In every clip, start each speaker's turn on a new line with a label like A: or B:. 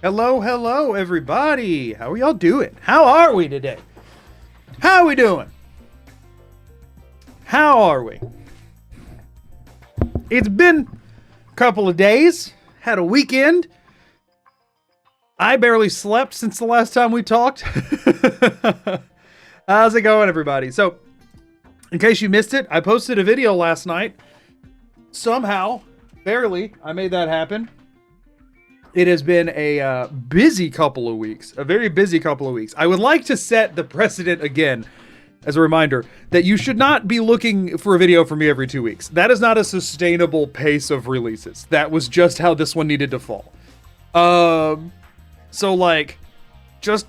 A: Hello, hello, everybody. How are y'all doing? How are we today? How are we doing? How are we? It's been a couple of days. Had a weekend. I barely slept since the last time we talked. How's it going, everybody? So, in case you missed it, I posted a video last night. Somehow, barely, I made that happen. It has been a busy couple of weeks, a very busy couple of weeks. I would like to set the precedent again, as a reminder, that you should not be looking for a video from me every 2 weeks. That is not a sustainable pace of releases. That was just how this one needed to fall. So like, just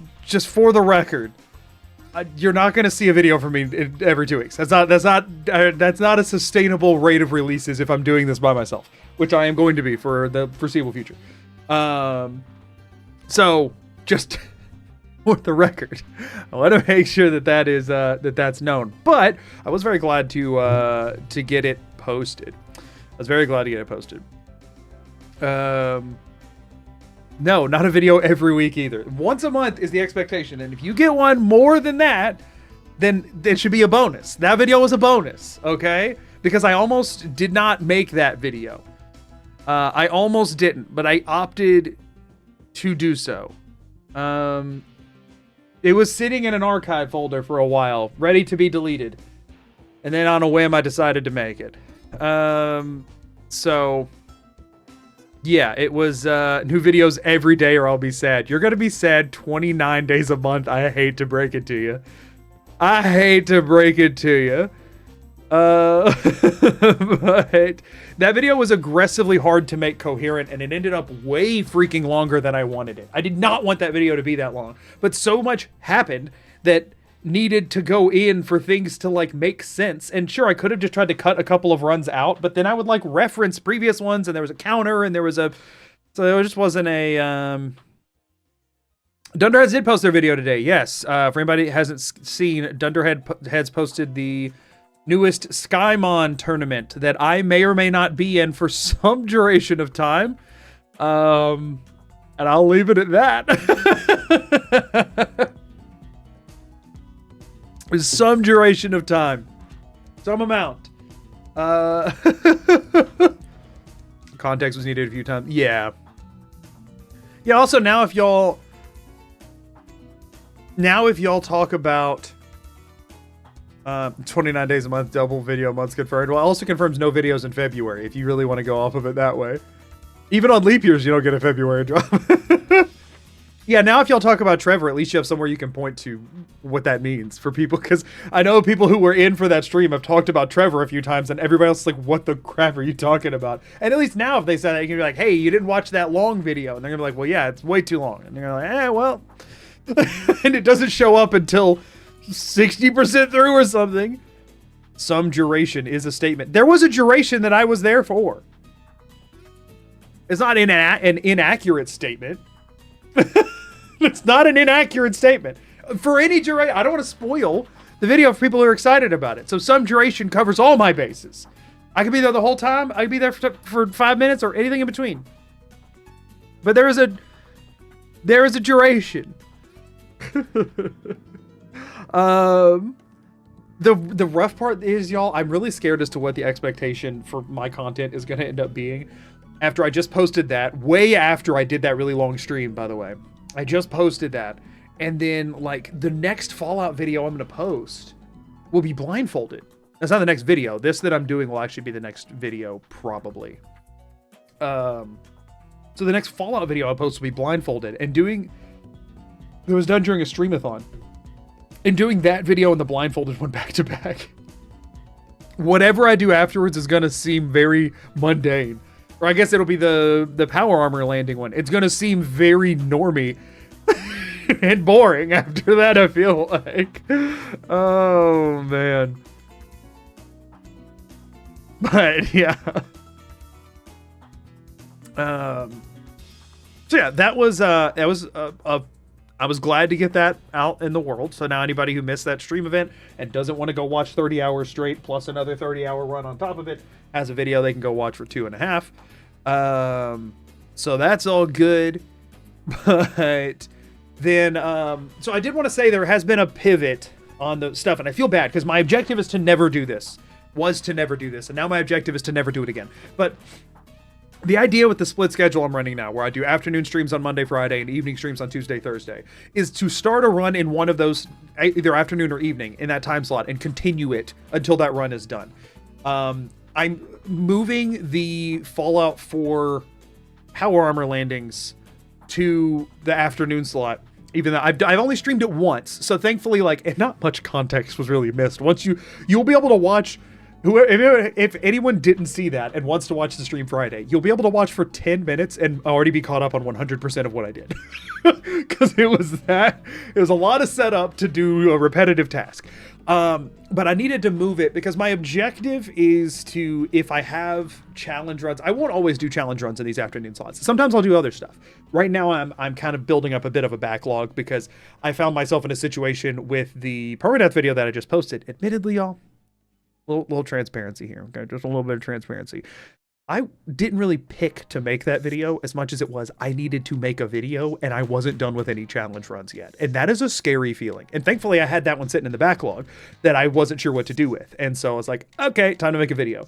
A: for the record, you're not going to see a video from me every 2 weeks. That's not a sustainable rate of releases if I'm doing this by myself, which I am going to be for the foreseeable future. So just for the record, I want to make sure that is that's known. But I was very glad to get it posted. I was very glad to get it posted. No, not a video every week either. Once a month is the expectation, and if you get one more than that, then it should be a bonus. That video was a bonus, okay? Because I almost did not make that video. I almost didn't, but I opted to do so. It was sitting in an archive folder for a while, ready to be deleted. And then on a whim, I decided to make it. So, yeah, it was new videos every day or I'll be sad. You're going to be sad 29 days a month. I hate to break it to you. I hate to break it to you. But that video was aggressively hard to make coherent, and it ended up way freaking longer than I wanted it. I did not want that video to be that long, but so much happened that needed to go in for things to like make sense. And sure, I could have just tried to cut a couple of runs out, but then I would like reference previous ones, and there was a counter, and there was so it just wasn't a Dunderheads did post their video today. Yes, for anybody who hasn't seen, Dunderheads posted the newest Skymon tournament that I may or may not be in for some duration of time. And I'll leave it at that. Some duration of time. Some amount. Context was needed a few times. Yeah. Yeah, also now if y'all talk about 29 days a month, double video months confirmed. Well, it also confirms no videos in February, if you really want to go off of it that way. Even on leap years, you don't get a February drop. Yeah, now if y'all talk about Trevor, at least you have somewhere you can point to what that means for people, because I know people who were in for that stream have talked about Trevor a few times, and everybody else is like, what the crap are you talking about? And at least now if they say that, you can be like, hey, you didn't watch that long video. And they're going to be like, well, yeah, it's way too long. And they're like, well. And it doesn't show up until 60% through or something. Some duration is a statement. There was a duration that I was there for. It's not an inaccurate statement. It's not an inaccurate statement. For any duration, I don't want to spoil the video for people who are excited about it. So some duration covers all my bases. I could be there the whole time. I could be there for 5 minutes or anything in between. But there is a duration. The rough part is, y'all, I'm really scared as to what the expectation for my content is going to end up being after I just posted that, way after I did that really long stream, by the way. I just posted that, and then like the next Fallout video I'm going to post will be blindfolded. That's not the next video. This that I'm doing will actually be the next video, probably. So the next Fallout video I post will be blindfolded, and it was done during a streamathon. And doing that video and the blindfolded one back to back. Whatever I do afterwards is going to seem very mundane. Or I guess it'll be the power armor landing one. It's going to seem very normie and boring after that, I feel like. Oh, man. But, yeah. So, yeah, that was I was glad to get that out in the world. So now anybody who missed that stream event and doesn't want to go watch 30 hours straight plus another 30-hour run on top of it has a video they can go watch for 2.5. So that's all good. But then, so I did want to say there has been a pivot on the stuff, and I feel bad because my objective is to never do this, and now my objective is to never do it again. But the idea with the split schedule I'm running now, where I do afternoon streams on Monday, Friday, and evening streams on Tuesday, Thursday, is to start a run in one of those, either afternoon or evening, in that time slot, and continue it until that run is done. I'm moving the Fallout 4 power armor landings to the afternoon slot, even though I've only streamed it once, so thankfully, like, and not much context was really missed. Once you'll be able to watch, if anyone didn't see that and wants to watch the stream Friday, you'll be able to watch for 10 minutes and already be caught up on 100% of what I did. Because it was a lot of setup to do a repetitive task. But I needed to move it because my objective is to, if I have challenge runs, I won't always do challenge runs in these afternoon slots. Sometimes I'll do other stuff. Right now I'm kind of building up a bit of a backlog because I found myself in a situation with the permadeath video that I just posted. Admittedly, y'all, little transparency here, okay? Just a little bit of transparency. I didn't really pick to make that video as much as it was I needed to make a video, and I wasn't done with any challenge runs yet. And that is a scary feeling. And thankfully I had that one sitting in the backlog that I wasn't sure what to do with. And so I was like, okay, time to make a video.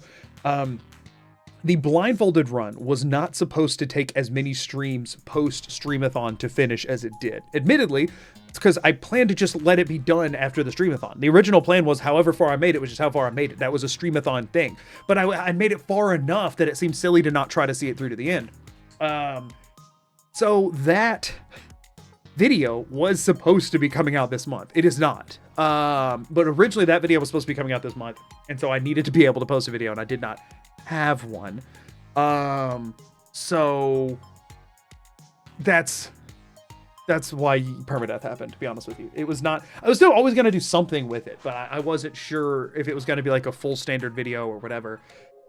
A: The blindfolded run was not supposed to take as many streams post streamathon to finish as it did. Admittedly, it's because I planned to just let it be done after the streamathon. The original plan was however far I made it was just how far I made it. That was a streamathon thing. But I made it far enough that it seemed silly to not try to see it through to the end. So that video was supposed to be coming out this month. It is not. But originally that video was supposed to be coming out this month. And so I needed to be able to post a video, and I did not have one. So that's why permadeath happened, to be honest with you. It was not, I was still always going to do something with it, but I wasn't sure if it was going to be like a full standard video or whatever.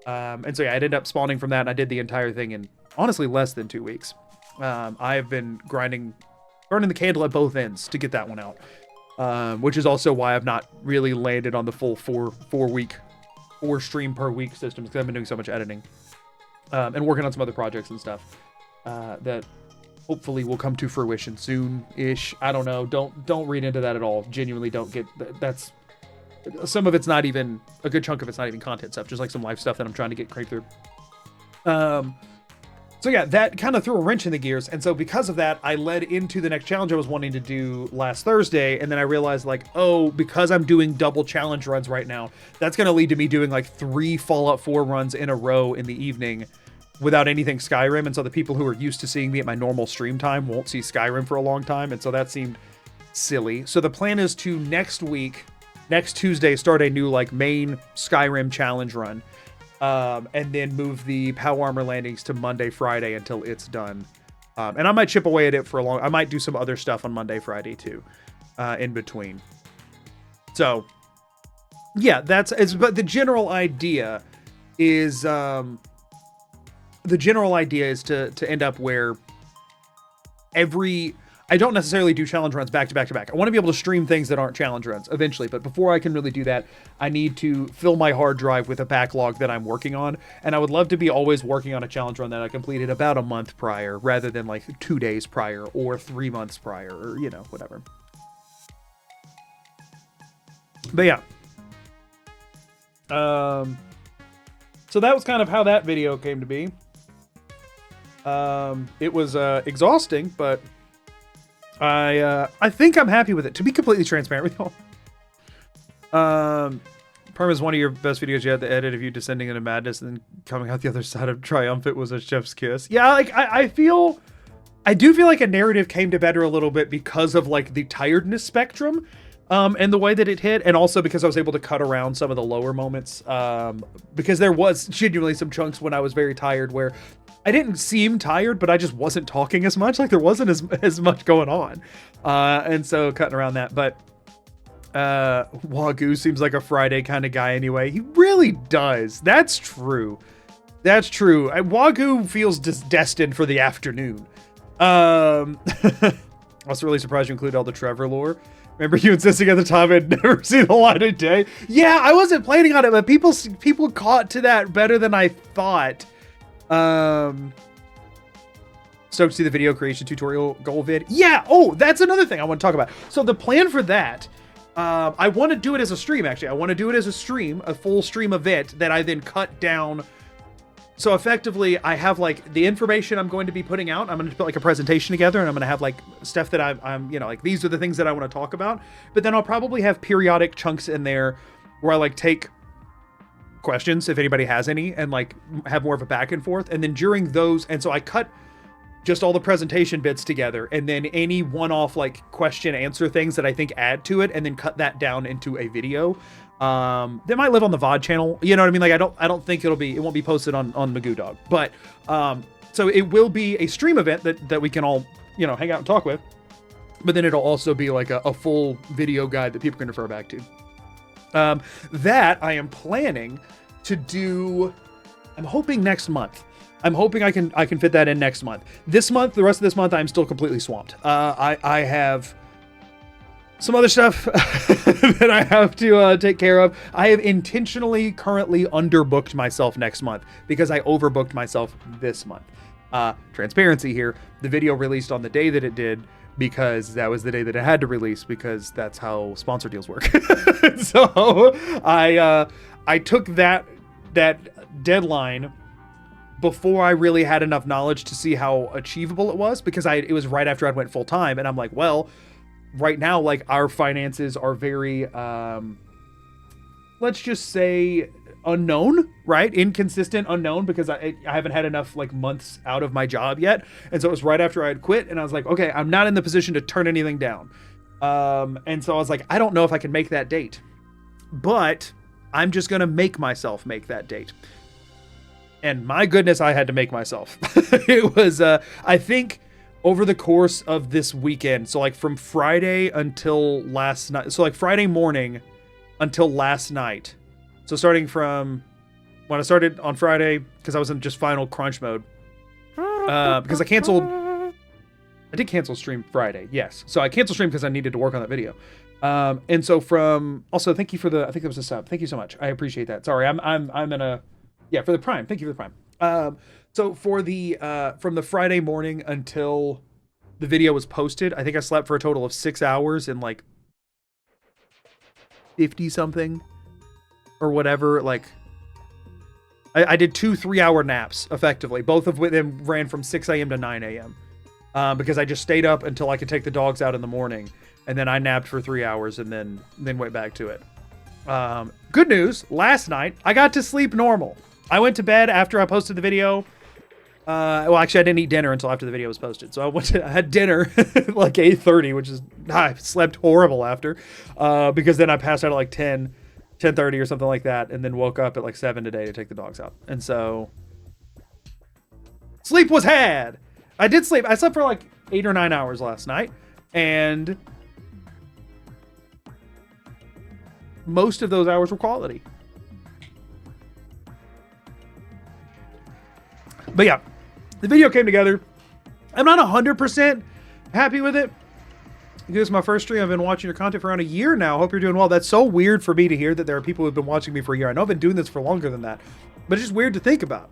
A: And so yeah, I ended up spawning from that, and I did the entire thing in honestly less than 2 weeks. I have been burning the candle at both ends to get that one out. Which is also why I've not really landed on the full four stream per week system, because I've been doing so much editing and working on some other projects and stuff that hopefully will come to fruition soon-ish. I don't know. Don't read into that at all. Genuinely don't get that's some of it's not even a good chunk of it's not even content stuff, just like some life stuff that I'm trying to get cranked through. So yeah, that kind of threw a wrench in the gears, and so because of that, I led into the next challenge I was wanting to do last Thursday, and then I realized, like, oh, because I'm doing double challenge runs right now, that's going to lead to me doing like 3 Fallout 4 runs in a row in the evening without anything Skyrim, and so the people who are used to seeing me at my normal stream time won't see Skyrim for a long time, and so that seemed silly. So the plan is to next Tuesday, start a new like main Skyrim challenge run. And then move the power armor landings to Monday, Friday until it's done. And I might chip away at it for I might do some other stuff on Monday, Friday too, in between. So yeah, but the general idea is, to end up where I don't necessarily do challenge runs back to back to back. I want to be able to stream things that aren't challenge runs eventually, but before I can really do that, I need to fill my hard drive with a backlog that I'm working on, and I would love to be always working on a challenge run that I completed about a month prior, rather than like 2 days prior or 3 months prior, or, you know, whatever. But yeah. So that was kind of how that video came to be. It was exhausting, but I think I'm happy with it, to be completely transparent with y'all. Perm is one of your best videos. You had the edit of you descending into madness and then coming out the other side of triumphant was a chef's kiss. Yeah, like I do feel like a narrative came to better a little bit because of like the tiredness spectrum, and the way that it hit, and also because I was able to cut around some of the lower moments, because there was genuinely some chunks when I was very tired where I didn't seem tired, but I just wasn't talking as much. Like there wasn't as much going on. And so cutting around that. But Wagyu seems like a Friday kind of guy anyway. He really does. That's true. That's true. Wagyu feels destined for the afternoon. I was really surprised you included all the Trevor lore. Remember you insisting at the time I'd never seen the light of day? Yeah, I wasn't planning on it, but people caught to that better than I thought. Stoked to see the video creation tutorial goal vid. Yeah. Oh, that's another thing I want to talk about. So the plan for that, I want to do it as a stream, actually. I want to do it as a stream, a full stream event that I then cut down. So effectively, I have like the information I'm going to be putting out. I'm going to put like a presentation together, and I'm going to have like stuff that I'm, you know, like these are the things that I want to talk about. But then I'll probably have periodic chunks in there where I like take questions if anybody has any, and like have more of a back and forth. And then during those, and so I cut just all the presentation bits together, and then any one-off like question answer things that I think add to it, and then cut that down into a video. That might live on the VOD channel. You know what I mean? Like I don't think it won't be posted on Magoo Dog, but so it will be a stream event that we can all, you know, hang out and talk with. But then it'll also be like a full video guide that people can refer back to. That I am planning to do. I'm hoping next month. I'm hoping I can fit that in next month. This month, the rest of this month, I'm still completely swamped. I have some other stuff that I have to take care of. I have intentionally currently underbooked myself next month because I overbooked myself this month. Transparency here. The video released on the day that it did because that was the day that it had to release, because that's how sponsor deals work. So I took that deadline before I really had enough knowledge to see how achievable it was, because it was right after I went full time, and I'm like, well, right now, like, our finances are very, let's just say unknown, right? Inconsistent, unknown, because I haven't had enough like months out of my job yet. And so it was right after I had quit, and I was like, okay, I'm not in the position to turn anything down. And so I was like, I don't know if I can make that date, but I'm just going to make myself make that date. And my goodness, I had to make myself. It was, I think, over the course of this weekend, so like from Friday until last night, so like Friday morning until last night, so starting from when I started on Friday, because I was in just final crunch mode, because I did cancel stream Friday, yes. So I canceled stream because I needed to work on that video. And so also thank you for I think that was a sub. Thank you so much. I appreciate that. Sorry, I'm in a, yeah, for the Prime. Thank you for the Prime. So for from the Friday morning until the video was posted, I think I slept for a total of 6 hours and like 50 something or whatever. Like I did 2 3-hour naps effectively. Both of them ran from 6 a.m. to 9 a.m. Because I just stayed up until I could take the dogs out in the morning, and then I napped for 3 hours and then went back to it. Good news, last night I got to sleep normal. I went to bed after I posted the video. Well, actually, I didn't eat dinner until after the video was posted. So I had dinner at like 8:30, which is, I slept horrible after, because then I passed out at like 10:30 or something like that, and then woke up at like 7 today to take the dogs out. And so sleep was had. I did sleep. I slept for like 8 or 9 hours last night, and most of those hours were quality. But yeah, the video came together. I'm not 100% happy with it. This is my first stream. I've been watching your content for around a year now. Hope you're doing well. That's so weird for me to hear that there are people who've been watching me for a year. I know I've been doing this for longer than that, but it's just weird to think about.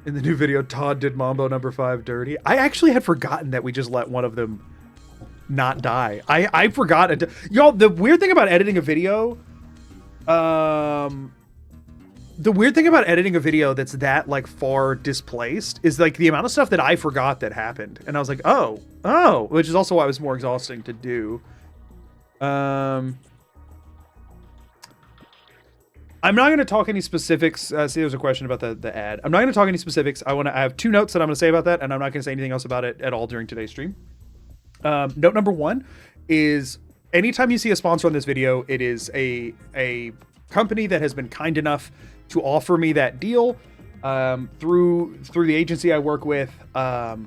A: In the new video, Todd did Mambo number 5 dirty. I actually had forgotten that we just let one of them not die. I forgot it. Y'all, the weird thing about editing a video, that's that like far displaced is like the amount of stuff that I forgot that happened. And I was like, oh, which is also why it was more exhausting to do. I'm not going to talk any specifics. See, there's a question about the ad. I'm not going to talk any specifics. I have 2 notes that I'm going to say about that, and I'm not going to say anything else about it at all during today's stream. Note number 1 is anytime you see a sponsor on this video, it is a company that has been kind enough to offer me that deal through the agency I work with, and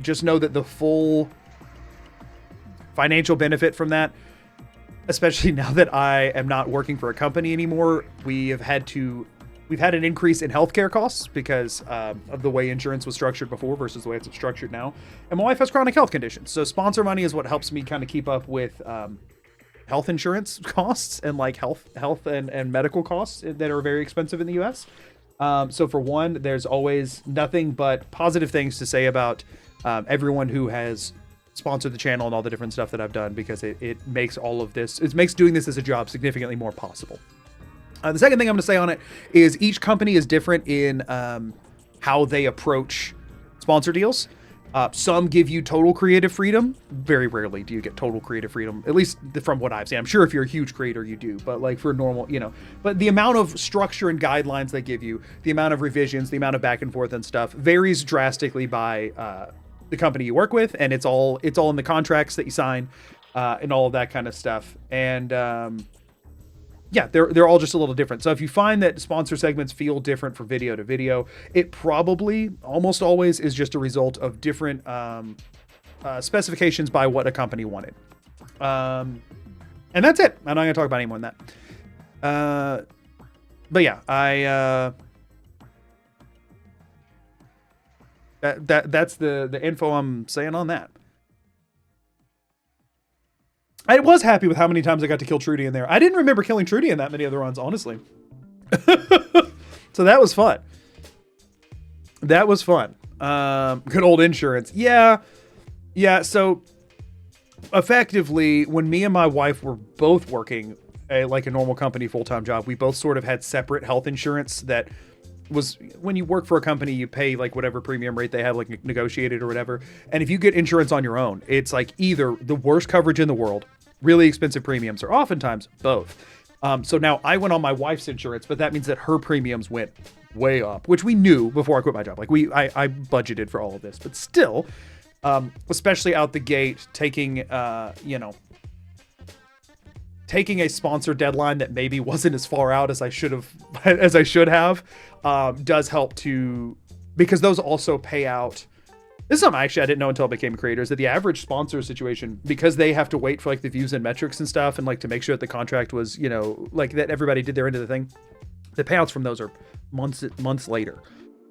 A: just know that the full financial benefit from that, especially now that I am not working for a company anymore, we've had an increase in healthcare costs because of the way insurance was structured before versus the way it's structured now. And my wife has chronic health conditions. So sponsor money is what helps me kind of keep up with health insurance costs and like health and medical costs that are very expensive in the US. So for one, there's always nothing but positive things to say about everyone who has sponsored the channel and all the different stuff that I've done, because it makes all of this, it makes doing this as a job significantly more possible. The second thing I'm going to say on it is each company is different in how they approach sponsor deals. Some give you total creative freedom. Very rarely do you get total creative freedom, at least from what I've seen. I'm sure if you're a huge creator, you do, but like for normal, you know, but the amount of structure and guidelines they give you, the amount of revisions, the amount of back and forth and stuff varies drastically by the company you work with. And it's all in the contracts that you sign and all of that kind of stuff. And yeah, they're all just a little different. So if you find that sponsor segments feel different from video to video, it probably almost always is just a result of different specifications by what a company wanted. And that's it. I'm not going to talk about any more than that. But yeah, that's the info I'm saying on that. I was happy with how many times I got to kill Trudy in there. I didn't remember killing Trudy in that many other runs, honestly. So that was fun. That was fun. Good old insurance. Yeah. So effectively, when me and my wife were both working like a normal company full-time job, we both sort of had separate health insurance that was, when you work for a company, you pay like whatever premium rate they have like negotiated or whatever. And if you get insurance on your own, it's like either the worst coverage in the world, really expensive premiums, or oftentimes both. So now I went on my wife's insurance, but that means that her premiums went way up, which we knew before I quit my job. Like I budgeted for all of this, but still, especially out the gate, taking taking a sponsor deadline that maybe wasn't as far out as I should have, does help to, because those also pay out. This is something actually I didn't know until I became a creator, is that the average sponsor situation, because they have to wait for like the views and metrics and stuff, and like to make sure that the contract was, you know, like that everybody did their end of the thing, the payouts from those are months later.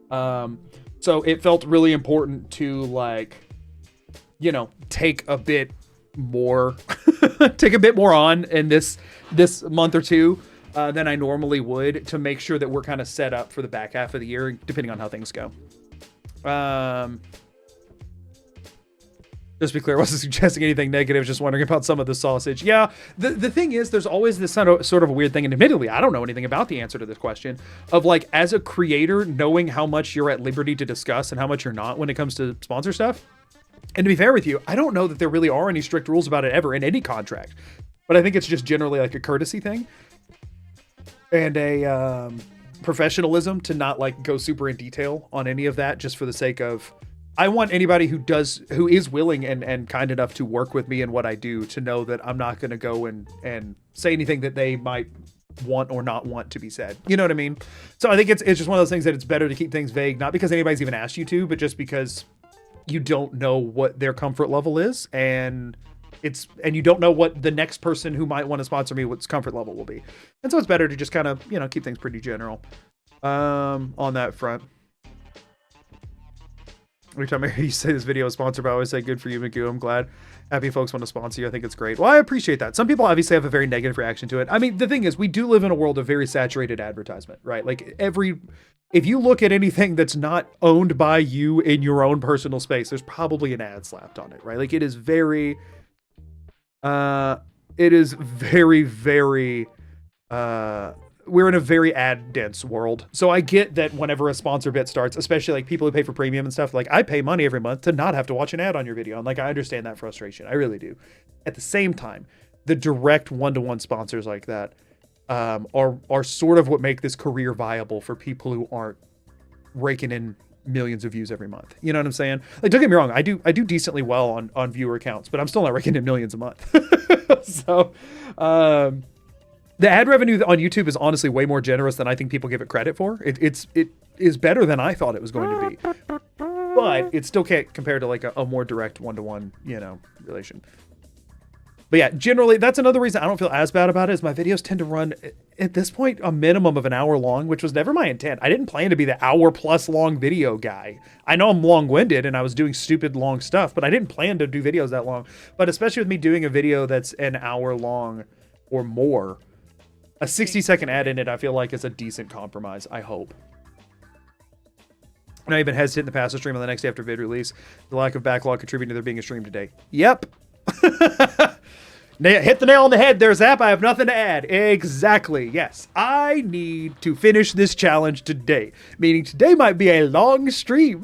A: So it felt really important to like, you know, take a bit more on in this month or two than I normally would, to make sure that we're kind of set up for the back half of the year, depending on how things go. Just to be clear, I wasn't suggesting anything negative, just wondering about some of the sausage. Yeah, the thing is, there's always this sort of a weird thing, and admittedly, I don't know anything about the answer to this question, of like, as a creator, knowing how much you're at liberty to discuss and how much you're not when it comes to sponsor stuff. And to be fair with you, I don't know that there really are any strict rules about it ever in any contract, but I think it's just generally like a courtesy thing and a professionalism to not like go super in detail on any of that, just for the sake of, I want anybody who is willing and kind enough to work with me in what I do to know that I'm not going to go and say anything that they might want or not want to be said. You know what I mean? So I think it's just one of those things that it's better to keep things vague, not because anybody's even asked you to, but just because you don't know what their comfort level is, and you don't know what the next person who might want to sponsor me, what's comfort level will be. And so it's better to just kind of, you know, keep things pretty general on that front. Every time I hear you say this video is sponsored, I always say, good for you, Magoo. I'm glad happy folks want to sponsor you. I think it's great. Well, I appreciate that. Some people obviously have a very negative reaction to it. I mean, the thing is, we do live in a world of very saturated advertisement, right? Like if you look at anything that's not owned by you in your own personal space, there's probably an ad slapped on it, right? Like it is very, very, we're in a very ad dense world. So I get that whenever a sponsor bit starts, especially like people who pay for premium and stuff, like I pay money every month to not have to watch an ad on your video. And like, I understand that frustration. I really do. At the same time, the direct one-to-one sponsors like that are sort of what make this career viable for people who aren't raking in millions of views every month. You know what I'm saying? Like, don't get me wrong, I do decently well on viewer counts, but I'm still not raking in millions a month. So the ad revenue on YouTube is honestly way more generous than I think people give it credit for. It is better than I thought it was going to be, but it still can't compare to like a more direct one-to-one, you know, relation. But yeah, generally, that's another reason I don't feel as bad about it, is my videos tend to run, at this point, a minimum of an hour long, which was never my intent. I didn't plan to be the hour-plus long video guy. I know I'm long-winded, and I was doing stupid long stuff, but I didn't plan to do videos that long. But especially with me doing a video that's an hour long or more, a 60-second ad in it, I feel like is a decent compromise, I hope. And I even hesitant in the past to stream on the next day after vid release. The lack of backlog contributing to there being a stream today. Yep. Hit the nail on the head there, Zap. I have nothing to add. Exactly. Yes. I need to finish this challenge today. Meaning today might be a long stream.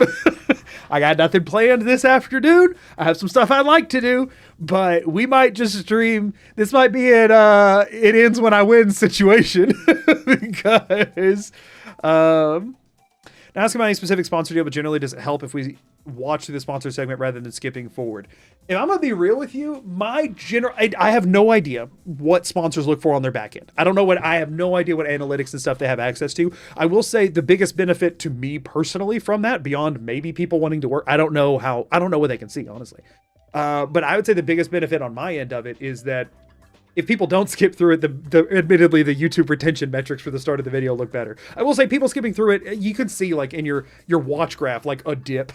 A: I got nothing planned this afternoon. I have some stuff I'd like to do, but we might just stream. This might be it ends when I win situation. Because not asking about any specific sponsor deal, but generally does it help if we watch through the sponsor segment rather than skipping forward? If I'm gonna be real with you, I have no idea what sponsors look for on their back end. I have no idea what analytics and stuff they have access to. I will say the biggest benefit to me personally from that, beyond maybe people wanting to work, I don't know what they can see, honestly. But I would say the biggest benefit on my end of it is that if people don't skip through it, admittedly, the YouTube retention metrics for the start of the video look better. I will say people skipping through it, you could see like in your watch graph, like a dip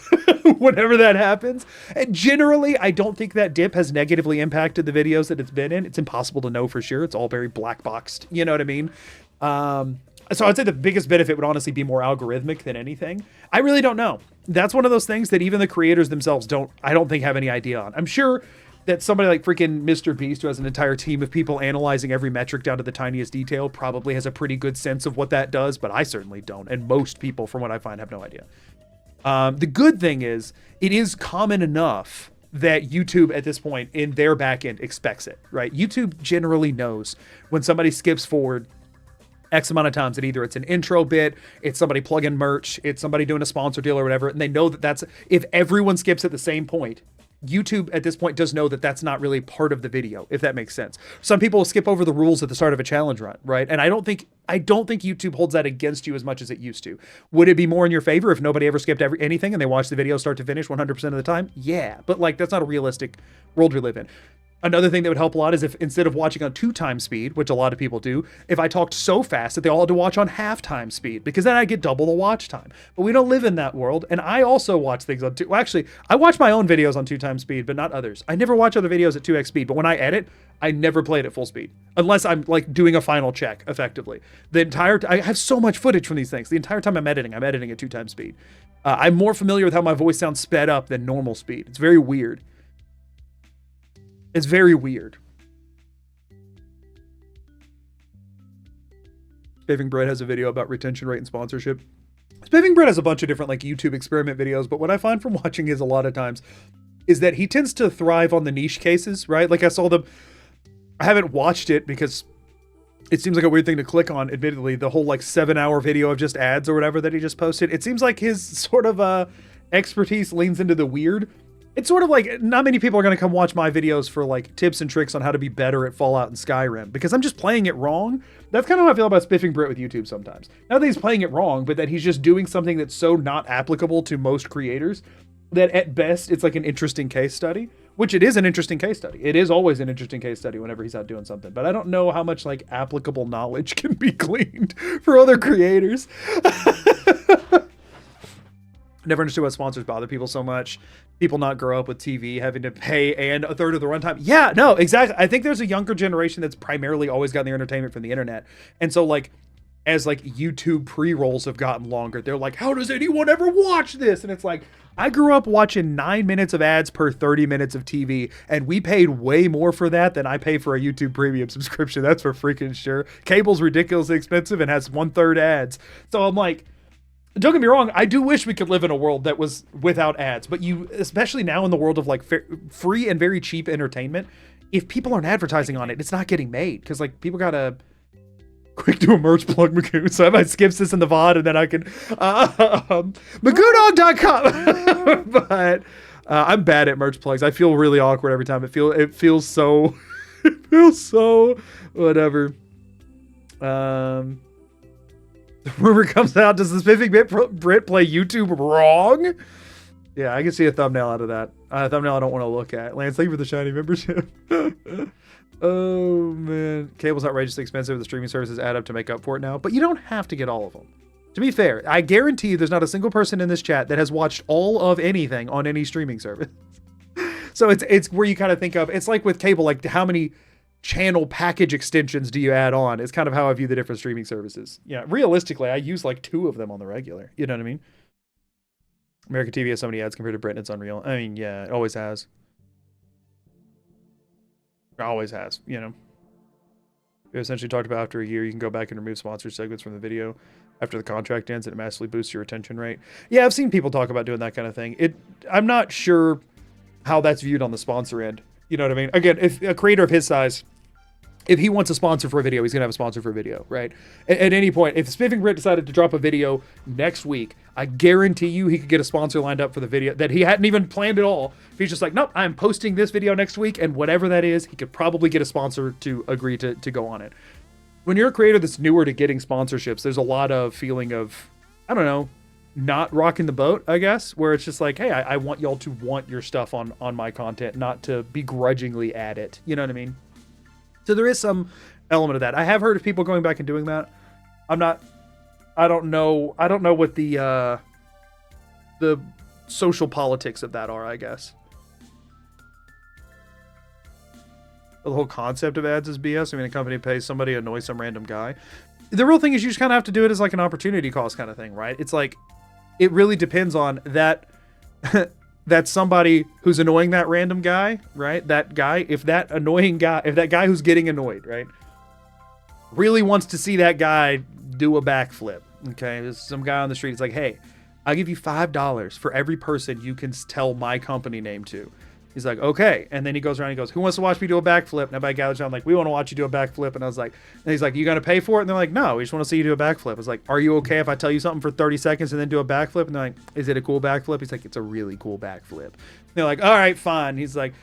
A: whenever that happens. And generally, I don't think that dip has negatively impacted the videos that it's been in. It's impossible to know for sure. It's all very black boxed. You know what I mean? So I'd say the biggest benefit would honestly be more algorithmic than anything. I really don't know. That's one of those things that even the creators themselves I don't think have any idea on. I'm sure that somebody like freaking Mr. Beast, who has an entire team of people analyzing every metric down to the tiniest detail, probably has a pretty good sense of what that does, but I certainly don't. And most people, from what I find, have no idea. The good thing is, it is common enough that YouTube at this point in their backend expects it, right? YouTube generally knows when somebody skips forward X amount of times that either it's an intro bit, it's somebody plugging merch, it's somebody doing a sponsor deal or whatever, and they know that if everyone skips at the same point, YouTube at this point does know that that's not really part of the video, if that makes sense. Some people will skip over the rules at the start of a challenge run, right? And I don't think YouTube holds that against you as much as it used to. Would it be more in your favor if nobody ever skipped anything and they watched the video start to finish 100% of the time? Yeah, but like that's not a realistic world we live in. Another thing that would help a lot is if instead of watching on 2x speed, which a lot of people do, if I talked so fast that they all had to watch on 1/2 speed, because then I get double the watch time. But we don't live in that world, and I also watch things on actually, I watch my own videos on 2x speed, but not others. I never watch other videos at 2x speed, but when I edit, I never play it at full speed, unless I'm like doing a final check, effectively. I have so much footage from these things. The entire time I'm editing at 2x speed. I'm more familiar with how my voice sounds sped up than normal speed. It's very weird. It's very weird. Spaving Bread has a video about retention rate and sponsorship. Spaving Bread has a bunch of different like YouTube experiment videos, but what I find from watching his a lot of times is that he tends to thrive on the niche cases, right? Like I haven't watched it because it seems like a weird thing to click on, admittedly, the whole like 7-hour video of just ads or whatever that he just posted. It seems like his sort of expertise leans into the weird. It's sort of like, not many people are going to come watch my videos for like tips and tricks on how to be better at Fallout and Skyrim, because I'm just playing it wrong. That's kind of how I feel about Spiffing Brit with YouTube sometimes. Not that he's playing it wrong, but that he's just doing something that's so not applicable to most creators that at best it's like an interesting case study, which it is an interesting case study. It is always an interesting case study whenever he's out doing something, but I don't know how much like applicable knowledge can be gleaned for other creators. Never understood why sponsors bother people so much. People not grow up with TV, having to pay and a third of the runtime. Yeah, no, exactly. I think there's a younger generation that's primarily always gotten their entertainment from the internet. And so like, as like YouTube pre-rolls have gotten longer, they're like, how does anyone ever watch this? And it's like, I grew up watching 9 minutes of ads per 30 minutes of TV, and we paid way more for that than I pay for a YouTube premium subscription. That's for freaking sure. Cable's ridiculously expensive and has 1/3 ads. So I'm like, don't get me wrong, I do wish we could live in a world that was without ads, but you, especially now in the world of like free and very cheap entertainment, if people aren't advertising on it, it's not getting made, because like people gotta quick do a merch plug, Magoo, so I might skip this in the VOD and then I can Magoodog.com. But I'm bad at merch plugs. I feel really awkward every time. It feels so it feels so whatever. The rumor comes out, does the Spiffing Brit play YouTube wrong? Yeah, I can see a thumbnail out of that. A thumbnail I don't want to look at. Lance, thank you for the shiny membership. Oh, man. Cable's outrageously expensive. The streaming services add up to make up for it now. But you don't have to get all of them. To be fair, I guarantee you there's not a single person in this chat that has watched all of anything on any streaming service. So it's where you kind of think of, it's like with cable, like how many channel package extensions do you add on? It's kind of how I view the different streaming services. Yeah, realistically, I use like 2 of them on the regular. You know what I mean? American TV has so many ads compared to Britain, it's unreal. I mean, yeah, it always has. It always has, you know. We essentially talked about after a year, you can go back and remove sponsored segments from the video after the contract ends, and it massively boosts your retention rate. Yeah, I've seen people talk about doing that kind of thing. I'm not sure how that's viewed on the sponsor end. You know what I mean? Again, if a creator of his size, if he wants a sponsor for a video, he's going to have a sponsor for a video, right? At any point, if Spiffing Brit decided to drop a video next week, I guarantee you he could get a sponsor lined up for the video that he hadn't even planned at all. If he's just like, nope, I'm posting this video next week, and whatever that is, he could probably get a sponsor to agree to go on it. When you're a creator that's newer to getting sponsorships, there's a lot of feeling of, I don't know, not rocking the boat, I guess, where it's just like, hey, I want y'all to want your stuff on my content, not to begrudgingly add it. You know what I mean? So there is some element of that. I have heard of people going back and doing that. I don't know what the social politics of that are, I guess. The whole concept of ads is BS. I mean, a company pays somebody to annoy some random guy. The real thing is you just kind of have to do it as like an opportunity cost kind of thing, right? It's like, it really depends on that. That's somebody who's annoying that random guy, right? That guy, if that guy who's getting annoyed, right, really wants to see that guy do a backflip, okay? There's some guy on the street. It's like, hey, I'll give you $5 for every person you can tell my company name to. He's like, okay. And then he goes around and he goes, who wants to watch me do a backflip? And everybody gathers around like, we want to watch you do a backflip. And I was like, and he's like, you got to pay for it? And they're like, no, we just want to see you do a backflip. I was like, are you okay if I tell you something for 30 seconds and then do a backflip? And they're like, is it a cool backflip? He's like, it's a really cool backflip. And they're like, all right, fine. He's like,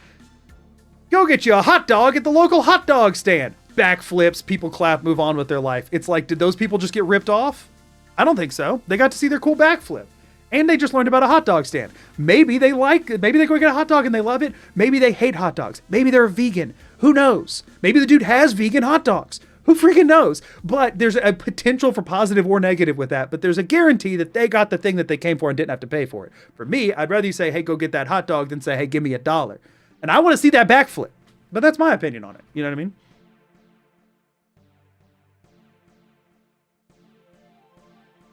A: go get you a hot dog at the local hot dog stand. Backflips, people clap, move on with their life. It's like, did those people just get ripped off? I don't think so. They got to see their cool backflip. And they just learned about a hot dog stand. Maybe they go get a hot dog and they love it. Maybe they hate hot dogs. Maybe they're a vegan. Who knows? Maybe the dude has vegan hot dogs. Who freaking knows? But there's a potential for positive or negative with that. But there's a guarantee that they got the thing that they came for and didn't have to pay for it. For me, I'd rather you say, hey, go get that hot dog than say, hey, give me $1. And I want to see that backflip. But that's my opinion on it. You know what I mean?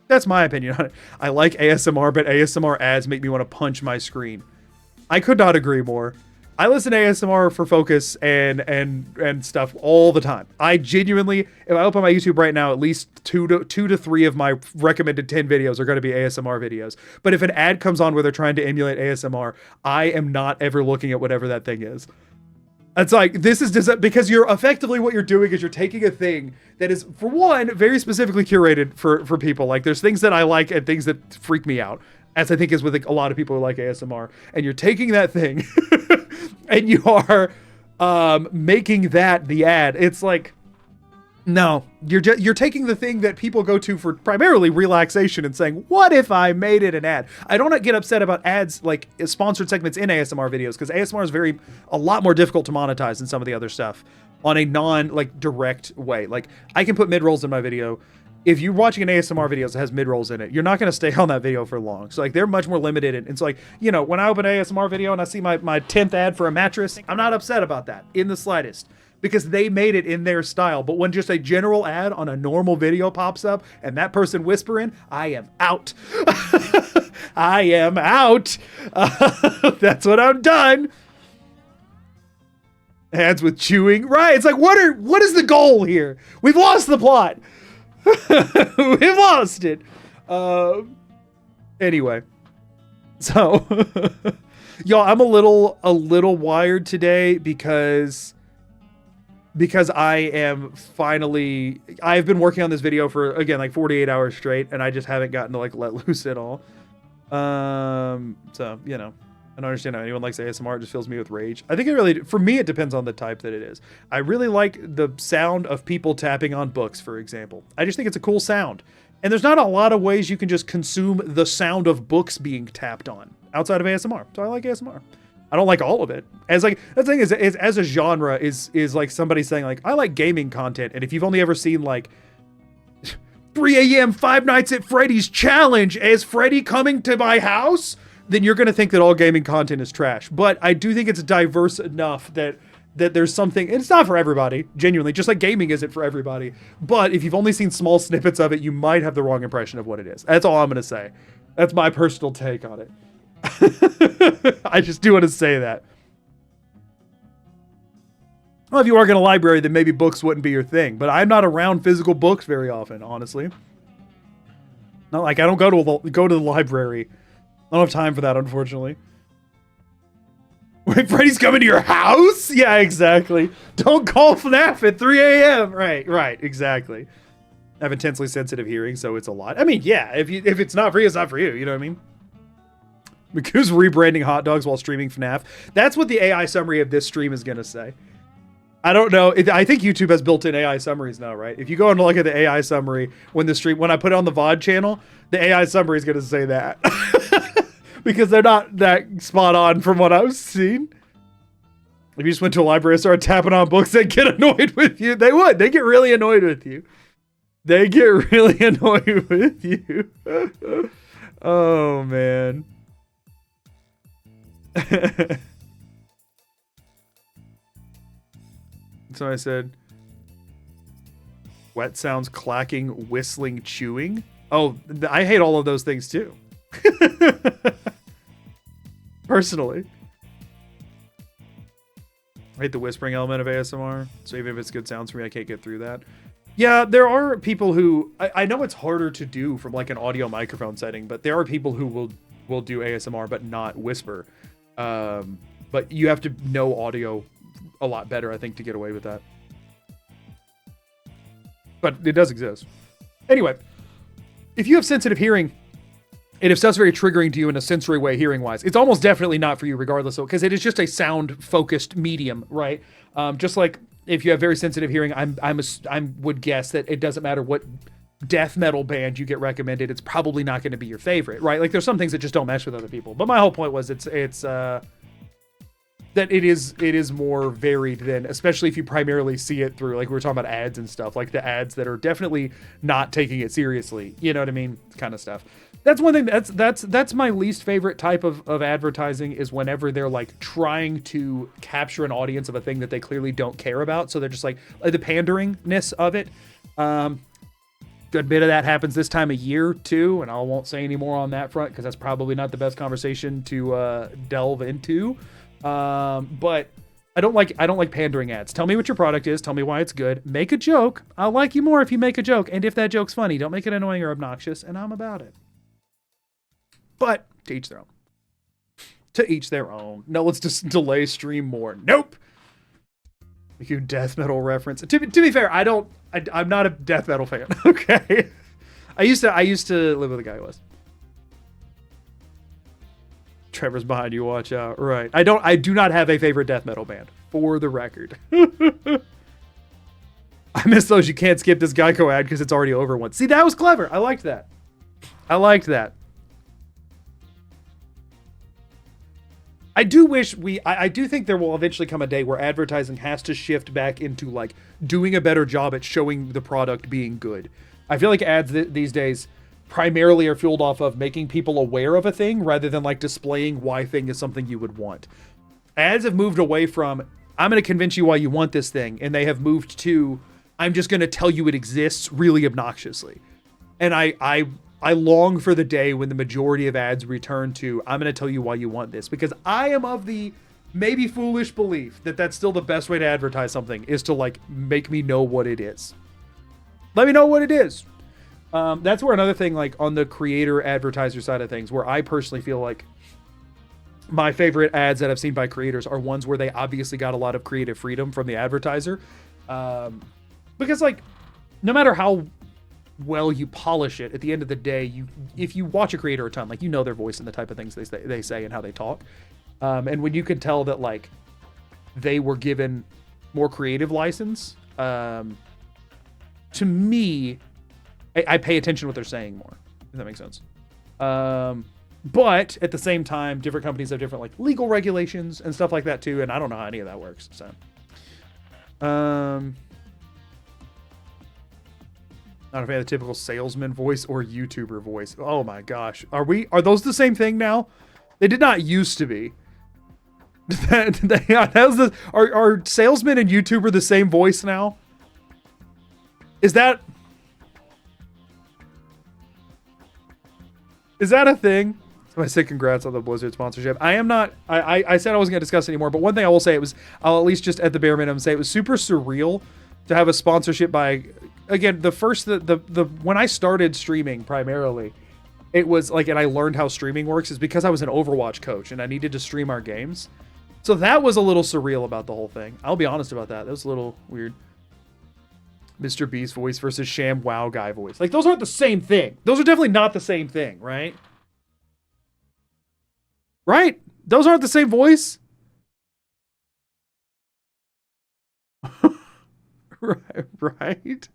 A: That's my opinion on it. I like ASMR, but ASMR ads make me want to punch my screen. I could not agree more. I listen to ASMR for focus and stuff all the time. I genuinely, if I open my YouTube right now, at least two to three of my recommended 10 videos are going to be ASMR videos. But if an ad comes on where they're trying to emulate ASMR, I am not ever looking at whatever that thing is. It's like, this is just because you're effectively, what you're doing is you're taking a thing that is, for one, very specifically curated for people. Like, there's things that I like and things that freak me out, as I think is with a lot of people who like ASMR. And you're taking that thing and you are making that the ad. It's like, no, you're taking the thing that people go to for primarily relaxation and saying, what if I made it an ad? I don't get upset about ads, like sponsored segments in ASMR videos, because ASMR is a lot more difficult to monetize than some of the other stuff on a direct way. Like, I can put mid-rolls in my video. If you're watching an ASMR video that has mid-rolls in it, you're not going to stay on that video for long. So like, they're much more limited. And it's like, you know, when I open an ASMR video and I see my 10th ad for a mattress, I'm not upset about that in the slightest, because they made it in their style. But when just a general ad on a normal video pops up and that person whispering, I am out. I am out. That's what I'm done. Ads with chewing. Right. It's like, what is the goal here? We've lost the plot. We've lost it. Anyway. So, y'all, I'm a little wired today because I've been working on this video for, again, like 48 hours straight, and I just haven't gotten to like let loose at all. So, you know, I don't understand how anyone likes ASMR. It just fills me with rage. I think for me, it depends on the type that it is. I really like the sound of people tapping on books, for example. I just think it's a cool sound. And there's not a lot of ways you can just consume the sound of books being tapped on outside of ASMR. So I like ASMR. I don't like all of it. As like, the thing is as a genre is like somebody saying like, I like gaming content. And if you've only ever seen like 3 a.m. Five Nights at Freddy's challenge as Freddy coming to my house, then you're going to think that all gaming content is trash. But I do think it's diverse enough that there's something, and it's not for everybody, genuinely, just like gaming isn't for everybody. But if you've only seen small snippets of it, you might have the wrong impression of what it is. That's all I'm going to say. That's my personal take on it. I just do want to say that. Well, if you work in a library, then maybe books wouldn't be your thing. But I'm not around physical books very often, honestly. Not like I don't go to the library. I don't have time for that, unfortunately. Wait, Freddy's coming to your house? Yeah, exactly. Don't call FNAF at 3 a.m. Right, exactly. I have intensely sensitive hearing, so it's a lot. I mean, yeah, if it's not for you, it's not for you. You know what I mean? Because rebranding hot dogs while streaming FNAF. That's what the AI summary of this stream is going to say. I don't know. I think YouTube has built-in AI summaries now, right? If you go and look at the AI summary when I put it on the VOD channel, the AI summary is going to say that. Because they're not that spot on from what I've seen. If you just went to a library and started tapping on books, they'd get annoyed with you. They would. They get really annoyed with you. They get really annoyed with you. Oh, man. So I said, wet sounds, clacking, whistling, chewing. Oh, I hate all of those things too. Personally. I hate the whispering element of ASMR. So even if it's good sounds for me, I can't get through that. Yeah, there are people who, I know it's harder to do from like an audio microphone setting, but there are people who will do ASMR but not whisper. But you have to know audio a lot better, I think, to get away with that. But it does exist. Anyway, if you have sensitive hearing, and if stuff's very triggering to you in a sensory way, hearing-wise, it's almost definitely not for you regardless, because it is just a sound-focused medium, right? Just like if you have very sensitive hearing, I would guess that it doesn't matter what death metal band you get recommended, it's probably not going to be your favorite, right? Like there's some things that just don't mesh with other people. But my whole point was that it is more varied than, especially if you primarily see it through, like we were talking about ads and stuff, like the ads that are definitely not taking it seriously. You know what I mean? Kind of stuff. That's one thing that's my least favorite type of advertising, is whenever they're like trying to capture an audience of a thing that they clearly don't care about. So they're just like the panderingness of it. Good bit of that happens this time of year too, and I won't say any more on that front because that's probably not the best conversation to delve into. But I don't like pandering ads. Tell me what your product is. Tell me why it's good. Make a joke. I'll like you more if you make a joke. And if that joke's funny, don't make it annoying or obnoxious, and I'm about it. But to each their own. To each their own. No, let's just delay stream more. Nope. You death metal reference. To be fair, I'm not a death metal fan. Okay. I used to live with a guy who was. Trevor's behind you, watch out. Right. I do not have a favorite death metal band, for the record. I miss those you can't skip this Geico ad because it's already over once. See, that was clever. I liked that. I do wish I do think there will eventually come a day where advertising has to shift back into like doing a better job at showing the product being good. I feel like ads these days primarily are fueled off of making people aware of a thing rather than like displaying why thing is something you would want. Ads have moved away from, I'm going to convince you why you want this thing, and they have moved to, I'm just going to tell you it exists really obnoxiously. And I long for the day when the majority of ads return to, I'm going to tell you why you want this, because I am of the maybe foolish belief that that's still the best way to advertise something, is to like make me know what it is. Let me know what it is. That's where another thing, like on the creator advertiser side of things, where I personally feel like my favorite ads that I've seen by creators are ones where they obviously got a lot of creative freedom from the advertiser. Because like, no matter how well you polish it, at the end of the day, if you watch a creator a ton, like, you know their voice and the type of things they say and how they talk. And when you can tell that like they were given more creative license, to me, I pay attention to what they're saying more, if that makes sense. But at the same time, different companies have different like legal regulations and stuff like that too, and I don't know how any of that works. So, not a fan of the typical salesman voice or YouTuber voice. Oh my gosh, are those the same thing now? They did not used to be. Are salesmen and YouTuber the same voice now? Is that a thing? I said congrats on the Blizzard sponsorship. I am not. I said I wasn't going to discuss it anymore, but one thing I will say, it was, I'll at least just at the bare minimum say, it was super surreal to have a sponsorship by, again, when I started streaming primarily, it was like, and I learned how streaming works, is because I was an Overwatch coach and I needed to stream our games. So that was a little surreal about the whole thing. I'll be honest about that. That was a little weird. Mr. Beast voice versus Sham WoW guy voice. Like, those aren't the same thing. Those are definitely not the same thing, right? Right? Those aren't the same voice. Right?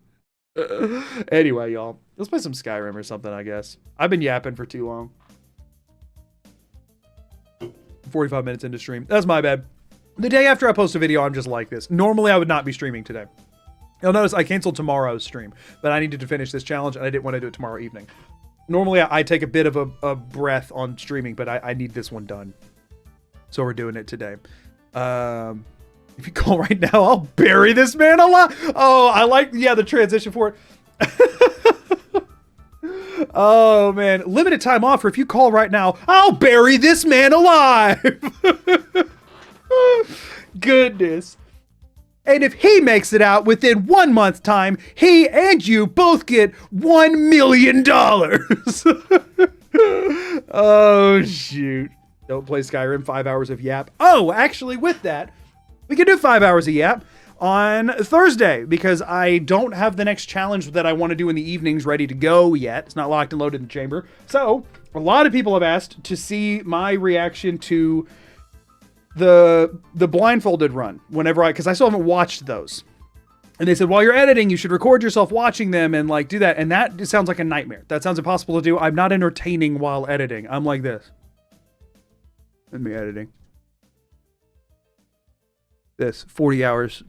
A: Anyway, y'all. Let's play some Skyrim or something, I guess. I've been yapping for too long. 45 minutes into stream. That's my bad. The day after I post a video, I'm just like this. Normally, I would not be streaming today. You'll notice I canceled tomorrow's stream, but I needed to finish this challenge, and I didn't want to do it tomorrow evening. Normally, I take a bit of a breath on streaming, but I need this one done. So we're doing it today. If you call right now, I'll bury this man alive. Oh, I like, yeah, the transition for it. Oh, man. Limited time offer. If you call right now, I'll bury this man alive. Goodness. And if he makes it out within 1 month's time, he and you both get $1 million. Oh, shoot. Don't play Skyrim, 5 hours of yap. Oh, actually, with that, we can do 5 hours of yap on Thursday, because I don't have the next challenge that I want to do in the evenings ready to go yet. It's not locked and loaded in the chamber. So, a lot of people have asked to see my reaction to the blindfolded run whenever because I still haven't watched those. And they said, while you're editing, you should record yourself watching them and like do that. And that sounds like a nightmare. That sounds impossible to do. I'm not entertaining while editing. I'm like this. Let me editing. This 40 hours,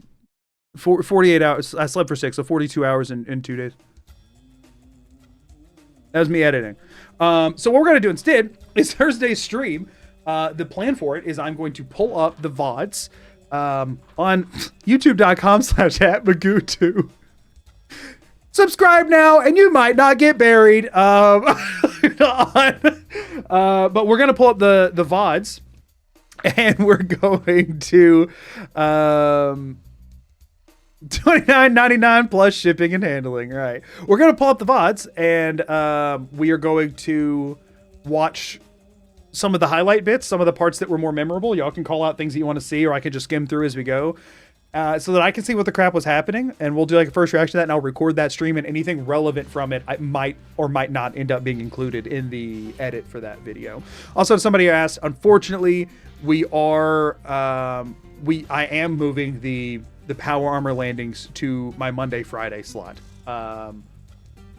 A: 48 hours. I slept for 6, so 42 hours in 2 days. That was me editing. So what we're going to do instead is Thursday's stream. The plan for it is I'm going to pull up the VODs on youtube.com/@Magoo2. Subscribe now, and you might not get buried. But we're going to pull up the VODs, and we're going to $29.99 plus shipping and handling. Right. We're going to pull up the VODs, and we are going to watch some of the highlight bits, some of the parts that were more memorable. Y'all can call out things that you want to see, or I can just skim through as we go, so that I can see what the crap was happening, and we'll do like a first reaction to that, and I'll record that stream, and anything relevant from it I might or might not end up being included in the edit for that video. Also, somebody asked, unfortunately, we are I am moving the power armor landings to my Monday Friday slot,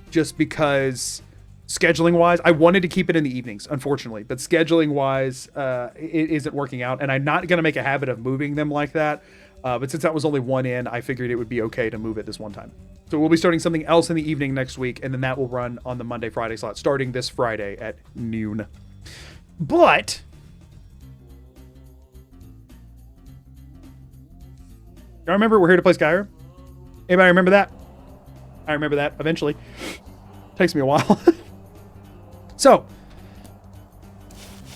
A: just because scheduling wise, I wanted to keep it in the evenings, unfortunately, but scheduling wise, it isn't working out, and I'm not going to make a habit of moving them like that. But since that was only one in, I figured it would be okay to move it this one time. So we'll be starting something else in the evening next week, and then that will run on the Monday Friday slot, starting this Friday at noon. But y'all remember we're here to play Skyrim? Anybody remember that? I remember that eventually. Takes me a while. So,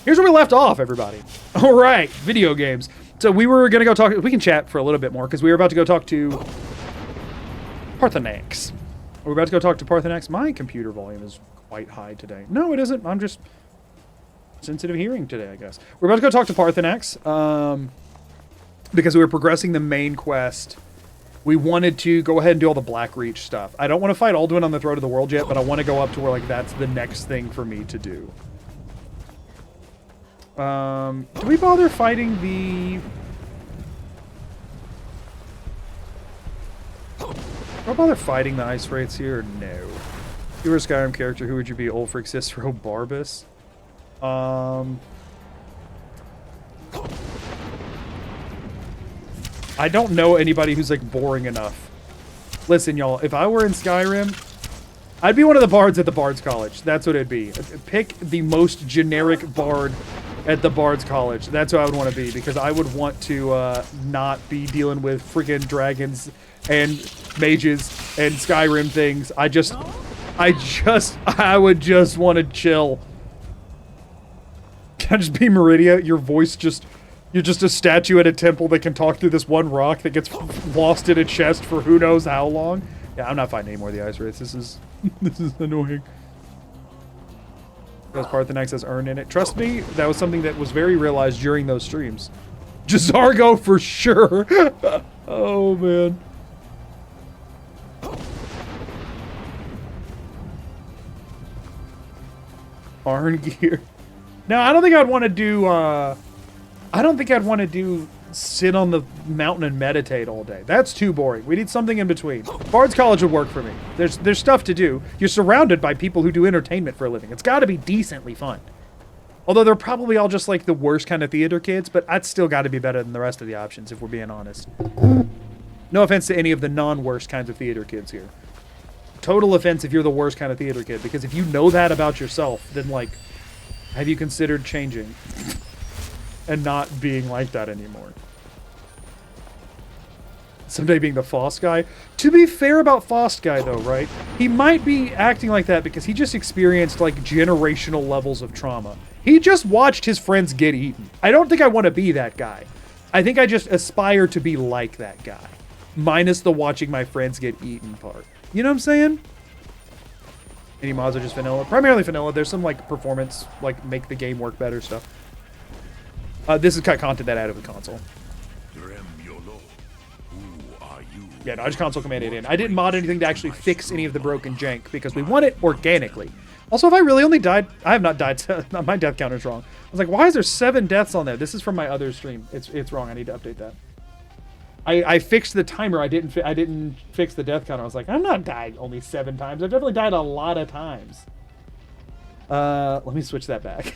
A: here's where we left off, everybody. All right, video games. So we were going to go talk... We can chat for a little bit more, because we were about to go talk to Parthenax. We're about to go talk to Parthenax. My computer volume is quite high today. No, it isn't. I'm just sensitive hearing today, I guess. We're about to go talk to Parthenax, because we were progressing the main quest. We wanted to go ahead and do all the Blackreach stuff. I don't want to fight Alduin on the Throat of the World yet, but I want to go up to where, like, that's the next thing for me to do. Do we bother fighting the... Do I bother fighting the Ice Wraiths here? No. If you were a Skyrim character, who would you be? Ulfric, Cicero, Barbas? I don't know anybody who's, like, boring enough. Listen, y'all, if I were in Skyrim, I'd be one of the bards at the Bards College. That's what it'd be. Pick the most generic bard at the Bards College. That's who I would want to be, because I would want to not be dealing with freaking dragons and mages and Skyrim things. I would just want to chill. Can I just be Meridia? Your voice just... You're just a statue at a temple that can talk through this one rock that gets lost in a chest for who knows how long. Yeah, I'm not fighting anymore of the ice wraiths. This is annoying. Because Parthenax has Urn in it. Trust me, that was something that was very realized during those streams. J'zargo for sure. Oh, man. Arn gear. Now, I don't think I'd want to do, I don't think I'd want to do sit on the mountain and meditate all day. That's too boring. We need something in between. Bard's College would work for me. There's stuff to do. You're surrounded by people who do entertainment for a living. It's got to be decently fun. Although they're probably all just like the worst kind of theater kids, but that's still got to be better than the rest of the options if we're being honest. No offense to any of the non-worst kinds of theater kids here. Total offense if you're the worst kind of theater kid, because if you know that about yourself, then like, have you considered changing? And not being like that anymore. Someday being the Faust guy. To be fair about Faust guy, though, right? He might be acting like that because he just experienced, like, generational levels of trauma. He just watched his friends get eaten. I don't think I want to be that guy. I think I just aspire to be like that guy. Minus the watching my friends get eaten part. You know what I'm saying? Any mods are just vanilla. Primarily vanilla. There's some, like, performance, like, make the game work better stuff. This is cut content that out of the console. Yeah, no, I just console commanded in. I didn't mod anything to actually fix any of the broken jank because we want it organically. Also, if I really only died... I have not died. My death counter's wrong. I was like, why is there 7 deaths on there? This is from my other stream. It's wrong. I need to update that. I fixed the timer. I didn't fix the death counter. I was like, I'm not dying only 7 times. I've definitely died a lot of times. Let me switch that back.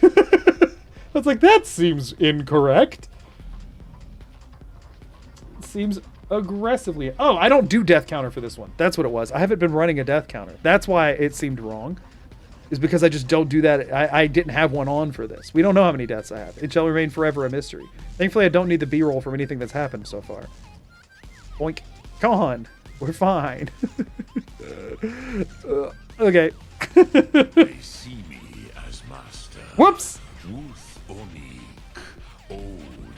A: I was like, that seems incorrect. It seems aggressively... Oh, I don't do death counter for this one. That's what it was. I haven't been running a death counter. That's why it seemed wrong. Is because I just don't do that. I didn't have one on for this. We don't know how many deaths I have. It shall remain forever a mystery. Thankfully, I don't need the B-roll from anything that's happened so far. Boink. Come on. We're fine. Okay.
B: They see me as master.
A: Whoops!
B: Old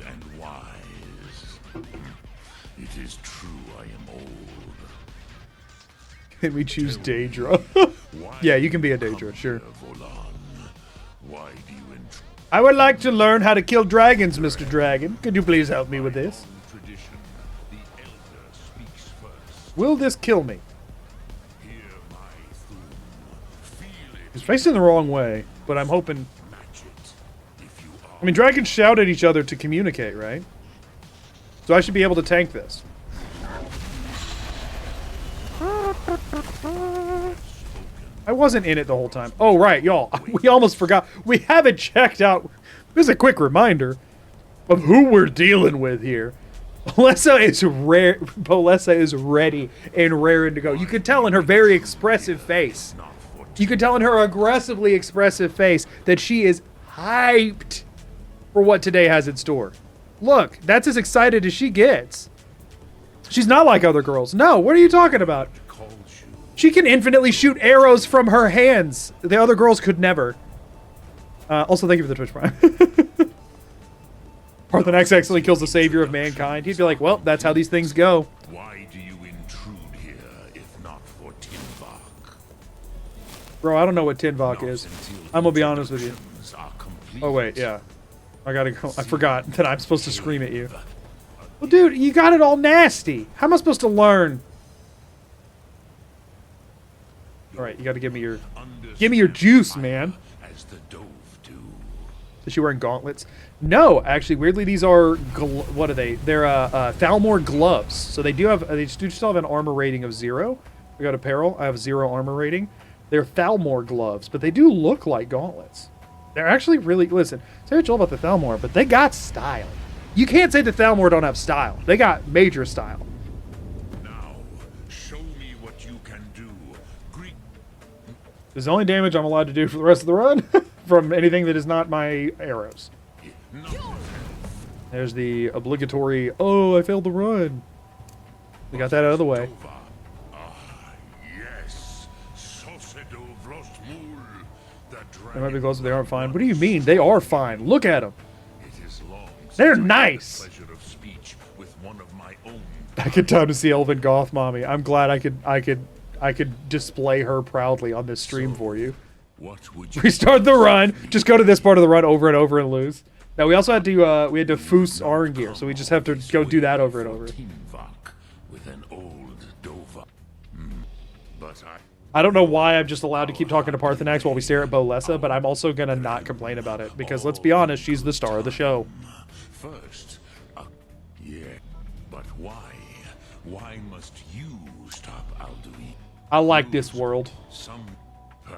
B: and wise. It is true I am old.
A: Can we choose Daedra? Yeah, you can be a Daedra, sure.
B: Why do you
A: I would like to learn how to kill dragons, Mr. Dragon. Could you please help me with this?
B: tradition, the elder speaks first.
A: Will this kill me?
B: Hear my theme. Feel it.
A: It's facing the wrong way, but I'm hoping...
B: Match it. If you are.
A: I mean, dragons shout at each other to communicate, right? So I should be able to tank this. I wasn't in it the whole time. Oh, right, y'all. We almost forgot. We haven't checked out... This is a quick reminder of who we're dealing with here. Bolessa is ready and raring to go. You could tell in her very expressive face. You could tell in her aggressively expressive face that she is hyped for what today has in store. Look, that's as excited as she gets. She's not like other girls. No, what are you talking about? She can infinitely shoot arrows from her hands. The other girls could never. Also, thank you for the Twitch Prime. Parthenax accidentally kills the savior of mankind. He'd be like, well, that's how these things go.
B: Why do you intrude here if not for Tinvok?
A: Bro, I don't know what Tinvok is. I'm gonna be honest with you. Oh, wait, yeah. I gotta go. I forgot that I'm supposed to scream at you. Well, dude, you got it all nasty. How am I supposed to learn? Alright, you gotta give me your juice, man.
B: As the dove do.
A: Is she wearing gauntlets? No, actually, weirdly, these are, what are they? They're, Thalmor gloves. So they do have, they do still have an armor rating of 0. We got apparel. I have 0 armor rating. They're Thalmor gloves, but they do look like gauntlets. They're actually really, listen, say what you about the Thalmor, but they got style. You can't say the Thalmor don't have style. They got major style.
B: Now, show me what you can do.
A: This is the only damage I'm allowed to do for the rest of the run from anything that is not my arrows. There's the obligatory, oh, I failed the run. We got that out of the way.
B: Yes, Sosedo Vrostmul, the dragon.
A: They might be close, but they aren't fine. What do you mean? They are fine. Look at them.
B: It is long since
A: They're
B: I had the
A: nice.
B: pleasure of speech with one of my own.
A: Back in time to see Elven Goth Mommy. I'm glad I could display her proudly on this stream for you.
B: What would you
A: Restart the run. Just go to this part of the run over and over and lose. Now we also had to we had to foos Arngir, so we just have to go do that over and over.
B: with an old Dova. But
A: I don't know why I'm just allowed to keep talking to Parthenax while we stare at Bolessa, but I'm also gonna not complain about it because let's be honest, she's the star of the show.
B: First, yeah, but why? Why must you stop Alduin?
A: I like this world.
B: Some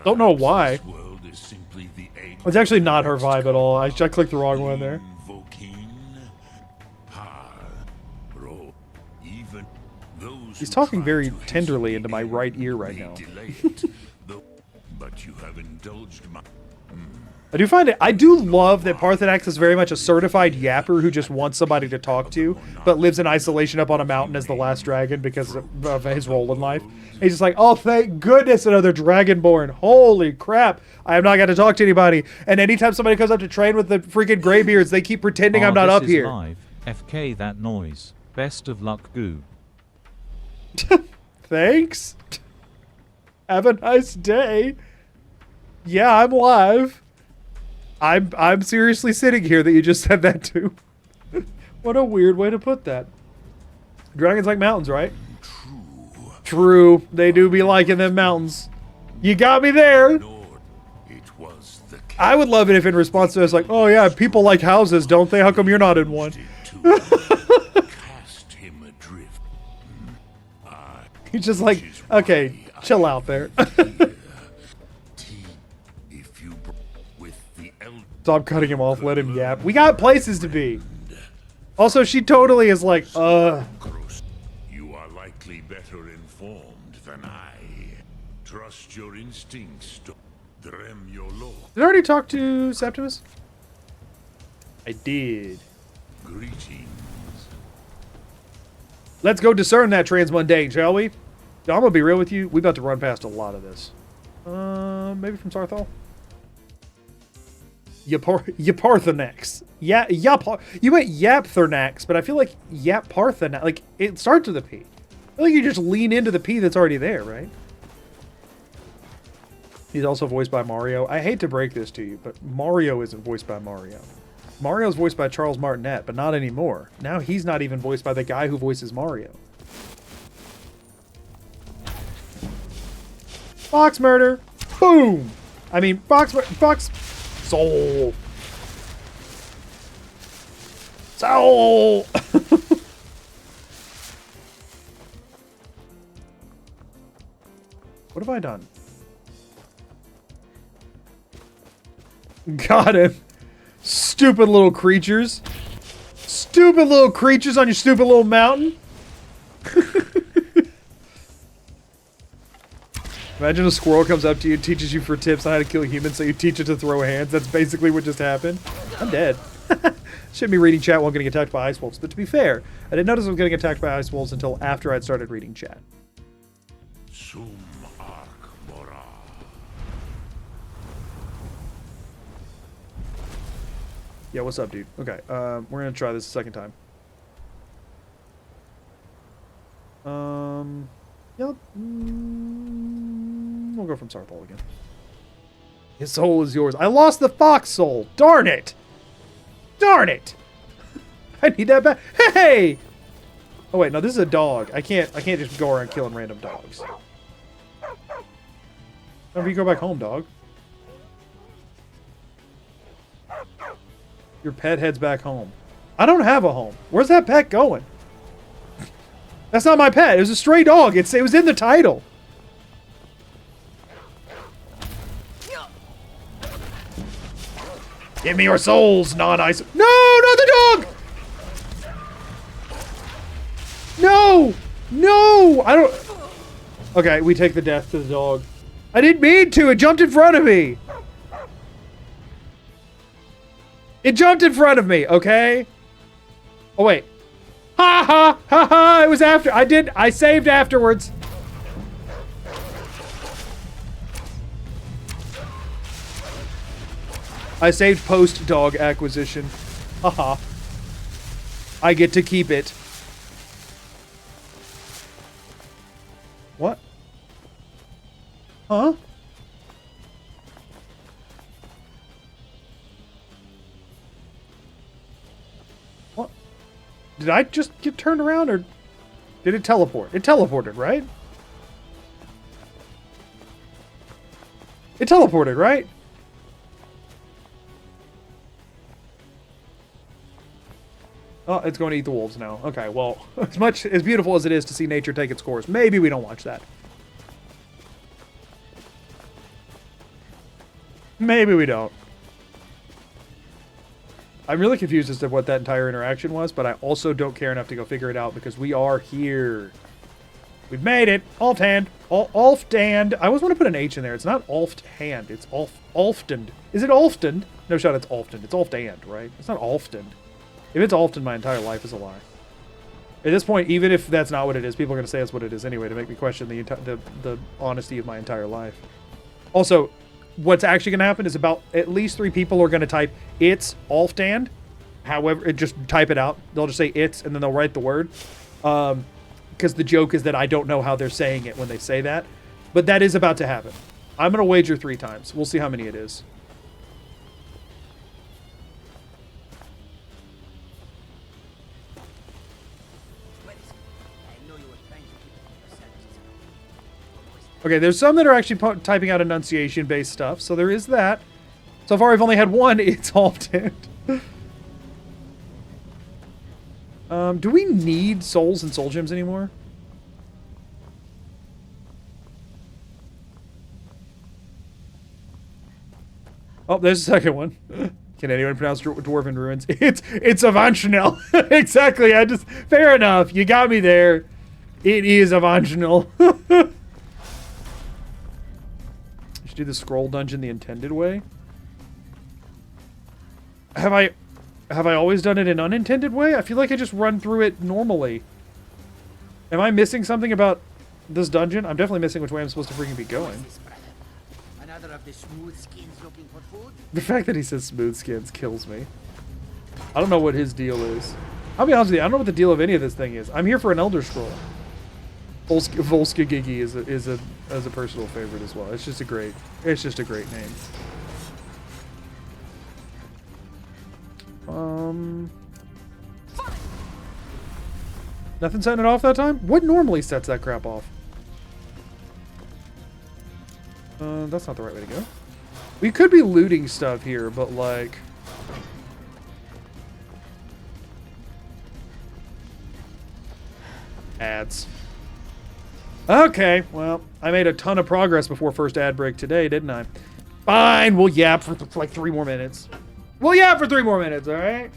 A: Don't know why.
B: this world is simply the age
A: It's actually not her vibe at all. I clicked the wrong one there.
B: invoking power. Bro, even those
A: He's
B: who
A: talking
B: try
A: very
B: to
A: tenderly
B: hasten
A: into my right ear right now.
B: delay it, though, but you have indulged my
A: I do find it. I do love that Parthenax is very much a certified yapper who just wants somebody to talk to, but lives in isolation up on a mountain as the last dragon because of his role in life. He's just like, oh, thank goodness, another dragonborn. Holy crap. I am not going to talk to anybody. And anytime somebody comes up to train with the freaking graybeards, they keep pretending I'm not
C: this
A: up
C: is
A: here.
C: Live. FK that noise. Best of luck, goo.
A: Thanks. Have a nice day. Yeah, I'm live. I'm seriously sitting here that you just said that to. What a weird way to put that. Dragons like mountains, right? True. They do be liking them mountains. You got me there.
B: Lord. It was the
A: I would love it if in response to this, like, oh yeah, people like houses, don't they? How come you're not in one?
B: cast him adrift.
A: He's just like, okay, chill out there.
B: If you with the elder
A: Stop cutting him off, let him yap. We got places to be. Also, she totally is like,
B: Gross, you are likely better informed than I. Trust your instincts to Drem your law.
A: Did I already talk to Septimus? I did.
B: Greetings.
A: Let's go discern that transmundane, shall we? I'm gonna be real with you. We about to run past a lot of this. Maybe from Sarthal? Yaparthenax. Yeah, you went Yapthernax, but I feel like Yaparthenax, like, it starts with a P. I feel like you just lean into the P that's already there, right? He's also voiced by Mario. I hate to break this to you, but Mario isn't voiced by Mario. Mario's voiced by Charles Martinet, but not anymore. Now he's not even voiced by the guy who voices Mario. Fox murder. Boom. I mean, Fox soul. Soul. What have I done? Got him. Stupid little creatures. Stupid little creatures on your stupid little mountain. Imagine a squirrel comes up to you and teaches you for tips on how to kill humans, so you teach it to throw hands. That's basically what just happened. I'm dead. Shouldn't be reading chat while getting attacked by ice wolves. But to be fair, I didn't notice I was getting attacked by ice wolves until after I'd started reading chat.
B: Sum Archmora.
A: Yeah, what's up, dude? Okay, we're gonna try this a second time. Yep. We'll go from Sarthal again. His soul is yours. I lost the fox soul. Darn it! Darn it! I need that back. Hey! Oh wait, no, this is a dog. I can't just go around killing random dogs. Whenever you go back home, dog. Your pet heads back home. I don't have a home. Where's that pet going? That's not my pet. It was a stray dog. It was in the title. Give me your souls, non-ice. No, not the dog! No! No! I don't... Okay, we take the death to the dog. I didn't mean to. It jumped in front of me. It jumped in front of me, okay? Oh, wait. Ha ha ha ha! It was after. I saved afterwards. I saved post-dog acquisition. Haha. I get to keep it. What? Huh? What? Did I just get turned around, or did it teleport? It teleported, right? It teleported, right? Oh, it's going to eat the wolves now. Okay, well, as beautiful as it is to see nature take its course, maybe we don't watch that. Maybe we don't. I'm really confused as to what that entire interaction was, but I also don't care enough to go figure it out because we are here. We've made it. Alt-hand. Alft-hand. I always want to put an H in there. It's not Alft-hand. It's Alftend. Is it Alftend? No shot, it's Alftend. It's Alt-hand, right? It's not Alftend. If it's Alftend, my entire life is a lie. At this point, even if that's not what it is, people are going to say it's what it is anyway to make me question the honesty of my entire life. Also, what's actually going to happen is about at least 3 people are going to type it's Alftand. However, just type it out. They'll just say it's, and then they'll write the word. Because the joke is that I don't know how they're saying it when they say that. But that is about to happen. I'm going to wager 3 times. We'll see how many it is. Okay, there's some that are actually typing out enunciation-based stuff, so there is that. So far, I've only had 1. It's Alftand. Do we need souls and soul gems anymore? Oh, there's a second one. Can anyone pronounce Dwarven Ruins? It's Avanchanel. Exactly. Fair enough. You got me there. It is Avanchanel. Do the scroll dungeon the intended way? Have I always done it in unintended way? I feel like I just run through it normally. Am I missing something about this dungeon? I'm definitely missing which way I'm supposed to freaking be going.
D: Another of the smooth skins looking for food?
A: The fact that he says smooth skins kills me. I don't know what his deal is. I'll be honest with you, I don't know what the deal of any of this thing is. I'm here for an Elder Scroll. Volska Gigi is a personal favorite as well. It's just a great name. Nothing setting it off that time? What normally sets that crap off? That's not the right way to go. We could be looting stuff here, but like... Ads. Okay, well, I made a ton of progress before first ad break today, didn't I? Fine, we'll yap for like 3 more minutes. We'll yap for 3 more minutes, alright?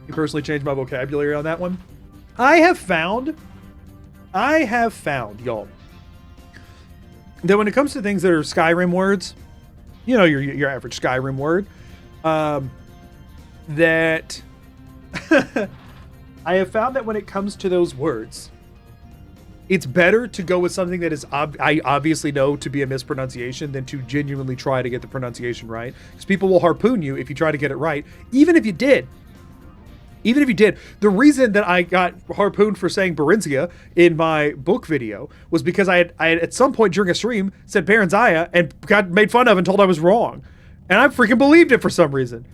A: You personally changed my vocabulary on that one. I have found, y'all, that when it comes to things that are Skyrim words, you know, your average Skyrim word, that I have found that when it comes to those words, it's better to go with something that is I obviously know to be a mispronunciation than to genuinely try to get the pronunciation right. Because people will harpoon you if you try to get it right, even if you did. Even if you did. The reason that I got harpooned for saying Barinzia in my book video was because I had at some point during a stream said Baranzia and got made fun of and told I was wrong. And I freaking believed it for some reason.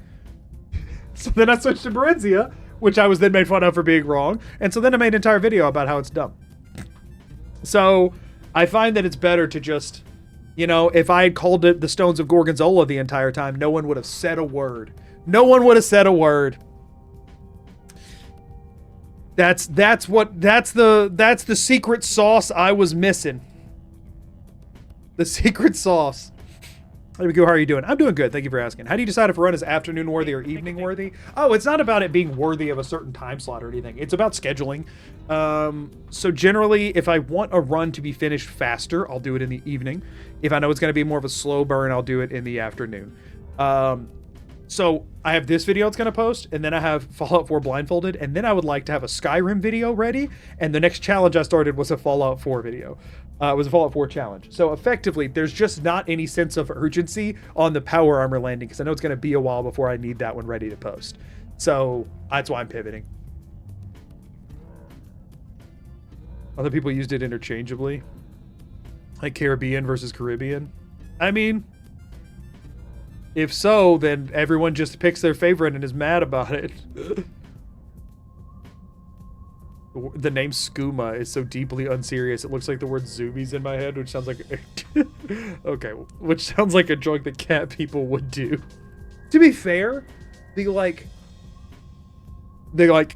A: So then I switched to Barinzia, which I was then made fun of for being wrong. And so then I made an entire video about how it's dumb. So I find that it's better to just, you know, if I had called it the Stones of Gorgonzola the entire time, no one would have said a word. No one would have said a word. That's the secret sauce I was missing. The secret sauce. There we go. How are you doing? I'm doing good. Thank you for asking. How do you decide if a run is afternoon worthy or evening worthy? Oh, it's not about it being worthy of a certain time slot or anything. It's about scheduling. So generally, if I want a run to be finished faster, I'll do it in the evening. If I know it's going to be more of a slow burn, I'll do it in the afternoon. So I have this video it's going to post, and then I have Fallout 4 Blindfolded, and then I would like to have a Skyrim video ready, and the next challenge I started was a Fallout 4 video. It was a Fallout 4 challenge. So effectively, there's just not any sense of urgency on the power armor landing, because I know it's going to be a while before I need that one ready to post. So that's why I'm pivoting. Other people used it interchangeably. Like Caribbean versus Caribbean. I mean, if so, then everyone just picks their favorite and is mad about it. The name Skooma is so deeply unserious. It looks like the word zoomies in my head, which sounds like... okay, which sounds like a drug that cat people would do. To be fair, the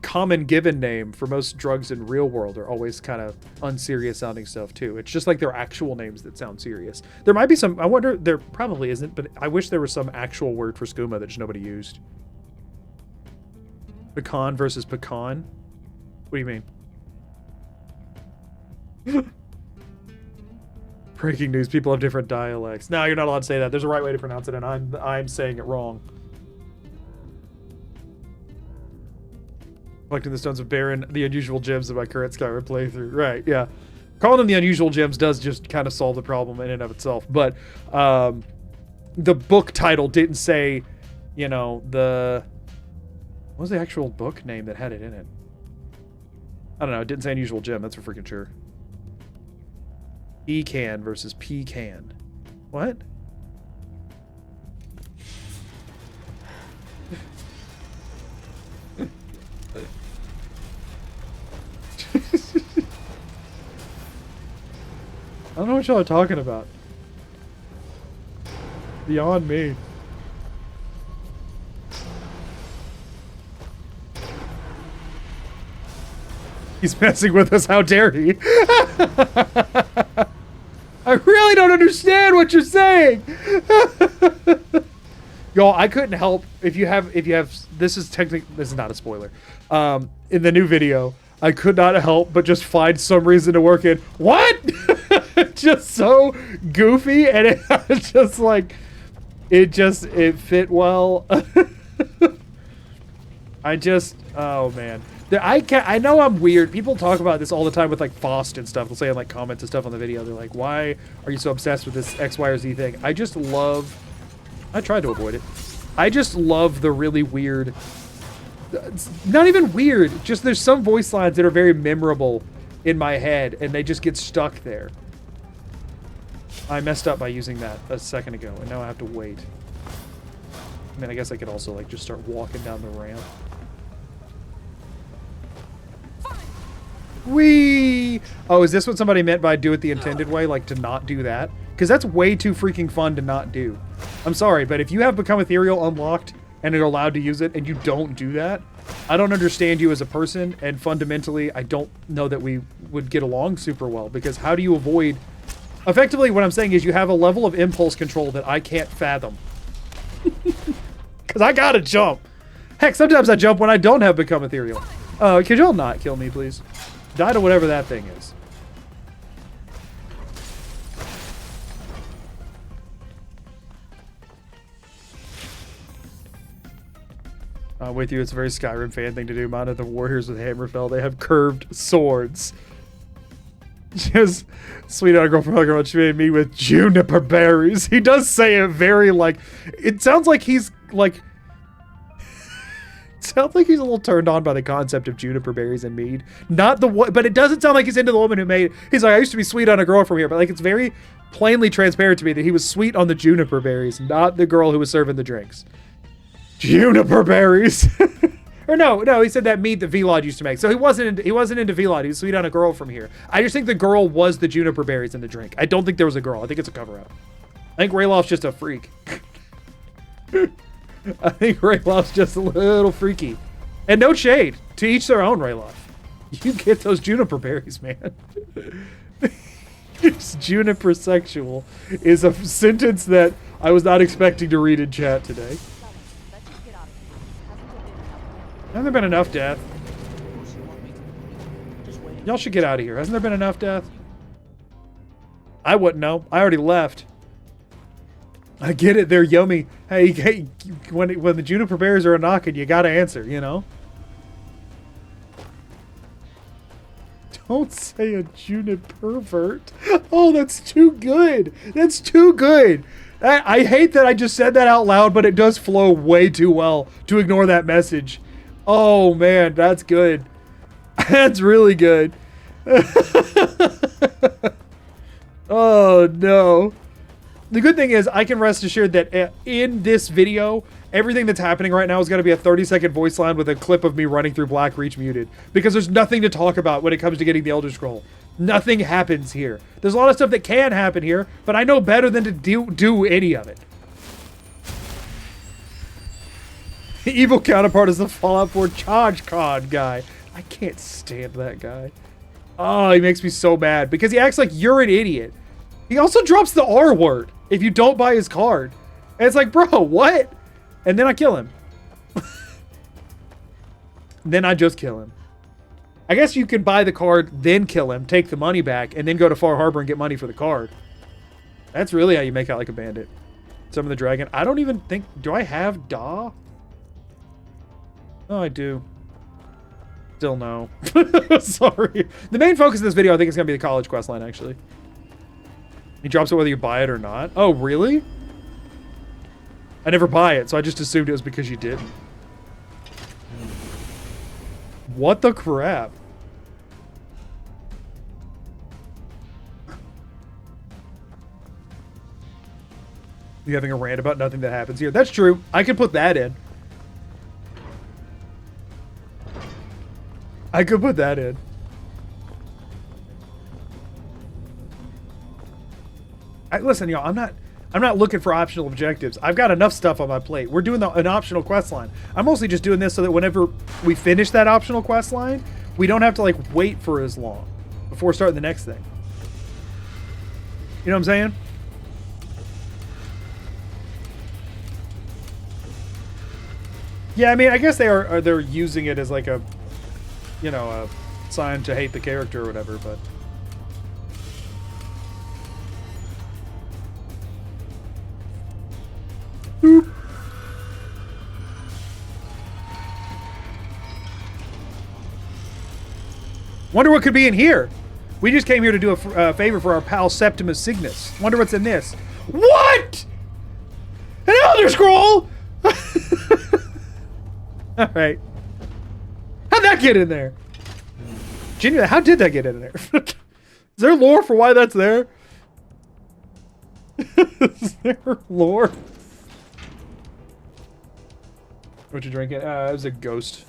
A: common given name for most drugs in real world are always kind of unserious sounding stuff too. It's just like their actual names that sound serious. There might be some, I wonder, there probably isn't, but I wish there was some actual word for skooma that just nobody used. Pecan versus pecan? What do you mean? Breaking news, people have different dialects. No, you're not allowed to say that. There's a right way to pronounce it, and I'm saying it wrong. Collecting the Stones of Baron, the unusual gems of my current Skyrim playthrough. Right, yeah. Calling them the unusual gems does just kind of solve the problem in and of itself. But the book title didn't say, you know, what was the actual book name that had it in it? I don't know. It didn't say unusual gem. That's for freaking sure. Pecan versus pecan. What? I don't know what y'all are talking about. Beyond me. He's messing with us. How dare he? I really don't understand what you're saying. Y'all, I couldn't help if you have this is not a spoiler. In the new video, I could not help but just find some reason to work in what? Just so goofy, and it was just like it fit well. Oh man. I know I'm weird. People talk about this all the time with like Faust and stuff. They'll say in like comments and stuff on the video. They're like, why are you so obsessed with this X, Y, or Z thing? I tried to avoid it. I just love the really weird, it's not even weird, just there's some voice lines that are very memorable in my head and they just get stuck there. I messed up by using that a second ago and now I have to wait. I mean, I guess I could also like just start walking down the ramp. Whee! Oh, is this what somebody meant by do it the intended way? Like to not do that? Because that's way too freaking fun to not do. I'm sorry, but if you have Become Ethereal unlocked and are allowed to use it and you don't do that, I don't understand you as a person, and fundamentally, I don't know that we would get along super well, because how do you avoid... Effectively, what I'm saying is you have a level of impulse control that I can't fathom. Because I gotta jump. Heck, sometimes I jump when I don't have Become Ethereal. Could y'all not kill me, please? Die to whatever that thing is. I'm with you. It's a very Skyrim fan thing to do. Mine are the warriors with Hammerfell. They have curved swords. Just sweet on a girl from Hugger, she made me with juniper berries. He does say it very like... It sounds like he's like... Sounds like he's a little turned on by the concept of juniper berries and mead. Not the one, but it doesn't sound like he's into the woman who made it. He's like, I used to be sweet on a girl from here, but like it's very plainly transparent to me that he was sweet on the juniper berries, not the girl who was serving the drinks. Juniper berries. Or no, he said that mead that Vlad used to make. So he wasn't into Vlad. He was sweet on a girl from here. I just think the girl was the juniper berries in the drink. I don't think there was a girl. I think it's a cover-up. I think Raylof's just a freak. I think Raylof's just a little freaky. And no shade. To each their own, Raylof. You get those juniper berries, man. Juniper sexual is a sentence that I was not expecting to read in chat today. Hasn't there been enough death? Y'all should get out of here. Hasn't there been enough death? I wouldn't know. I already left. I get it. They're yummy. Hey, when the juniper berries are knocking, you gotta answer, you know? Don't say a juniper pervert. Oh, that's too good. That's too good. I hate that I just said that out loud, but it does flow way too well to ignore that message. Oh, man, that's good. That's really good. Oh, no. The good thing is I can rest assured that in this video, everything that's happening right now is going to be a 30-second voice line with a clip of me running through Blackreach muted. Because there's nothing to talk about when it comes to getting the Elder Scroll. Nothing happens here. There's a lot of stuff that can happen here, but I know better than to do any of it. The evil counterpart is the Fallout 4 Charge Card guy. I can't stand that guy. Oh, he makes me so mad because he acts like you're an idiot. He also drops the R word if you don't buy his card. And it's like, bro, what? And then I kill him. Then I just kill him. I guess you can buy the card, then kill him, take the money back, and then go to Far Harbor and get money for the card. That's really how you make out like a bandit. Summon the dragon. I don't even think... Do I have Da? Oh, I do. Still no. Sorry. The main focus of this video, I think, is going to be the college quest line, actually. He drops it whether you buy it or not. Oh, really? I never buy it, so I just assumed it was because you didn't. What the crap? You having a rant about nothing that happens here? That's true. I could put that in. I could put that in. Listen, y'all, I'm not looking for optional objectives. I've got enough stuff on my plate. We're doing an optional quest line. I'm mostly just doing this so that whenever we finish that optional quest line, we don't have to like wait for as long before starting the next thing. You know what I'm saying? Yeah, I mean, I guess they're using it as like a, you know, a sign to hate the character or whatever, but. Boop. Wonder what could be in here. We just came here to do a favor for our pal Septimus Cygnus. Wonder what's in this. What? An Elder Scroll? All right. How'd that get in there? Genuinely, how did that get in there? Is there lore for why that's there? Is there lore? What you drinking? It was a ghost.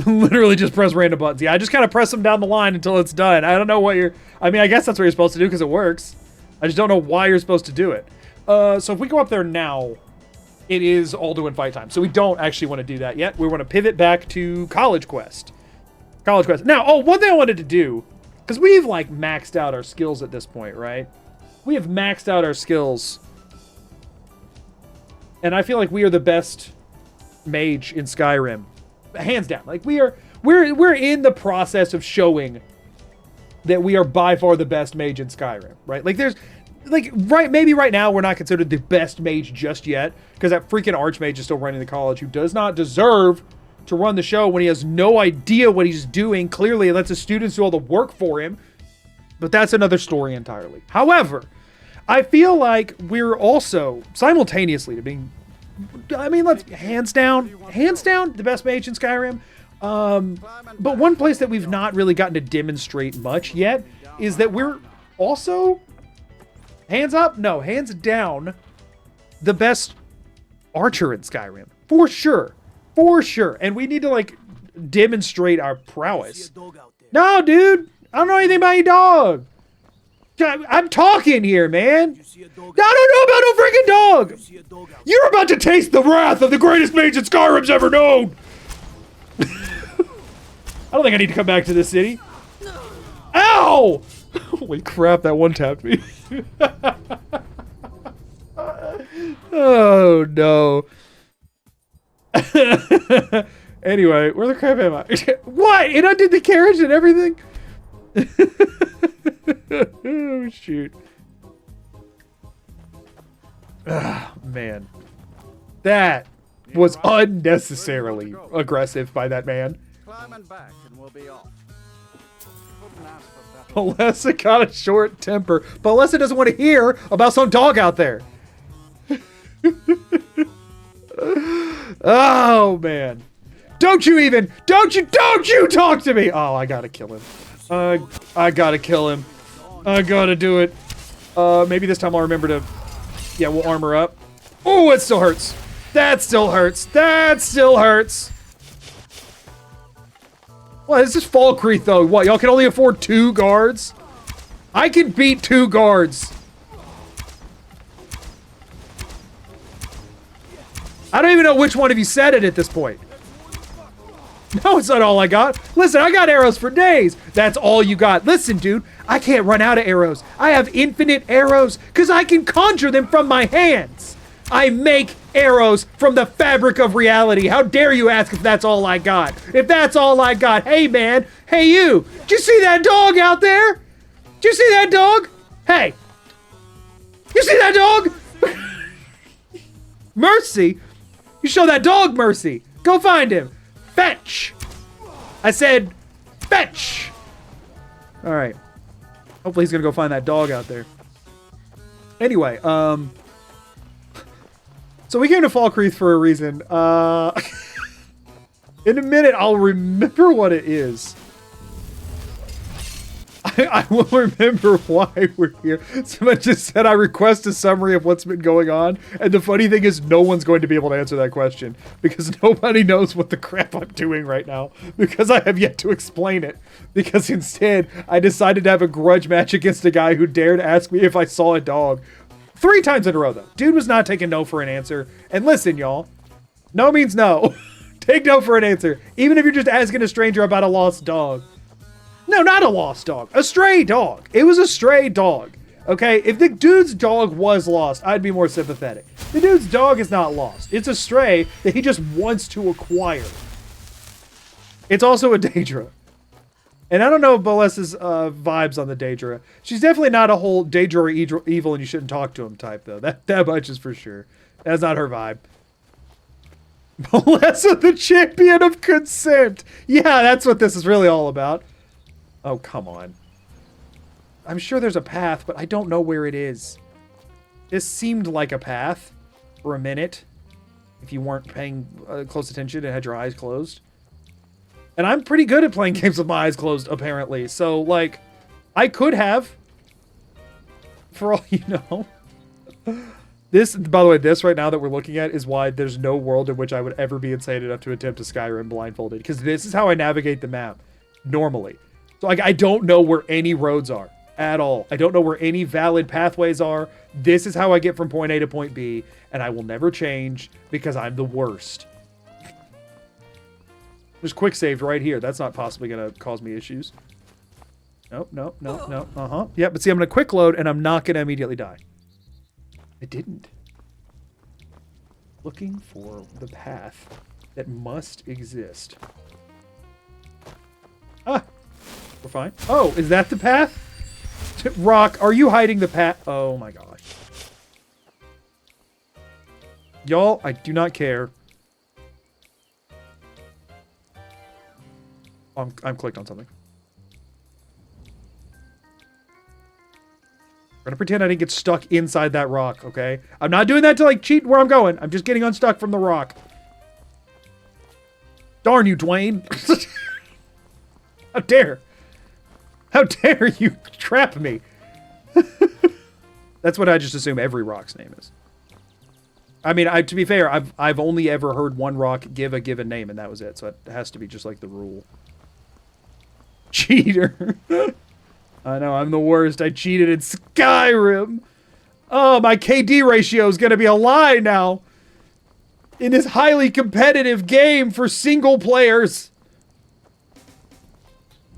A: Literally just press random buttons. Yeah, I just kind of press them down the line until it's done. I don't know what you're... I mean, I guess that's what you're supposed to do because it works. I just don't know why you're supposed to do it. So if we go up there now, it is Alduin fight time. So we don't actually want to do that yet. We want to pivot back to College Quest. College Quest. Now, oh, one thing I wanted to do, because we've, like, maxed out our skills at this point, right? We have maxed out our skills. And I feel like we are the best mage in Skyrim. Hands down. Like, we're in the process of showing that we are by far the best mage in Skyrim, right? Like, there's... Like, maybe right now we're not considered the best mage just yet, because that freaking Archmage is still running the college, who does not deserve to run the show when he has no idea what he's doing. Clearly, it lets the students do all the work for him, but that's another story entirely. However, I feel like we're also, simultaneously to being, I mean, let's, hands down, the best mage in Skyrim. But one place that we've not really gotten to demonstrate much yet is that we're also... Hands up? No, hands down, the best archer in Skyrim. For sure. For sure. And we need to, like, demonstrate our prowess. No, dude. I don't know anything about your dog. I'm talking here, man. I don't know about no freaking dog. You're about to taste the wrath of the greatest mage that Skyrim's ever known. I don't think I need to come back to this city. Ow! Holy crap, that one tapped me. Oh, no. Anyway, where the crap am I? What? It undid the carriage and everything? Oh, shoot. Man. That was unnecessarily aggressive by that man.
E: Climb and back and we'll be off. Couldn't ask for better.
A: Alessa got a short temper, but Alessa doesn't want to hear about some dog out there. Oh, man. Don't you talk to me. Oh, I gotta kill him. I gotta kill him. I gotta do it. Maybe this time I'll remember to, yeah, we'll armor up. Oh, it still hurts. That still hurts. That still hurts. What, this is Falkreath though. What, y'all can only afford 2 guards? I can beat 2 guards. I don't even know which one of you said it at this point. No, it's not all I got. Listen, I got arrows for days. That's all you got. Listen, dude, I can't run out of arrows. I have infinite arrows because I can conjure them from my hands. I make arrows from the fabric of reality. How dare you ask if that's all I got? If that's all I got, hey, man. Hey, you. Did you see that dog out there? Did you see that dog? Hey. You see that dog? Mercy? You show that dog mercy. Go find him. Fetch! I said, fetch! Alright. Hopefully he's gonna go find that dog out there. Anyway, so we came to Falkreath for a reason. In a minute, I'll remember what it is. I will remember why we're here. Someone just said I request a summary of what's been going on. And the funny thing is no one's going to be able to answer that question because nobody knows what the crap I'm doing right now because I have yet to explain it. Because instead, I decided to have a grudge match against a guy who dared ask me if I saw a dog. 3 times in a row, though. Dude was not taking no for an answer. And listen, y'all. No means no. Take no for an answer. Even if you're just asking a stranger about a lost dog. No, not a lost dog. A stray dog. It was a stray dog. Okay? If the dude's dog was lost, I'd be more sympathetic. The dude's dog is not lost. It's a stray that he just wants to acquire. It's also a Daedra. And I don't know Balessa's vibes on the Daedra. She's definitely not a whole Daedra are evil and you shouldn't talk to him type, though. That much is for sure. That's not her vibe. Balessa, the champion of consent. Yeah, that's what this is really all about. Oh, come on. I'm sure there's a path, but I don't know where it is. This seemed like a path for a minute. If you weren't paying close attention and had your eyes closed. And I'm pretty good at playing games with my eyes closed, apparently. So, like, I could have. For all you know. This, by the way, this right now that we're looking at is why there's no world in which I would ever be insane enough to attempt a Skyrim blindfolded. Because this is how I navigate the map. Normally. So, like, I don't know where any roads are at all. I don't know where any valid pathways are. This is how I get from point A to point B, and I will never change because I'm the worst. There's quick saved right here. That's not possibly going to cause me issues. Nope, nope, nope, nope. Uh-huh. Yeah, but see, I'm going to quick load, and I'm not going to immediately die. I didn't. Looking for the path that must exist. Ah! We're fine. Oh, is that the path? Rock, are you hiding the path? Oh my gosh. Y'all, I do not care. I'm clicked on something. I'm gonna pretend I didn't get stuck inside that rock, okay? I'm not doing that to, like, cheat where I'm going. I'm just getting unstuck from the rock. Darn you, Dwayne. How dare. How dare you trap me? That's what I just assume every rock's name is. I mean, to be fair, I've only ever heard one rock give a given name, and that was it. So it has to be just like the rule. Cheater. I know, I'm the worst. I cheated in Skyrim. Oh, my KD ratio is going to be a lie now. In this highly competitive game for single players.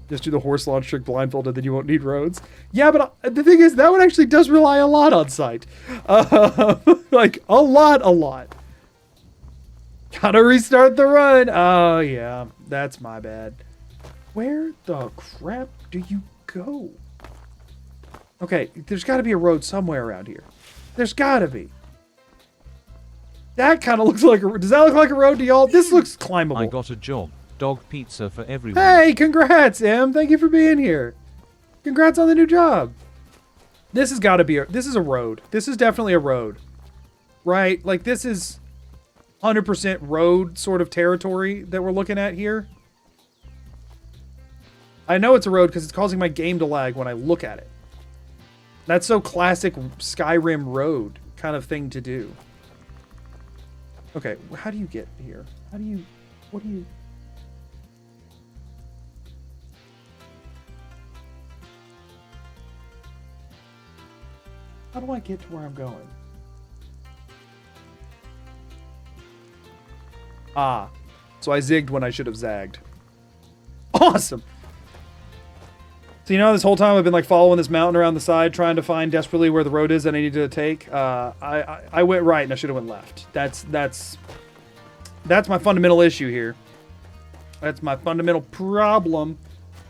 A: Just do the horse launch trick blindfolded, then you won't need roads. Yeah, but the thing is, that one actually does rely a lot on sight. Like, a lot. Gotta restart the run. Oh, yeah. That's my bad. Where the crap do you go? Okay, there's got to be a road somewhere around here. There's got to be. That kind of looks like a... Does that look like a road to y'all? This looks climbable.
C: I got a job. Dog pizza for everyone.
A: Hey, congrats, Em. Thank you for being here. Congrats on the new job. This has got to be this is a road. This is definitely a road. Right? Like, this is 100% road sort of territory that we're looking at here. I know it's a road because it's causing my game to lag when I look at it. That's so classic Skyrim road kind of thing to do. Okay, how do you get here? How do you... What do you... How do I get to where I'm going? Ah. So I zigged when I should have zagged. Awesome! So you know this whole time I've been like following this mountain around the side trying to find desperately where the road is that I need to take? I went right and I should have went left. That's my fundamental issue here. That's my fundamental problem.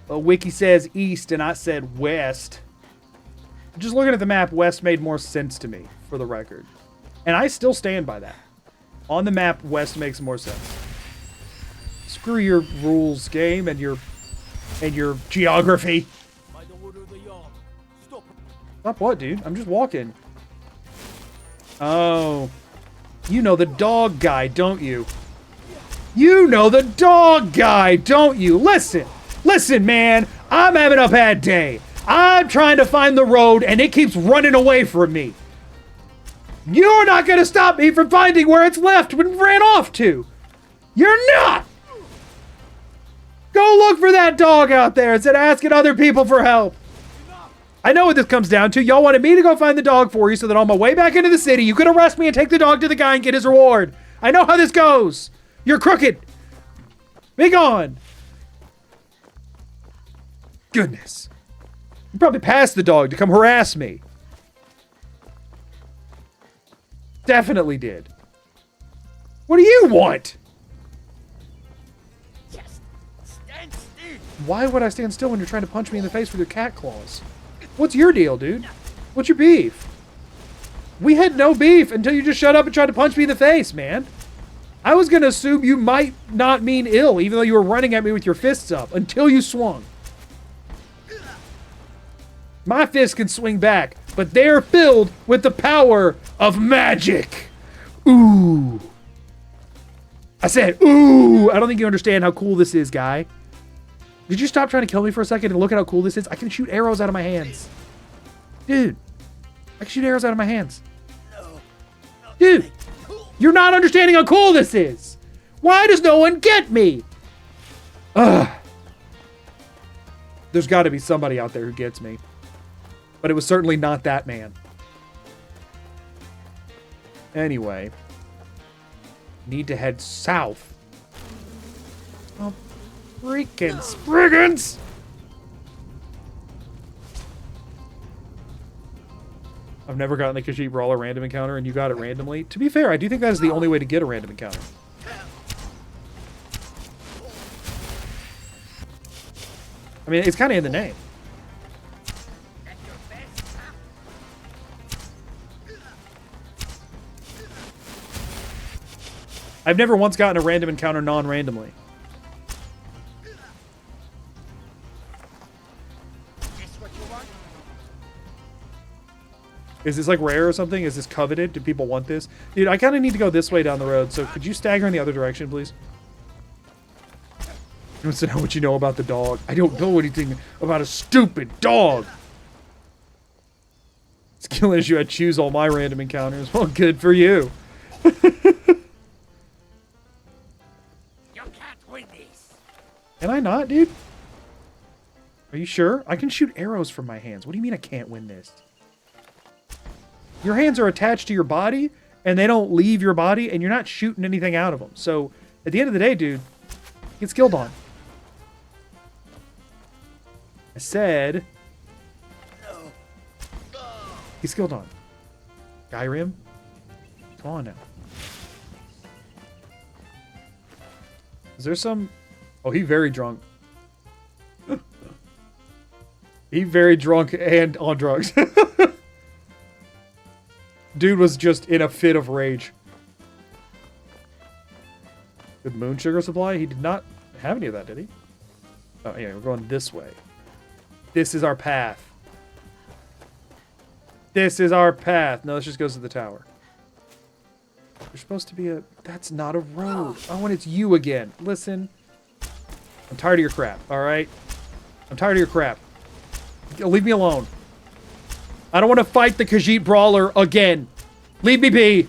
A: Wiki says east and I said west. Just looking at the map, west made more sense to me, for the record. And I still stand by that. On the map, west makes more sense. Screw your rules, game, and your geography. Stop what, dude? I'm just walking. Oh. You know the dog guy, don't you? You know the dog guy, don't you? Listen. Listen, man. I'm having a bad day. I'm trying to find the road, and it keeps running away from me. You're not going to stop me from finding where it's left and ran off to. You're not. Go look for that dog out there instead of asking other people for help. I know what this comes down to. Y'all wanted me to go find the dog for you so that on my way back into the city, you could arrest me and take the dog to the guy and get his reward. I know how this goes. You're crooked. Be gone. Goodness. You probably passed the dog to come harass me. Definitely did. What do you want?
D: Just stand still.
A: Why would I stand still when you're trying to punch me in the face with your cat claws? What's your deal, dude? What's your beef? We had no beef until you just shut up and tried to punch me in the face, man. I was going to assume you might not mean ill, even though you were running at me with your fists up, until you swung. My fists can swing back, but they're filled with the power of magic. Ooh. I said, ooh. I don't think you understand how cool this is, guy. Did you stop trying to kill me for a second and look at how cool this is? I can shoot arrows out of my hands. Dude. I can shoot arrows out of my hands. Dude. You're not understanding how cool this is. Why does no one get me? Ugh. There's got to be somebody out there who gets me. But it was certainly not that man. Anyway. Need to head south. Oh, freaking Spriggans! I've never gotten the Khajiit Brawler random encounter, and you got it randomly. To be fair, I do think that is the only way to get a random encounter. I mean, it's kind of in the name. I've never once gotten a random encounter non-randomly. Is this like rare or something? Is this coveted? Do people want this? Dude, I kind of need to go this way down the road, so could you stagger in the other direction, please? He wants to know what you know about the dog. I don't know anything about a stupid dog. Skill issue, I choose all my random encounters. Well, good for you. Can I not, dude? Are you sure? I can shoot arrows from my hands. What do you mean I can't win this? Your hands are attached to your body, and they don't leave your body, and you're not shooting anything out of them. So, at the end of the day, dude, get skilled on. I said... Get skilled on. Skyrim? Come on now. Is there some... Oh, he very drunk. He very drunk and on drugs. Dude was just in a fit of rage. Good moon sugar supply. He did not have any of that, did he? Oh, yeah, we're going this way. This is our path. This is our path. No, this just goes to the tower. There's supposed to be a... That's not a road. Oh, and it's you again. Listen. I'm tired of your crap, alright? I'm tired of your crap. Leave me alone. I don't want to fight the Khajiit Brawler again. Leave me be.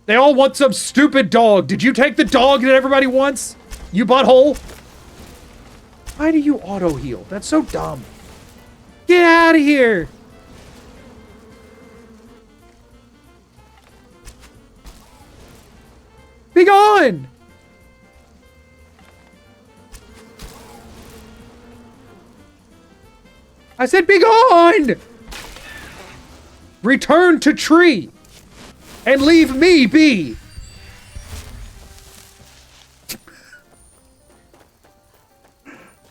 A: They all want some stupid dog. Did you take the dog that everybody wants? You butthole? Why do you auto-heal? That's so dumb. Get out of here. Be gone. I said be gone. Return to tree. And leave me be.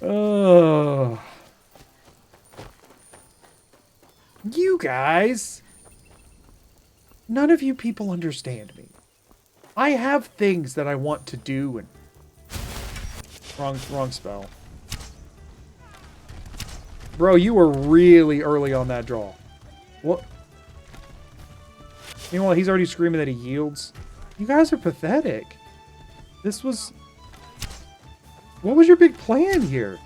A: Oh. You guys. None of you people understand me. I have things that I want to do and... Wrong spell. Bro, you were really early on that draw. What? Meanwhile, he's already screaming that he yields. You guys are pathetic. This was... What was your big plan here?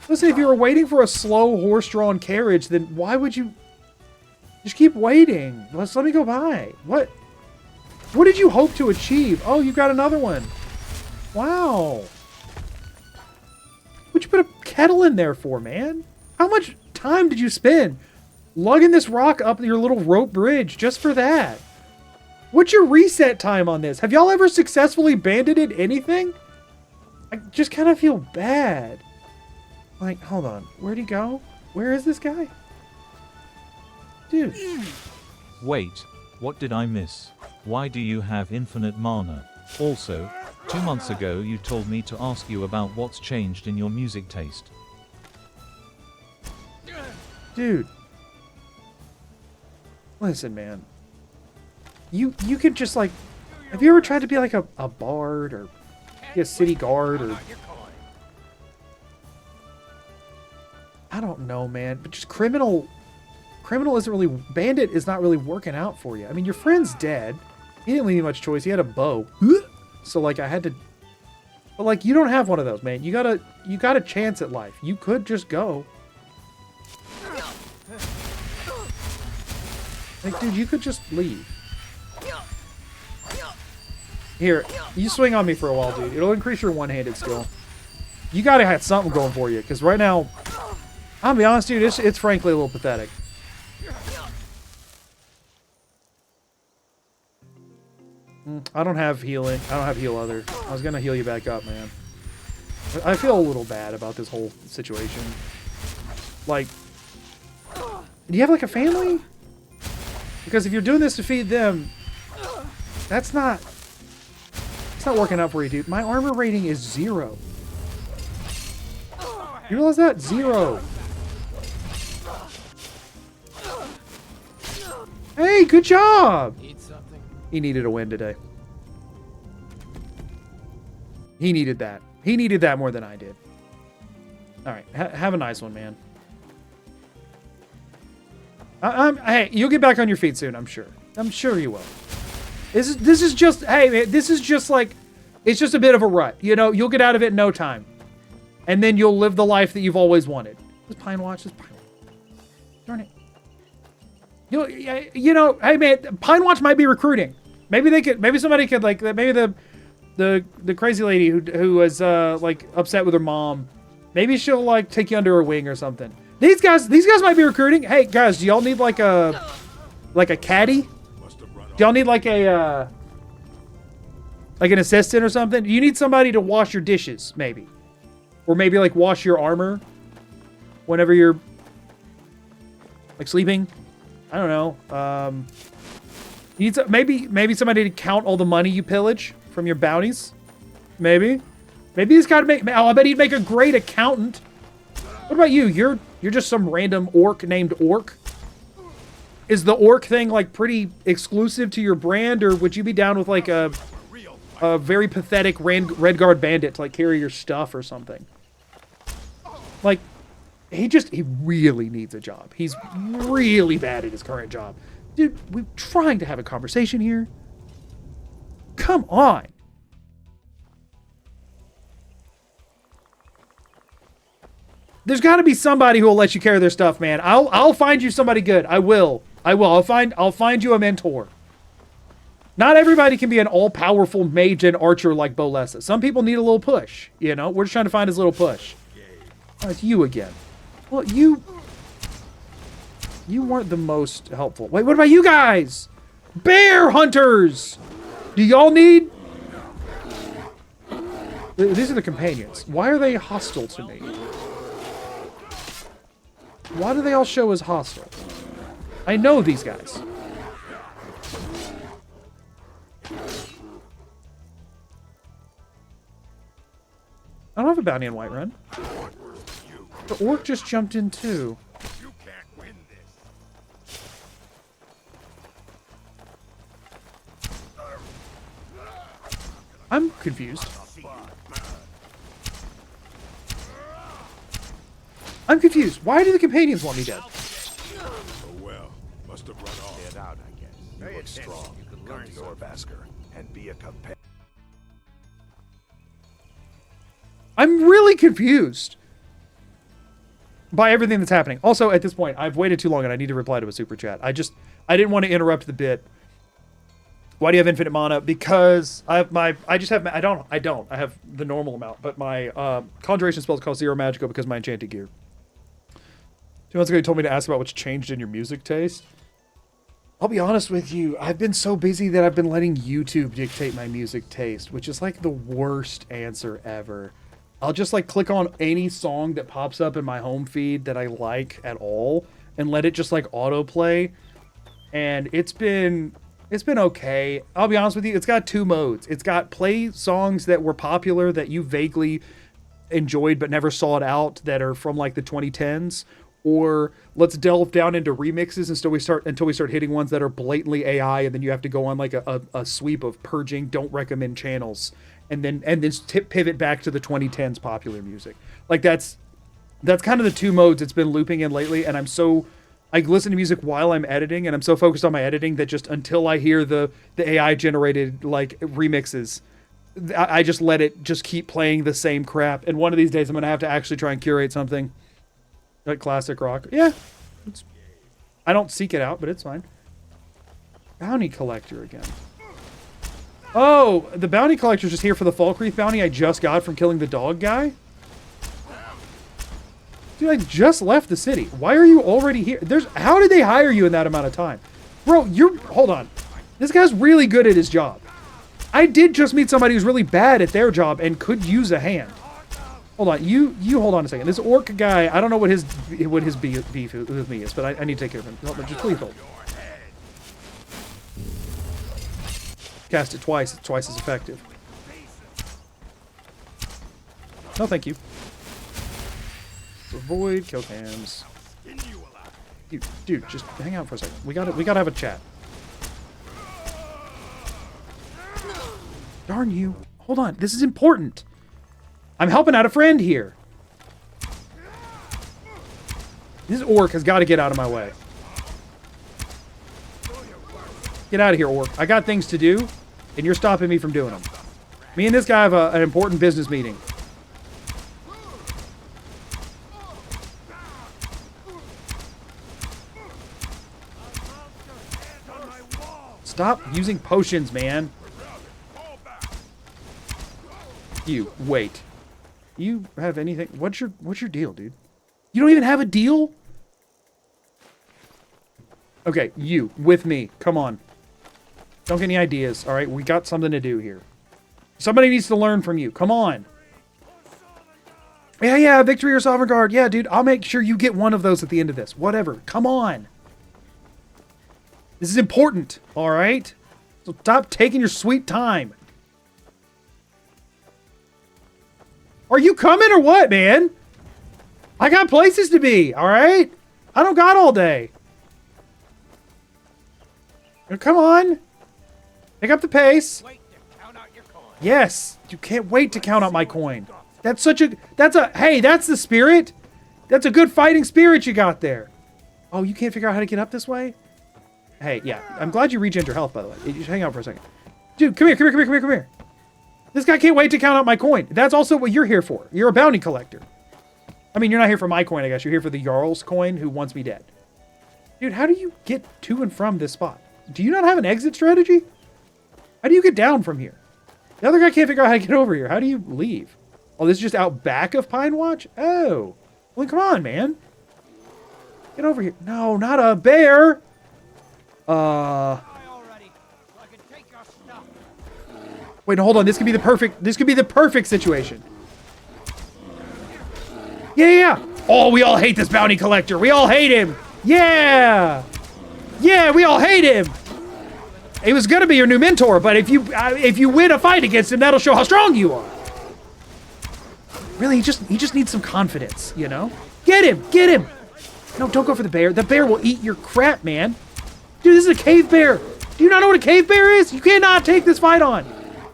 A: Listen, if you were waiting for a slow horse-drawn carriage, then why would you... Just keep waiting. Let me go by. What? What did you hope to achieve? Oh, you got another one. Wow. What'd you put a kettle in there for, man? How much time did you spend lugging this rock up your little rope bridge just for that? What's your reset time on this? Have y'all ever successfully bandited anything? I just kind of feel bad. Like, hold on. Where'd he go? Where is this guy? Dude.
C: Wait, what did I miss? Why do you have infinite mana? Also, 2 months ago you told me to ask you about what's changed in your music taste.
A: Dude. Listen, man. You could just, like... Have you ever tried to be, like, a bard or be a city guard or... I don't know, man. But just criminal isn't really... Bandit is not really working out for you. I mean, your friend's dead. He didn't leave me much choice. He had a bow. So, like, I had to... But, like, you don't have one of those, man. You got a chance at life. You could just go. Like, dude, you could just leave. Here, you swing on me for a while, dude. It'll increase your one-handed skill. You gotta have something going for you, because right now... I'll be honest, dude, it's frankly a little pathetic. I don't have healing. I don't have heal other. I was gonna heal you back up, man. I feel a little bad about this whole situation. Like, do you have like a family? Because if you're doing this to feed them, it's not working out for you, dude. My armor rating is 0. You realize that? 0. Hey, good job! He needed a win today. He needed that. He needed that more than I did. Alright, have a nice one, man. Hey, you'll get back on your feet soon, I'm sure. I'm sure you will. This is just, hey, man, this is just like, it's just a bit of a rut. You know, you'll get out of it in no time. And then you'll live the life that you've always wanted. This Pine Watch, this Pine Watch. Darn it. You know, hey man, Pine Watch might be recruiting. Maybe somebody could like, maybe the crazy lady who was like upset with her mom. Maybe she'll like take you under her wing or something. These guys might be recruiting. Hey guys, do y'all need like a caddy? Do y'all need like an assistant or something? Do you need somebody to wash your dishes, maybe? Or maybe like wash your armor whenever you're like sleeping? I don't know. You need maybe somebody to count all the money you pillage from your bounties. Maybe he's got to make. Oh, I bet he'd make a great accountant. What about you? You're just some random orc named Orc. Is the orc thing like pretty exclusive to your brand, or would you be down with like a a very pathetic Red Guard bandit to like carry your stuff or something. Like, he really needs a job. He's really bad at his current job. Dude, we're trying to have a conversation here. Come on. There's got to be somebody who will let you carry their stuff, man. I'll find you somebody good. I will. I'll find you a mentor. Not everybody can be an all-powerful mage and archer like Bolessa. Some people need a little push, you know? We're just trying to find his little push. Oh, it's you again. Well, you weren't the most helpful. Wait, what about you guys? Bear hunters! Do y'all need... These are the companions. Why are they hostile to me? Why do they all show as hostile? I know these guys. I don't have a bounty on Whiterun. The orc just jumped in too.
B: You can't win this.
A: I'm confused. I'm confused. Why do the companions want me dead?
B: Oh well, must have run off.
F: Get out, I guess. You look strong. You can learn your Vasker and be a companion.
A: I'm really confused by everything that's happening. Also, at this point, I've waited too long and I need to reply to a super chat. I didn't want to interrupt the bit. Why do you have infinite mana? Because I have I have the normal amount, but my conjuration spells cost 0 magical because of my enchanted gear. 2 months ago, you told me to ask about what's changed in your music taste. I'll be honest with you, I've been so busy that I've been letting YouTube dictate my music taste, which is like the worst answer ever. I'll just like click on any song that pops up in my home feed that I like at all and let it just like autoplay. And it's been okay. I'll be honest with you, it's got 2 modes. It's got play songs that were popular that you vaguely enjoyed but never sought out that are from like the 2010s, or let's delve down into remixes until we start hitting ones that are blatantly AI, and then you have to go on like a sweep of purging don't recommend channels, and then pivot back to the 2010s popular music. Like that's kind of the 2 modes it's been looping in lately, and I listen to music while I'm editing, and I'm so focused on my editing that just until I hear the AI generated like remixes, I just let it just keep playing the same crap. And one of these days I'm gonna have to actually try and curate something like classic rock. Yeah, I don't seek it out, but it's fine. Bounty collector again. Oh, the bounty collector's just here for the Falkreath bounty I just got from killing the dog guy? Dude, I just left the city. Why are you already here? How did they hire you in that amount of time? Bro, hold on. This guy's really good at his job. I did just meet somebody who's really bad at their job and could use a hand. Hold on, you hold on a second. This orc guy, I don't know what his beef with me is, but I need to take care of him. Just please hold. Cast it twice. It's twice as effective. No, thank you. Avoid kill cams. Dude, just hang out for a second. We gotta have a chat. Darn you. Hold on, this is important. I'm helping out a friend here. This orc has got to get out of my way. Get out of here, orc. I got things to do, and you're stopping me from doing them. Me and this guy have an important business meeting. Stop using potions, man. You, wait. You have anything? What's your deal, dude? You don't even have a deal? Okay, you, with me. Come on. Don't get any ideas, all right? We got something to do here. Somebody needs to learn from you. Come on. Yeah, victory or sovereign guard. Yeah, dude, I'll make sure you get one of those at the end of this. Whatever. Come on. This is important, all right? So stop taking your sweet time. Are you coming or what, man? I got places to be, all right? I don't got all day. Now, come on. Pick up the pace.
F: Wait to count out your coins.
A: Yes. You can't wait to count out my coin. That's hey, that's the spirit. That's a good fighting spirit you got there. Oh, you can't figure out how to get up this way? Hey, yeah. I'm glad you regained your health, by the way. You just hang out for a second. Dude, come here. This guy can't wait to count out my coin. That's also what you're here for. You're a bounty collector. I mean, you're not here for my coin, I guess. You're here for the Jarl's coin who wants me dead. Dude, how do you get to and from this spot? Do you not have an exit strategy? How do you get down from here? The other guy can't figure out how to get over here. How do you leave? Oh, this is just out back of Pine Watch? Oh. Well, come on, man. Get over here. No, not a bear. Wait, no, hold on. This could be the perfect situation. Yeah. Oh, we all hate this bounty collector. We all hate him. Yeah, we all hate him. He was gonna be your new mentor, but if you win a fight against him, that'll show how strong you are. Really, he just needs some confidence, you know? Get him! No, don't go for the bear. The bear will eat your crap, man. Dude, this is a cave bear. Do you not know what a cave bear is? You cannot take this fight on.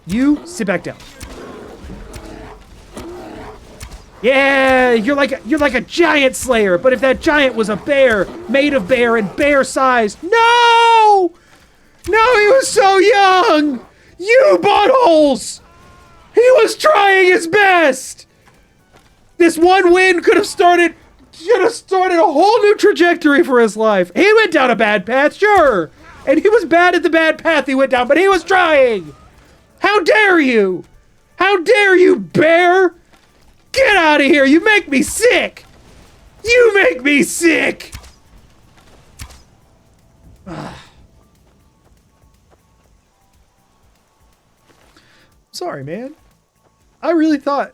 A: You sit back down. Yeah, you're like a giant slayer, but if that giant was a bear, made of bear and bear sized. No, he was so young. You buttholes. He was trying his best. This one win could have started a whole new trajectory for his life. He went down a bad path, sure, and he was bad at the bad path he went down, but he was trying. How dare you? How dare you, bear? Get out of here! You make me sick! You make me sick! Sorry, man. I really thought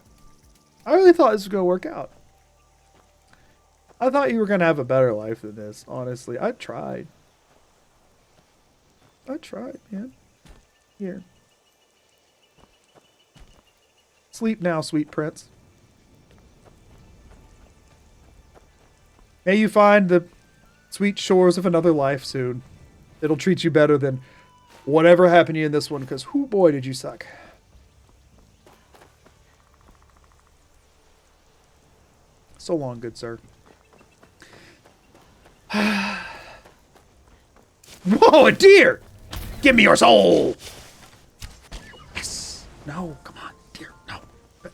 A: this was gonna work out. I thought you were gonna have a better life than this, honestly. I tried, man. Here. Sleep now, sweet prince. May you find the sweet shores of another life soon. It'll treat you better than whatever happened to you in this one, because whoo boy did you suck. So long, good sir. Whoa, a deer! Give me your soul! Yes! No, come on, deer, no.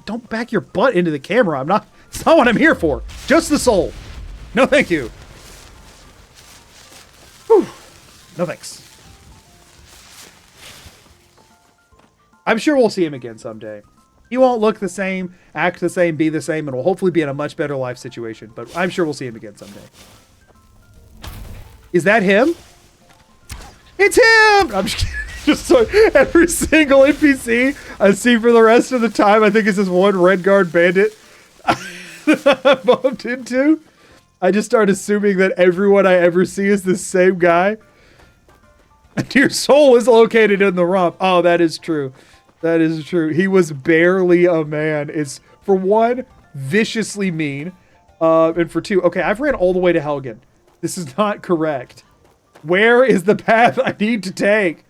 A: Don't back your butt into the camera. It's not what I'm here for. Just the soul. No, thank you. Whew. No, thanks. I'm sure we'll see him again someday. He won't look the same, act the same, be the same, and will hopefully be in a much better life situation. But I'm sure we'll see him again someday. Is that him? It's him! I'm just so every single NPC I see for the rest of the time, I think it's this one Redguard bandit that I bumped into. I just start assuming that everyone I ever see is the same guy. And your soul is located in the rump. Oh, that is true. That is true. He was barely a man. It's, for one, viciously mean. And for two, okay, I've ran all the way to Helgen. This is not correct. Where is the path I need to take?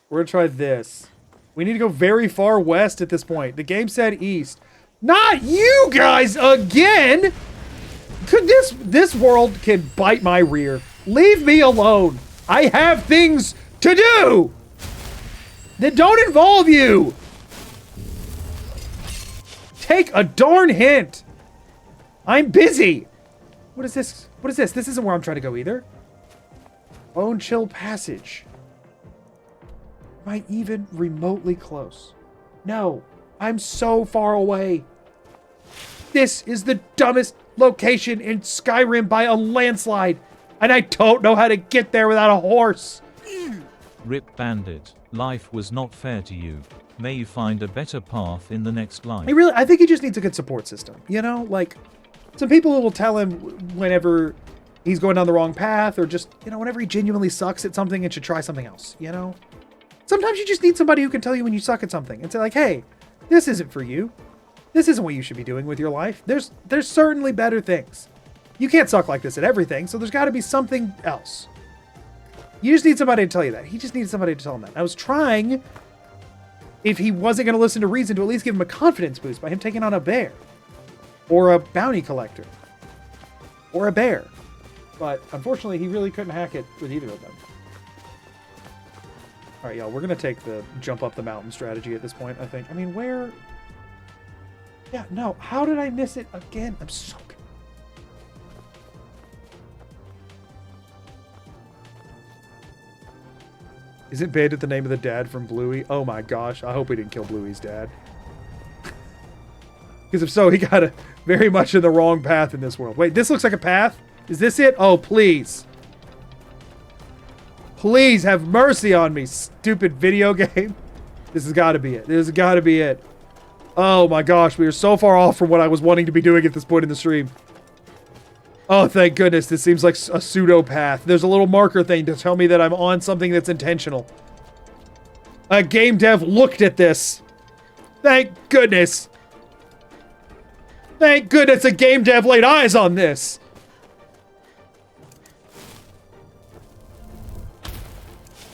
A: We're gonna try this. We need to go very far west at this point. The game said east. Not you guys again! This world can bite my rear. Leave me alone. I have things to do that don't involve you. Take a darn hint. I'm busy. What is this? What is this? This isn't where I'm trying to go either. Bone Chill Passage. Am I even remotely close? No, I'm so far away. This is the dumbest location in Skyrim by a landslide, and I don't know how to get there without a horse.
C: Rip Bandit, life was not fair to you. May you find a better path in the next life.
A: I think he just needs a good support system. You know, like some people will tell him whenever he's going down the wrong path, or just, you know, whenever he genuinely sucks at something and should try something else, you know? Sometimes you just need somebody who can tell you when you suck at something and say like, hey, this isn't for you. This isn't what you should be doing with your life. There's certainly better things. You can't suck like this at everything, so there's got to be something else. You just need somebody to tell you that. He just needs somebody to tell him that. I was trying if he wasn't going to listen to reason, to at least give him a confidence boost by him taking on a bear. Or a bounty collector. Or a bear. But unfortunately, he really couldn't hack it with either of them. Alright, y'all, we're going to take the jump up the mountain strategy at this point, I think. I mean, where... Yeah, no, how did I miss it again? I'm so good. Is it Bandit the name of the dad from Bluey? Oh my gosh, I hope we didn't kill Bluey's dad. Because if so, he got very much in the wrong path in this world. Wait, this looks like a path? Is this it? Oh, please. Please have mercy on me, stupid video game. This has got to be it. This has got to be it. Oh my gosh, we are so far off from what I was wanting to be doing at this point in the stream. Oh, thank goodness. This seems like a pseudo path. There's a little marker thing to tell me that I'm on something that's intentional. A game dev looked at this. Thank goodness. Thank goodness a game dev laid eyes on this.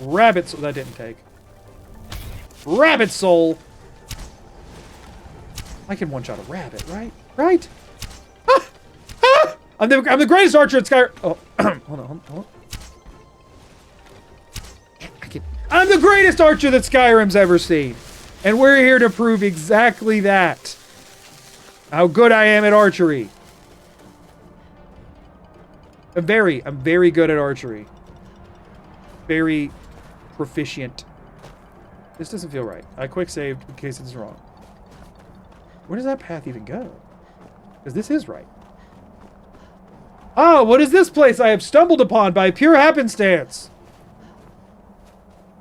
A: Rabbit soul. That didn't take. Rabbit soul. I can one-shot a rabbit, right? Right? Ah! Ah! I'm the greatest archer at Skyrim. Oh, hold on. I'm the greatest archer that Skyrim's ever seen. And we're here to prove exactly that. How good I am at archery. I'm very good at archery. Very proficient. This doesn't feel right. I quick saved in case it's wrong. Where does that path even go? Because this is right. Oh, what is this place I have stumbled upon by pure happenstance?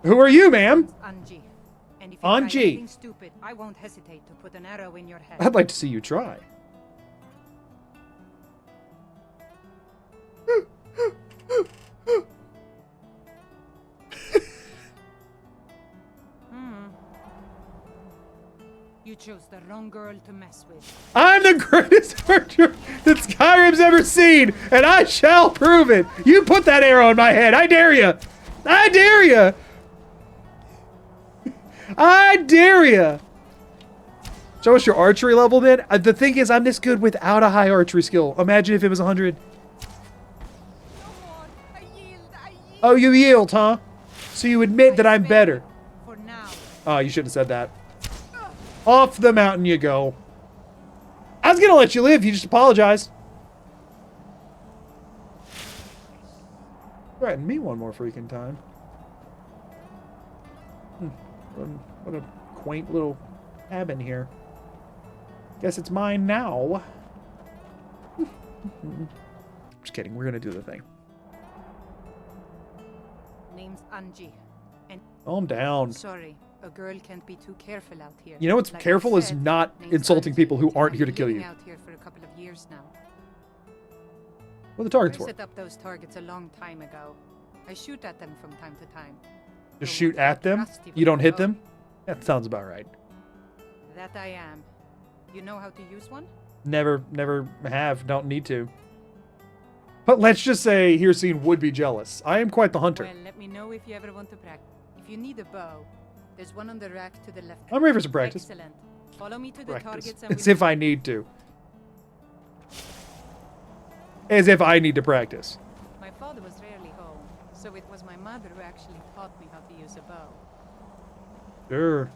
A: Who are you, ma'am?
G: Anji. And if you
A: Anji.
G: try anything stupid, I won't hesitate to put an arrow in your head.
A: I'd like to see you try.
G: You chose the wrong girl to mess with.
A: I'm the greatest archer that Skyrim's ever seen, and I shall prove it. You put that arrow in my head. I dare you. I dare you. I dare you. Show us your archery level, then. The thing is, I'm this good without a high archery skill. Imagine if it was 100.
G: I yield.
A: Oh, you yield, huh? So you admit that I'm better.
G: For now.
A: Oh, you shouldn't have said that. Off the mountain you go. I was gonna let you live. You just apologized. Threaten me one more freaking time. What a quaint little cabin here. Guess it's mine now. Just kidding. We're gonna do the thing.
G: Name's Anji. And
A: Calm down.
G: sorry, a girl can't be too careful out here.
A: You know what's
G: Like I
A: careful is
G: said,
A: not
G: name's
A: insulting
G: Anji,
A: people who
G: and
A: aren't
G: I've
A: here to
G: been
A: kill
G: living
A: you.
G: out here for a couple of years now.
A: What are the targets
G: I
A: for?
G: set up those targets a long time ago. I shoot at them from time to time.
A: Just
G: The
A: shoot
G: ones that
A: at them?
G: trust
A: You don't
G: with
A: hit
G: the bow.
A: them? That sounds about right.
G: That I am. You know how to use one?
A: Never have. Don't need to. But let's just say Hircine would be jealous. I am quite the hunter.
G: Well, let me know if you ever want to practice. If you need a bow, there's one on the rack to the left.
A: I'm ready for some practice.
G: Excellent. Follow me to the
A: Practice.
G: targets and
A: As if I need to. As if I need to practice.
G: My father was rarely home, so it was my mother who actually taught me how to use a bow.
A: Sure.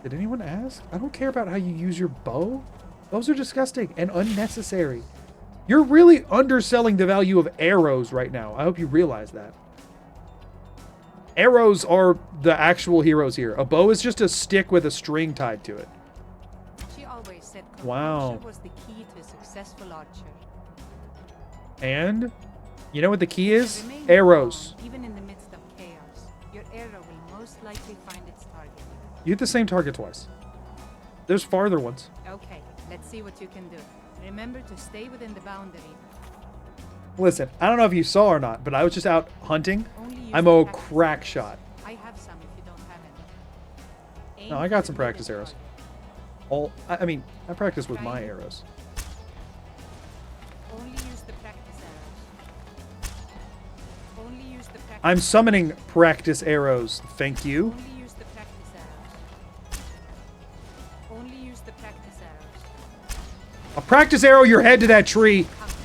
A: Did anyone ask? I don't care about how you use your bow. Those are disgusting and unnecessary. You're really underselling the value of arrows right now. I hope you realize that. Arrows are the actual heroes here. A bow is just a stick with a string tied to it.
G: She always said
A: Wow.
G: composure was the key to a successful archer.
A: And you know what the key is?
G: Remain
A: Arrows.
G: calm, even in the midst of chaos. Your arrow will most likely find its target.
A: You hit the same target twice. There's farther ones.
G: Okay, let's see what you can do. Remember to stay within the boundary.
A: Listen, I don't know if you saw or not, but I was just out hunting.
G: Only use
A: I'm
G: the
A: a
G: practice
A: crack
G: arrows.
A: shot.
G: I have some if you don't have any. Aim
A: No, I
G: for
A: got
G: the
A: some
G: middle
A: practice arrows.
G: target.
A: I mean, I practice with my arrows.
G: Only use the practice arrows. Only use the practice.
A: I'm summoning practice arrows. Thank you.
G: Only use the practice arrows. Only use the practice arrows.
A: A practice arrow your head to that tree.
G: Come here.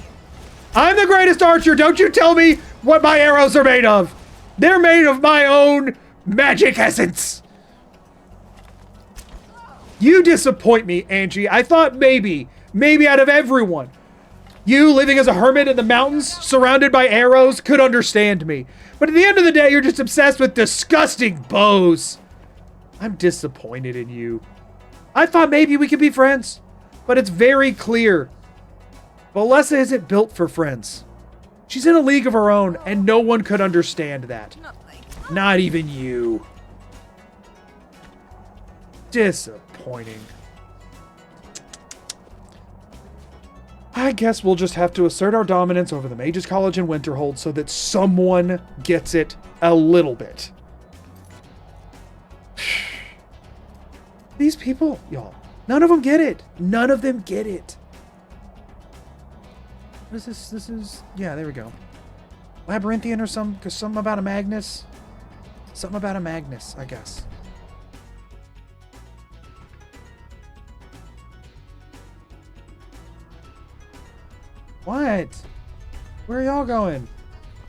A: I'm the greatest archer. Don't you tell me what my arrows are made of. They're made of my own magic essence. You disappoint me, Angie. I thought maybe out of everyone, you living as a hermit in the mountains, surrounded by arrows, could understand me. But at the end of the day, you're just obsessed with disgusting bows. I'm disappointed in you. I thought maybe we could be friends, but it's very clear. Valessa isn't built for friends. She's in a league of her own, and no one could understand that. Not even you. Disappointing. I guess we'll just have to assert our dominance over the Mages College in Winterhold so that someone gets it a little bit. These people, y'all, none of them get it. None of them get it. This is, yeah, there we go. Labyrinthian or something about a Magnus. Something about a Magnus, I guess. What? Where are y'all going?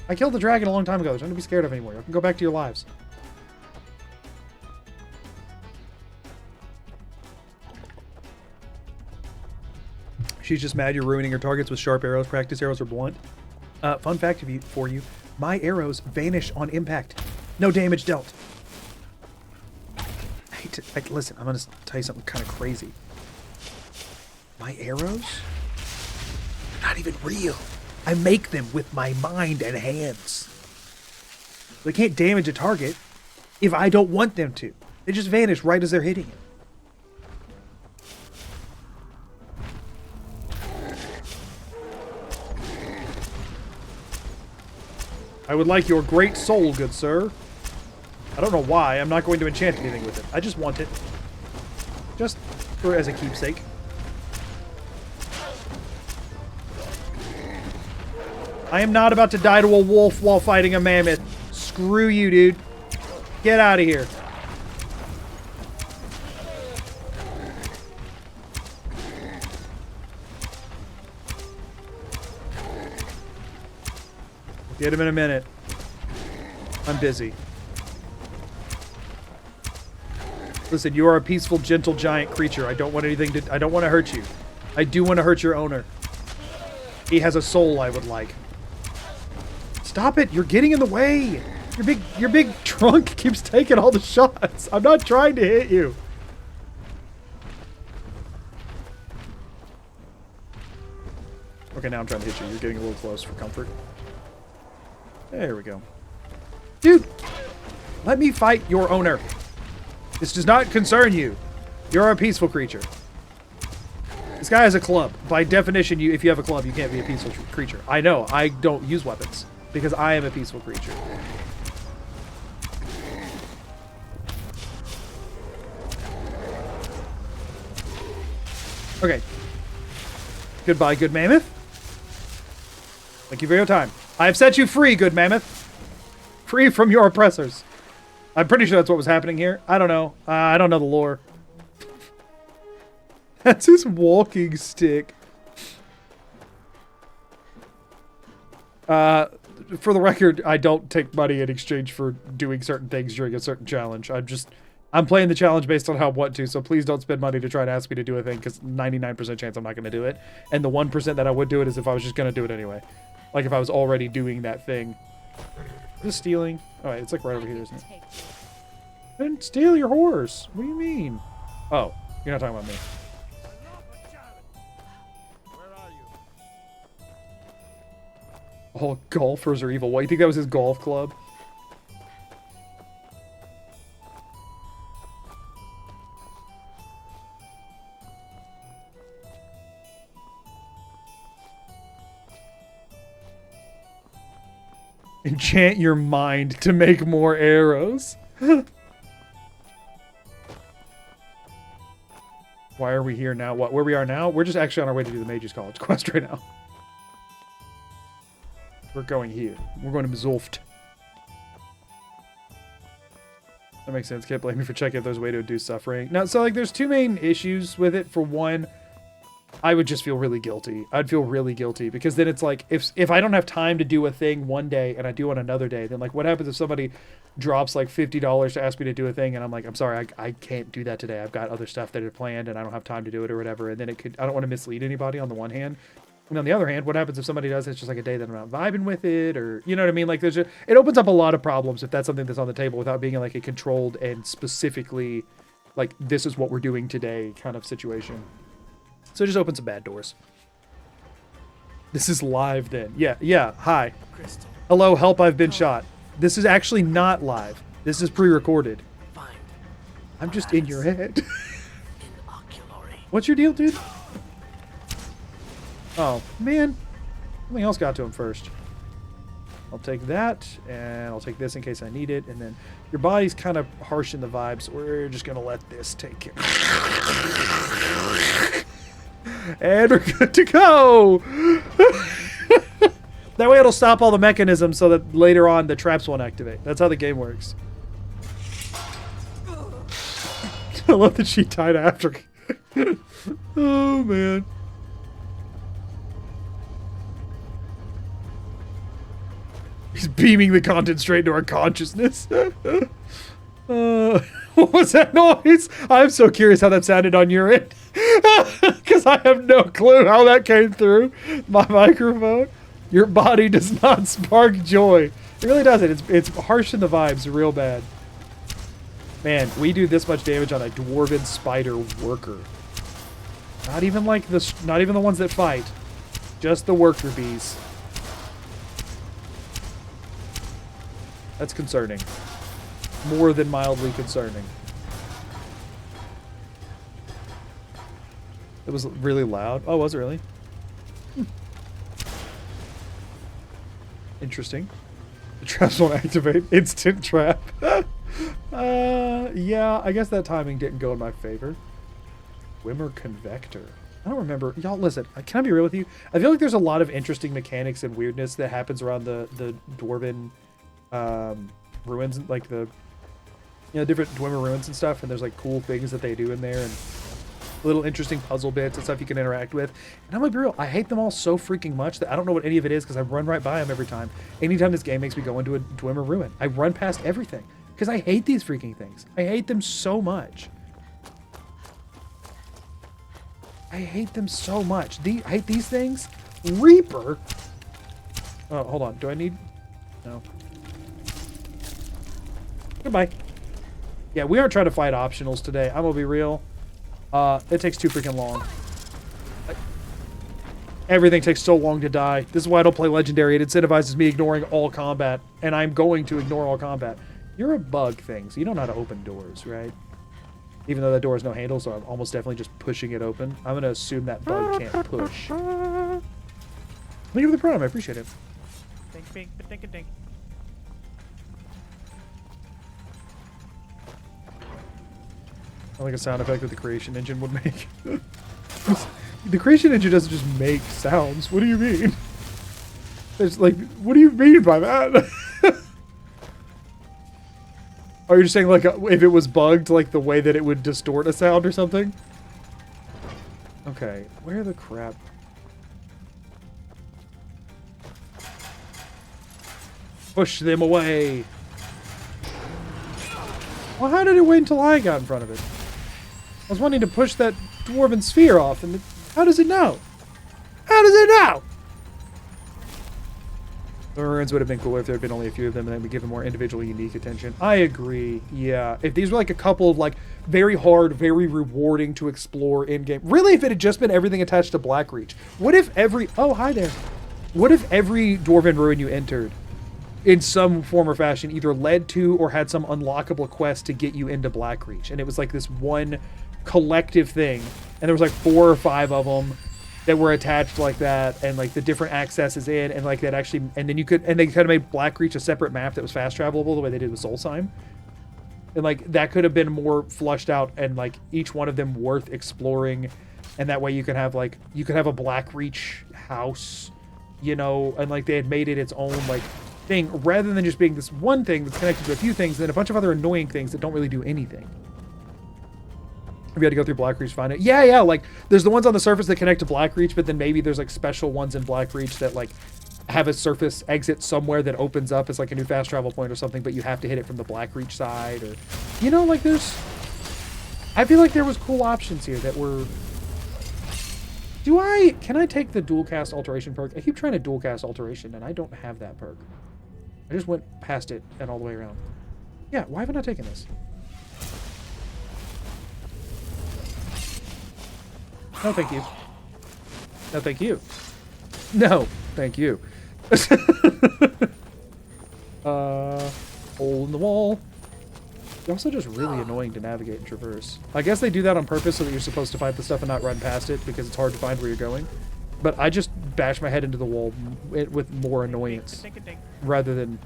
A: I killed the dragon a long time ago. There's nothing to be scared of anymore. You can go back to your lives. She's just mad you're ruining her targets with sharp arrows. Practice arrows are blunt. Fun fact for you. My arrows vanish on impact. No damage dealt. I hate to... listen, I'm going to tell you something kind of crazy. My arrows... not even real. I make them with my mind and hands. They can't damage a target if I don't want them to. They just vanish right as they're hitting it. I would like your great soul, good sir. I don't know why. I'm not going to enchant anything with it. I just want it. Just for as a keepsake. I am not about to die to a wolf while fighting a mammoth. Screw you, dude. Get out of here. Get him in a minute. I'm busy. Listen, you are a peaceful, gentle, giant creature. I don't want to hurt you. I do want to hurt your owner. He has a soul I would like. Stop it! You're getting in the way! Your big trunk keeps taking all the shots. I'm not trying to hit you. Okay, now I'm trying to hit you. You're getting a little close for comfort. There we go. Dude! Let me fight your owner. This does not concern you. You're a peaceful creature. This guy has a club. By definition, if you have a club, you can't be a peaceful creature. I know. I don't use weapons. Because I am a peaceful creature. Okay. Goodbye, good mammoth. Thank you for your time. I have set you free, good mammoth. Free from your oppressors. I'm pretty sure that's what was happening here. I don't know. I don't know the lore. That's his walking stick. For the record, I don't take money in exchange for doing certain things during a certain challenge. I'm playing the challenge based on how I want to, so please don't spend money to try to ask me to do a thing, because 99% chance I'm not going to do it. And the 1% that I would do it is if I was just going to do it anyway. Like if I was already doing that thing. Is this stealing? Oh, wait, it's like right over here, isn't it? I didn't steal your horse. What do you mean? Oh, you're not talking about me. All golfers are evil. What, you think that was his golf club? Enchant your mind to make more arrows. Why are we here now? Where we are now? We're just actually on our way to do the Mages College quest right now. We're going here. We're going to Mzulft. That makes sense. Can't blame me for checking if there's a way to reduce suffering. No, so like there's two main issues with it. For one, I would just feel really guilty. I'd feel really guilty because then it's like if I don't have time to do a thing one day and I do on another day, then like what happens if somebody drops like $50 to ask me to do a thing and I'm like, I'm sorry, I can't do that today. I've got other stuff that are planned and I don't have time to do it or whatever. And then I don't want to mislead anybody on the one hand. And on the other hand, what happens if somebody does it's just like a day that I'm not vibing with it, or you know what I mean? Like it opens up a lot of problems if that's something that's on the table without being like a controlled and specifically like this is what we're doing today kind of situation. So it just opens some bad doors. This is live then. Yeah. Hi.
H: Crystal.
A: Hello, help, I've been shot. This is actually not live. This is pre-recorded.
H: Find.
A: I'm just in your head.
H: Inoculary.
A: What's your deal, dude? Oh, man. Something else got to him first. I'll take that, and I'll take this in case I need it, and then your body's kind of harsh in the vibes, so we're just going to let this take it. And we're good to go! That way it'll stop all the mechanisms so that later on the traps won't activate. That's how the game works. I love that she died after. Oh, man. He's beaming the content straight into our consciousness. What was that noise? I'm so curious how that sounded on your end. Because I have no clue how that came through my microphone. Your body does not spark joy. It really doesn't. It's harsh in the vibes real bad. Man, we do this much damage on a dwarven spider worker. Not even the ones that fight. Just the worker bees. That's concerning. More than mildly concerning. It was really loud. Oh, was it really? Interesting. The traps won't activate. Instant trap. Yeah, I guess that timing didn't go in my favor. Wimmer Convector. I don't remember. Y'all, listen, can I be real with you? I feel like there's a lot of interesting mechanics and weirdness that happens around the dwarven ruins, like the different Dwemer ruins and stuff, and there's like cool things that they do in there and little interesting puzzle bits and stuff you can interact with. And I'm gonna be real, I hate them all so freaking much that I don't know what any of it is because I run right by them every time. Anytime this game makes me go into a Dwemer ruin, I run past everything because I hate these freaking things. I hate them so much. I hate them so much. I hate these things. Reaper. Oh, hold on. Do I need? No. Goodbye. Yeah, we aren't trying to fight optionals today. I'm gonna be real. It takes too freaking long. Everything takes so long to die. This is why I don't play Legendary. It incentivizes me ignoring all combat, and I'm going to ignore all combat. You're a bug thing, so you don't know how to open doors, right? Even though that door has no handle, so I'm almost definitely just pushing it open. I'm gonna assume that bug can't push. Thank you for the prime. I appreciate it.
H: Dink, dink, dink, dink.
A: I like a sound effect that the creation engine would make. The creation engine doesn't just make sounds. What do you mean? There's like, what do you mean by that? Are you just saying like if it was bugged, like the way that it would distort a sound or something? Okay, where the crap? Push them away. Well, how did it wait until I got in front of it? I was wanting to push that dwarven sphere off, and how does it know? How does it know? The ruins would have been cooler if there had been only a few of them, and then we give them more individual, unique attention. I agree. Yeah, if these were like a couple of like very hard, very rewarding to explore in game. Really, if it had just been everything attached to Blackreach. What if every? Oh, hi there. What if every dwarven ruin you entered, in some form or fashion, either led to or had some unlockable quest to get you into Blackreach, and it was like this one collective thing, and there was like 4 or 5 of them that were attached like that, and like the different accesses in, and like that actually, and then you could, and they kind of made Blackreach a separate map that was fast travelable the way they did with Solstheim, and like that could have been more flushed out, and like each one of them worth exploring, and that way you could have like a Blackreach house, you know, and like they had made it its own like thing rather than just being this one thing that's connected to a few things and then a bunch of other annoying things that don't really do anything. Have you had to go through Blackreach to find it? Yeah, like, there's the ones on the surface that connect to Blackreach, but then maybe there's, like, special ones in Blackreach that, like, have a surface exit somewhere that opens up as, like, a new fast travel point or something, but you have to hit it from the Blackreach side, or... You know, like, there's... I feel like there was cool options here that were... Can I take the dual cast alteration perk? I keep trying to dual cast alteration, and I don't have that perk. I just went past it and all the way around. Yeah, why haven't I taken this? No, thank you. No, thank you. No, thank you. Hole in the wall. They're also just really annoying to navigate and traverse. I guess they do that on purpose so that you're supposed to fight the stuff and not run past it because it's hard to find where you're going. But I just bash my head into the wall with more annoyance rather than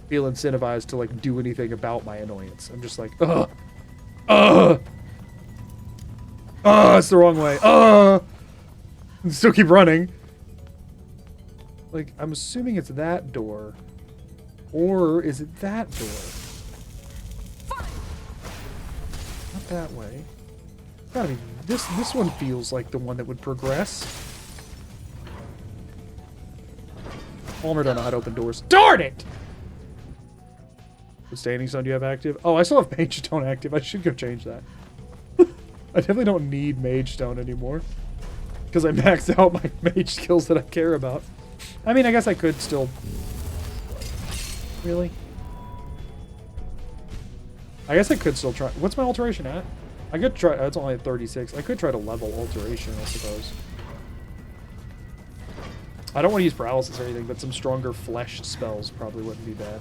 A: feel incentivized to like do anything about my annoyance. I'm just like, it's the wrong way. And still keep running. Like, I'm assuming it's that door. Or is it that door? Not that way. Gotta be this one feels like the one that would progress. Palmer don't know how to open doors. Darn it! What standing stone do you have active? Oh, I still have Mage Stone active. I should go change that. I definitely don't need Mage Stone anymore. Because I maxed out my mage skills that I care about. I mean, I guess I could still... Really? I guess I could still try... What's my alteration at? I could try... It's only at 36. I could try to level alteration, I suppose. I don't want to use paralysis or anything, but some stronger flesh spells probably wouldn't be bad.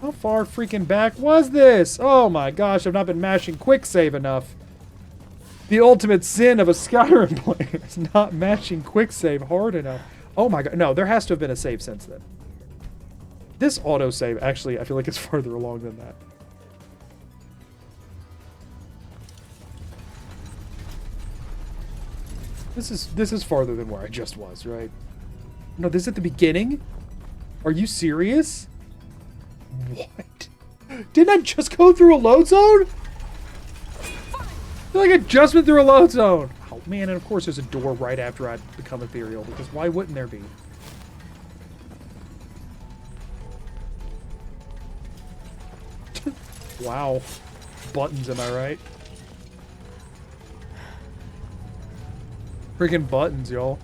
A: How far freaking back was this? Oh my gosh, I've not been mashing quick save enough. The ultimate sin of a Skyrim player is not mashing quick save hard enough. Oh my god, no, there has to have been a save since then. This autosave, actually, I feel like it's farther along than that. This is farther than where I just was, right? No, this is at the beginning? Are you serious? What? Didn't I just go through a load zone? I feel like I just went through a load zone. Oh man, and of course there's a door right after I become ethereal, because why wouldn't there be? Wow. Buttons, am I right? Freaking buttons, y'all.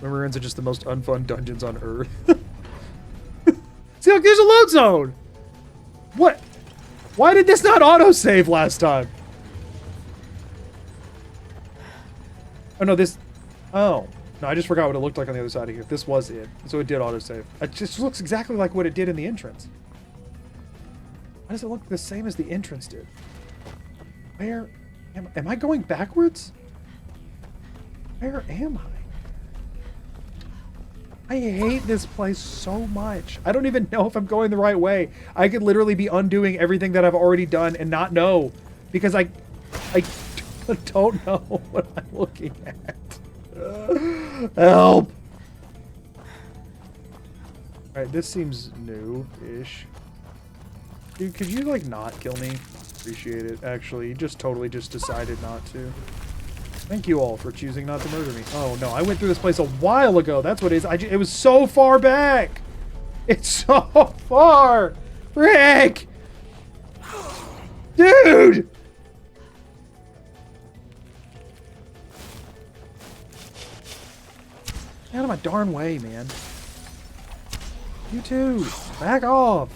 A: Ruins are just the most unfun dungeons on Earth. See, look, there's a load zone! What? Why did this not autosave last time? Oh, no, this... Oh. No, I just forgot what it looked like on the other side of here. This was it. So it did autosave. It just looks exactly like what it did in the entrance. Why does it look the same as the entrance did? Where... Am I going backwards? Where am I? I hate this place so much. I don't even know if I'm going the right way. I could literally be undoing everything that I've already done and not know. Because I don't know what I'm looking at. Help! Alright, this seems new-ish. Dude, could you, like, not kill me? Appreciate it, actually. You just totally just decided not to. Thank you all for choosing not to murder me. Oh, no, I went through this place a while ago. That's what it is. It was so far back! It's so far! Frick! Dude! Get out of my darn way, man. You too. Back off.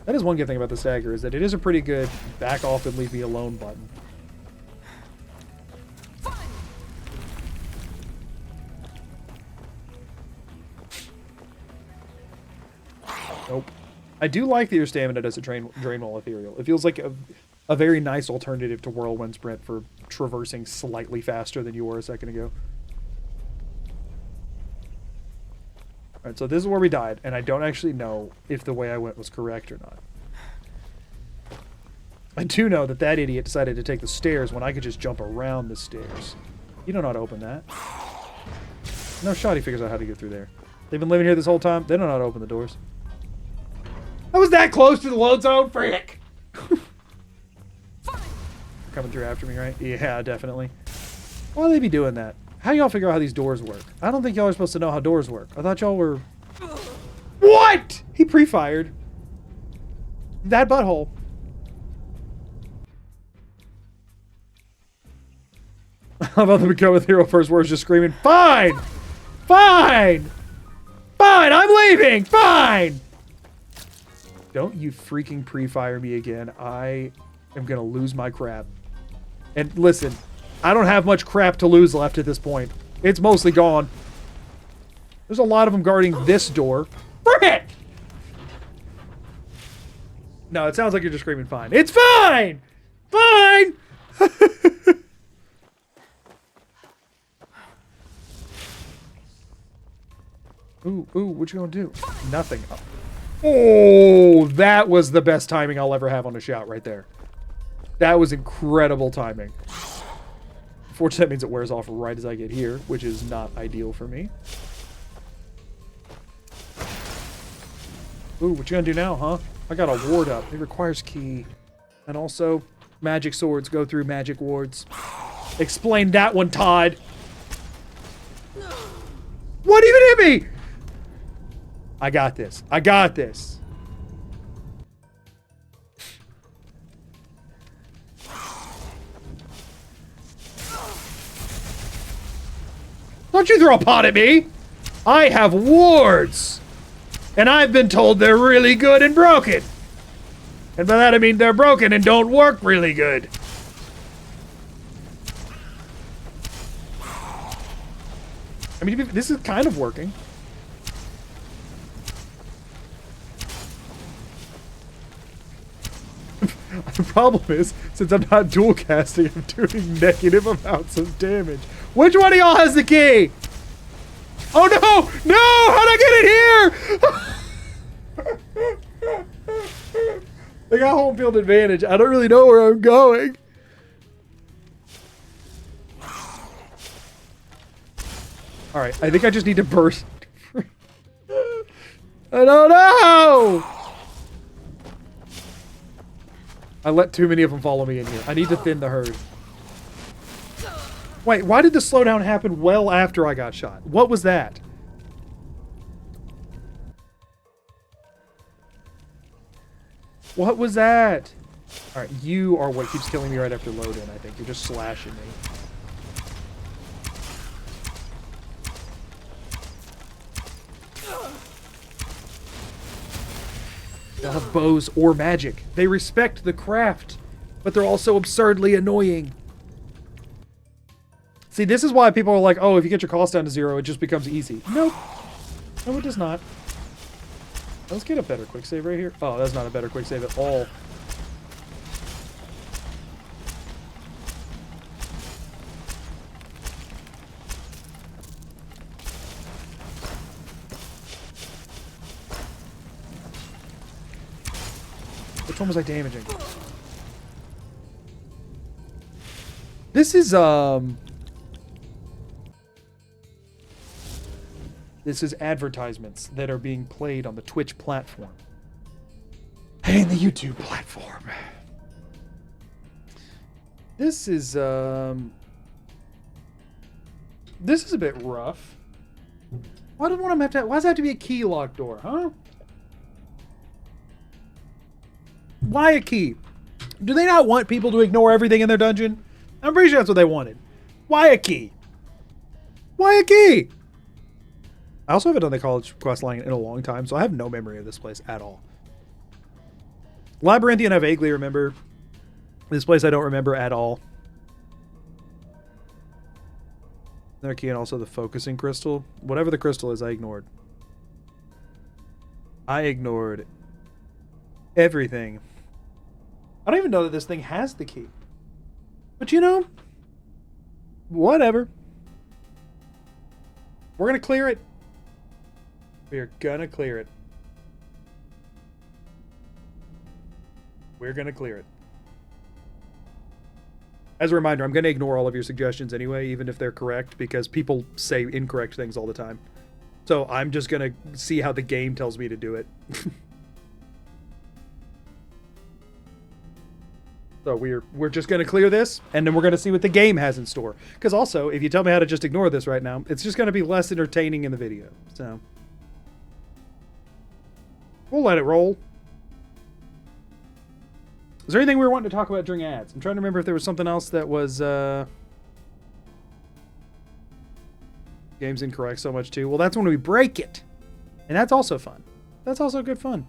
A: That is one good thing about the stagger, is that it is a pretty good back off and leave me alone button. Nope. I do like that your stamina does a drain while ethereal. It feels like a very nice alternative to Whirlwind Sprint for traversing slightly faster than you were a second ago. Alright, so this is where we died, and I don't actually know if the way I went was correct or not. I do know that that idiot decided to take the stairs when I could just jump around the stairs. You don't know how to open that. No shot he figures out how to get through there. They've been living here this whole time. They don't know how to open the doors. I was that close to the load zone? Frick! Coming through after me, right? Yeah, definitely. Why would they be doing that? How y'all figure out how these doors work? I don't think y'all are supposed to know how doors work. I thought y'all were... What?! He pre-fired. That butthole. How about the become a hero first words just screaming, Fine! Fine! Fine! I'm leaving! Fine! Don't you freaking pre-fire me again. I am gonna lose my crap. And listen, I don't have much crap to lose left at this point. It's mostly gone. There's a lot of them guarding this door. Frick! No, it sounds like you're just screaming fine. It's fine! Fine! Ooh, what you gonna do? Nothing. Oh, that was the best timing I'll ever have on a shout right there. That was incredible timing. Unfortunately, that means it wears off right as I get here, which is not ideal for me. Ooh, what you gonna do now, huh? I got a ward up. It requires key. And also, magic swords go through magic wards. Explain that one, Todd. What even hit me? I got this. I got this. Don't you throw a pot at me! I have wards! And I've been told they're really good and broken. And by that I mean they're broken and don't work really good. I mean, this is kind of working. The problem is, since I'm not dual casting, I'm doing negative amounts of damage. Which one of y'all has the key? Oh no! No! How'd I get in here? They got home field advantage. I don't really know where I'm going. Alright, I think I just need to burst. I don't know! I let too many of them follow me in here. I need to thin the herd. Wait, why did the slowdown happen well after I got shot? What was that? What was that? Alright, you are what keeps killing me right after load-in, I think. You're just slashing me. They'll have bows or magic. They respect the craft, but they're also absurdly annoying. See, this is why people are like, oh, if you get your cost down to 0, it just becomes easy. Nope. No, it does not. Let's get a better quick save right here. Oh, that's not a better quick save at all. Which one was I damaging? This is, This is advertisements that are being played on the Twitch platform. And the YouTube platform. This is a bit rough. Why does one of them have to, why does it have to be a key locked door, huh? Why a key? Do they not want people to ignore everything in their dungeon? I'm pretty sure that's what they wanted. Why a key? Why a key? I also haven't done the college quest line in a long time, so I have no memory of this place at all. Labyrinthian I vaguely remember. This place I don't remember at all. Another key and also the focusing crystal. Whatever the crystal is, I ignored. I ignored everything. I don't even know that this thing has the key. But you know, whatever. We're going to clear it. We are going to clear it. We're going to clear it. As a reminder, I'm going to ignore all of your suggestions anyway, even if they're correct, because people say incorrect things all the time. So I'm just going to see how the game tells me to do it. So we're just going to clear this, and then we're going to see what the game has in store. Because also, if you tell me how to just ignore this right now, it's just going to be less entertaining in the video. So we'll let it roll. Is there anything we were wanting to talk about during ads? I'm trying to remember if there was something else that was... Game's incorrect so much too. Well, that's when we break it. And that's also fun. That's also good fun.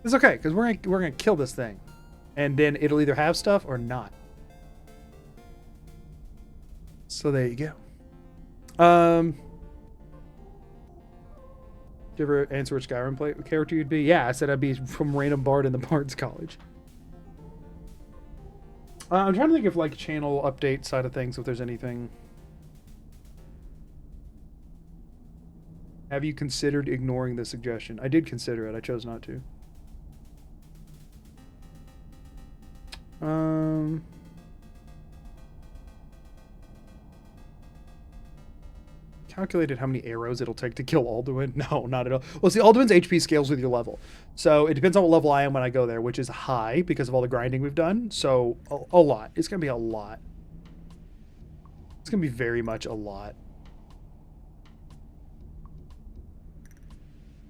A: It's okay, because we're gonna kill this thing. And then it'll either have stuff or not. So there you go. Did you ever answer which Skyrim character you'd be? Yeah, I said I'd be from random bard in the Bard's College. I'm trying to think of like channel update side of things, if there's anything. Have you considered ignoring the suggestion? I did consider it. I chose not to. Calculated how many arrows it'll take to kill Alduin? No, not at all. Well, see, Alduin's HP scales with your level. So it depends on what level I am when I go there, which is high because of all the grinding we've done. So a lot. It's going to be a lot. It's going to be very much a lot.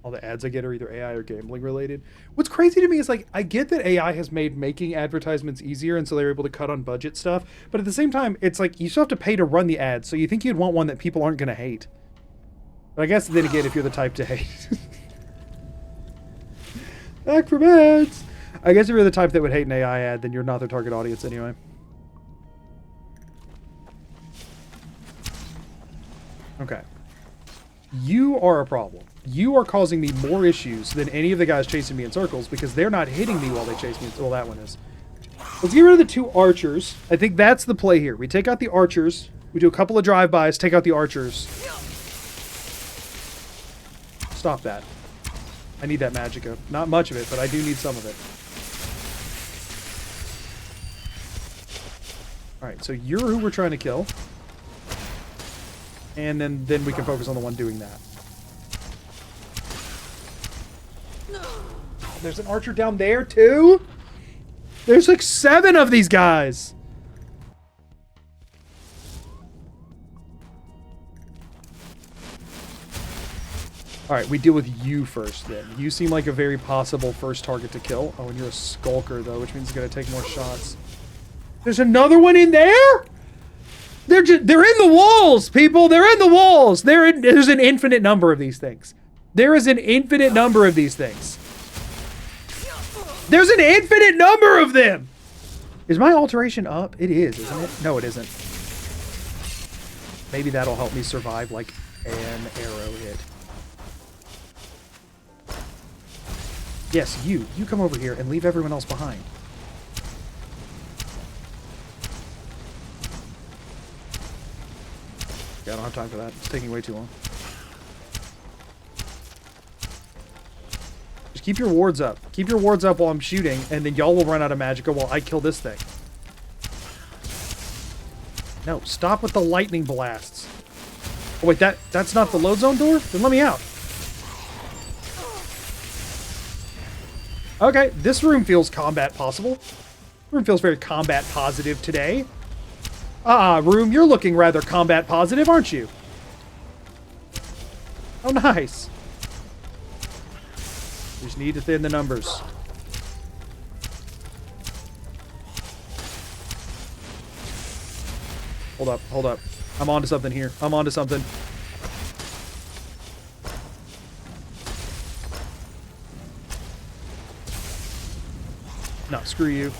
A: All the ads I get are either AI or gambling related. What's crazy to me is, like, I get that AI has made making advertisements easier, and so they're able to cut on budget stuff. But at the same time, it's like you still have to pay to run the ads, so you think you'd want one that people aren't going to hate. But I guess then again, if you're the type to hate. Back from ads! I guess if you're the type that would hate an AI ad, then you're not their target audience anyway. Okay. You are a problem. You are causing me more issues than any of the guys chasing me in circles because they're not hitting me while they chase me. Well, that one is. Let's get rid of the two archers. I think that's the play here. We take out the archers. We do a couple of drive-bys, take out the archers. Stop that. I need that magicka. Not much of it, but I do need some of it. Alright, so you're who we're trying to kill. And then we can focus on the one doing that. There's an archer down there, too? There's like 7 of these guys. Alright, we deal with you first, then. You seem like a very possible first target to kill. Oh, and you're a skulker, though, which means it's going to take more shots. There's another one in there? They're in the walls, people! They're in the walls! There's an infinite number of these things. There is an infinite number of these things. There's an infinite number of them! Is my alteration up? It is, isn't it? No, it isn't. Maybe that'll help me survive, like, an arrow hit. Yes, you come over here and leave everyone else behind. Yeah, I don't have time for that. It's taking way too long. Just keep your wards up. Keep your wards up while I'm shooting, and then y'all will run out of magicka while I kill this thing. No, stop with the lightning blasts. Oh wait, that's not the load zone door? Then let me out. Okay, this room feels combat possible. Room feels very combat positive today. Room, you're looking rather combat positive, aren't you? Oh, nice. Just need to thin the numbers. Hold up, hold up. I'm onto something here. I'm onto something. No, screw you.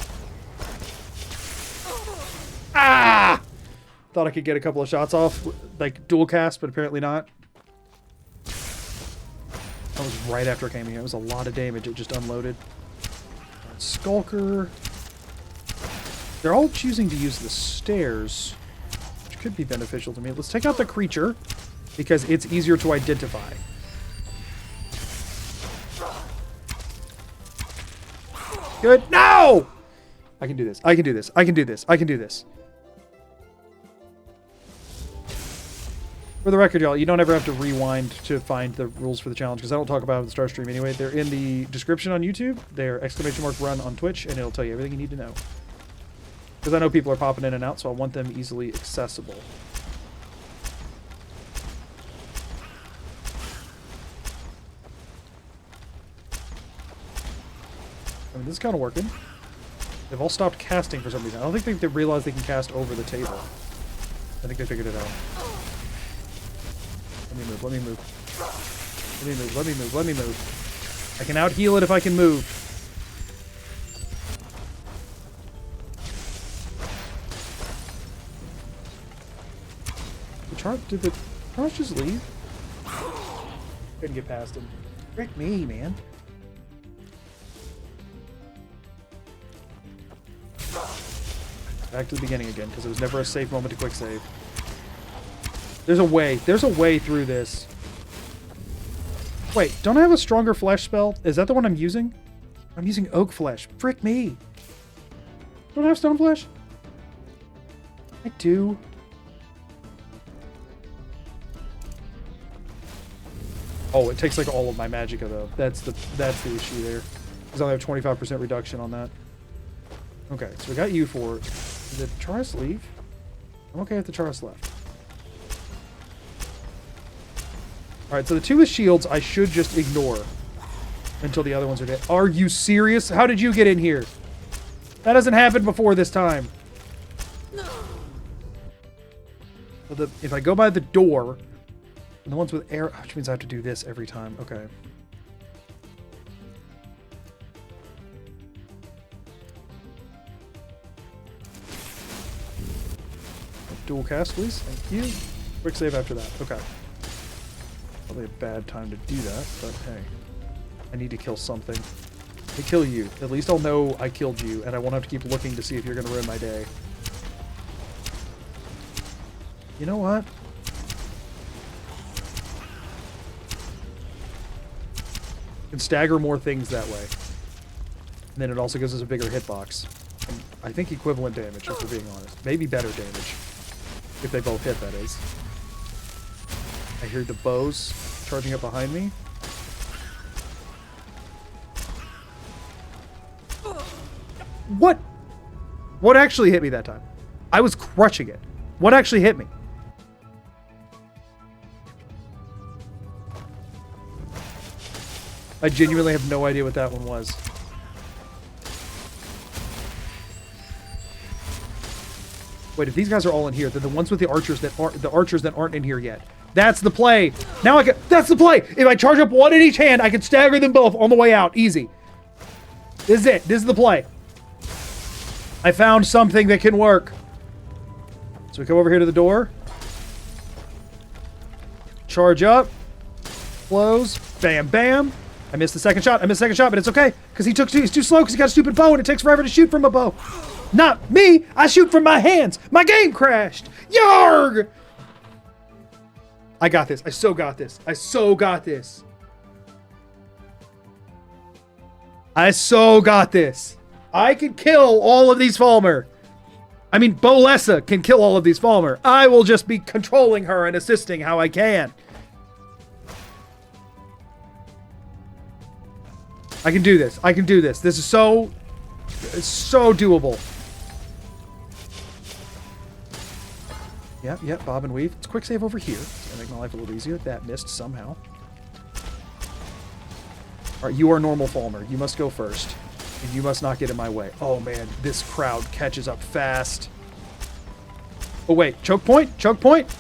A: Ah! Thought I could get a couple of shots off, like dual cast, but apparently not. That was right after I came here. It was a lot of damage. It just unloaded. Skulker. They're all choosing to use the stairs, which could be beneficial to me. Let's take out the creature, because it's easier to identify. Good. No! I can do this. I can do this. I can do this. I can do this. For the record, y'all, you don't ever have to rewind to find the rules for the challenge, because I don't talk about it in the Star Stream anyway. They're in the description on YouTube. They're !run on Twitch, and it'll tell you everything you need to know. Because I know people are popping in and out, so I want them easily accessible. I mean, this is kind of working. They've all stopped casting for some reason. I don't think they realize they can cast over the table. I think they figured it out. Let me move, let me move. Let me move, let me move, let me move. I can out-heal it if I can move. Did the charge just leave? Couldn't get past him. Frick me, man. Back to the beginning again, because it was never a safe moment to quick save. There's a way. There's a way through this. Wait, don't I have a stronger flesh spell? Is that the one I'm using? I'm using oak flesh. Frick me. Don't I have stone flesh? I do. Oh, it takes like all of my magicka though. That's the issue there. Because I only have 25% reduction on that. Okay, so we got you for it. Did Charis leave? I'm okay if the Charis left. Alright, so the two with shields I should just ignore until the other ones are dead. Are you serious? How did you get in here? That hasn't happened before this time. So if I go by the door, and the ones with air, which means I have to do this every time. Okay. Dual cast, please. Thank you. Quick save after that. Okay. Probably a bad time to do that, but hey. I need to kill something. To kill you. At least I'll know I killed you, and I won't have to keep looking to see if you're going to ruin my day. You know what? Can stagger more things that way. And then it also gives us a bigger hitbox. And I think equivalent damage, if we're being honest. Maybe better damage. If they both hit, that is. I hear the bows charging up behind me. What? What actually hit me that time? I was crushing it. What actually hit me? I genuinely have no idea what that one was. Wait, if these guys are all in here, then the ones with the archers that aren't in here yet. That's the play. Now I can. That's the play. If I charge up one in each hand, I can stagger them both on the way out. Easy. This is it. This is the play. I found something that can work. So we come over here to the door. Charge up. Close. Bam, bam. I missed the second shot. I missed the second shot, but it's okay. Because he's too slow because he got a stupid bow and it takes forever to shoot from a bow. Not me. I shoot from my hands. My game crashed. Yarg! I got this. I so got this. I so got this. I so got this. I can kill all of these Falmer. I mean, Bolessa can kill all of these Falmer. I will just be controlling her and assisting how I can. I can do this. I can do this. This is so doable. Yep, bob and weave. It's a quick save over here. It's gonna make my life a little easier. That missed somehow. Alright, you are normal Falmer. You must go first. And you must not get in my way. Oh man, this crowd catches up fast. Oh wait, choke point? Choke point?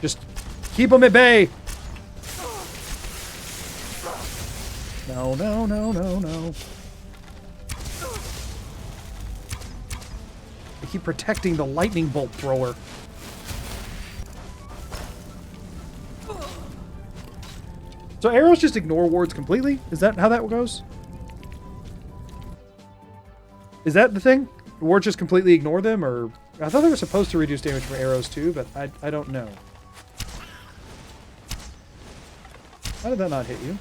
A: Just keep them at bay. No, no, no, no, no. I keep protecting the lightning bolt thrower. So arrows just ignore wards completely? Is that how that goes? Is that the thing? The wards just completely ignore them, or... I thought they were supposed to reduce damage from arrows too, but I don't know. How did that not hit you?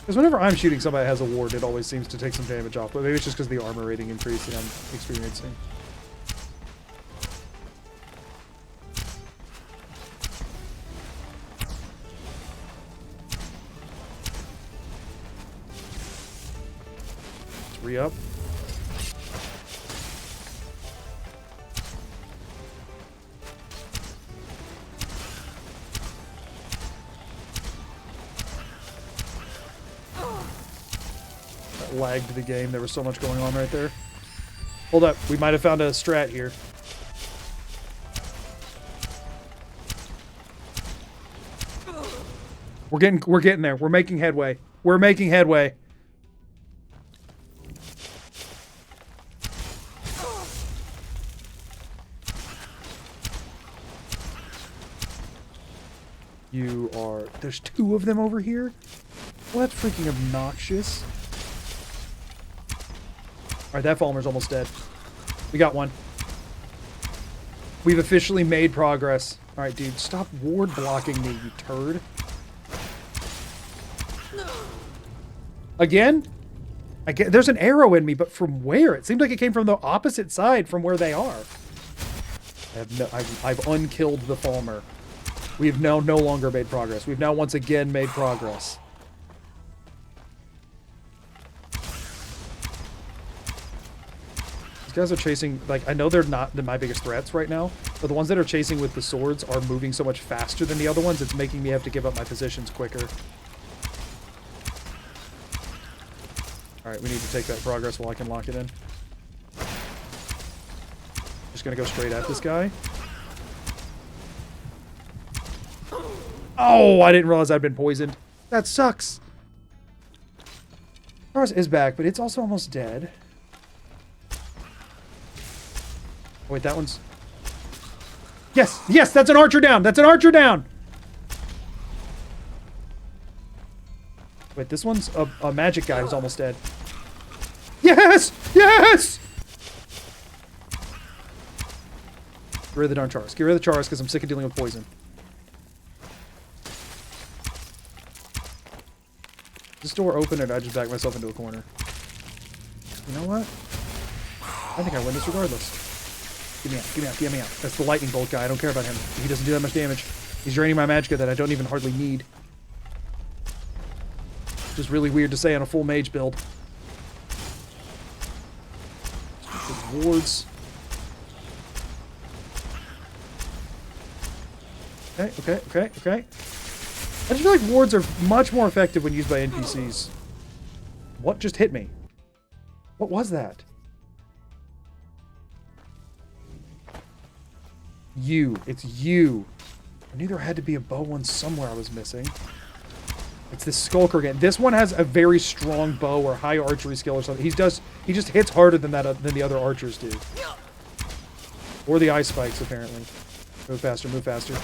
A: Because whenever I'm shooting somebody that has a ward, it always seems to take some damage off. But maybe it's just because of the armor rating increase that I'm experiencing. Let's re-up. Lagged the game. There was so much going on right there. Hold up. We might have found a strat here. We're getting there. We're making headway. We're making headway. You are... There's 2 of them over here? Well, that's freaking obnoxious. Alright, that Falmer's almost dead. We got one. We've officially made progress. Alright, dude, stop ward blocking me, you turd. Again? There's an arrow in me, but from where? It seems like it came from the opposite side from where they are. I've unkilled the Falmer. We have now no longer made progress. We've now once again made progress. These guys are chasing, like, I know they're not my biggest threats right now, but the ones that are chasing with the swords are moving so much faster than the other ones, it's making me have to give up my positions quicker. Alright, we need to take that progress while I can lock it in. Just gonna go straight at this guy. Oh, I didn't realize I'd been poisoned. That sucks. Ours is back, but it's also almost dead. Oh, wait, that one's... Yes! Yes! That's an archer down! That's an archer down! Wait, this one's a magic guy who's almost dead. Yes! Yes! Get rid of the darn chars. Get rid of the chars because I'm sick of dealing with poison. Is this door open or did I just back myself into a corner? You know what? I think I win this regardless. Get me out, get me out, get me out. That's the lightning bolt guy. I don't care about him. He doesn't do that much damage. He's draining my magicka that I don't even hardly need. Just really weird to say on a full mage build. Wards. Okay, okay, okay, okay. I just feel like wards are much more effective when used by NPCs. What just hit me? What was that? You. It's you. I knew there had to be a bow one somewhere I was missing. It's this Skulker again. This one has a very strong bow or high archery skill or something. He just hits harder than than the other archers do. Or the ice spikes, apparently. Move faster, move faster.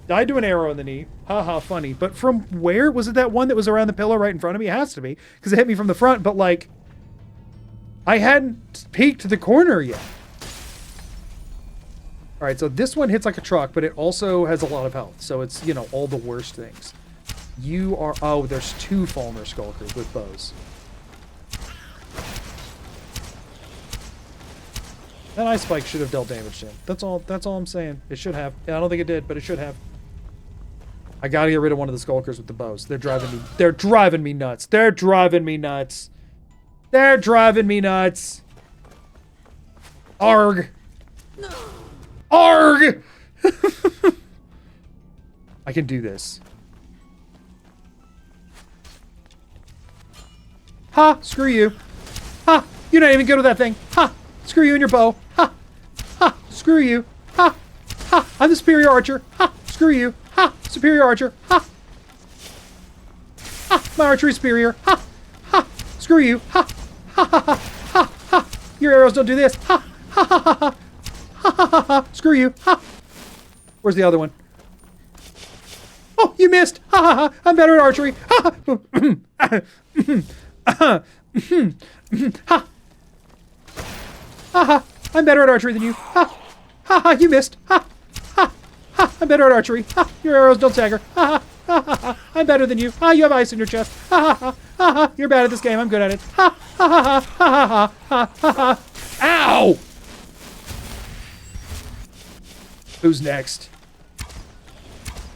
A: Died to an arrow in the knee. Haha, funny. But from where? Was it that one that was around the pillar right in front of me? It has to be. Because it hit me from the front, but like... I hadn't peeked the corner yet. Alright, so this one hits like a truck, but it also has a lot of health. So it's, you know, all the worst things. You are... Oh, there's 2 Falmer Skulkers with bows. That ice spike should have dealt damage to him. That's all I'm saying. It should have. I don't think it did, but it should have. I gotta get rid of one of the Skulkers with the bows. They're driving me nuts. They're driving me nuts. They're driving me nuts. Arg. Arg! I can do this. Ha! Screw you. Ha! You're not even good with that thing. Ha! Screw you and your bow. Ha! Ha! Screw you. Ha! Ha! I'm the superior archer. Ha! Screw you. Ha! Superior archer. Ha! Ha! My archery superior. Ha! Ha! Screw you. Ha! Ha ha ha! Ha! Ha! Your arrows don't do this. Ha! Ha ha ha ha! Ha ha ha ha! Screw you! Ha! Where's the other one? Oh, you missed! Ha ha ha! I'm better at archery! Ha ha! Ha! Ha ha! I'm better at archery than you! Ha! Ha ha! You missed! Ha! Ha! Ha! I'm better at archery! Ha! Your arrows don't stagger! Ha ha! Ha Ha ha ha. I'm better than you. You have ice in your chest. Ha ha ha. Ha ha. You're bad at this game. I'm good at it. Ha ha ha ha ha ha ha ha. Ow! Who's next?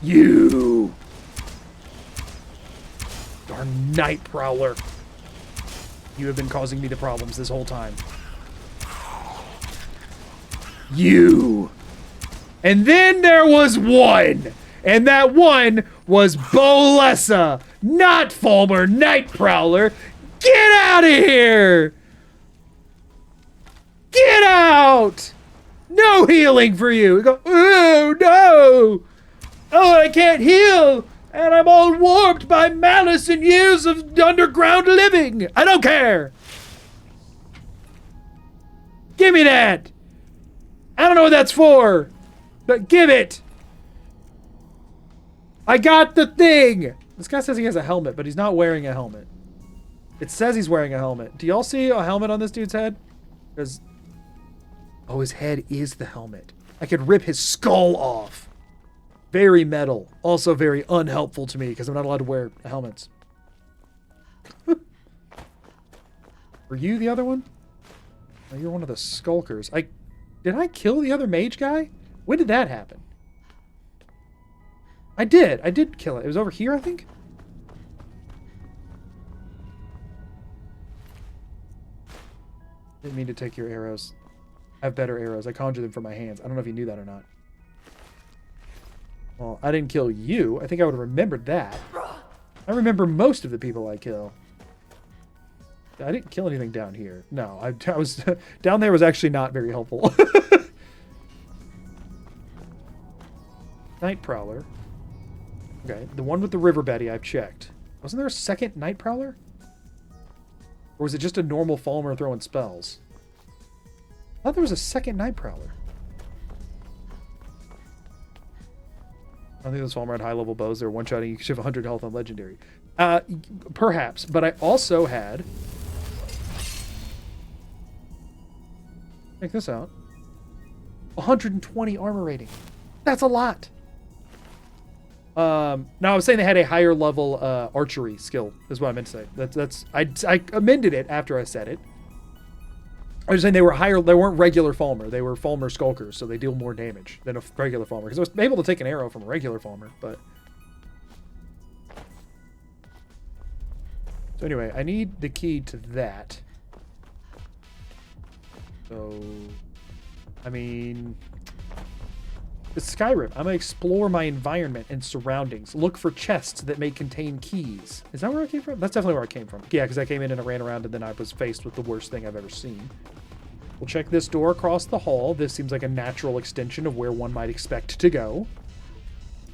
A: You! Darn Night Prowler. You have been causing me the problems this whole time. You! And then there was one! And that one was Bolessa, not Falmer Night Prowler. Get out of here! Get out! No healing for you! You go, oh no! Oh, I can't heal! And I'm all warped by malice and years of underground living! I don't care! Give me that! I don't know what that's for! But give it! I got the thing! This guy says he has a helmet, but he's not wearing a helmet. It says he's wearing a helmet. Do y'all see a helmet on this dude's head? Because... oh, his head is the helmet. I could rip his skull off. Very metal. Also very unhelpful to me, because I'm not allowed to wear helmets. Were you the other one? Oh, you're one of the skulkers. Did I kill the other mage guy? When did that happen? I did kill it. It was over here, I think? Didn't mean to take your arrows. I have better arrows. I conjure them from my hands. I don't know if you knew that or not. Well, I didn't kill you. I think I would have remembered that. I remember most of the people I kill. I didn't kill anything down here. No, I was... down there was actually not very helpful. Night Prowler. Okay, the one with the River Betty I've checked. Wasn't there a second Night Prowler? Or was it just a normal Falmer throwing spells? I thought there was a second Night Prowler. I think those Falmer had high-level bows. They were one-shotting. You could have 100 health on Legendary. Perhaps. But I also had... check this out. 120 armor rating. That's a lot. Now I was saying they had a higher level archery skill, is what I meant to say. I amended it after I said it. I was saying they were higher. They weren't regular Falmer. They were Falmer Skulkers, so they deal more damage than a regular Falmer. Because I was able to take an arrow from a regular Falmer, but... so anyway, I need the key to that. So... I mean... it's Skyrim. I'm going to explore my environment and surroundings. Look for chests that may contain keys. Is that where I came from? That's definitely where I came from. Yeah, because I came in and I ran around and then I was faced with the worst thing I've ever seen. We'll check this door across the hall. This seems like a natural extension of where one might expect to go.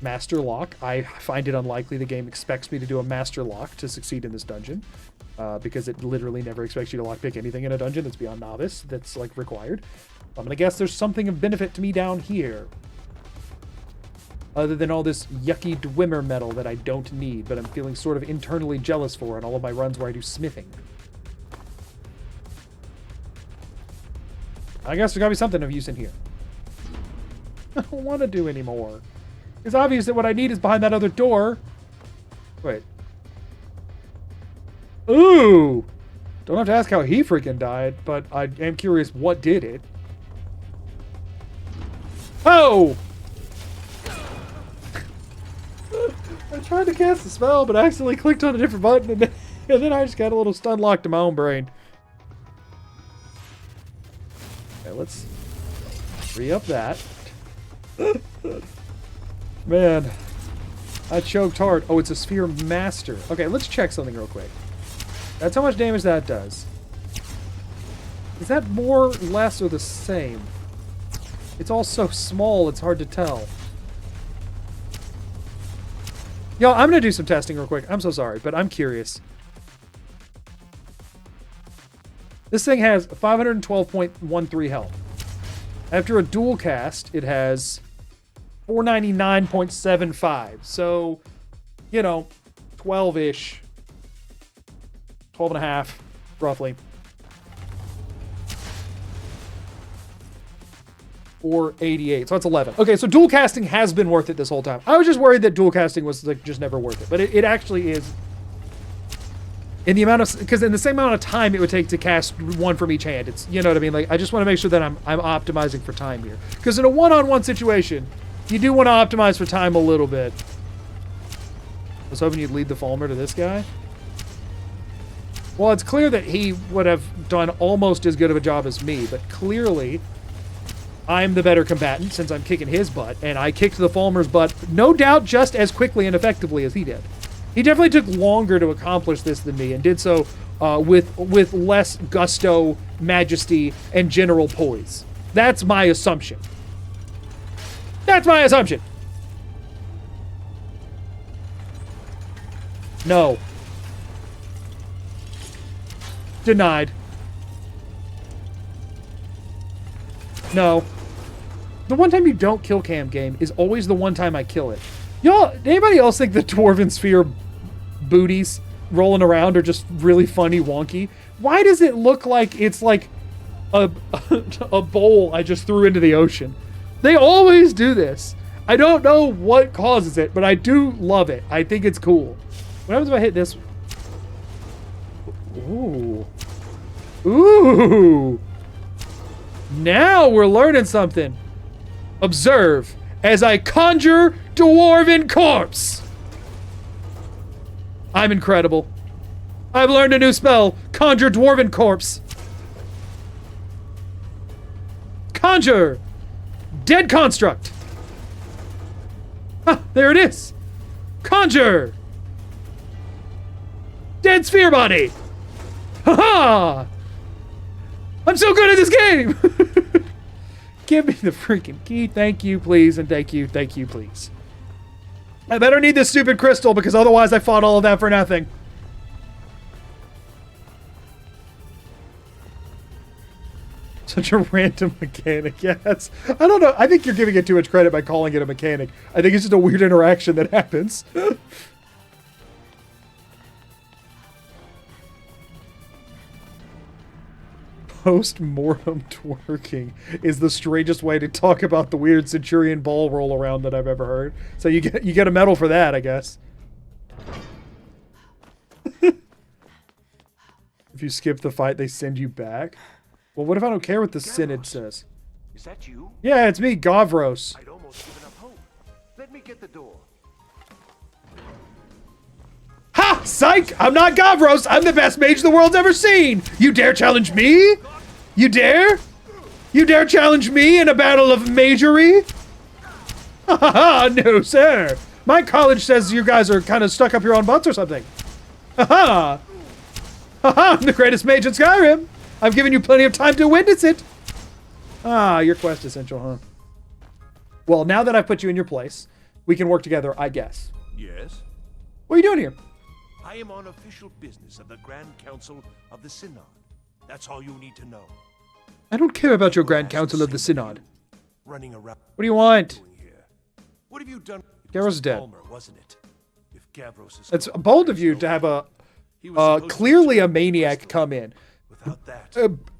A: Master lock. I find it unlikely the game expects me to do a master lock to succeed in this dungeon. Because it literally never expects you to lockpick anything in a dungeon that's beyond novice. That's, like, required. I'm going to guess there's something of benefit to me down here. Other than all this yucky Dwemer metal that I don't need, but I'm feeling sort of internally jealous for in all of my runs where I do smithing. I guess there's gotta be something of use in here. I don't want to do anymore. It's obvious that what I need is behind that other door. Wait. Ooh! Don't have to ask how he freaking died, but I am curious what did it. Oh! I tried to cast a spell, but I accidentally clicked on a different button, and then I just got a little stun locked in my own brain. Okay, let's re-up that. Man, I choked hard. Oh, it's a Sphere Master. Okay, let's check something real quick. That's how much damage that does. Is that more, less, or the same? It's all so small, it's hard to tell. Yo, I'm gonna do some testing real quick. I'm so sorry, but I'm curious. This thing has 512.13 health. After a dual cast, it has 499.75. So, you know, 12-ish. 12 and a half, roughly. or 88. So that's 11. Okay, so dual casting has been worth it this whole time. I was just worried that dual casting was like just never worth it, but it actually is. In the amount of, because in the same amount of time it would take to cast one from each hand, it's, you know what I mean? Like, I just want to make sure that I'm optimizing for time here. Because in a one-on-one situation, you do want to optimize for time a little bit. I was hoping you'd lead the Falmer to this guy. Well, it's clear that he would have done almost as good of a job as me, but clearly I'm the better combatant since I'm kicking his butt, and I kicked the Falmer's butt, no doubt, just as quickly and effectively as he did. He definitely took longer to accomplish this than me, and did so with less gusto, majesty, and general poise. That's my assumption. That's my assumption. No. Denied. No. The one time you don't kill Cam game is always the one time I kill it. Y'all, anybody else think the Dwarven Sphere booties rolling around are just really funny wonky? Why does it look like it's like a bowl I just threw into the ocean? They always do this. I don't know what causes it, but I do love it. I think it's cool. What happens if I hit this? Ooh. Ooh. Now we're learning something. Observe as I conjure Dwarven Corpse. I'm incredible. I've learned a new spell. Conjure Dwarven Corpse. Conjure. Dead Construct. Ah, there it is. Conjure. Dead Sphere Body. Ha-ha! I'm so good at this game! Give me the freaking key. Thank you, please, and thank you, please. I better need this stupid crystal, because otherwise I fought all of that for nothing. Such a random mechanic, yes. I don't know. I think you're giving it too much credit by calling it a mechanic. I think it's just a weird interaction that happens. Post-mortem twerking is the strangest way to talk about the weird Centurion ball roll around that I've ever heard. So you get a medal for that, I guess. If you skip the fight, they send you back. Well, what if I don't care what the Synod says?
F: Is that you?
A: Yeah, it's me, Gavros.
F: I'd almost given up hope. Let me get the door.
A: Ha! Psych! I'm not Gavros! I'm the best mage the world's ever seen! You dare challenge me? You dare? You dare challenge me in a battle of magery? Ha ha ha! No, sir! My college says you guys are kind of stuck up your own butts or something. Ha ha! Ha ha! I'm the greatest mage in Skyrim! I've given you plenty of time to witness it! Ah, your quest essential, huh? Well, now that I've put you in your place, we can work together, I guess.
F: Yes?
A: What are you doing here?
F: I am on official business of the Grand Council of the Synod. That's all you need to know.
A: I don't care about your Grand Council of the Synod.
F: Running around.
A: What do you want?
F: Doing here. What have you done?
A: Gavros is dead.
F: Palmer, wasn't it? If Gavros is
A: It's bold of you to have a clearly a maniac come in.
F: Without that,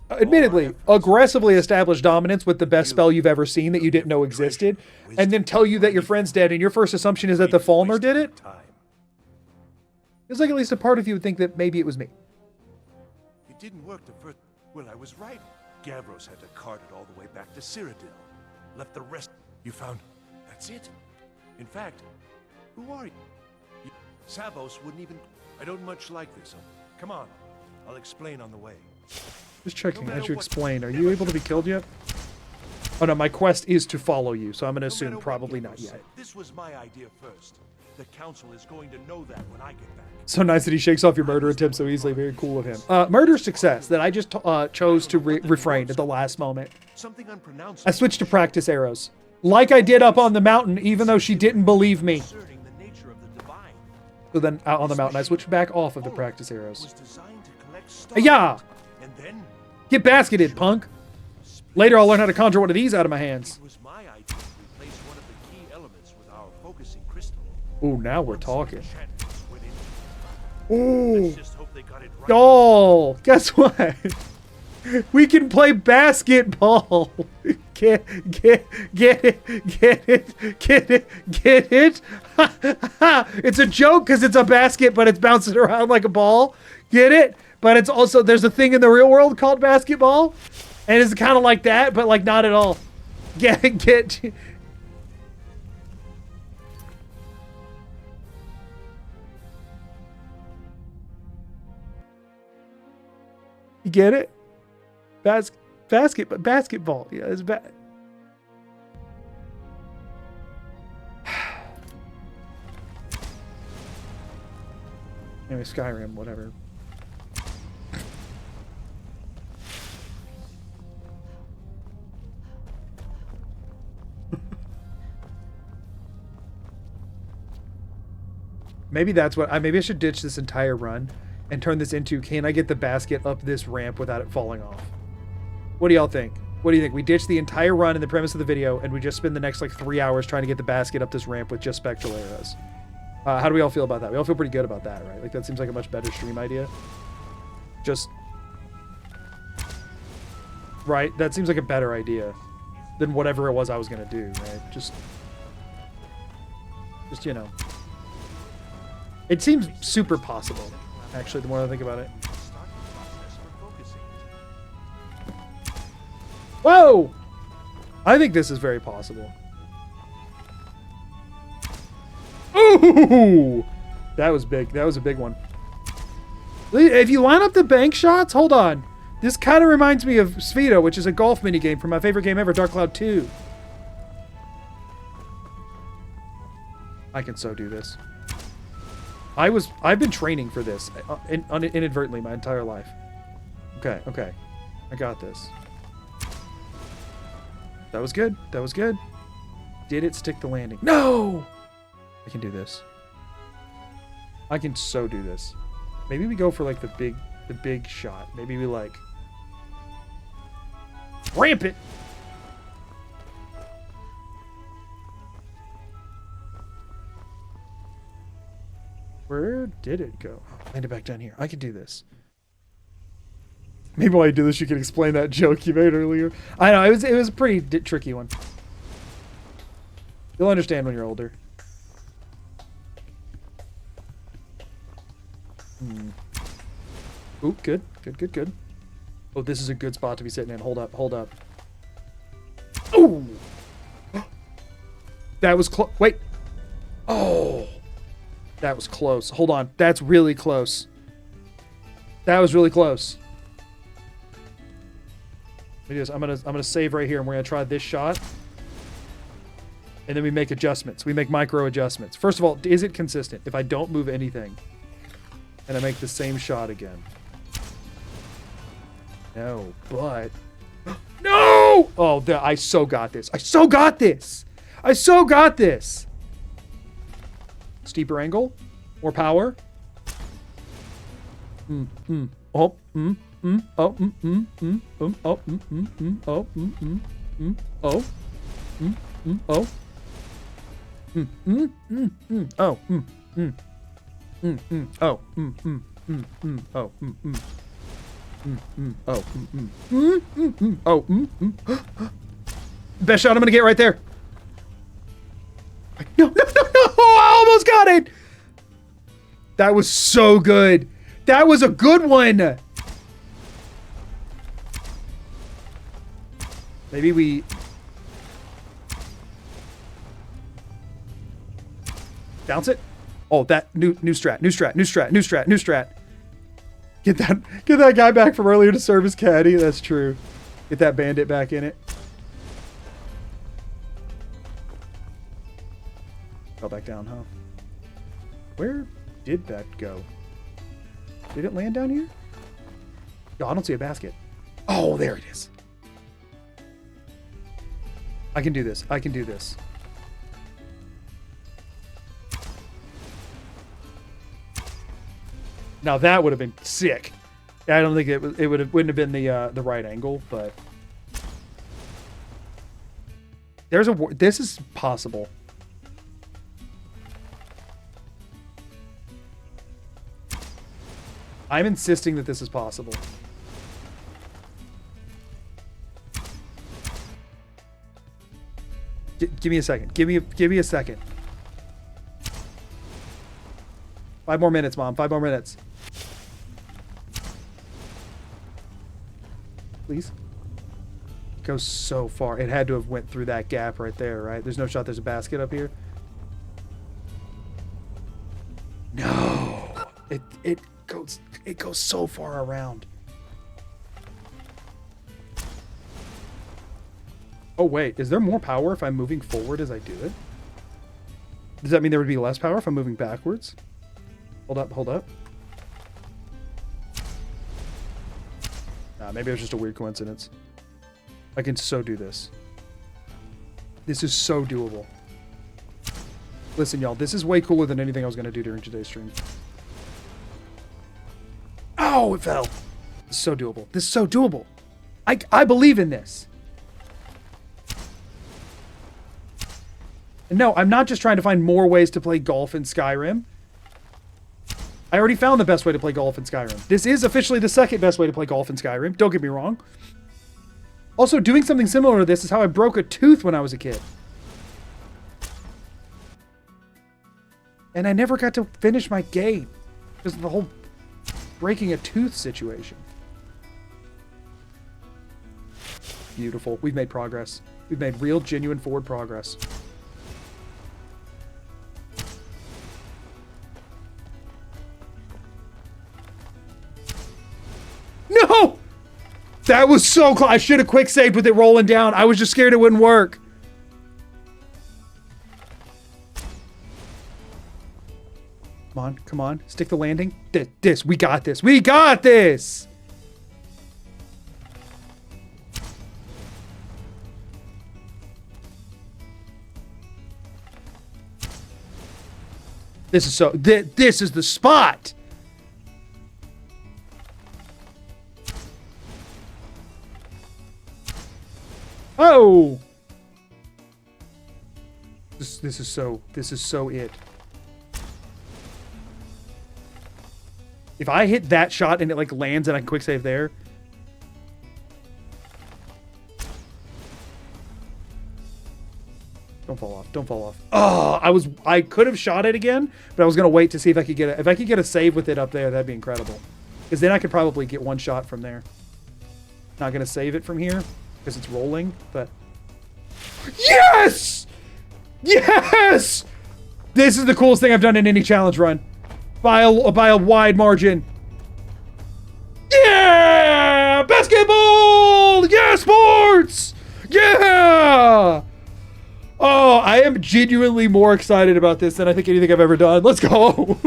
A: Admittedly, aggressively establish dominance with the best spell you've ever seen that you didn't know existed, and then tell you that your friend's dead, and your first assumption is that the Falmer did it? Feels like at least a part of you would think that maybe it was me.
F: It didn't work the first. Well, I was right. Gavros had to cart it all the way back to Cyrodiil. Left the rest. You found. That's it. In fact, who are you? Savos wouldn't even. I don't much like this. Come on. I'll explain on the way.
A: Just checking as you explain. Are you able to be killed yet? Oh no, my quest is to follow you, so I'm going to assume probably not yet.
F: This was my idea first. The council is going to know that when I get back.
A: So nice that he shakes off your murder attempt so easily. Very cool of him. Murder success that I just chose to refrain at the last moment.
F: Something unpronounceable.
A: I switched to practice arrows. Like I did up on the mountain, even though she didn't believe me.
F: Asserting the nature of the divine.
A: So then out on the mountain, I switched back off of the practice arrows.
F: Was designed to collect stars.
A: Yeah!
F: And then
A: Get basketed, punk! Later I'll learn how to conjure one of these out of my hands.
F: it was my idea to replace one of the key elements with our focusing crystal.
A: Ooh, now we're talking.
F: Enchantments went in.
A: Ooh.
F: Let's just hope they got it right.
A: Y'all, guess what? We can play basketball. Get it, get it. It's a joke because it's a basket, but it's bouncing around like a ball. Get it? But it's also, there's a thing in the real world called basketball, and it's kind of like that, but like not at all. Get. You get it? Basketball. Yeah, it's bad. Anyway, Skyrim, whatever. Maybe that's what maybe I should ditch this entire run and turn this into, can I get the basket up this ramp without it falling off? What do y'all think? What do you think? We ditch the entire run in the premise of the video and we just spend the next like 3 hours trying to get the basket up this ramp with just spectral arrows. How do we all feel about that? We all feel pretty good about that, right? Like that seems like a much better stream idea. Just right? That seems like a better idea than whatever it was I was gonna do, right? Just you know. It seems super possible, actually, the more I think about it. Whoa! I think this is very possible. Ooh! That was big. That was a big one. If you line up the bank shots, hold on. This kind of reminds me of Sphito, which is a golf minigame from my favorite game ever, Dark Cloud 2. I can so do this. I've been training for this inadvertently my entire life. Okay. I got this. That was good. That was good. Did it stick the landing? No! I can do this. I can so do this. Maybe we go for like the big shot. Maybe we like ramp it. Where did it go? Oh, landed back down here. I can do this. Maybe while I do this, you can explain that joke you made earlier. I know, it was a pretty tricky one. You'll understand when you're older. Ooh, good. Oh, this is a good spot to be sitting in. Hold up. Ooh! That was close. Wait. Oh! That was close. Hold on. That's really close. That was really close. I'm gonna save right here, and we're gonna try this shot. And then we make adjustments. We make micro adjustments. First of all, is it consistent? If I don't move anything, and I make the same shot again. No, but no! Oh, I so got this. Steeper angle, more power. Oh. Best shot I'm gonna get right there. No! I almost got it! That was so good. That was a good one. Maybe we... bounce it? Oh, that new strat. Get that guy back from earlier to serve as caddy. That's true. Get that bandit back in it. Fell back down, huh? Where did that go? Did it land down here? No, I don't see a basket. Oh, there it is. I can do this. Now that would have been sick. I don't think wouldn't have been the right angle, but this is possible. I'm insisting that this is possible. Give me a second. Give me a second. 5 more minutes, Mom. 5 more minutes. Please. It goes so far. It had to have went through that gap right there, right? There's no shot there's a basket up here. No. It goes so far around. Oh wait, is there more power if I'm moving forward as I do it? Does that mean there would be less power if I'm moving backwards? Hold up, hold up. Nah, maybe it was just a weird coincidence. I can so do this. This is so doable. Listen, y'all, this is way cooler than anything I was going to do during today's stream. Oh, it fell. This is so doable. This is so doable. I believe in this. And no, I'm not just trying to find more ways to play golf in Skyrim. I already found the best way to play golf in Skyrim. This is officially the second best way to play golf in Skyrim. Don't get me wrong. Also, doing something similar to this is how I broke a tooth when I was a kid. And I never got to finish my game because of the whole breaking a tooth situation. Beautiful. We've made progress. We've made real, genuine forward progress. No! That was so close. I should have quick saved with it rolling down. I was just scared it wouldn't work. Come on, come on. Stick the landing. This. We got this. We got this! This is so... This is the spot! Oh! This is so it. If I hit that shot and it like lands and I can quick save there. Don't fall off. Don't fall off. Oh, I could have shot it again, but I was gonna wait to see if I could get it. If I could get a save with it up there, that'd be incredible. Because then I could probably get one shot from there. Not gonna save it from here because it's rolling, but yes! Yes! This is the coolest thing I've done in any challenge run. By a wide margin. Yeah! Basketball! Yeah, sports! Yeah! Oh, I am genuinely more excited about this than I think anything I've ever done. Let's go!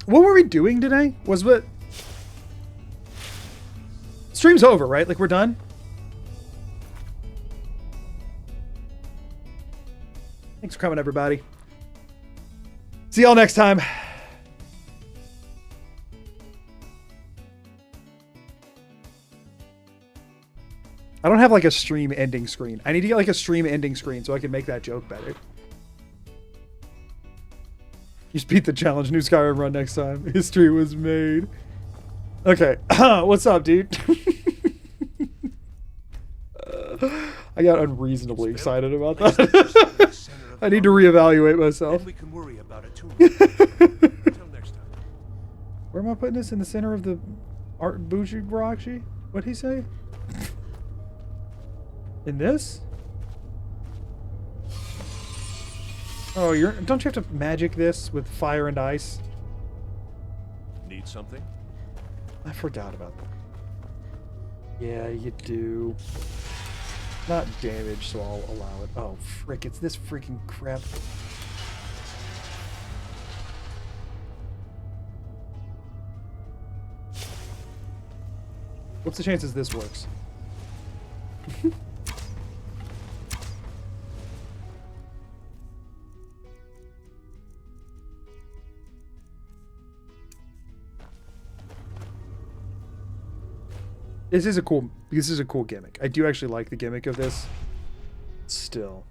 A: What were we doing today? Stream's over, right? Like, we're done? Thanks for coming, everybody. See y'all next time. I don't have like a stream ending screen. I need to get like a stream ending screen so I can make that joke better. You just beat the challenge. New Skyrim run next time. History was made. Okay. What's up, dude? I got unreasonably excited about that. I need to reevaluate myself.
F: Then we can worry about it too. Until next time.
A: Where am I putting this? In the center of the Art Bougie Barachi? What'd he say? In this? Oh, don't you have to magic this with fire and ice?
F: Need something?
A: I forgot about that. Yeah, you do. Not damage, so I'll allow it. Oh, frick, it's this freaking crap. What's the chances this works? This is a cool gimmick. I do actually like the gimmick of this. Still.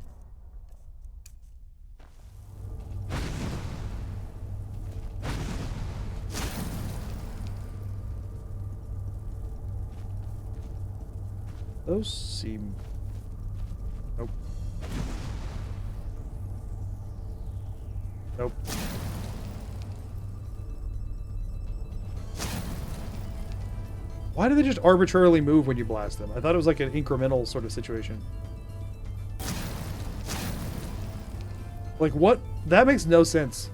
A: Those seem... Nope. Nope. Why do they just arbitrarily move when you blast them? I thought it was like an incremental sort of situation. Like, what? That makes no sense.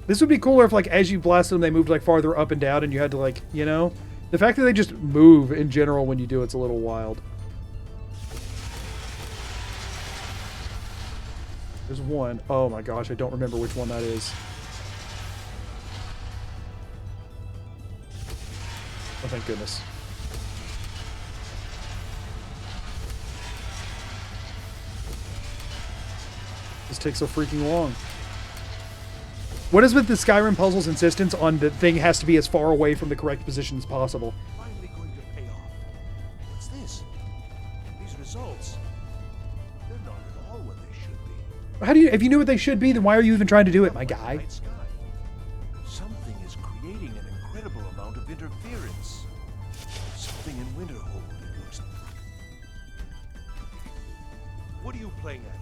A: This would be cooler if, like, as you blasted them, they moved, like, farther up and down, and you had to, like, you know? The fact that they just move in general when you do it's a little wild. There's one. Oh my gosh, I don't remember which one that is. Oh, thank goodness. This takes so freaking long. What is with the Skyrim puzzle's insistence on the thing has to be as far away from the correct position as possible?
F: Finally going to pay off. What's this? These results. They're not at all what they should be.
A: How do you, if you knew what they should be, then why are you even trying to do it, my guy?
F: Night sky. Something is creating an incredible amount of interference. Something in Winterhold, it looks. What are you playing at?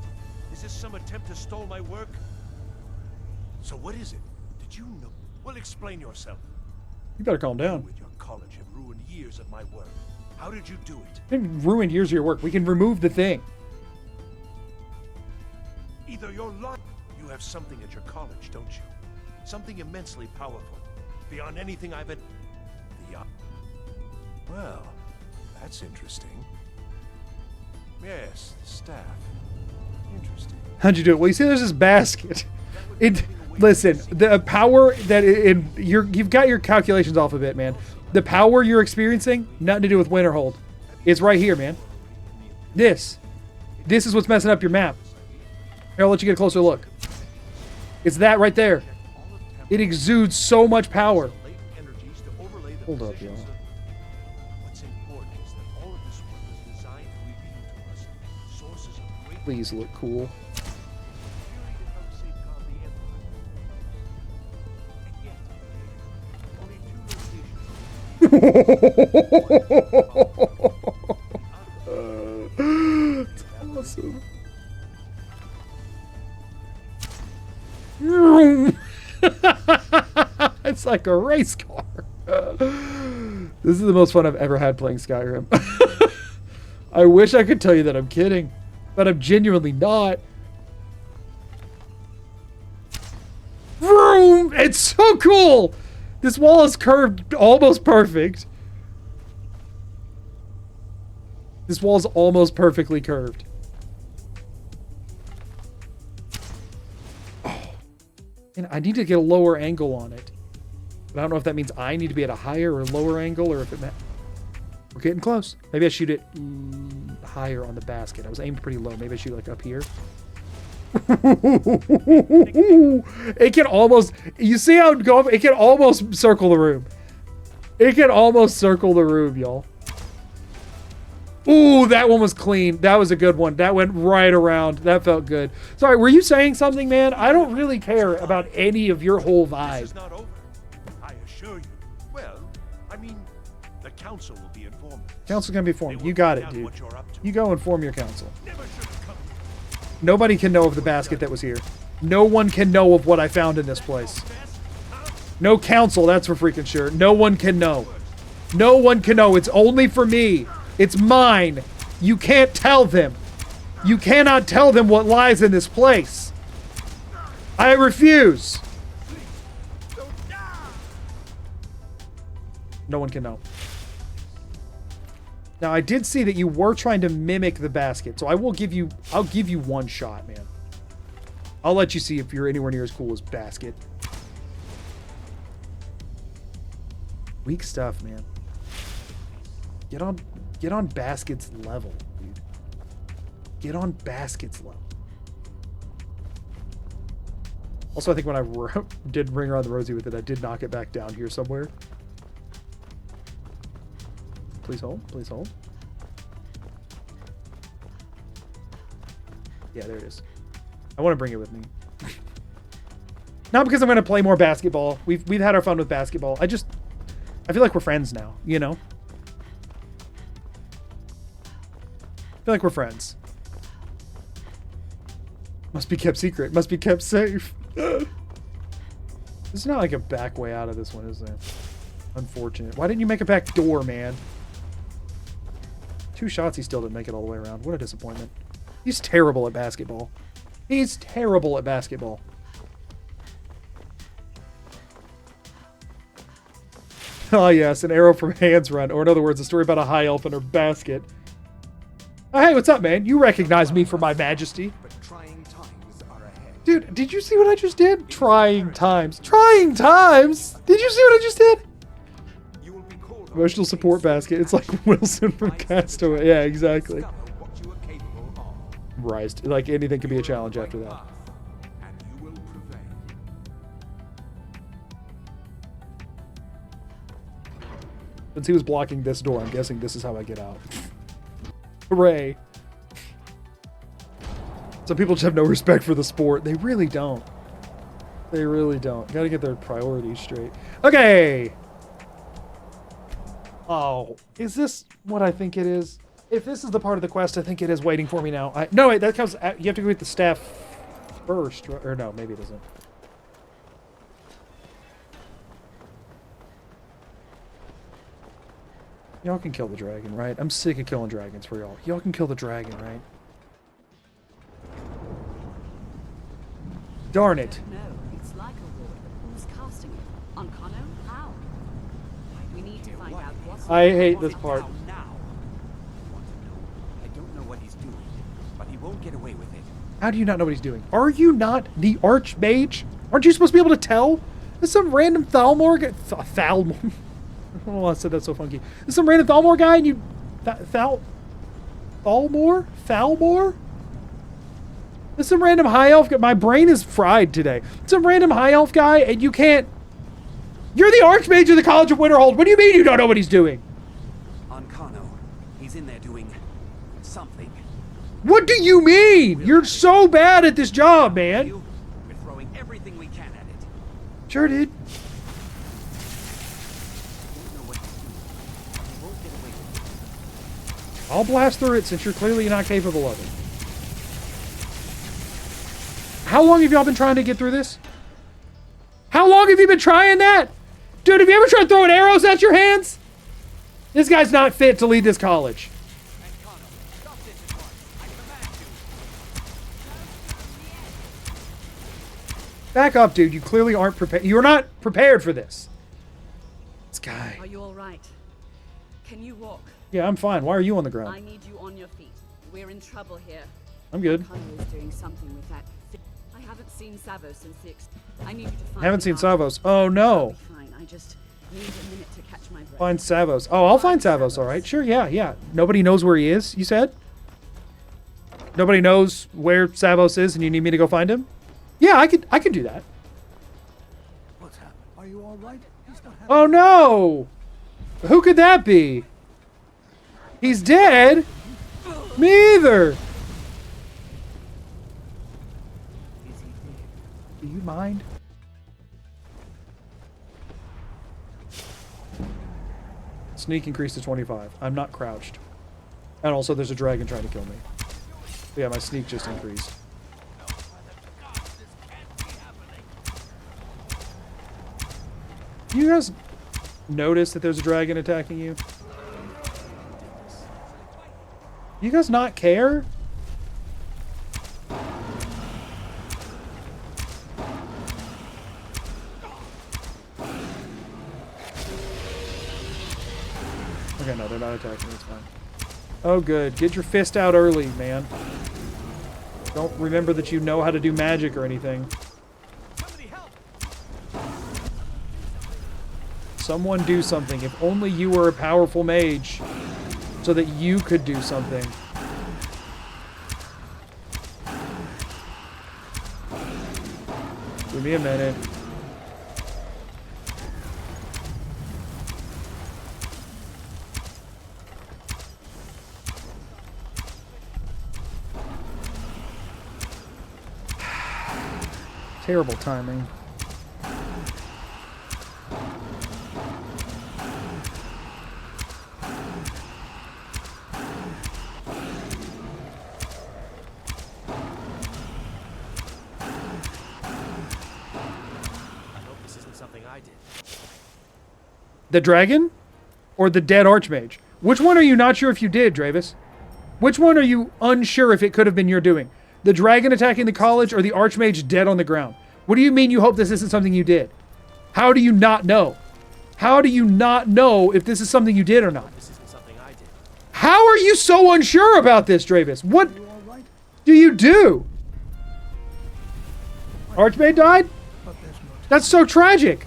F: Is this some attempt to stall my work? So what is it? Did you know? Well, explain yourself.
A: You better calm down.
F: You and your college have ruined years of my work. How did you do it?
A: You didn't ruin years of your work. We can remove the thing.
F: Either you're lying. You have something at your college, don't you? Something immensely powerful, beyond anything I've had. Well, that's interesting. Yes, the staff. Interesting.
A: How'd you do it? Well, you see, there's this basket. Listen, the power that you've got your calculations off a bit, man. The power you're experiencing, nothing to do with Winterhold. It's right here, man. This is what's messing up your map. Here, I'll let you get a closer look. It's that right there. It exudes so much power. Hold up, y'all.
F: What's important is that all of this work was designed to reveal to us sources of great
A: Please look cool. It's awesome. It's like a race car. This is the most fun I've ever had playing Skyrim. I wish I could tell you that I'm kidding, but I'm genuinely not. Vroom! It's so cool! This wall is curved almost perfect. This wall is almost perfectly curved. Oh. And I need to get a lower angle on it. But I don't know if that means I need to be at a higher or lower angle, or if it... We're getting close. Maybe I shoot it higher on the basket. I was aimed pretty low. Maybe I shoot like up here. It can almost... You see how it goes? It can almost circle the room. It can almost circle the room, y'all. Ooh, that one was clean. That was a good one. That went right around. That felt good. Sorry, were you saying something, man? I don't really care about any of your whole vibe.
F: This is not over. I assure you. Well, I mean, the council will be informed.
A: Council's gonna be informed. You got it, dude. You go inform your council.
F: Never should have come.
A: Nobody can know of the basket that was here. No one can know of what I found in this place. No council, that's for freaking sure. No one can know. No one can know. It's only for me. It's mine. You can't tell them. You cannot tell them what lies in this place. I refuse. No one can know. Now, I did see that you were trying to mimic the basket, so I'll give you one shot, man. I'll let you see if you're anywhere near as cool as basket. Weak stuff, man. Get on basket's level, dude. Get on basket's level. Also, I think when I did Ring Around the Rosie with it, I did knock it back down here somewhere. Please hold. Please hold. Yeah, there it is. I want to bring it with me. Not because I'm going to play more basketball. We've had our fun with basketball. I feel like we're friends now, you know? feel like we're friends. Must be kept secret. Must be kept safe. There's not like a back way out of this one, is there? Unfortunate. Why didn't you make a back door, man? 2 shots, he still didn't make it all the way around. What a disappointment. He's terrible at basketball. He's terrible at basketball. Oh yes, an arrow from Hand's Run. Or in other words, a story about a high elf and her basket. Oh, hey, what's up, man? You recognize me for my majesty.
F: But trying times are ahead.
A: Dude, did you see what I just did? Trying times. Trying times! Did you see what I just did?
F: You will be called on
A: Emotional
F: to
A: support
F: face
A: basket. It's like Wilson from Castaway. Yeah, exactly.
F: discover what you are capable of.
A: Rise. Like anything could be a challenge after that.
F: And you will prevail.
A: Since he was blocking this door, I'm guessing this is how I get out. Hooray. Some people just have no respect for the sport. They really don't. They really don't. Gotta get their priorities straight. Okay! Oh, is this what I think it is? If this is the part of the quest I think it is waiting for me now. No, wait, that comes... You have to go get the staff first. Or no, maybe it isn't. Y'all can kill the dragon, right? I'm sick of killing dragons for y'all. Y'all can kill the dragon, right? Darn it.
I: No, it's like a ward. Who's casting it? On Kano? How? We need to find out what's...
A: I hate this part.
E: Now. I don't know what he's doing, but he won't get away with it.
A: How do you not know what he's doing? Are you not the Archmage? Aren't you supposed to be able to tell? There's some random Thalmor guy... Thalmor? Oh, I said that so funky. There's some random Thalmor guy and you... Thalmor? Thalmor? There's some random high elf guy. My brain is fried today. Some random high elf guy and you can't... You're the Archmage of the College of Winterhold. What do you mean you don't know what he's doing?
E: On Kano, he's in there doing something.
A: What do you mean? You're so bad at this job, man.
E: We're throwing everything we can at it.
A: Sure did.
E: Don't know what he's doing. He won't get away with it.
A: I'll blast through it since you're clearly not capable of it. How long have y'all been trying to get through this? How long have you been trying that? Dude, have you ever tried throwing arrows at your hands? This guy's not fit to lead this college.
E: And Kano, stop this at once. I command you.
A: Back up, dude. You clearly aren't prepared. You're not prepared for this. This guy.
I: Are you all right? Can you walk?
A: Yeah, I'm fine. Why are you on the
I: I
A: ground?
I: need you on your feet. We're in trouble here.
A: I'm good.
I: Kano is doing something with that. I haven't seen Savo since the... I need you to find...
A: Haven't seen
I: an archer.
A: Savos. Oh, no.
I: Fine. I just need a minute to catch my breath.
A: Find Savos. Oh, I'll find Savos, all right. Sure, yeah. Nobody knows where he is, you said? Nobody knows where Savos is and you need me to go find him? Yeah, I could do that.
F: What's happened? Are you all right? He's not having...
A: Oh, no. Who could that be? He's dead? Me either. Do you mind? Sneak increased to 25. I'm not crouched. And also there's a dragon trying to kill me. But yeah, my sneak just increased. You guys notice that there's a dragon attacking you? You guys not care? Okay, no, they're not attacking me. It's fine. Oh, good. Get your fist out early, man. Don't remember that you know how to do magic or anything. Someone do something. If only you were a powerful mage, so that you could do something. Give me a minute. Terrible timing.
H: something I did.
A: The dragon? Or the dead Archmage? Which one are you not sure if you did, Dravis? Which one are you unsure if it could have been your doing? The dragon attacking the college or the Archmage dead on the ground? What do you mean you hope this isn't something you did? How do you not know? How do you not know if this is something you did or not?
H: This isn't something I did.
A: How are you so unsure about this, Dravis? What do you do? Archmage died? That's so tragic.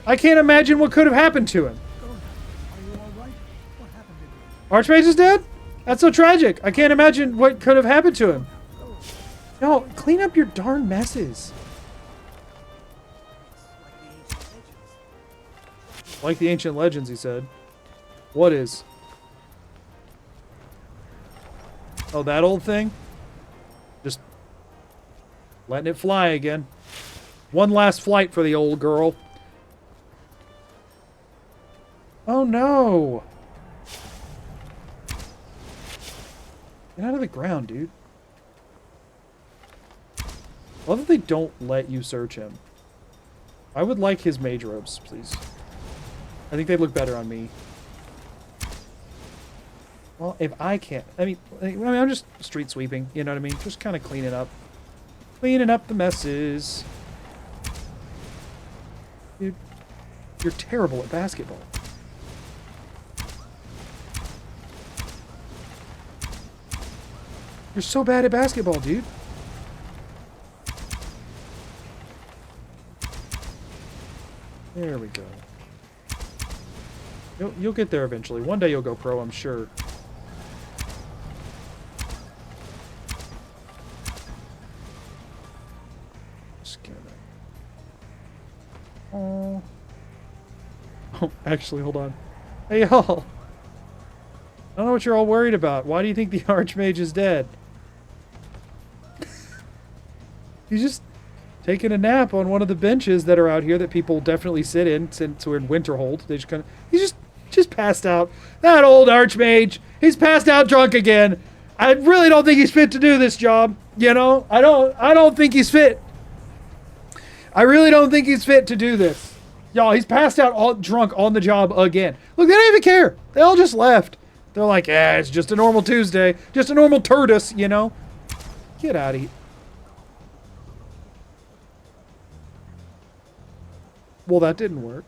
A: I can't imagine what could have happened to him. Archmage is dead? That's so tragic. I can't imagine what could have happened to him. No, clean up your darn messes. Like the ancient legends, he said. What is? Oh, that old thing? Just letting it fly again. One last flight for the old girl. Oh no! Get out of the ground, dude. Love that they don't let you search him. I would like his mage robes, please. I think they'd look better on me. Well, if I can't... I mean, I'm just street sweeping, you know what I mean? Just kind of cleaning up. Cleaning up the messes. Dude, you're terrible at basketball. You're so bad at basketball, dude. There we go. You'll get there eventually. One day you'll go pro, I'm sure. Just gonna... Oh, actually, hold on. Hey, y'all. I don't know what you're all worried about. Why do you think the Archmage is dead? He's just taking a nap on one of the benches that are out here that people definitely sit in since we're in Winterhold. They just kind of... He's just passed out. That old Archmage. He's passed out drunk again. I really don't think he's fit to do this job. You know? I don't think he's fit. I really don't think he's fit to do this. Y'all, he's passed out all drunk on the job again. Look, they don't even care. They all just left. They're like, it's just a normal Tuesday. Just a normal Turtus, you know? Get out of here. Well, that didn't work.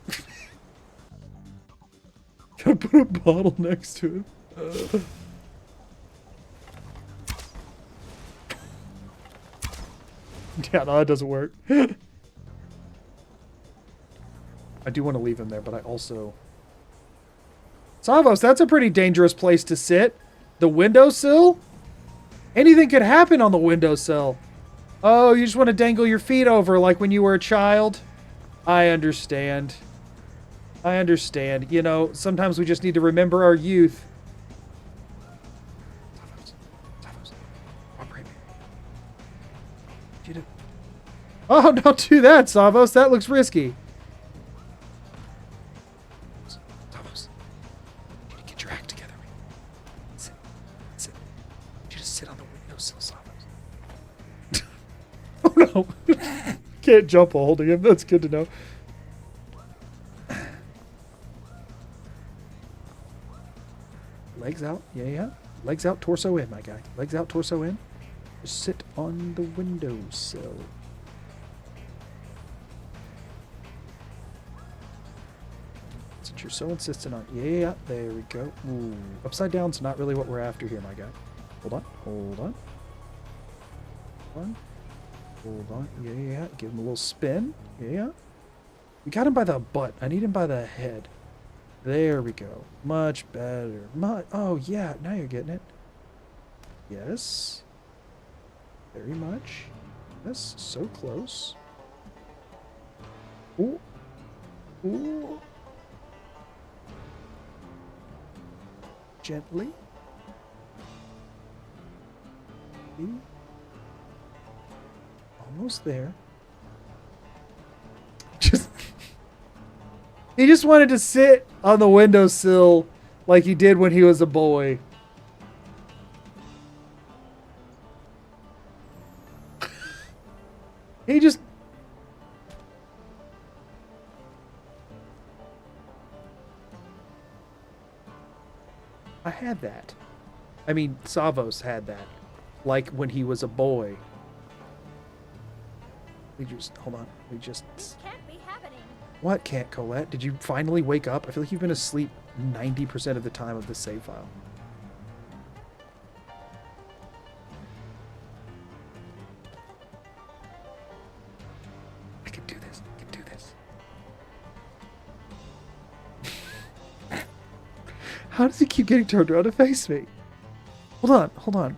A: Gotta put a bottle next to him. Yeah, no, that doesn't work. I do want to leave him there, but I also... Savos, that's a pretty dangerous place to sit. The windowsill? Anything could happen on the windowsill. Oh, you just want to dangle your feet over like when you were a child? I understand. I understand. You know, sometimes we just need to remember our youth. Savos, cooperate. Oh, don't do that, Savos. That looks risky. Savos, you need to get your act together. Sit. Sit. You just sit on the windowsill, Savos. Oh, no. Can't jump while holding him. That's good to know. Legs out. Yeah. Legs out, torso in, my guy. Legs out, torso in. Just sit on the windowsill. Since you're so insistent on... Yeah, there we go. Ooh. Upside down's not really what we're after here, my guy. Hold on. Hold on. Hold on. Hold on. Yeah. Give him a little spin. Yeah. We got him by the butt. I need him by the head. There we go. Much better. Oh, yeah. Now you're getting it. Yes. Very much. Yes. So close. Ooh. Ooh. Gently. Almost there. He just wanted to sit on the windowsill like he did when he was a boy. had that. I mean, Savos had that. Like when he was a boy. We just, hold on. We just...
G: This can't be happening.
A: What can't, Colette? Did you finally wake up? I feel like you've been asleep 90% of the time of the save file. I can do this. I can do this. How does he keep getting turned around to face me? Hold on. Hold on.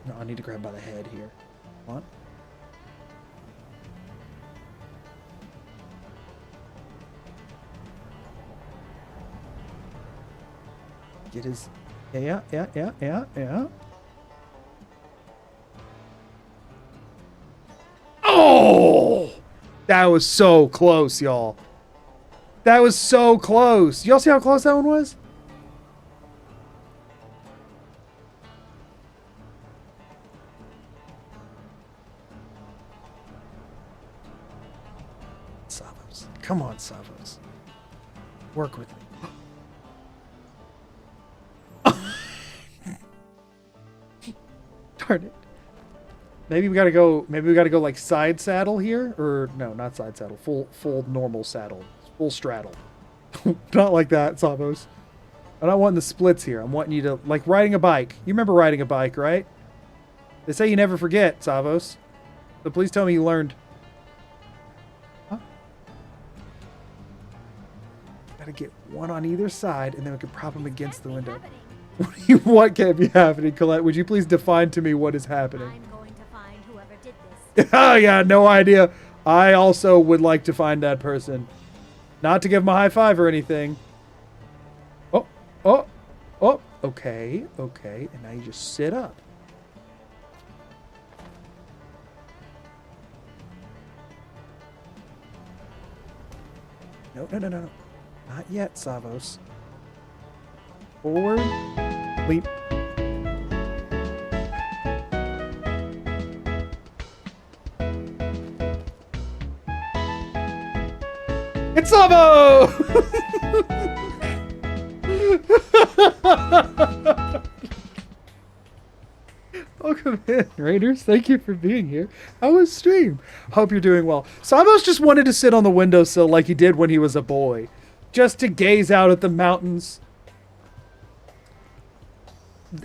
A: No, I need to grab by the head here. Hold on. Get his... Yeah. Oh! That was so close, y'all. That was so close. Y'all see how close that one was? Savos. Come on, Savos. Work with me. Darn it. Maybe we gotta go like side saddle here. Or no, not side saddle. Full normal saddle. Full straddle. Not like that, Savos. I'm not wanting the splits here. I'm wanting you to, like riding a bike. You remember riding a bike, right? They say you never forget, Savos. So please tell me you learned. Huh? Gotta get one on either side, and then we can prop them against the window. What can't be happening, Colette? Would you please define to me what is happening?
G: I'm going to find whoever did this.
A: Oh, yeah, no idea. I also would like to find that person. Not to give him a high five or anything. Oh. Okay. And now you just sit up. No. Not yet, Savos. Forward. Leap. It's Savo! Welcome in, Raiders. Thank you for being here. How was stream? Hope you're doing well. Savos just wanted to sit on the windowsill like he did when he was a boy. Just to gaze out at the mountains.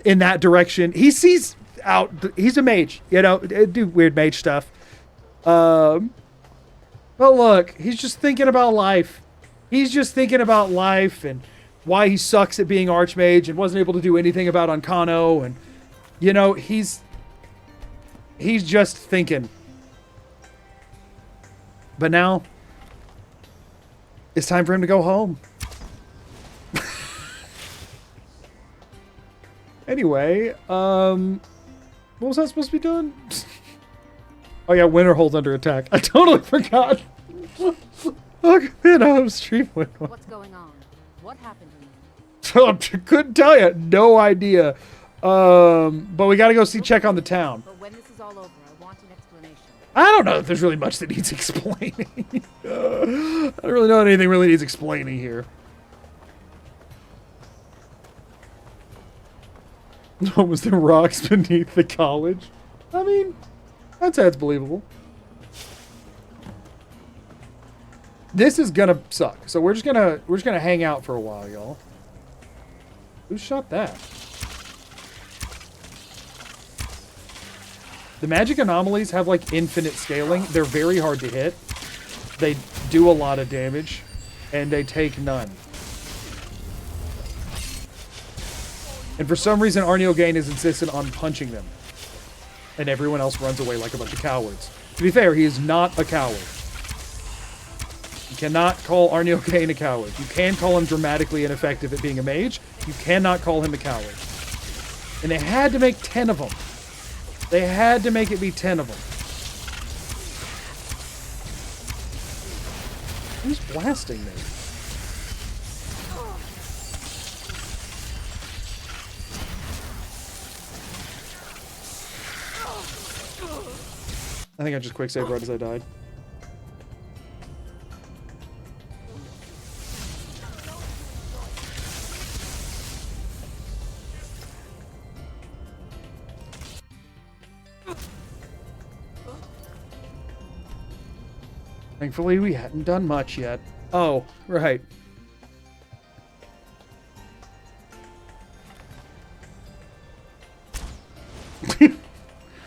A: In that direction. He sees out. He's a mage. You know, do weird mage stuff. But look, he's just thinking about life. He's just thinking about life and why he sucks at being Archmage and wasn't able to do anything about Oncano. And, you know, he's just thinking. But now, it's time for him to go home. Anyway, what was I supposed to be doing? Oh yeah, Winterhold under attack. I totally forgot. Look, man, I'm streaming.
I: What's going on? What happened to me?
A: Couldn't tell you. No idea. But we gotta go check on the town.
I: But when this is all over, I want an explanation.
A: I don't know if there's really much that needs explaining. I don't really know if anything really needs explaining here. What was the rocks beneath the college? I mean, that's believable. This is gonna suck. So we're just gonna hang out for a while, y'all. Who shot that? The magic anomalies have like infinite scaling. They're very hard to hit. They do a lot of damage, and they take none. And for some reason, Arneogain is insistent on punching them. And everyone else runs away like a bunch of cowards. To be fair, he is not a coward. You cannot call Arneogain a coward. You can call him dramatically ineffective at being a mage. You cannot call him a coward. And they had to make 10 of them. They had to make it be 10 of them. Who's blasting me? I think I just quick saved right as I died. Thankfully, we hadn't done much yet. Oh, right.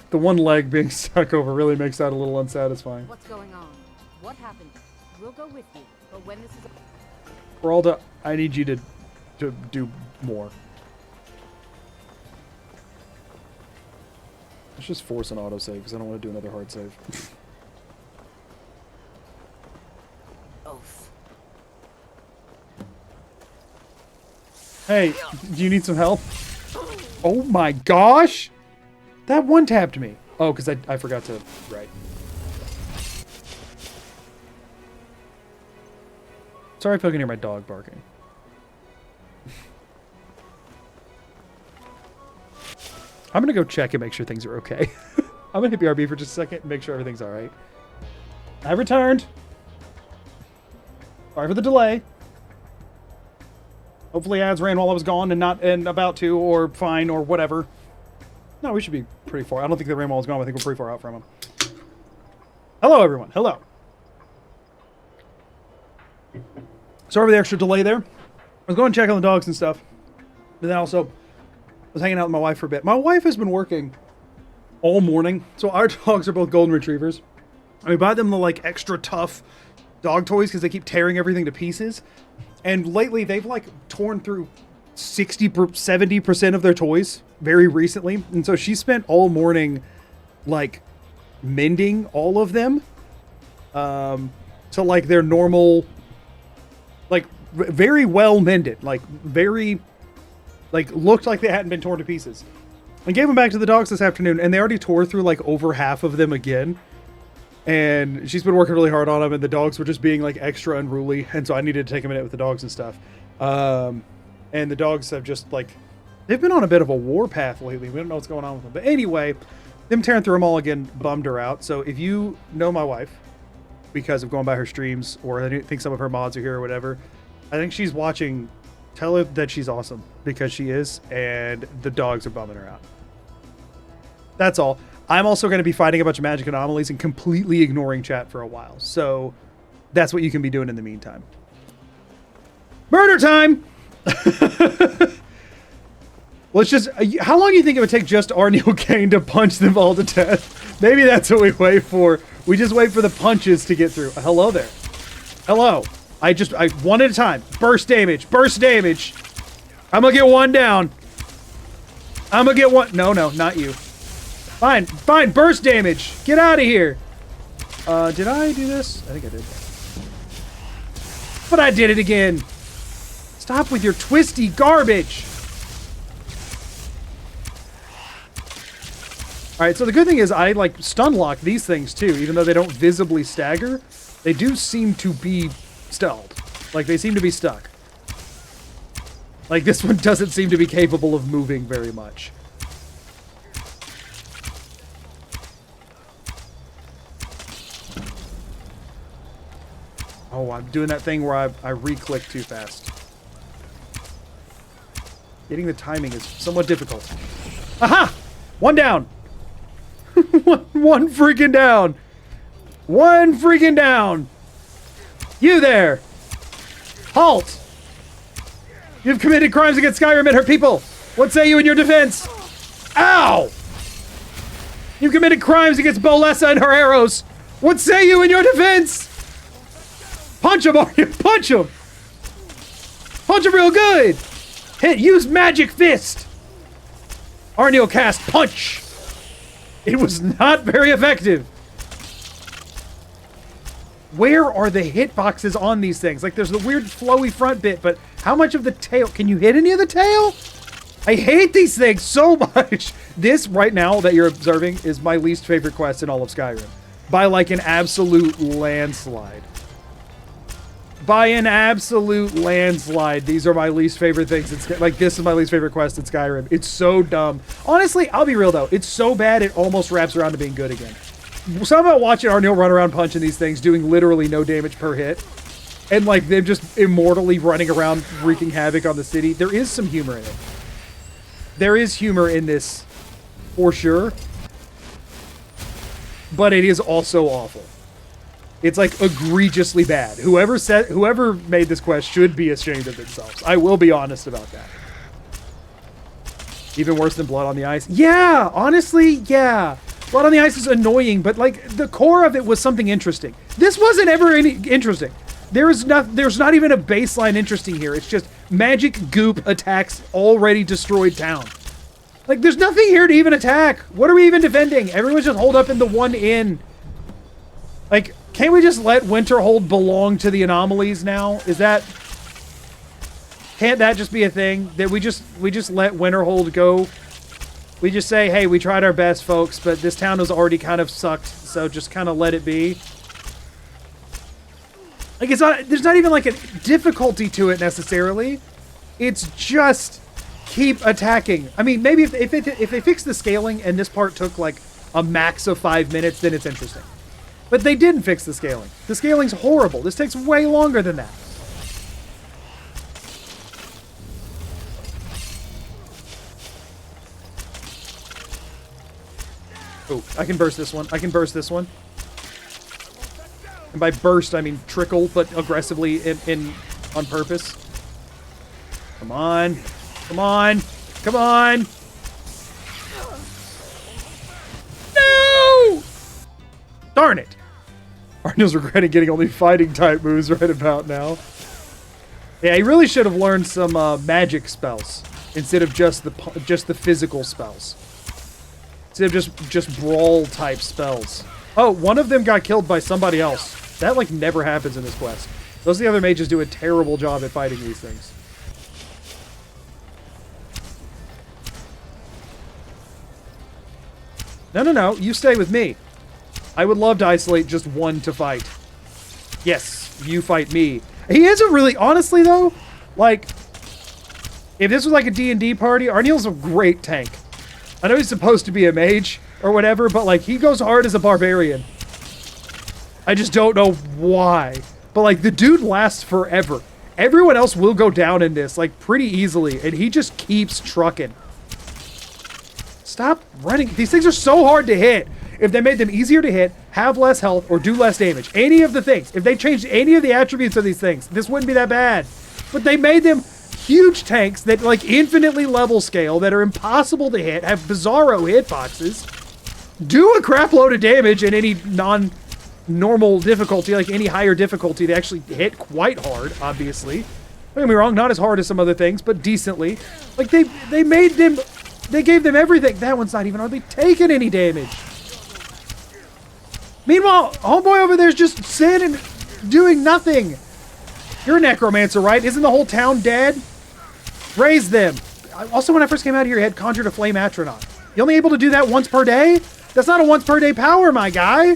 A: The one leg being stuck over really makes that a little unsatisfying.
I: What's going on? What happened? We'll go with you, but when this is...
A: Geralda, I need you to do more. Let's just force an autosave because I don't want to do another hard save.
I: Oath.
A: Hey, do you need some help? Oh my gosh! That one tapped me. Oh, because I forgot to... Right. Sorry if I can hear my dog barking. I'm going to go check and make sure things are okay. I'm going to hit BRB for just a second and make sure everything's alright. I returned. Sorry for the delay. Hopefully ads ran while I was gone and about to, or fine, or whatever. No, we should be pretty far. I don't think the ran while I was gone. I think we're pretty far out from him. Hello, everyone. Hello. Sorry for the extra delay there. I was going to check on the dogs and stuff. But then also, I was hanging out with my wife for a bit. My wife has been working all morning. So our dogs are both golden retrievers. And we buy them the, like, extra tough dog toys because they keep tearing everything to pieces. And lately, they've, like, torn through 70% of their toys very recently. And so she spent all morning, like, mending all of them to, like, their normal, like, very well mended. Like, very, like, looked like they hadn't been torn to pieces. And gave them back to the dogs this afternoon, and they already tore through, like, over half of them again. And she's been working really hard on them, and the dogs were just being, like, extra unruly. And so I needed to take a minute with the dogs and stuff. And the dogs have just, like, they've been on a bit of a war path lately. We don't know what's going on with them. But anyway, them tearing through them all again bummed her out. So if you know my wife, because of going by her streams, or I think some of her mods are here or whatever, I think she's watching. Tell her that she's awesome, because she is, and the dogs are bumming her out. That's all. I'm also going to be fighting a bunch of magic anomalies and completely ignoring chat for a while. So that's what you can be doing in the meantime. Murder time! Let's just... How long do you think it would take just Arniel Kane to punch them all to death? Maybe that's what we wait for. We just wait for the punches to get through. Hello there. Hello. I one at a time. Burst damage. Burst damage. I'm going to get one down. I'm going to get one... No, not you. Fine. Fine. Burst damage. Get out of here. Did I do this? I think I did. But I did it again. Stop with your twisty garbage. Alright, so the good thing is I, like, stun lock these things, too. Even though they don't visibly stagger, they do seem to be stalled. Like, they seem to be stuck. Like, this one doesn't seem to be capable of moving very much. Oh, I'm doing that thing where I re-click too fast. Getting the timing is somewhat difficult. Aha! One down! one freaking down! One freaking down! You there! Halt! You've committed crimes against Skyrim and her people! What say you in your defense? Ow! You've committed crimes against Bolessa and her arrows! What say you in your defense? Punch him, Arya! Punch him! Punch him real good! Hit! Use magic fist! Arniel cast punch! It was not very effective. Where are the hitboxes on these things? Like, there's the weird flowy front bit, but how much of the tail? Can you hit any of the tail? I hate these things so much. This, right now, that you're observing, is my least favorite quest in all of Skyrim. By, like, an absolute landslide. By an absolute landslide, these are my least favorite things. It's like, this is my least favorite quest in Skyrim. It's so dumb. Honestly, I'll be real though. It's so bad it almost wraps around to being good again. Something about watching Arniel run around punching these things, doing literally no damage per hit, and like them just immortally running around wreaking havoc on the city. There is some humor in it. There is humor in this, for sure. But it is also awful. It's like egregiously bad. Whoever made this quest should be ashamed of themselves. I will be honest about that. Even worse than Blood on the Ice. Yeah, honestly, yeah. Blood on the Ice is annoying, but like the core of it was something interesting. This wasn't ever any interesting. There's not even a baseline interesting here. It's just magic goop attacks already destroyed town. Like there's nothing here to even attack. What are we even defending? Everyone's just holed up in the one inn. Like, can't we just let Winterhold belong to the anomalies now? Can't that just be a thing? That we just let Winterhold go? We just say, hey, we tried our best, folks, but this town has already kind of sucked, so just kind of let it be. Like, there's not even like a difficulty to it necessarily. It's just keep attacking. I mean, maybe if they fix the scaling and this part took like a max of 5 minutes, then it's interesting. But they didn't fix the scaling. The scaling's horrible. This takes way longer than that. Oh, I can burst this one. I can burst this one. And by burst, I mean trickle, but aggressively on purpose. Come on. Come on. Come on. No! Darn it. Arnold's regretting getting only fighting type moves right about now. Yeah, he really should have learned some magic spells instead of just the physical spells. Instead of just brawl type spells. Oh, one of them got killed by somebody else. That like never happens in this quest. Those of the other mages do a terrible job at fighting these things. No, you stay with me. I would love to isolate just one to fight. Yes, you fight me. He isn't really, honestly though, like, if this was like a D&D party, Arniel's a great tank. I know he's supposed to be a mage or whatever, but like, he goes hard as a barbarian. I just don't know why. But like, the dude lasts forever. Everyone else will go down in this, like, pretty easily, and he just keeps trucking. Stop running. These things are so hard to hit. If they made them easier to hit, have less health, or do less damage. Any of the things. If they changed any of the attributes of these things, this wouldn't be that bad. But they made them huge tanks that, like, infinitely level scale, that are impossible to hit, have bizarro hitboxes, do a crap load of damage in any non-normal difficulty, like any higher difficulty. They actually hit quite hard, obviously. Don't get me wrong, not as hard as some other things, but decently. Like, they made them... They gave them everything. That one's not even hardly taking any damage. Meanwhile, homeboy over there's just sitting and doing nothing. You're a necromancer, right? Isn't the whole town dead? Raise them. Also, when I first came out here, you had conjured a flame atronach. You only able to do that once per day? That's not a once per day power, my guy.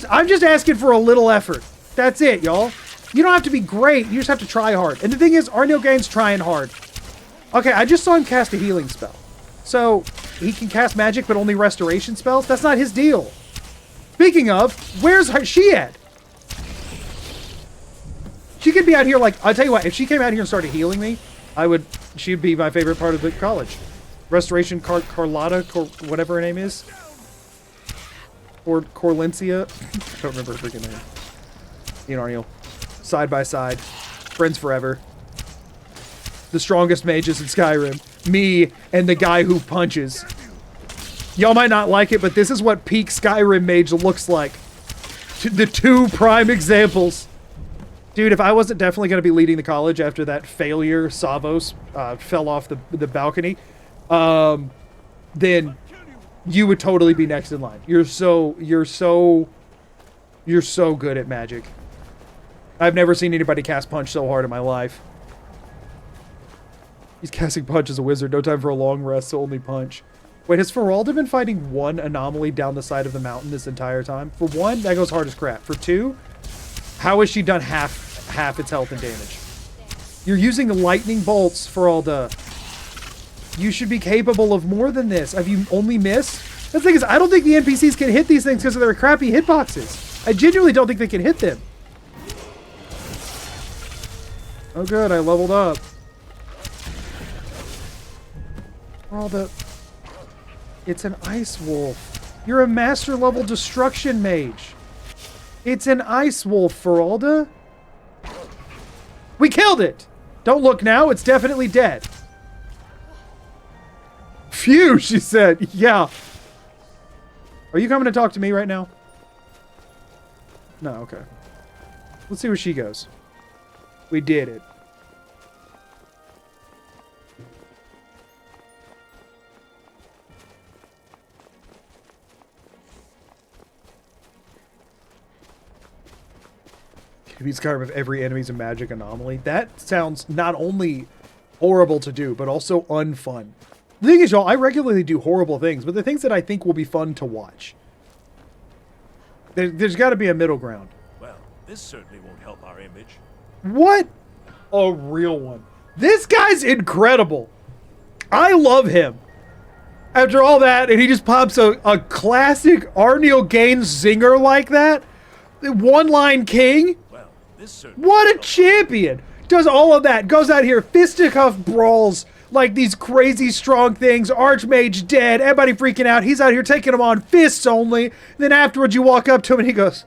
A: I'm just asking for a little effort. That's it, y'all. You don't have to be great. You just have to try hard. And the thing is, Arniel Gain's trying hard. Okay, I just saw him cast a healing spell. So, he can cast magic, but only restoration spells? That's not his deal. Speaking of, where's she at? She could be out here like, I'll tell you what, if she came out here and started healing me, she'd be my favorite part of the college. Restoration Carlotta, whatever her name is. Or Corlencia. I don't remember her freaking name. Me and Arniel. Side by side. Friends forever. The strongest mages in Skyrim. Me and the guy who punches. Y'all might not like it, but this is what peak Skyrim mage looks like. The two prime examples. Dude, if I wasn't definitely going to be leading the college after that failure, Savos fell off the balcony, then you would totally be next in line. You're so good at magic. I've never seen anybody cast punch so hard in my life. He's casting punch as a wizard. No time for a long rest, so only punch. Wait, has Feralda been fighting one anomaly down the side of the mountain this entire time? For one, that goes hard as crap. For two, how has she done half its health and damage? You're using lightning bolts, Feralda. You should be capable of more than this. Have you only missed? The thing is, I don't think the NPCs can hit these things because of their crappy hitboxes. I genuinely don't think they can hit them. Oh good, I leveled up. Feralda, it's an ice wolf. You're a master level destruction mage. It's an ice wolf, Feralda. We killed it! Don't look now, it's definitely dead. Phew, she said. Yeah. Are you coming to talk to me right now? No, okay. Let's see where she goes. We did it. Beat Skyrim if every enemy's a magic anomaly. That sounds not only horrible to do, but also unfun. The thing is, y'all, I regularly do horrible things, but the things that I think will be fun to watch. There's got to be a middle ground.
F: Well, this certainly won't help our image.
A: What? A real one. This guy's incredible. I love him. After all that, and he just pops a classic Arniel Gaines zinger like that. One-line king. What a champion! Does all of that. Goes out here, fisticuff brawls like these crazy strong things. Archmage dead. Everybody freaking out. He's out here taking them on fists only. Then afterwards you walk up to him and he goes,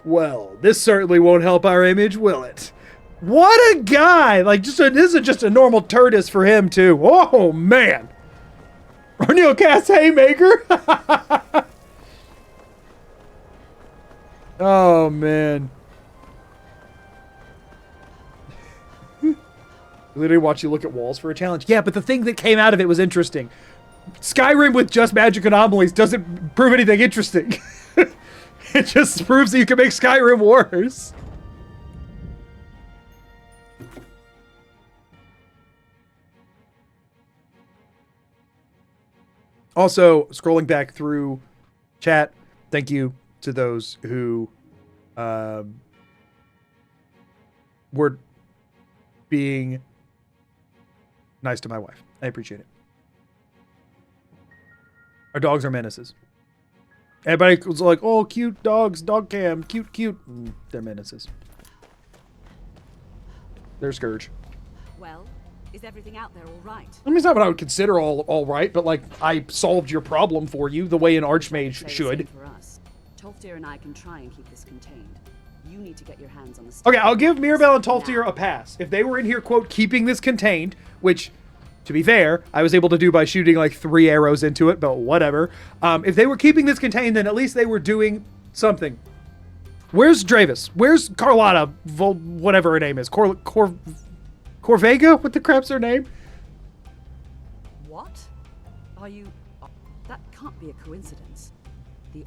A: well, this certainly won't help our image, will it? What a guy! Like, this is just a normal Turtis for him, too. Oh, man! Arniel cast Haymaker? Oh, man. Literally watch you look at walls for a challenge. Yeah, but the thing that came out of it was interesting. Skyrim with just magic anomalies doesn't prove anything interesting. It just proves that you can make Skyrim worse. Also, scrolling back through chat, thank you to those who were being nice to my wife. I appreciate it. Our dogs are menaces. Everybody was like, oh, cute dogs, dog cam, cute, cute. They're menaces. They're Scourge.
I: Well, is everything out there all right?
A: I mean, it's not what I would consider all right, but like, I solved your problem for you the way an Archmage should.
I: For us. Tolfdir and I can try and keep this contained. You need to get your hands on the
A: Okay, I'll give Mirabelle and Tolfdir a pass. If they were in here, quote, keeping this contained, which, to be fair, I was able to do by shooting like 3 arrows into it, but whatever. If they were keeping this contained, then at least they were doing something. Where's Dravis? Where's Carlotta? Whatever her name is. Corvega? What the crap's her name?
I: What? Are you... That can't be a coincidence. The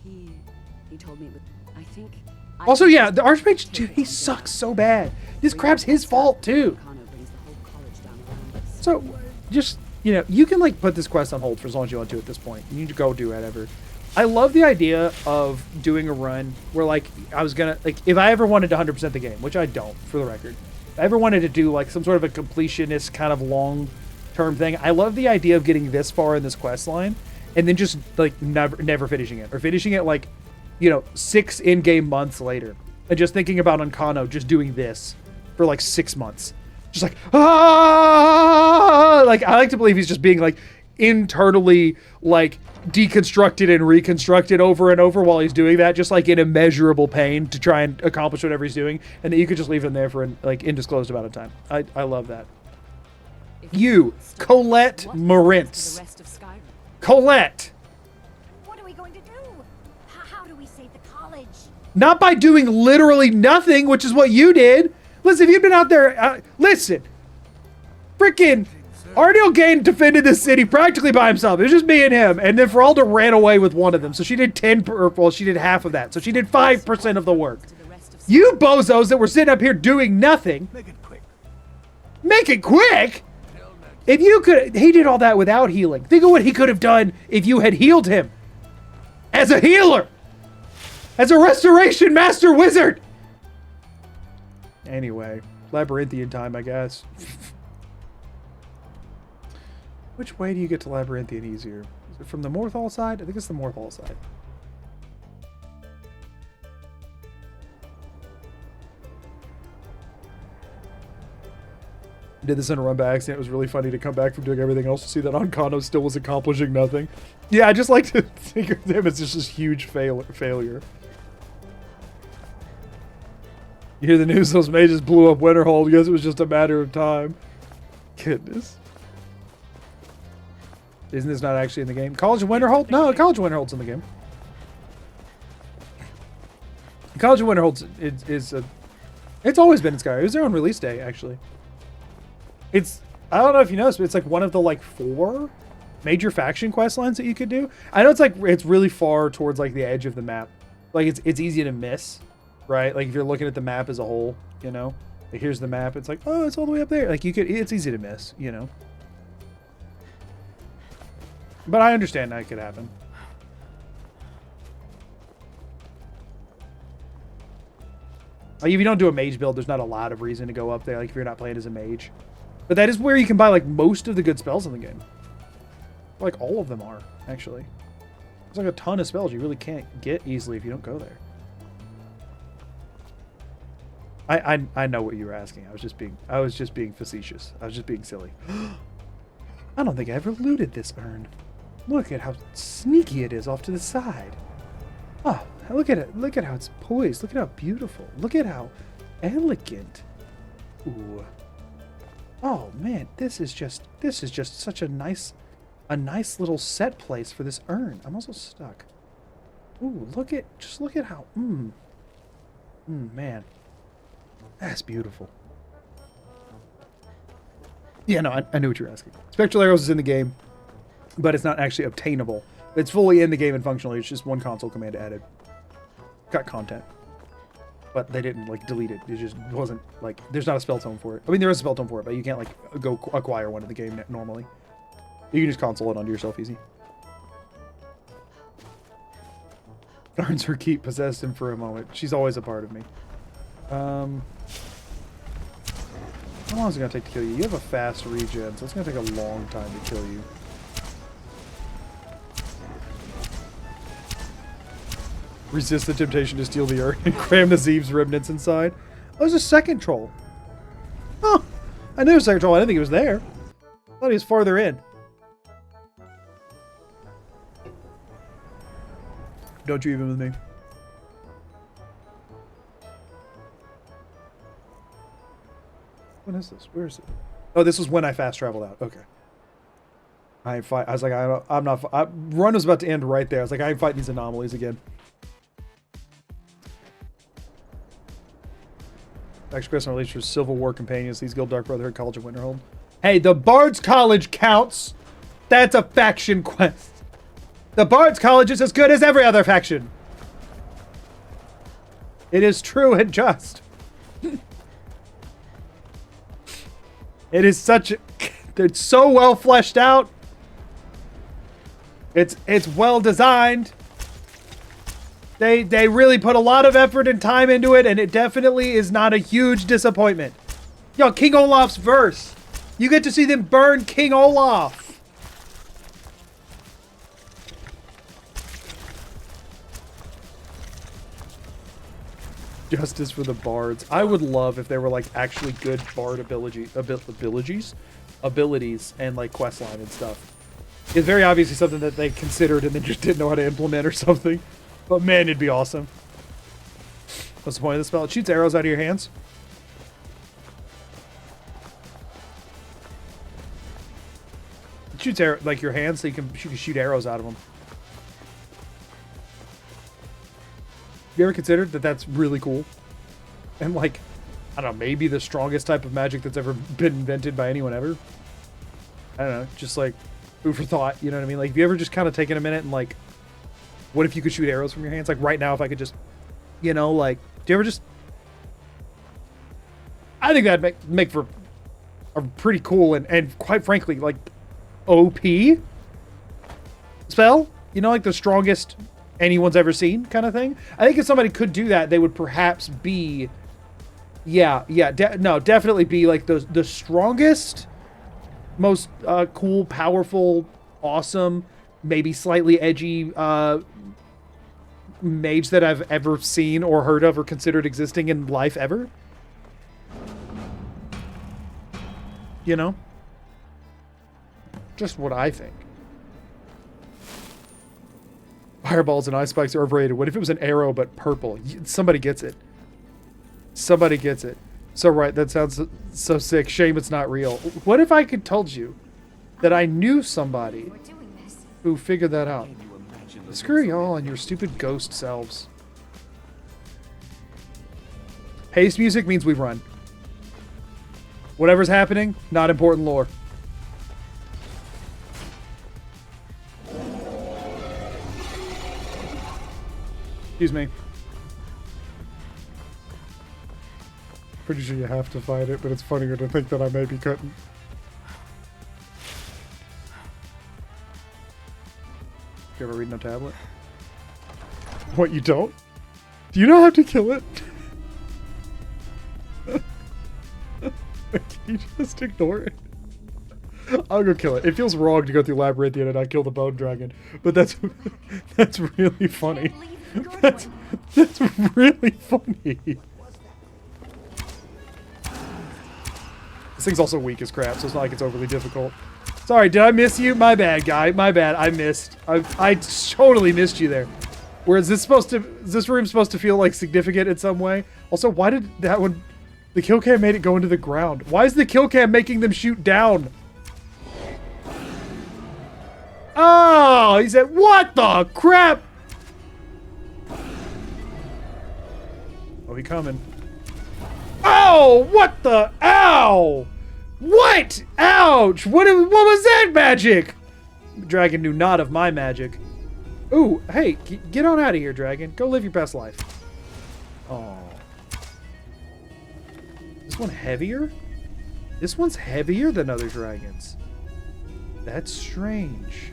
I: he told me it would... I think...
A: Also, yeah, the Archmage, dude, he sucks so bad. This crap's his fault, too. So, just, you know, you can, like, put this quest on hold for as long as you want to at this point. You need to go do whatever. I love the idea of doing a run where, like, I was gonna, like, if I ever wanted to 100% the game, which I don't, for the record. If I ever wanted to do, like, some sort of a completionist kind of long-term thing, I love the idea of getting this far in this quest line and then just, like, never finishing it. Or finishing it, like, you know, 6 in-game months later. And just thinking about Uncano just doing this for, like, 6 months. Just like, ah! Like, I like to believe he's just being, like, internally, like, deconstructed and reconstructed over and over while he's doing that, just, like, in immeasurable pain to try and accomplish whatever he's doing, and that you could just leave him there for an, like, indisclosed amount of time. I love that. You, Colette Marintz. Colette!
G: What are we going to do? How do we save the college?
A: Not by doing literally nothing, which is what you did. Listen, if you'd been out there, listen, freaking Arniel Gaines defended this city practically by himself. It was just me and him, and then Feralda ran away with one of them. So she did she did half of that. So she did 5% of the work. You bozos that were sitting up here doing nothing.
F: Make it quick.
A: Make it quick? If you could, he did all that without healing. Think of what he could have done if you had healed him. As a healer. As a restoration master wizard. Anyway, Labyrinthian time, I guess. Which way do you get to Labyrinthian easier? Is it from the Morthal side? I think it's the Morthal side. Did this in a run by accident. It was really funny to come back from doing everything else to see that Ancano still was accomplishing nothing. Yeah, I just like to think of him as just this huge failure. You hear the news those mages blew up Winterhold. Guess it was just a matter of time. Goodness. Isn't this not actually in the game? College of Winterhold? No, College of Winterhold's in the game. College of Winterhold it's always been in Skyrim. It was there on release day, actually. I don't know if you noticed, but it's like one of the like 4 major faction quest lines that you could do. I know it's really far towards like the edge of the map. Like it's easy to miss, right? Like if you're looking at the map as a whole, you know, like here's the map. It's like, oh, it's all the way up there. Like it's easy to miss, you know. But I understand that could happen. Like if you don't do a mage build, there's not a lot of reason to go up there. Like if you're not playing as a mage. But that is where you can buy like most of the good spells in the game. Like all of them are, actually. There's like a ton of spells you really can't get easily if you don't go there. I know what you were asking. I was just being facetious. I was just being silly. I don't think I ever looted this urn. Look at how sneaky it is off to the side. Oh, look at it. Look at how it's poised. Look at how beautiful. Look at how elegant. Ooh. Oh man, this is just such a nice little set place for this urn. I'm also stuck. Ooh, look at how man. That's beautiful. Yeah, no, I knew what you were asking. Spectral Arrows is in the game, but it's not actually obtainable. It's fully in the game and functionally. It's just one console command added. Got content. But they didn't, like, delete it. It just wasn't, like, there's not a spell tome for it. I mean, there is a spell tome for it, but you can't, like, go acquire one in the game normally. You can just console it onto yourself easy. Earns her keep, possessed him for a moment. She's always a part of me. How long is it going to take to kill you? You have a fast regen, so it's going to take a long time to kill you. Resist the temptation to steal the urn and cram the Zeev's remnants inside. Oh, there's a second troll. Oh, I knew there was a second troll. I didn't think he was there. I thought he was farther in. Don't you even with me. What is this? Where is it? Oh, this was when I fast traveled out. Okay. I was like, I'm not. Run was about to end right there. I was like, I ain't fighting these anomalies again. Express and release for Civil War companions. These Guild Dark Brotherhood College of Winterhold. Hey, the Bard's College counts. That's a faction quest. The Bard's College is as good as every other faction. It is true and just. It is such a... It's so well fleshed out. It's well designed. They really put a lot of effort and time into it, and it definitely is not a huge disappointment. Yo, King Olaf's verse. You get to see them burn King Olaf. Justice for the bards. I would love if there were like actually good bard abilities and like questline and stuff. It's very obviously something that they considered and then just didn't know how to implement or something. But man, it'd be awesome. What's the point of the spell? It shoots arrows out of your hands. It shoots like your hands, so you can shoot arrows out of them. You ever considered that that's really cool? And like, I don't know, maybe the strongest type of magic that's ever been invented by anyone ever? I don't know, just like food for thought, you know what I mean? Like, have you ever just kind of taken a minute and like, what if you could shoot arrows from your hands? Like right now, if I could just, you know, like, do you ever just... I think that'd make for a pretty cool and quite frankly, like, OP spell? You know, like the strongest anyone's ever seen kind of thing? I think if somebody could do that, they would perhaps be... definitely be like the strongest, most cool, powerful, awesome, maybe slightly edgy mage that I've ever seen or heard of or considered existing in life ever. You know? Just what I think. Fireballs and ice spikes are overrated. What if it was an arrow but purple? Somebody gets it. Somebody gets it. So right, that sounds so sick. Shame it's not real. What if I could told you that I knew somebody who figured that out? Screw y'all and your stupid ghost selves. Haste music means we run. Whatever's happening, not important lore. Excuse me. Pretty sure you have to fight it, but it's funnier to think that I maybe couldn't. You ever read no tablet? What, you don't? Do you not have to kill it? Can you just ignore it? I'll go kill it. It feels wrong to go through Labyrinthian and not kill the bone dragon, but that's really funny. That's really funny. This thing's also weak as crap, so it's not like it's overly difficult. Sorry, did I miss you? My bad, guy. My bad. I missed. I totally missed you there. Whereas is this room supposed to feel like significant in some way? Also, why did that one? The kill cam made it go into the ground. Why is the kill cam making them shoot down? Oh, he said, what the crap? Oh, he coming. Oh, what the? Ow! What? Ouch! What was that magic? Dragon knew not of my magic. Ooh, hey, get on out of here, dragon. Go live your best life. Oh. This one heavier? This one's heavier than other dragons. That's strange.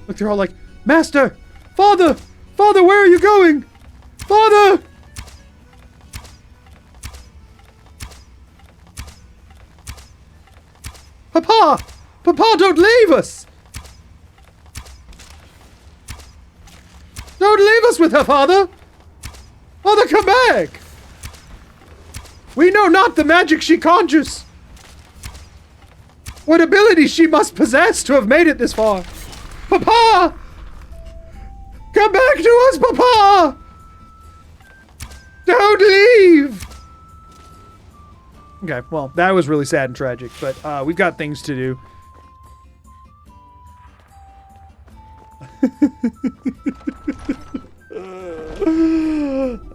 A: Look, they're all like, Master! Father! Father, where are you going? Father! Papa! Papa, don't leave us! Don't leave us with her, Father! Father, come back! We know not the magic she conjures! What ability she must possess to have made it this far! Papa! Come back to us, Papa! Don't leave! Okay, well, that was really sad and tragic, but we've got things to do.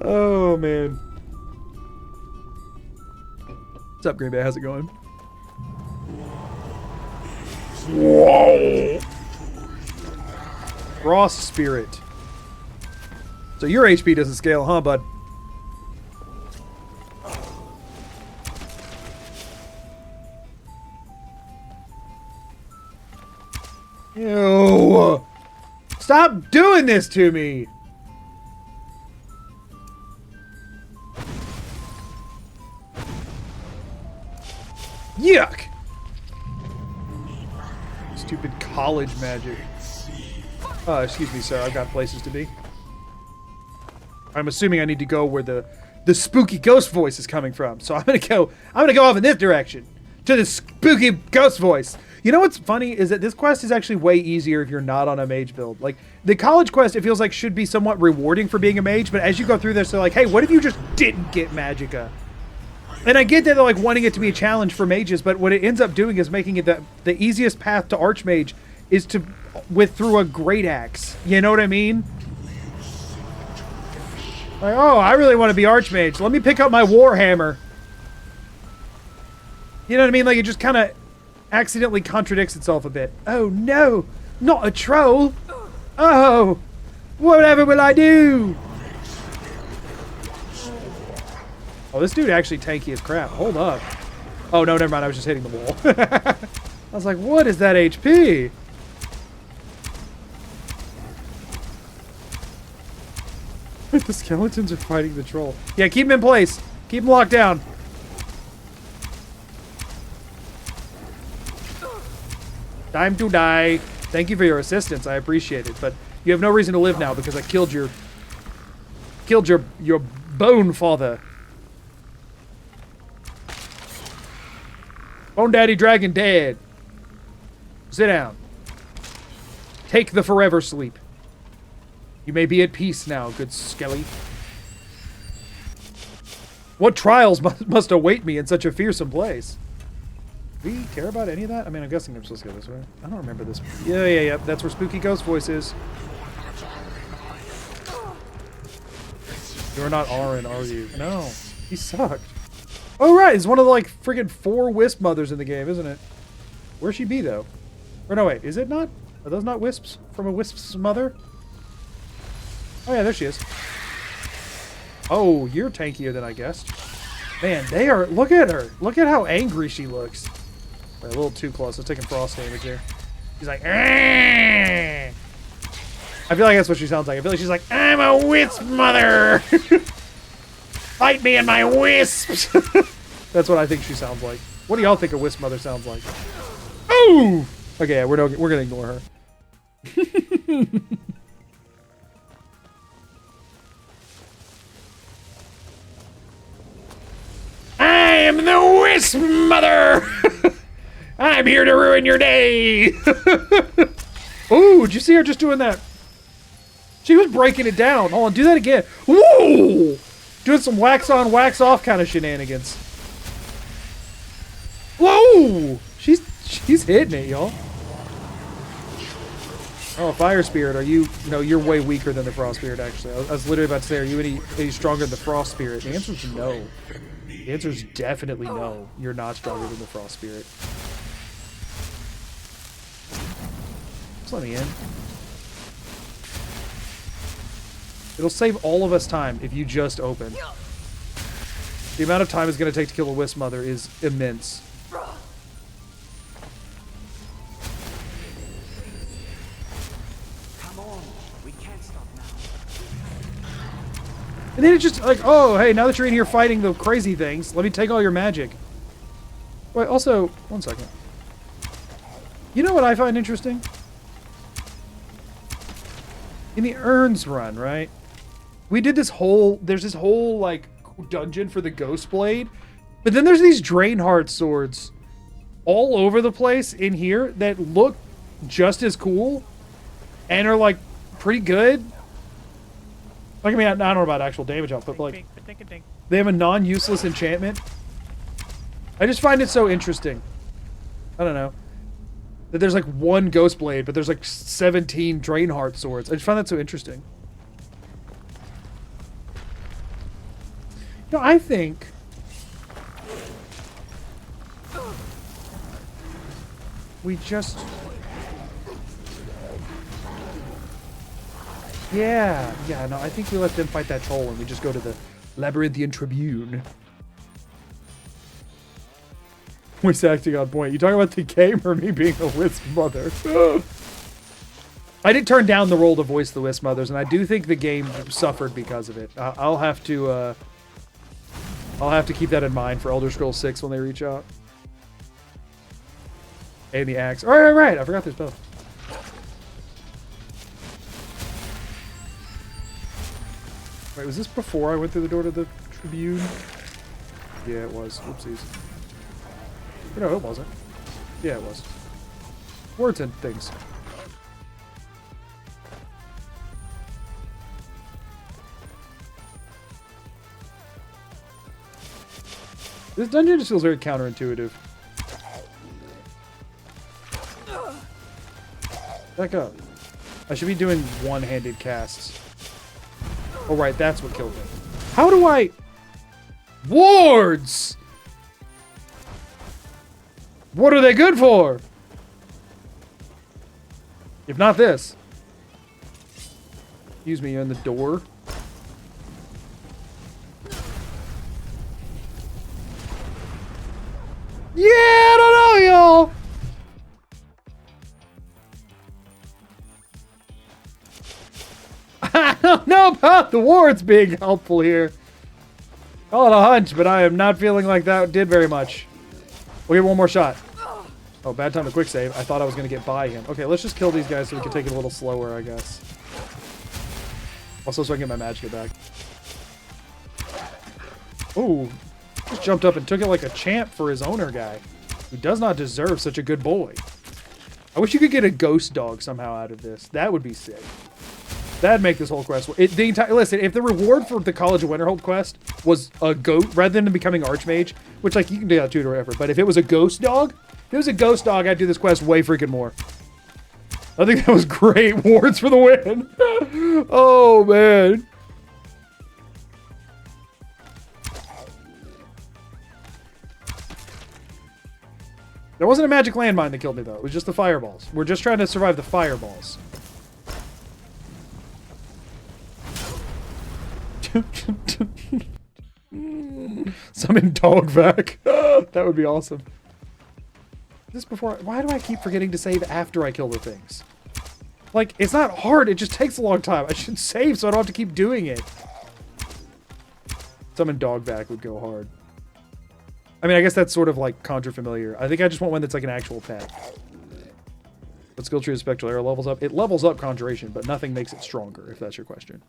A: Oh, man. What's up, Green Bay? How's it going? Whoa! Frost Spirit. So your HP doesn't scale, huh, bud? Ew! Stop doing this to me! Yuck! Stupid college magic. Excuse me, sir. I've got places to be. I'm assuming I need to go where the spooky ghost voice is coming from. So I'm gonna go off in this direction. To the spooky ghost voice. You know what's funny is that this quest is actually way easier if you're not on a mage build. Like, the college quest, it feels like should be somewhat rewarding for being a mage, but as you go through this, they're like, hey, what if you just didn't get Magicka? And I get that they're like wanting it to be a challenge for mages, but what it ends up doing is making it the easiest path to Archmage is to through a great axe. You know what I mean? Like, oh, I really want to be Archmage. Let me pick up my Warhammer. You know what I mean? Like, it just kind of accidentally contradicts itself a bit. Oh no, not a troll. Oh, whatever will I do? Oh, this dude actually tanky as crap. Hold up. Oh no, never mind. I was just hitting the wall. I was like, what is that HP? The skeletons are fighting the troll. Yeah, keep him in place. Keep him locked down. Time to die. Thank you for your assistance. I appreciate it, but you have no reason to live now because I killed your your bone father. Bone Daddy Dragon dead. Sit down. Take the forever sleep. You may be at peace now, good Skelly. What trials must await me in such a fearsome place? Do we care about any of that? I mean, I'm guessing I'm supposed to go this way. I don't remember this. Yeah. That's where Spooky Ghost Voice is. You're not Aaron, are you? No. He sucked. Oh, right. He's one of the, like, friggin' 4 Wisp mothers in the game, isn't it? Where'd she be, though? Or no, wait. Is it not? Are those not Wisps from a Wisp's mother? Oh, yeah. There she is. Oh, you're tankier than I guessed. Man, they are... Look at her. Look at how angry she looks. Right, a little too close. I'm taking frost damage here. She's like... Argh! I feel like that's what she sounds like. I feel like she's like, I'm a wisp mother! Fight me and my wisps! That's what I think she sounds like. What do y'all think a wisp mother sounds like? Ooh! Okay, yeah, we're gonna ignore her. I am the wisp mother! I'm here to ruin your day! Ooh, did you see her just doing that? She was breaking it down. Hold on, do that again. Whoa! Doing some wax on, wax off kind of shenanigans. Whoa! She's hitting it, y'all. Oh, Fire Spirit, are you... No, you're way weaker than the Frost Spirit, actually. I was literally about to say, are you any stronger than the Frost Spirit? The answer is no. The answer is definitely no. You're not stronger than the Frost Spirit. Just let me in. It'll save all of us time if you just open. The amount of time it's going to take to kill a Wisp Mother is immense.
E: Come on, we can't stop now.
A: And then it's just like, oh, hey, now that you're in here fighting the crazy things, let me take all your magic. Wait, also, one second. You know what I find interesting? In the Urns run, right? We did this whole, there's this whole, like, dungeon for the Ghost Blade. But then there's these Draenheart swords all over the place in here that look just as cool and are, like, pretty good. Like, I mean, I don't know about actual damage output, but, like, they have a non-useless enchantment. I just find it so interesting. I don't know. That there's, like, one Ghost Blade, but there's, like, 17 Draenheart swords. I just find that so interesting. No, I think... we just... Yeah, no, I think we let them fight that troll and we just go to the Labyrinthian Tribune. Voice acting on point. You talking about the game or me being a Wisp Mother? I did turn down the role to voice the Wisp Mothers, and I do think the game suffered because of it. I'll have to keep that in mind for Elder Scrolls 6 when they reach out. And the axe. Right. I forgot there's both. Wait, was this before I went through the door to the Tribune? Yeah, it was. Oopsies. No, it wasn't. Yeah, it was. Words and things. This dungeon just feels very counterintuitive. Back up. I should be doing one-handed casts. Oh, right, that's what killed him. How do I... Wards! What are they good for? If not this. Excuse me, you're in the door. Yeah, I don't know, y'all. I don't know about the wards being helpful here. Call it a hunch, but I am not feeling like that did very much. We'll get one more shot. Oh, bad time to quick save. I thought I was going to get by him. Okay, let's just kill these guys so we can take it a little slower, I guess. Also, so I can get my magic back. Ooh. Just jumped up and took it like a champ for his owner guy. Who does not deserve such a good boy. I wish you could get a ghost dog somehow out of this. That would be sick. That'd make this whole quest. Listen, if the reward for the College of Winterhold quest was a goat rather than becoming Archmage, which like you can do that too or whatever, but if it was a ghost dog, I'd do this quest way freaking more. I think that was great. Wards for the win. Oh man. There wasn't a magic landmine that killed me though. It was just the fireballs. We're just trying to survive the fireballs. Summon dog back. That would be awesome. This before. Why do I keep forgetting to save after I kill the things? Like, it's not hard. It just takes a long time. I should save so I don't have to keep doing it. Summon dog back would go hard. I mean, I guess that's sort of like contra familiar. I think I just want one that's like an actual pet. What skill tree is Spectral Arrow levels up? It levels up Conjuration, but nothing makes it stronger, if that's your question.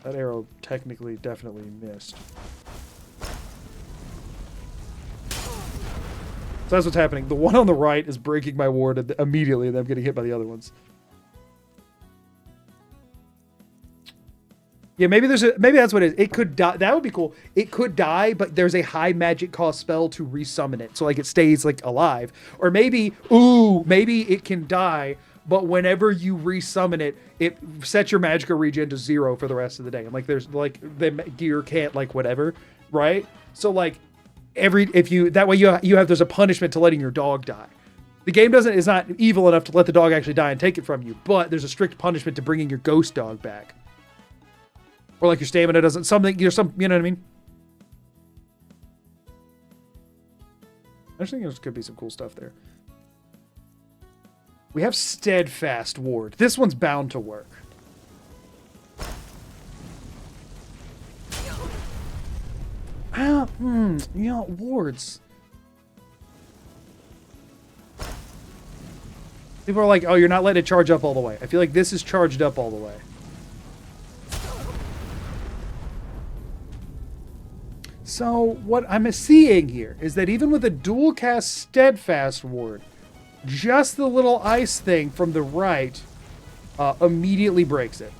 A: That arrow technically definitely missed. So that's what's happening. The one on the right is breaking my ward immediately, and I'm getting hit by the other ones. Yeah, maybe that's what it is. It could die. That would be cool. It could die, but there's a high magic cost spell to resummon it, so like it stays like alive. Or maybe, maybe it can die, but whenever you resummon it, it sets your magicka regen to 0 for the rest of the day. And like there's like the gear can't like whatever, right? So like there's a punishment to letting your dog die. The game is not evil enough to let the dog actually die and take it from you, but there's a strict punishment to bringing your ghost dog back. Or like your stamina doesn't you know what I mean? I just think there could be some cool stuff there. We have Steadfast Ward. This one's bound to work. Wards. People are like, oh, you're not letting it charge up all the way. I feel like this is charged up all the way. So what I'm seeing here is that even with a dual cast Steadfast Ward, just the little ice thing from the right immediately breaks it.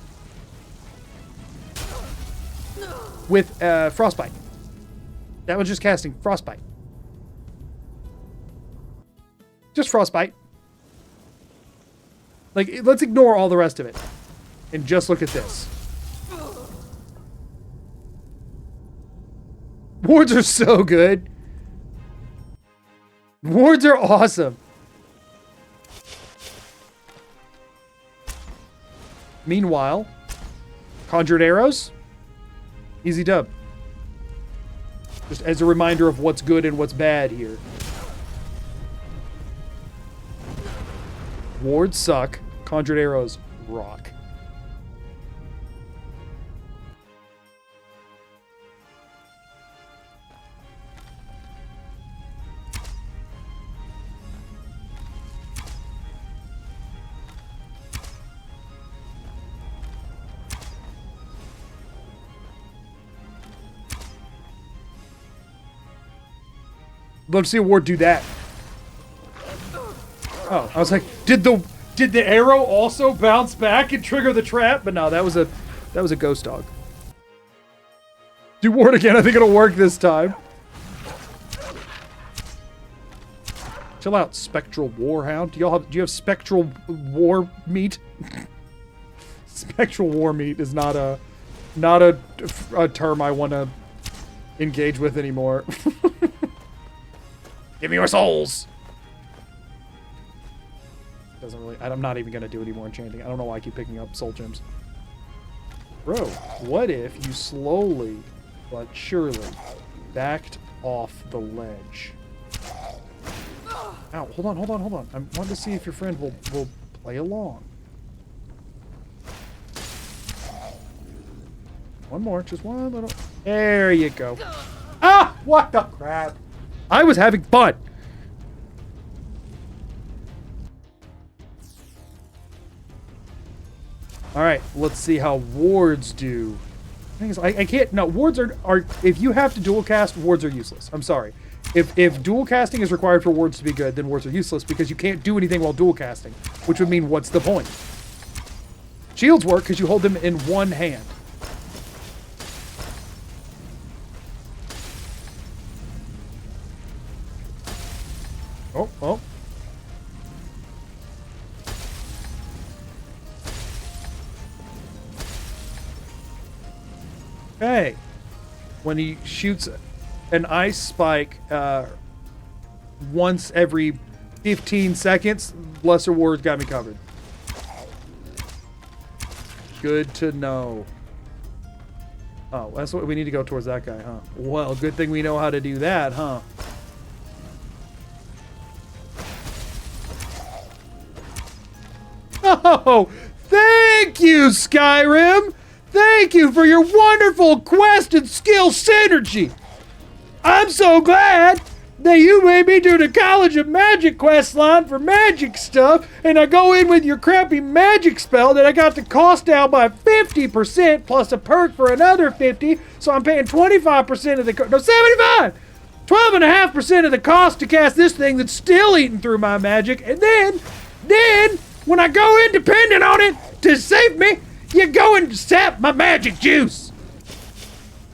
A: With Frostbite. That was just casting Frostbite. Just Frostbite. Like, let's ignore all the rest of it. And just look at this. Wards are so good. Wards are awesome. Meanwhile, Conjured Arrows. Easy dub. Just as a reminder of what's good and what's bad here. Wards suck. Conjured Arrows rock. Love to see a ward do that. Oh, I was like, did the arrow also bounce back and trigger the trap? But no, that was a ghost dog. Do ward again. I think it'll work this time. Chill out, Spectral Warhound. Do you have Spectral War Meat? Spectral War Meat is not a term I want to engage with anymore. Give me your souls! Doesn't really... I'm not even going to do any more enchanting. I don't know why I keep picking up soul gems. Bro, what if you slowly but surely backed off the ledge? Ow, hold on. I want to see if your friend will play along. One more, just one little... There you go. Ah! What the crap? I was having fun! Alright, let's see how wards do. Thing is, I can't. No, wards are. If you have to dual cast, wards are useless. I'm sorry. If dual casting is required for wards to be good, then wards are useless because you can't do anything while dual casting, which would mean what's the point? Shields work because you hold them in one hand. Oh. Okay. When he shoots an ice spike once every 15 seconds, lesser wards got me covered. Good to know. Oh, that's what we need to go towards that guy, huh? Well, good thing we know how to do that, huh? Oh, thank you, Skyrim! Thank you for your wonderful quest and skill synergy! I'm so glad that you made me do the College of Magic quest line for magic stuff, and I go in with your crappy magic spell that I got the cost down by 50% plus a perk for another 50, so I'm paying 25% of the no 75! 12.5% of the cost to cast this thing that's still eating through my magic, and then when I go in dependent on it to save me, you go and sap my magic juice.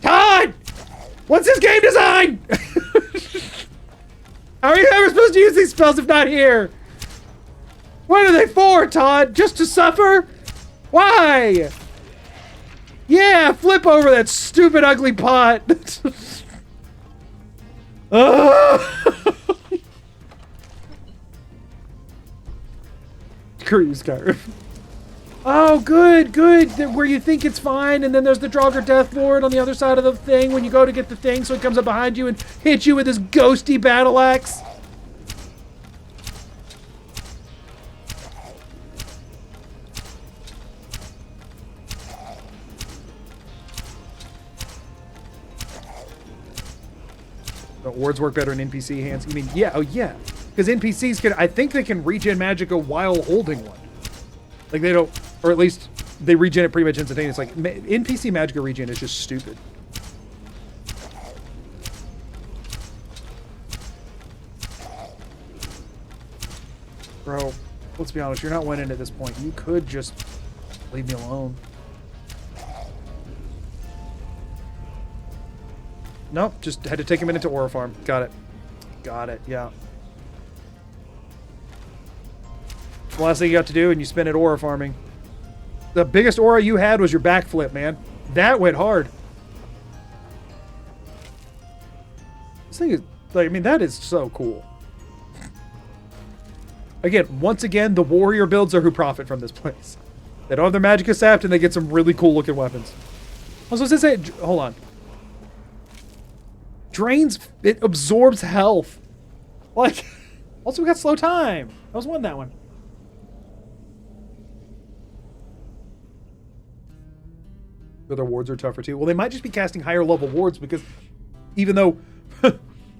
A: Todd, what's this game design? How are you ever supposed to use these spells if not here? What are they for, Todd? Just to suffer? Why? Yeah, flip over that stupid ugly pot. Screw you, Skyrim. Oh, good. Where you think it's fine, and then there's the Draugr Death Lord on the other side of the thing when you go to get the thing, so it comes up behind you and hits you with his ghosty battle axe. The wards work better in NPC hands. You mean, yeah, oh yeah. Because NPCs can, I think they can regen magicka while holding one. Like they don't, or at least they regen it pretty much instantaneous. Like NPC magicka regen is just stupid. Bro, let's be honest, you're not winning at this point. You could just leave me alone. Nope, just had to take a minute to aura farm. Got it, yeah. The last thing you got to do, and you spent it aura farming. The biggest aura you had was your backflip, man. That went hard. This thing is, like, I mean, that is so cool. Again, once again, the warrior builds are who profit from this place. They don't have their magicka sapped, and they get some really cool looking weapons. I was supposed to say, hold on. Drains, it absorbs health. Like, also we got slow time. I was wanting that one. Their wards are tougher too. Well, they might just be casting higher level wards because even though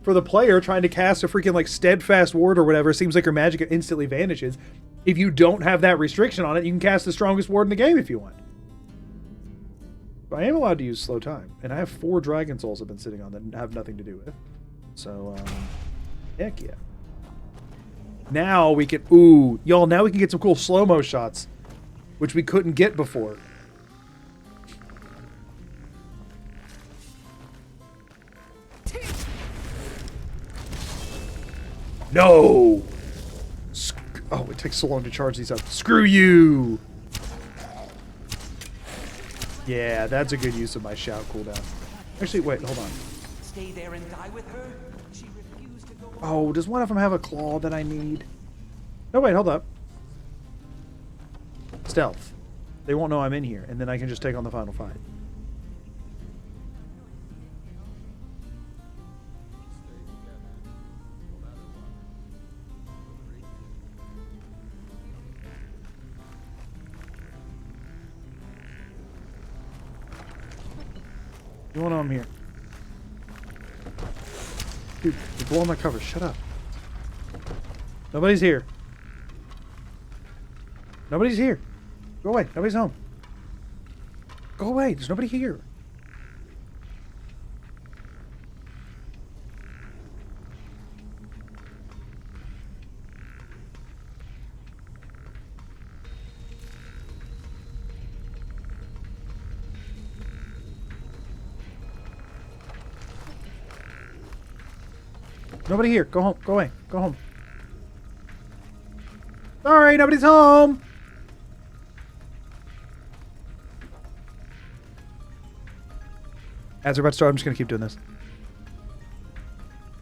A: for the player trying to cast a freaking like steadfast ward or whatever seems like your magic instantly vanishes, if you don't have that restriction on it, you can cast the strongest ward in the game if you want. But I am allowed to use slow time, and I have 4 dragon souls I've been sitting on that have nothing to do with it. So, heck yeah. Now we can, ooh, y'all, now we can get some cool slow-mo shots, which we couldn't get before. No! Oh, it takes so long to charge these up. Screw you! Yeah, that's a good use of my shout cooldown. Actually, wait, hold on.
E: Stay there and die with her? She refused to go.
A: Oh, does one of them have a claw that I need? No, wait, hold up. Stealth. They won't know I'm in here, and then I can just take on the final fight. You won't know I'm here. Dude, you're blowing my cover. Shut up. Nobody's here. Nobody's here. Go away. Nobody's home. Go away. There's nobody here. Nobody here. Go home. Go away. Go home. Sorry, nobody's home. Ads are about to start. I'm just going to keep doing this.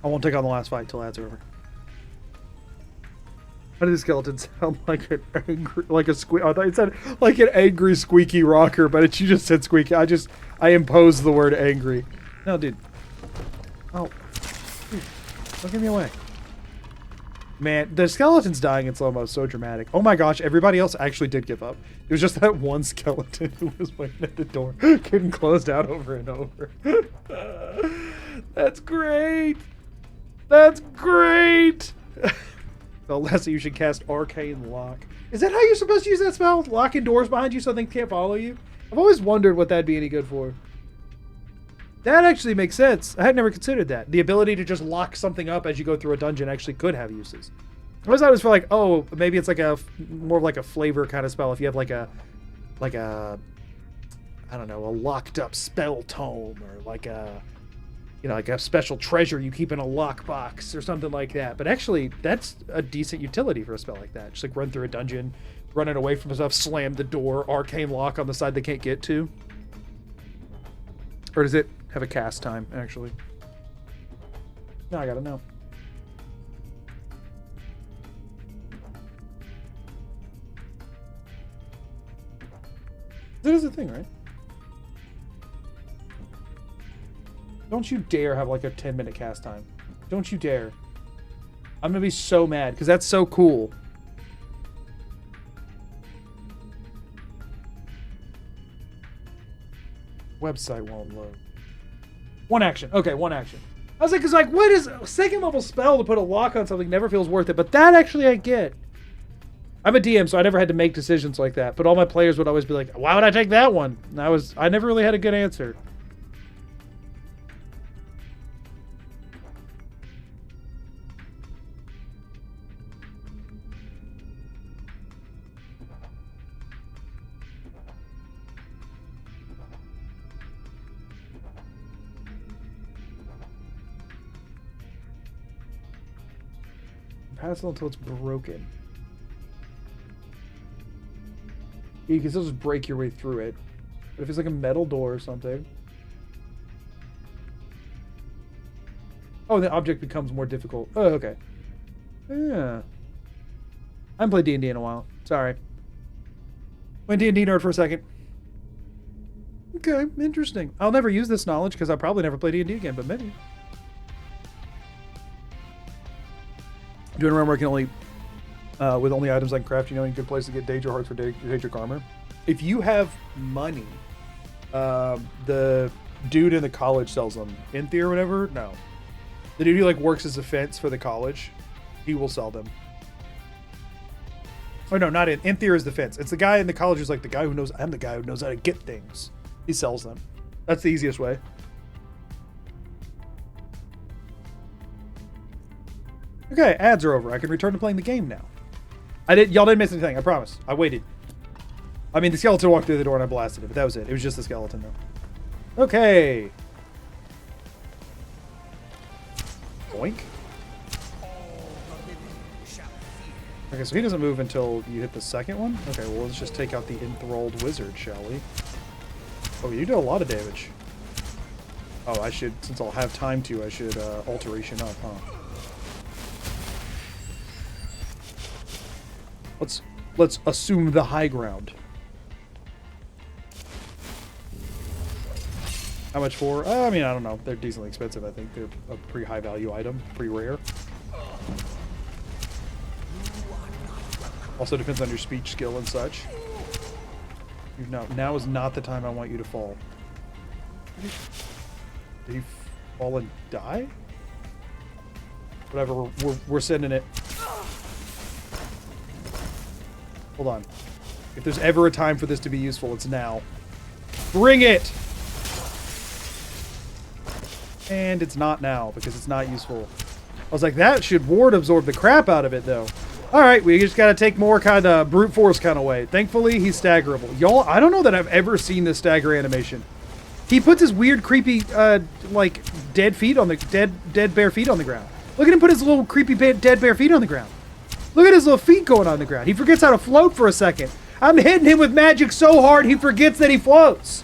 A: I won't take on the last fight till ads are over. How did the skeleton sound like an angry, like a squeak? I thought it said like an angry squeaky rocker, but you just said squeaky. I imposed the word angry. No, dude. Oh. Dude. Don't give me away. Man, the skeleton's dying in slow-mo is so dramatic. Oh my gosh, everybody else actually did give up. It was just that one skeleton who was waiting at the door, getting closed out over and over. That's great. That's great. So Leslie, you should cast Arcane Lock. Is that how you're supposed to use that spell? Locking doors behind you so things can't follow you? I've always wondered what that'd be any good for. That actually makes sense. I had never considered that. The ability to just lock something up as you go through a dungeon actually could have uses. I always thought it was for like, oh, maybe it's like a more of like a flavor kind of spell. If you have like a, I don't know, a locked up spell tome or like a, you know, like a special treasure you keep in a lockbox or something like that. But actually, that's a decent utility for a spell like that. Just like run through a dungeon, run it away from stuff, slam the door, arcane lock on the side they can't get to. Or does it have a cast time, actually? No, I gotta know. That is a thing, right? Don't you dare have like a 10-minute cast time. Don't you dare. I'm gonna be so mad, because that's so cool. Website won't load. One action. Okay, one action. I was like, cause like, what is a second level spell to put a lock on something never feels worth it, but that actually I get. I'm a DM, so I never had to make decisions like that, but all my players would always be like, why would I take that one? And I never really had a good answer. Pass it until it's broken. You can still just break your way through it. But if it's like a metal door or something... Oh, the object becomes more difficult. Oh, okay. Yeah. I haven't played D&D in a while. Sorry. Went D&D nerd for a second. Okay, interesting. I'll never use this knowledge because I'll probably never play D&D again, but maybe. Doing a run where I can only, with only items I can craft, you know, any good place to get Daedra Hearts for Daedric armor. If you have money, the dude in the college sells them. Inthi or whatever? No. The dude who like works as a fence for the college, he will sell them. Or no, not Inthi is the fence. It's the guy in the college who's like the guy who knows, I'm the guy who knows how to get things. He sells them. That's the easiest way. Okay, ads are over. I can return to playing the game now. Y'all didn't miss anything, I promise. I waited. I mean, the skeleton walked through the door and I blasted it, but that was it. It was just the skeleton, though. Okay. Boink. Okay, so he doesn't move until you hit the second one? Okay, well, let's just take out the enthralled wizard, shall we? Oh, you do a lot of damage. Oh, I should, since I'll have time to, I should alteration up, huh? Let's assume the high ground. How much for? I mean, I don't know. They're decently expensive, I think. They're a pretty high value item. Pretty rare. Also depends on your speech skill and such. Now is not the time I want you to fall. Did he fall and die? Whatever, we're sending it. Hold on. If there's ever a time for this to be useful, it's now. Bring it! And it's not now, because it's not useful. I was like, that should ward absorb the crap out of it, though. Alright, we just gotta take more kind of brute force kind of way. Thankfully, he's staggerable. Y'all, I don't know that I've ever seen this stagger animation. He puts his weird, creepy, like, dead feet on the... Dead bare feet on the ground. Look at him put his little creepy dead bare feet on the ground. Look at his little feet going on the ground. He forgets how to float for a second. I'm hitting him with magic so hard he forgets that he floats.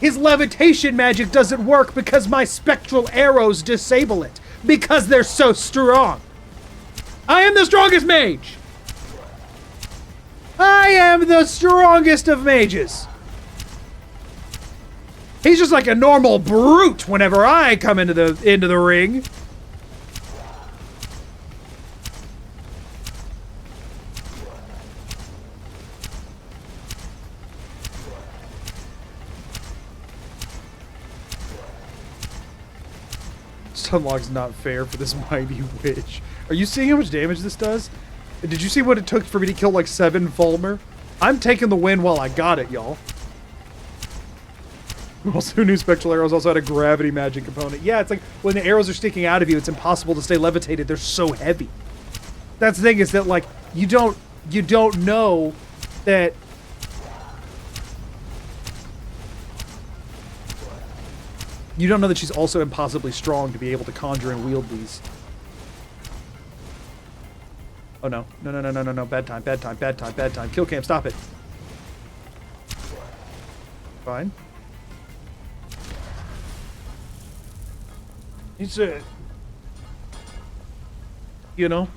A: His levitation magic doesn't work because my spectral arrows disable it. Because they're so strong. I am the strongest mage. I am the strongest of mages. He's just like a normal brute whenever I come into the ring. Sunlock's not fair for this mighty witch. Are you seeing how much damage this does? Did you see what it took for me to kill like 7 Fulmer? I'm taking the win while I got it, y'all. Also, new Spectral Arrows also had a gravity magic component. Yeah, it's like when the arrows are sticking out of you, it's impossible to stay levitated. They're so heavy. That's the thing, is that like you don't know that she's also impossibly strong to be able to conjure and wield these. Oh no. No. Bad time. Kill cam, stop it. Fine. He said, you know.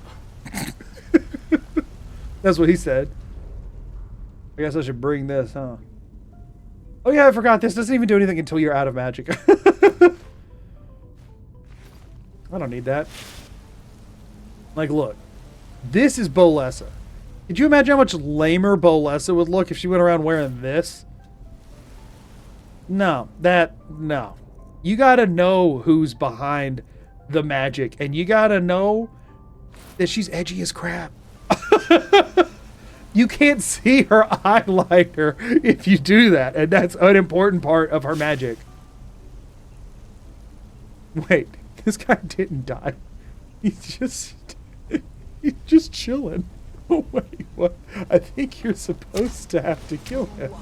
A: That's what he said. I guess I should bring this, huh? Oh yeah, I forgot. This doesn't even do anything until you're out of magic. I don't need that. Like, look. This is Bolessa. Could you imagine how much lamer Bolessa would look if she went around wearing this? No. No. You gotta know who's behind the magic. And you gotta know that she's edgy as crap. You can't see her eyeliner if you do that. And that's an important part of her magic. Wait. This guy didn't die. He's just chilling. Oh, wait, what? I think you're supposed to have to kill him.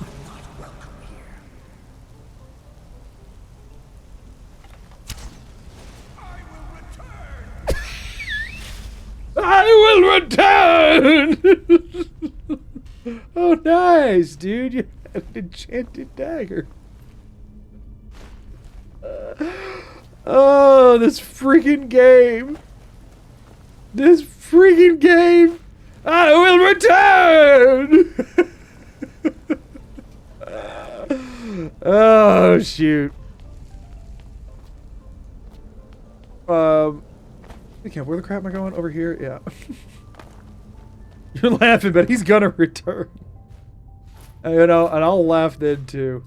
A: I will return! Oh, nice, dude. You have an enchanted dagger. Oh, this freaking game. This freaking game. I will return! Oh, shoot. Okay, where the crap am I going? Over here? Yeah. You're laughing, but he's gonna return. You know, and I'll laugh then too.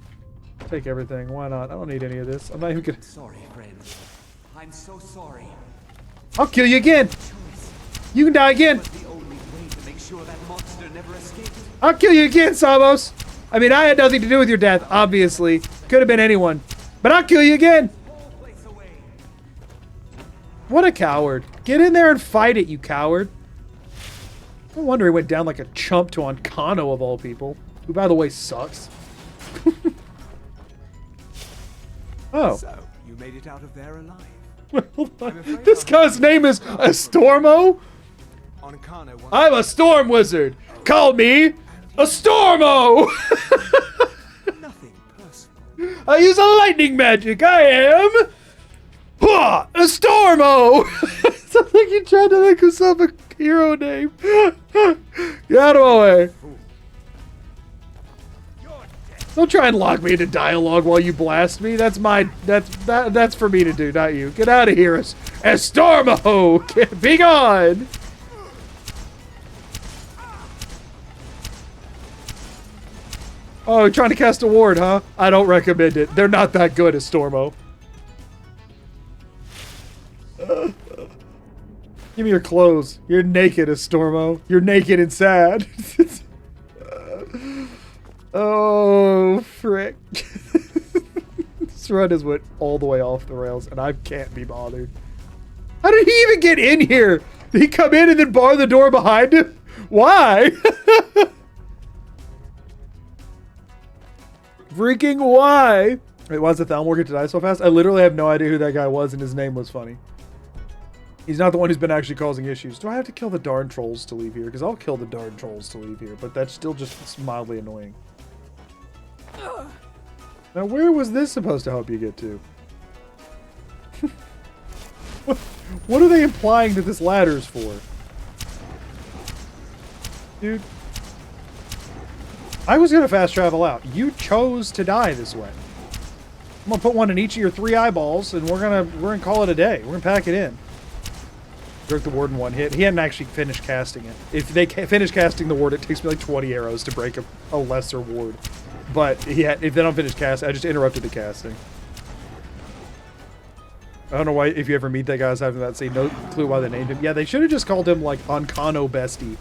A: Take everything. Why not? I don't need any of this. I'm not even gonna.
E: Sorry, friends. I'm so sorry.
A: I'll kill you again. You can die again.
E: The only way to make sure that monster never escaped.
A: I'll kill you again, Samos. I mean, I had nothing to do with your death, obviously. Could have been anyone. But I'll kill you again. What a coward. Get in there and fight it, you coward. No wonder he went down like a chump to Ancano of all people. Who, by the way, sucks. Oh.
E: So, you made it out of there alive.
A: Well, this guy's name is Astormo? I'm a storm wizard. Call me Astormo!
E: Nothing personal.
A: I use a lightning magic. I am Astormo! Sounds like you tried to make yourself a hero name. Get out of my way. Don't try and lock me into dialogue while you blast me. That's for me to do, not you. Get out of here, Astormo! Be gone! Oh, you're trying to cast a ward, huh? I don't recommend it. They're not that good, Astormo. Give me your clothes. You're naked, Astormo. You're naked and sad. Oh, frick. This run has went all the way off the rails, and I can't be bothered. How did he even get in here? Did he come in and then bar the door behind him? Why? Freaking why? Wait, why does the Thalmor get to die so fast? I literally have no idea who that guy was, and his name was funny. He's not the one who's been actually causing issues. Do I have to kill the darn trolls to leave here? Because I'll kill the darn trolls to leave here, but that's still just mildly annoying. Now, where was this supposed to help you get to? What are they implying that this ladder is for? Dude. I was going to fast travel out. You chose to die this way. I'm going to put one in each of your 3 eyeballs, and we're gonna call it a day. We're going to pack it in. Jerk the ward in 1 hit. He hadn't actually finished casting it. If they finish casting the ward, it takes me like 20 arrows to break a lesser ward. But if they don't finish casting, I just interrupted the casting. I don't know why, if you ever meet that guy, I was having that scene. No clue why they named him. Yeah, they should have just called him, like, Onkano Bestie.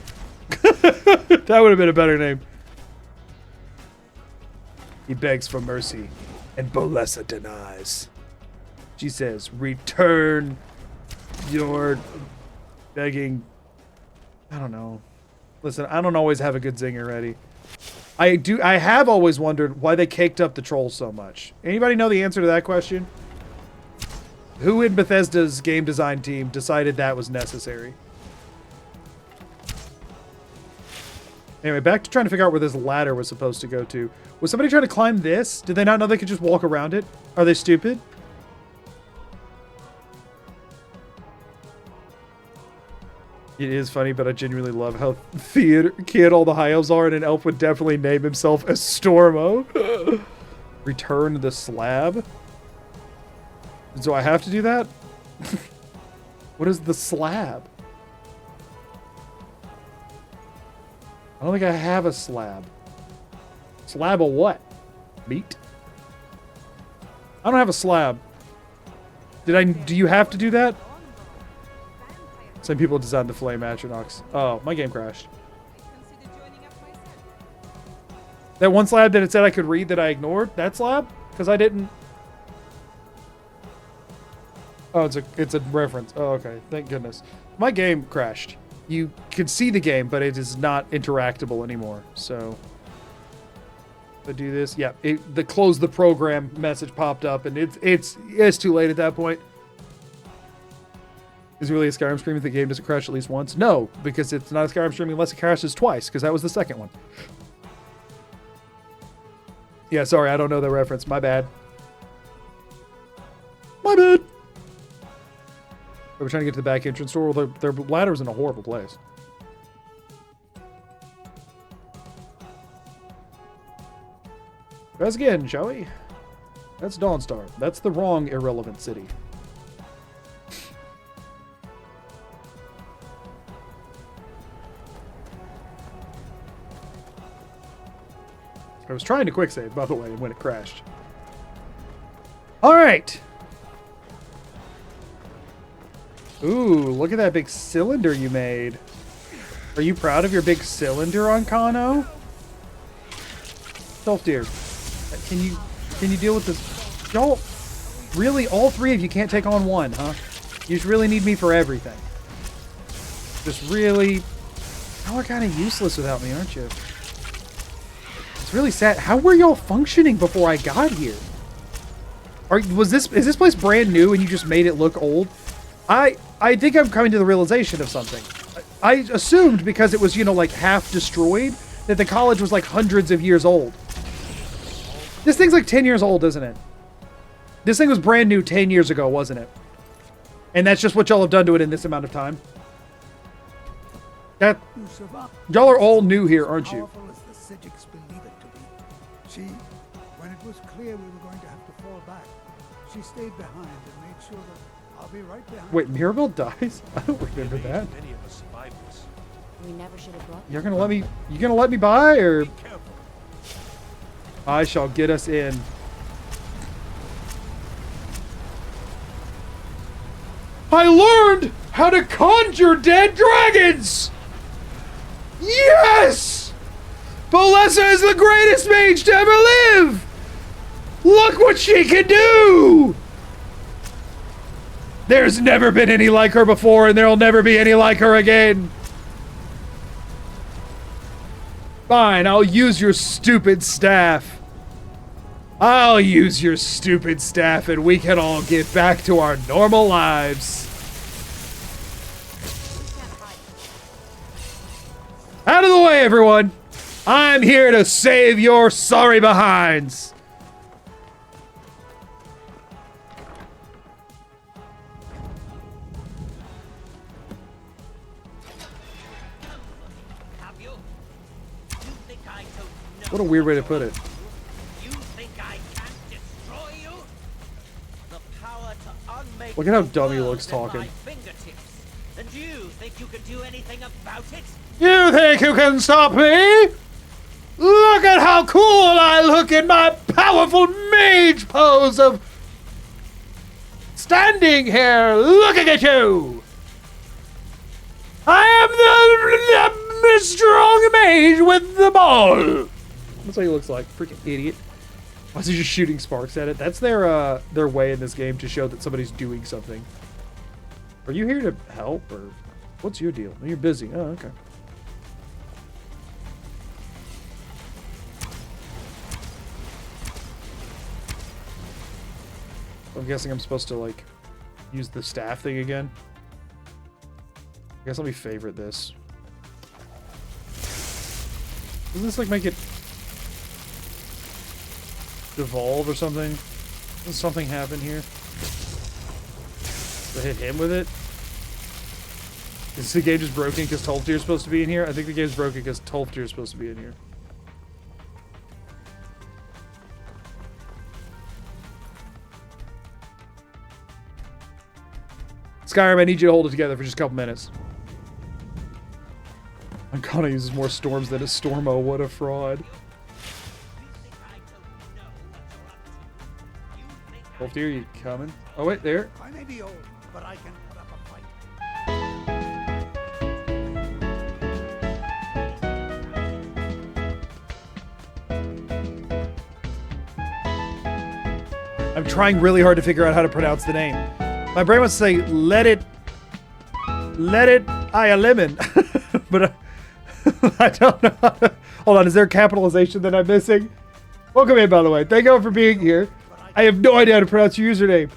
A: That would have been a better name. He begs for mercy, and Bolessa denies. She says, return your begging... I don't know. Listen, I don't always have a good zinger ready. I have always wondered why they caked up the trolls so much. Anybody know the answer to that question? Who in Bethesda's game design team decided that was necessary? Anyway, back to trying to figure out where this ladder was supposed to go to. Was somebody trying to climb this? Did they not know they could just walk around it? Are they stupid? It is funny, but I genuinely love how kid all the high elves are, and an elf would definitely name himself as Stormo. Return the slab? Do I have to do that? What is the slab? I don't think I have a slab. Slab of what? Meat? I don't have a slab. Do you have to do that? Some people designed the flame Atronachs. Oh, my game crashed. That one slab that it said I could read that I ignored? That slab? Because I didn't... Oh, it's a reference. Oh, okay. Thank goodness. My game crashed. You can see the game, but it is not interactable anymore. So, if I do this, yeah, the close the program message popped up, and it's too late at that point. Is it really a Skyrim stream if the game doesn't crash at least once? No, because it's not a Skyrim stream unless it crashes twice, because that was the second one. Yeah, sorry, I don't know the reference. My bad. My bad. We're trying to get to the back entrance door. Well, their ladder's in a horrible place. Try us again, shall we? That's Dawnstar. That's the wrong irrelevant city. I was trying to quick save, by the way, when it crashed. All right. Ooh, look at that big cylinder you made. Are you proud of your big cylinder, Onkano? Self deer. Can you deal with this? Y'all, really, all 3 of you can't take on one, huh? You just really need me for everything. Just really... Y'all are kind of useless without me, aren't you? It's really sad. How were y'all functioning before I got here? Is this place brand new and you just made it look old? I think I'm coming to the realization of something. I assumed because it was, you know, like half destroyed, that the college was like hundreds of years old. This thing's like 10 years old, isn't it? This thing was brand new 10 years ago, wasn't it? And that's just what y'all have done to it in this amount of time? Y'all are all new here, aren't you?
J: Powerful as the Psijics believe it to be. She, when it was clear we were going to have to fall back, she stayed behind and made sure that I'll be right behind.
A: Wait, Mirabelle dies? I don't remember that.
F: Many of us survived this.
G: We never should have brought
A: You're gonna let me by, or I shall get us in. I learned how to conjure dead dragons! Yes! Bolessa is the greatest mage to ever live! Look what she can do! There's never been any like her before, and there'll never be any like her again. Fine, I'll use your stupid staff. I'll use your stupid staff, and we can all get back to our normal lives. Hey everyone! I'm here to save your sorry behinds! What a weird way to put it.
D: You think I can't destroy you? The power to unmake
A: Look at how
D: the
A: dumb he
D: world
A: looks
D: is at
A: talking.
D: my fingertips. And you think you can do anything about it?
A: You think you can stop me? Look at how cool I look in my powerful mage pose of standing here looking at you. I am the strong mage with the ball. That's what he looks like. Freaking idiot. Why is he just shooting sparks at it? That's their way in this game to show that somebody's doing something. Are you here to help, or what's your deal? Oh, you're busy. Oh, okay. I'm guessing I'm supposed to, like, use the staff thing again. I guess let me favorite this. Doesn't this, like, make it devolve or something? Does something happen here? Did I hit him with it? Is the game just broken because Tolfdir is supposed to be in here? I think the game's broken because Tolfdir is supposed to be in here. Skyrim, I need you to hold it together for just a couple minutes. Arcana uses more storms than a Stormo. What a fraud. Tolfdir, you coming? Oh, wait, there.
J: I may be old, but I can put up a fight.
A: I'm trying really hard to figure out how to pronounce the name. My brain wants to say, let it, I a lemon. But I don't know how to, hold on, is there a capitalization that I'm missing? Welcome in, by the way. Thank you all for being here. I have no idea how to pronounce your username.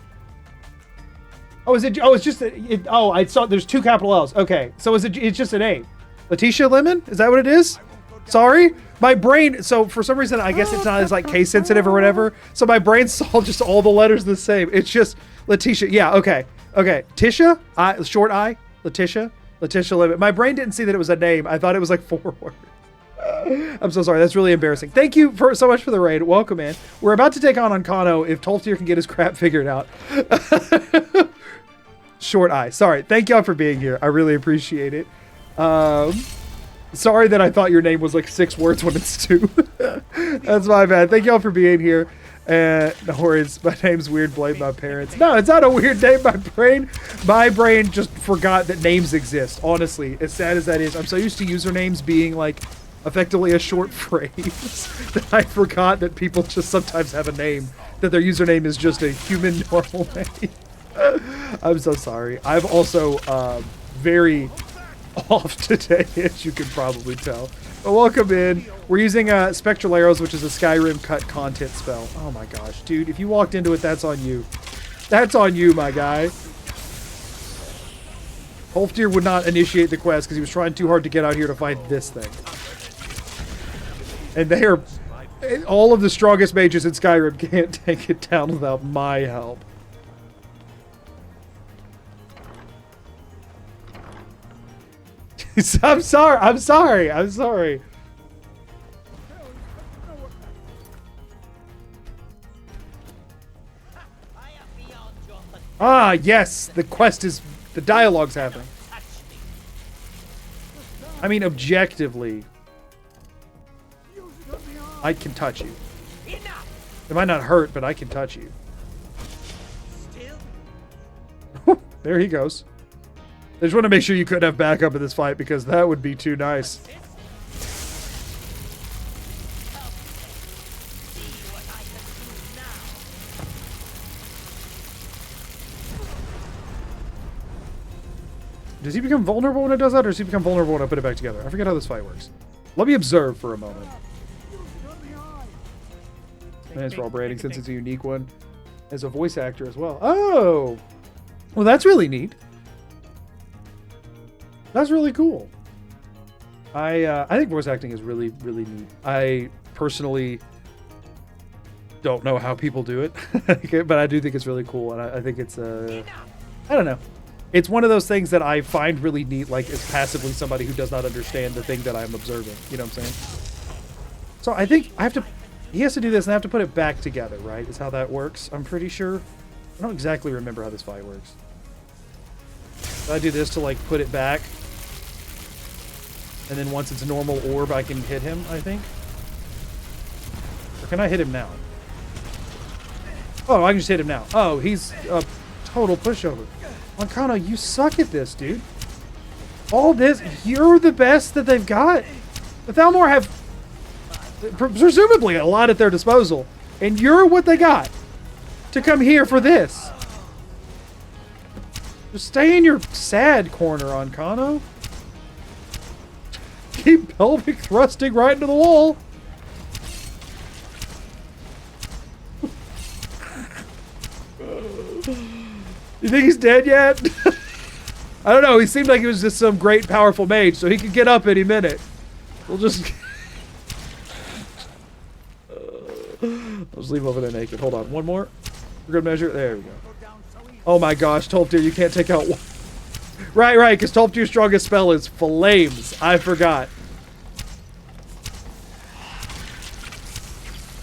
A: Oh, is it, oh, it's just, oh, I saw, there's 2 capital L's. Okay, so is it, it's just an A. Letitia Lemon? Is that what it is? Sorry? My brain, so for some reason, I guess it's not as, like, case sensitive or whatever. So my brain saw just all the letters the same. It's just Letitia. Yeah, okay. Okay. Tisha? Short I? Letitia? Letitia Lemon. My brain didn't see that it was a name. I thought it was like 4 words. I'm so sorry. That's really embarrassing. Thank you so much for the raid. Welcome in. We're about to take on Ancano if Tolfdir can get his crap figured out. Short I. Sorry. Thank y'all for being here. I really appreciate it. Sorry that I thought your name was like 6 words when it's 2. That's my bad. Thank y'all for being here. No worries. My name's weird. Blame my parents. No, it's not a weird name. My brain just forgot that names exist. Honestly, as sad as that is, I'm so used to usernames being like effectively a short phrase that I forgot that people just sometimes have a name, that their username is just a human normal name. I'm so sorry. I'm also very off today, as you can probably tell. But welcome in. We're using Spectral Arrows, which is a Skyrim cut content spell. Oh my gosh, dude. If you walked into it, that's on you. That's on you, my guy. Tolfdir would not initiate the quest because he was trying too hard to get out here to fight this thing. And they are... all of the strongest mages in Skyrim can't take it down without my help. I'm sorry. I'm sorry. I'm sorry. Ah, yes. The quest is... the dialogue's happening. I mean, objectively, I can touch you. It might not hurt, but I can touch you. There he goes. I just want to make sure you couldn't have backup in this fight because that would be too nice. Does he become vulnerable when it does that, or does he become vulnerable when I put it back together? I forget how this fight works. Let me observe for a moment. Thanks for all branding since it's a unique one. As a voice actor as well. Oh! Well, that's really neat. That's really cool. I think voice acting is really, really neat. I personally don't know how people do it, but I do think it's really cool, and I think it's I don't know. It's one of those things that I find really neat, like as passively somebody who does not understand the thing that I'm observing. You know what I'm saying? So I think I have to. He has to do this, and I have to put it back together, right? Is how that works. I'm pretty sure. I don't exactly remember how this fight works. So I do this to like put it back, and then once it's a normal orb, I can hit him. I think. Or can I hit him now? Oh, I can just hit him now. Oh, he's a total pushover. Lancano, you suck at this, dude. All this, you're the best that they've got. The Thalmor have presumably a lot at their disposal, and you're what they got to come here for this. Just stay in your sad corner, Ancano. Keep pelvic thrusting right into the wall. You think he's dead yet? I don't know. He seemed like he was just some great, powerful mage, so he could get up any minute. We'll just... I'll just leave him over there naked. Hold on. One more. We're good measure. There we go. Oh my gosh, Tolfdir, you can't take out one. Right, because Tolfdir's strongest spell is Flames. I forgot.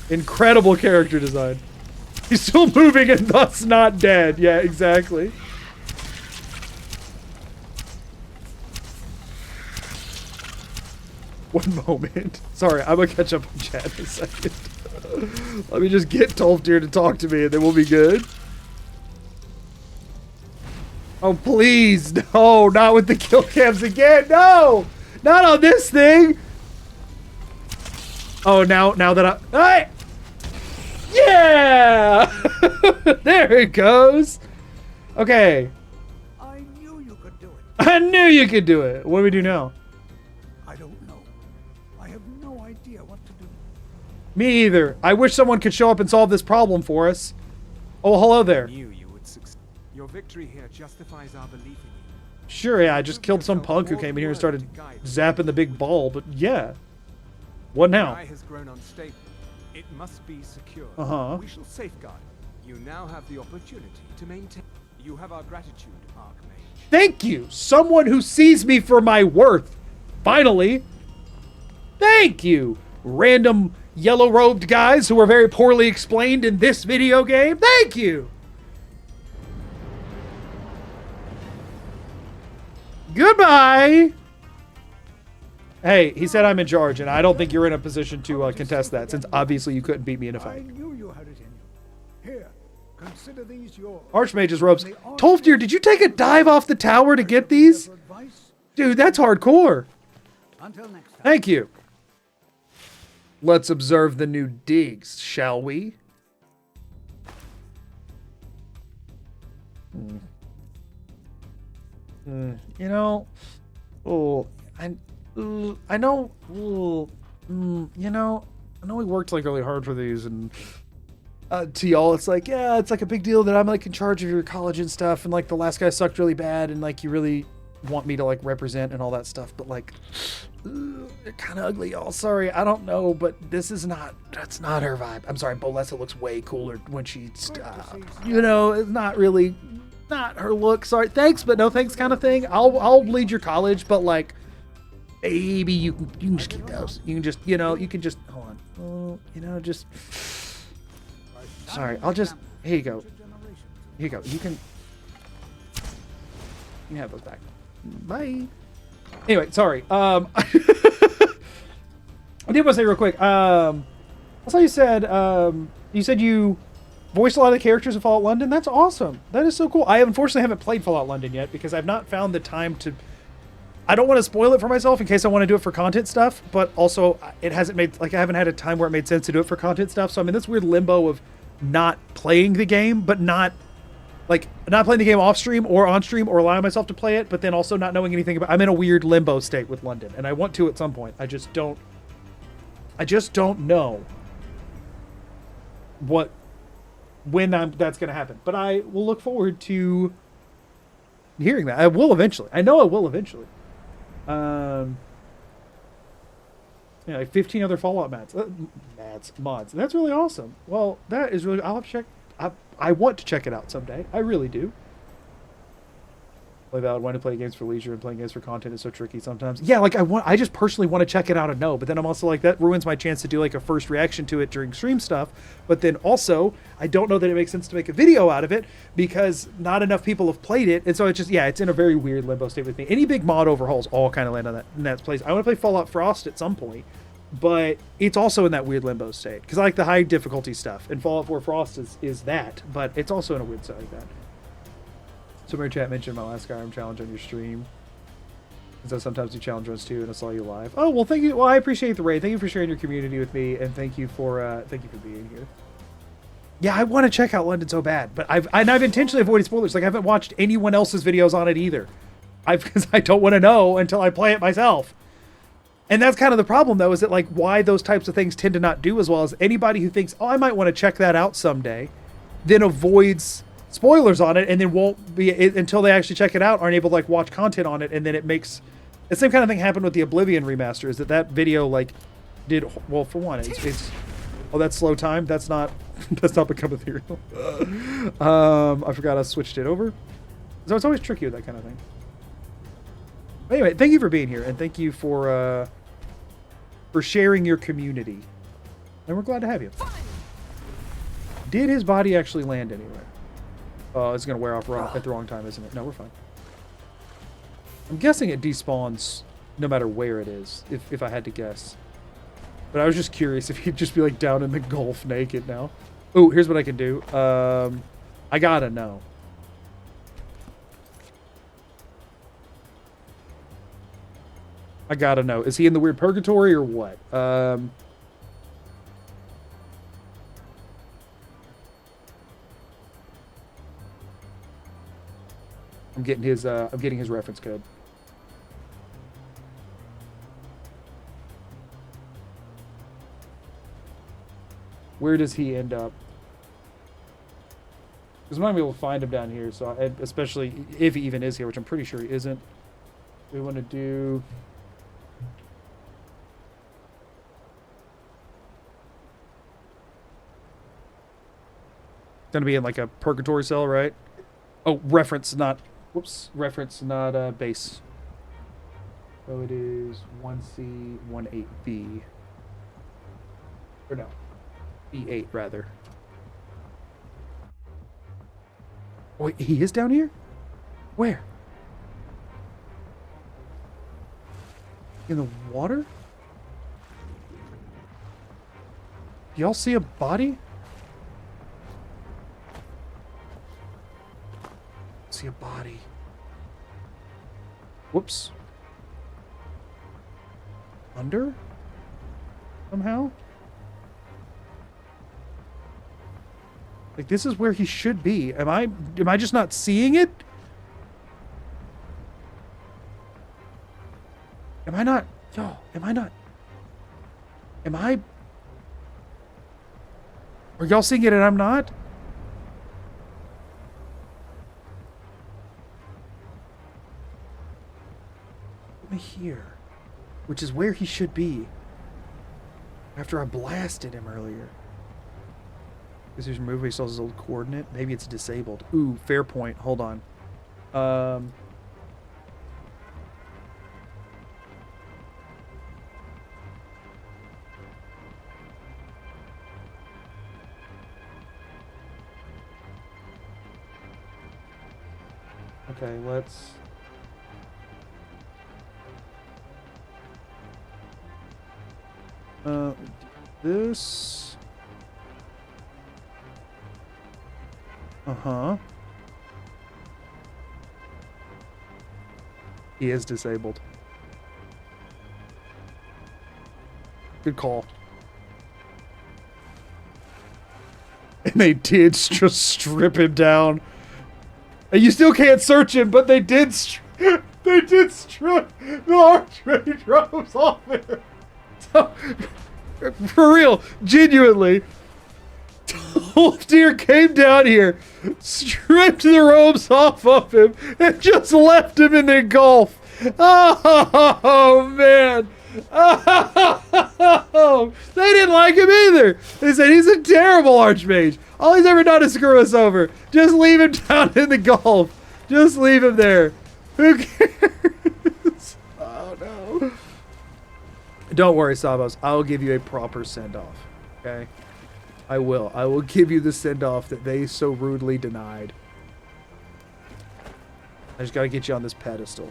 A: Incredible character design. He's still moving and thus not dead. Yeah, exactly. One moment. Sorry, I'm gonna catch up on chat in a second. Let me just get Tolfdir to talk to me and then we'll be good. Oh, please. No, not with the kill cams again. No! Not on this thing! Oh, now that I... Yeah! There it goes. Okay.
J: I knew you could do it.
A: I knew you could do it. What do we do now?
J: I don't know. I have no idea what to do.
A: Me either. I wish someone could show up and solve this problem for us. Oh, hello there.
E: I knew you would succeed. Your victory here justifies our belief in you.
A: Sure, yeah, I just killed some punk who came in here and started zapping the big ball, but yeah. What now?
E: The eye has grown unstable. It must be secure.
A: Uh-huh.
E: We shall safeguard it. You now have the opportunity to maintain. You have our gratitude, Archmage.
A: Thank you! Someone who sees me for my worth. Finally. Thank you, random yellow-robed guys who were very poorly explained in this video game. Thank you! Goodbye! Hey, he said I'm in charge, and I don't think you're in a position to contest that, since obviously you couldn't beat me in a
J: I
A: fight.
J: knew you had it in you. Here, consider these yours.
A: Archmage's robes. Tolfdir, did you take a dive off the tower to get these? Dude, that's hardcore.
J: Until next time.
A: Thank you. Let's observe the new digs, shall we? You know, I know, you know, I know we worked like really hard for these, and to y'all, it's like, yeah, it's like a big deal that I'm like in charge of your college and stuff, and like the last guy sucked really bad, and like you really want me to like represent and all that stuff, but like, they're kind of ugly, y'all. Sorry, I don't know, but this is not, that's not her vibe. I'm sorry, Bolessa looks way cooler when she's, you know, it's not really, not her look. Sorry, thanks, but no thanks kind of thing. I'll lead your college, but like, baby, you can just keep those. You can just, you know, you can just, hold on. You know, just, sorry, I'll just, here you go. Here you go. You can have those back. Bye. Anyway, sorry. I did want to say real quick. I saw you said you voiced a lot of the characters in Fallout London. That's awesome. That is so cool. I unfortunately haven't played Fallout London yet because I've not found the time to. I don't want to spoil it for myself in case I want to do it for content stuff, but also it hasn't made, like, I haven't had a time where it made sense to do it for content stuff. So I'm in this weird limbo of not playing the game, but not playing the game off stream or on stream or allowing myself to play it, but then also not knowing anything about. I'm in a weird limbo state with London, and I want to at some point. I just don't know when that's going to happen. But I will look forward to hearing that. I will eventually. I know I will eventually. Yeah, like 15 other Fallout mods. That's really awesome. Well, that is really. I'll have to check. I want to check it out someday. I really do. Play valid. When to play games for leisure and playing games for content is so tricky sometimes. Yeah, like I just personally want to check it out and know, but then I'm also like, that ruins my chance to do like a first reaction to it during stream stuff. But then also, I don't know that it makes sense to make a video out of it because not enough people have played it, and so it's just, yeah, it's in a very weird limbo state with me. Any big mod overhauls all kind of land on in that place. I want to play Fallout Frost at some point, but it's also in that weird limbo state because I like the high difficulty stuff, and Fallout 4 Frost is that, but it's also in a weird state like that. Somewhere chat mentioned my last Skyrim challenge on your stream. So sometimes you challenge us too, and I saw you live. Oh well, thank you. Well, I appreciate the raid. Thank you for sharing your community with me, and thank you for being here. Yeah, I want to check out London so bad, but I've intentionally avoided spoilers. Like I haven't watched anyone else's videos on it either. Because I don't want to know until I play it myself. And that's kind of the problem, though, is that like why those types of things tend to not do as well as anybody who thinks, oh, I might want to check that out someday, then avoids spoilers on it, and then won't be until they actually check it out, aren't able to like watch content on it, and then it makes the same kind of thing happened with the Oblivion remaster. Is that video like did well for one? It's oh, that's slow time. That's not become ethereal. I forgot I switched it over. So it's always tricky with that kind of thing. But anyway, thank you for being here, and thank you for sharing your community, and we're glad to have you. Did his body actually land anywhere? Oh, it's going to wear off at the wrong time, isn't it? No, we're fine. I'm guessing it despawns no matter where it is, if I had to guess. But I was just curious if he'd just be like down in the Gulf naked now. Oh, here's what I can do. I gotta know. I gotta know. Is he in the weird purgatory or what? I'm getting his reference code. Where does he end up? Because I'm not gonna be able to find him down here, so especially if he even is here, which I'm pretty sure he isn't. We want to do. Gonna be in like a purgatory cell, right? Oh, reference, not. Whoops, reference, not base. So it is 1C, 18B. Or no, B8 rather. Wait, he is down here? Where? In the water? Do y'all see a body? See a body. Whoops. Under? Somehow? Like this is where he should be. Am I just not seeing it? Am I not? Yo, am I not? Am I? Are y'all seeing it and I'm not? Here, which is where he should be after I blasted him earlier. This is removed. He still has his old coordinate. Maybe it's disabled. Ooh, fair point. Hold on. Okay, let's. This. He is disabled. Good call. And they did just strip him down. And you still can't search him, but they did strip the Archmage robes off him. So, for real, genuinely, Deer came down here, stripped the robes off of him, and just left him in the Gulf. Oh, man. like him either. They said he's a terrible Archmage. All he's ever done is screw us over. Just leave him down in the Gulf. Just leave him there. Who cares? Oh, no. Don't worry, Savos. I'll give you a proper send-off. Okay? I will. I will give you the send-off that they so rudely denied. I just gotta get you on this pedestal.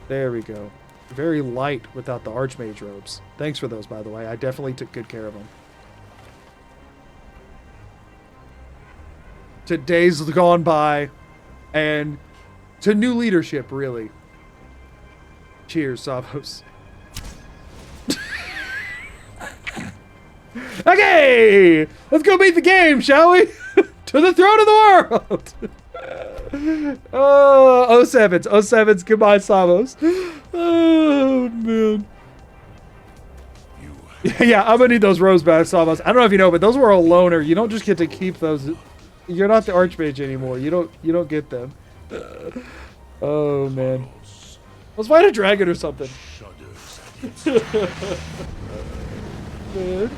A: There we go. Very light without the Archmage robes. Thanks for those, by the way. I definitely took good care of them. To days gone by, and to new leadership, really. Cheers, Savos. Okay! Let's go beat the game, shall we? To the throne of the world! Oh, 07s. 07s, goodbye, Savos. Oh, man. Yeah, I'm gonna need those rose back, Savos. I don't know if you know, but those were a loaner. You don't just get to keep those. You're not the Archmage anymore. You don't get them. Oh, man. Let's fight a dragon or something. Man.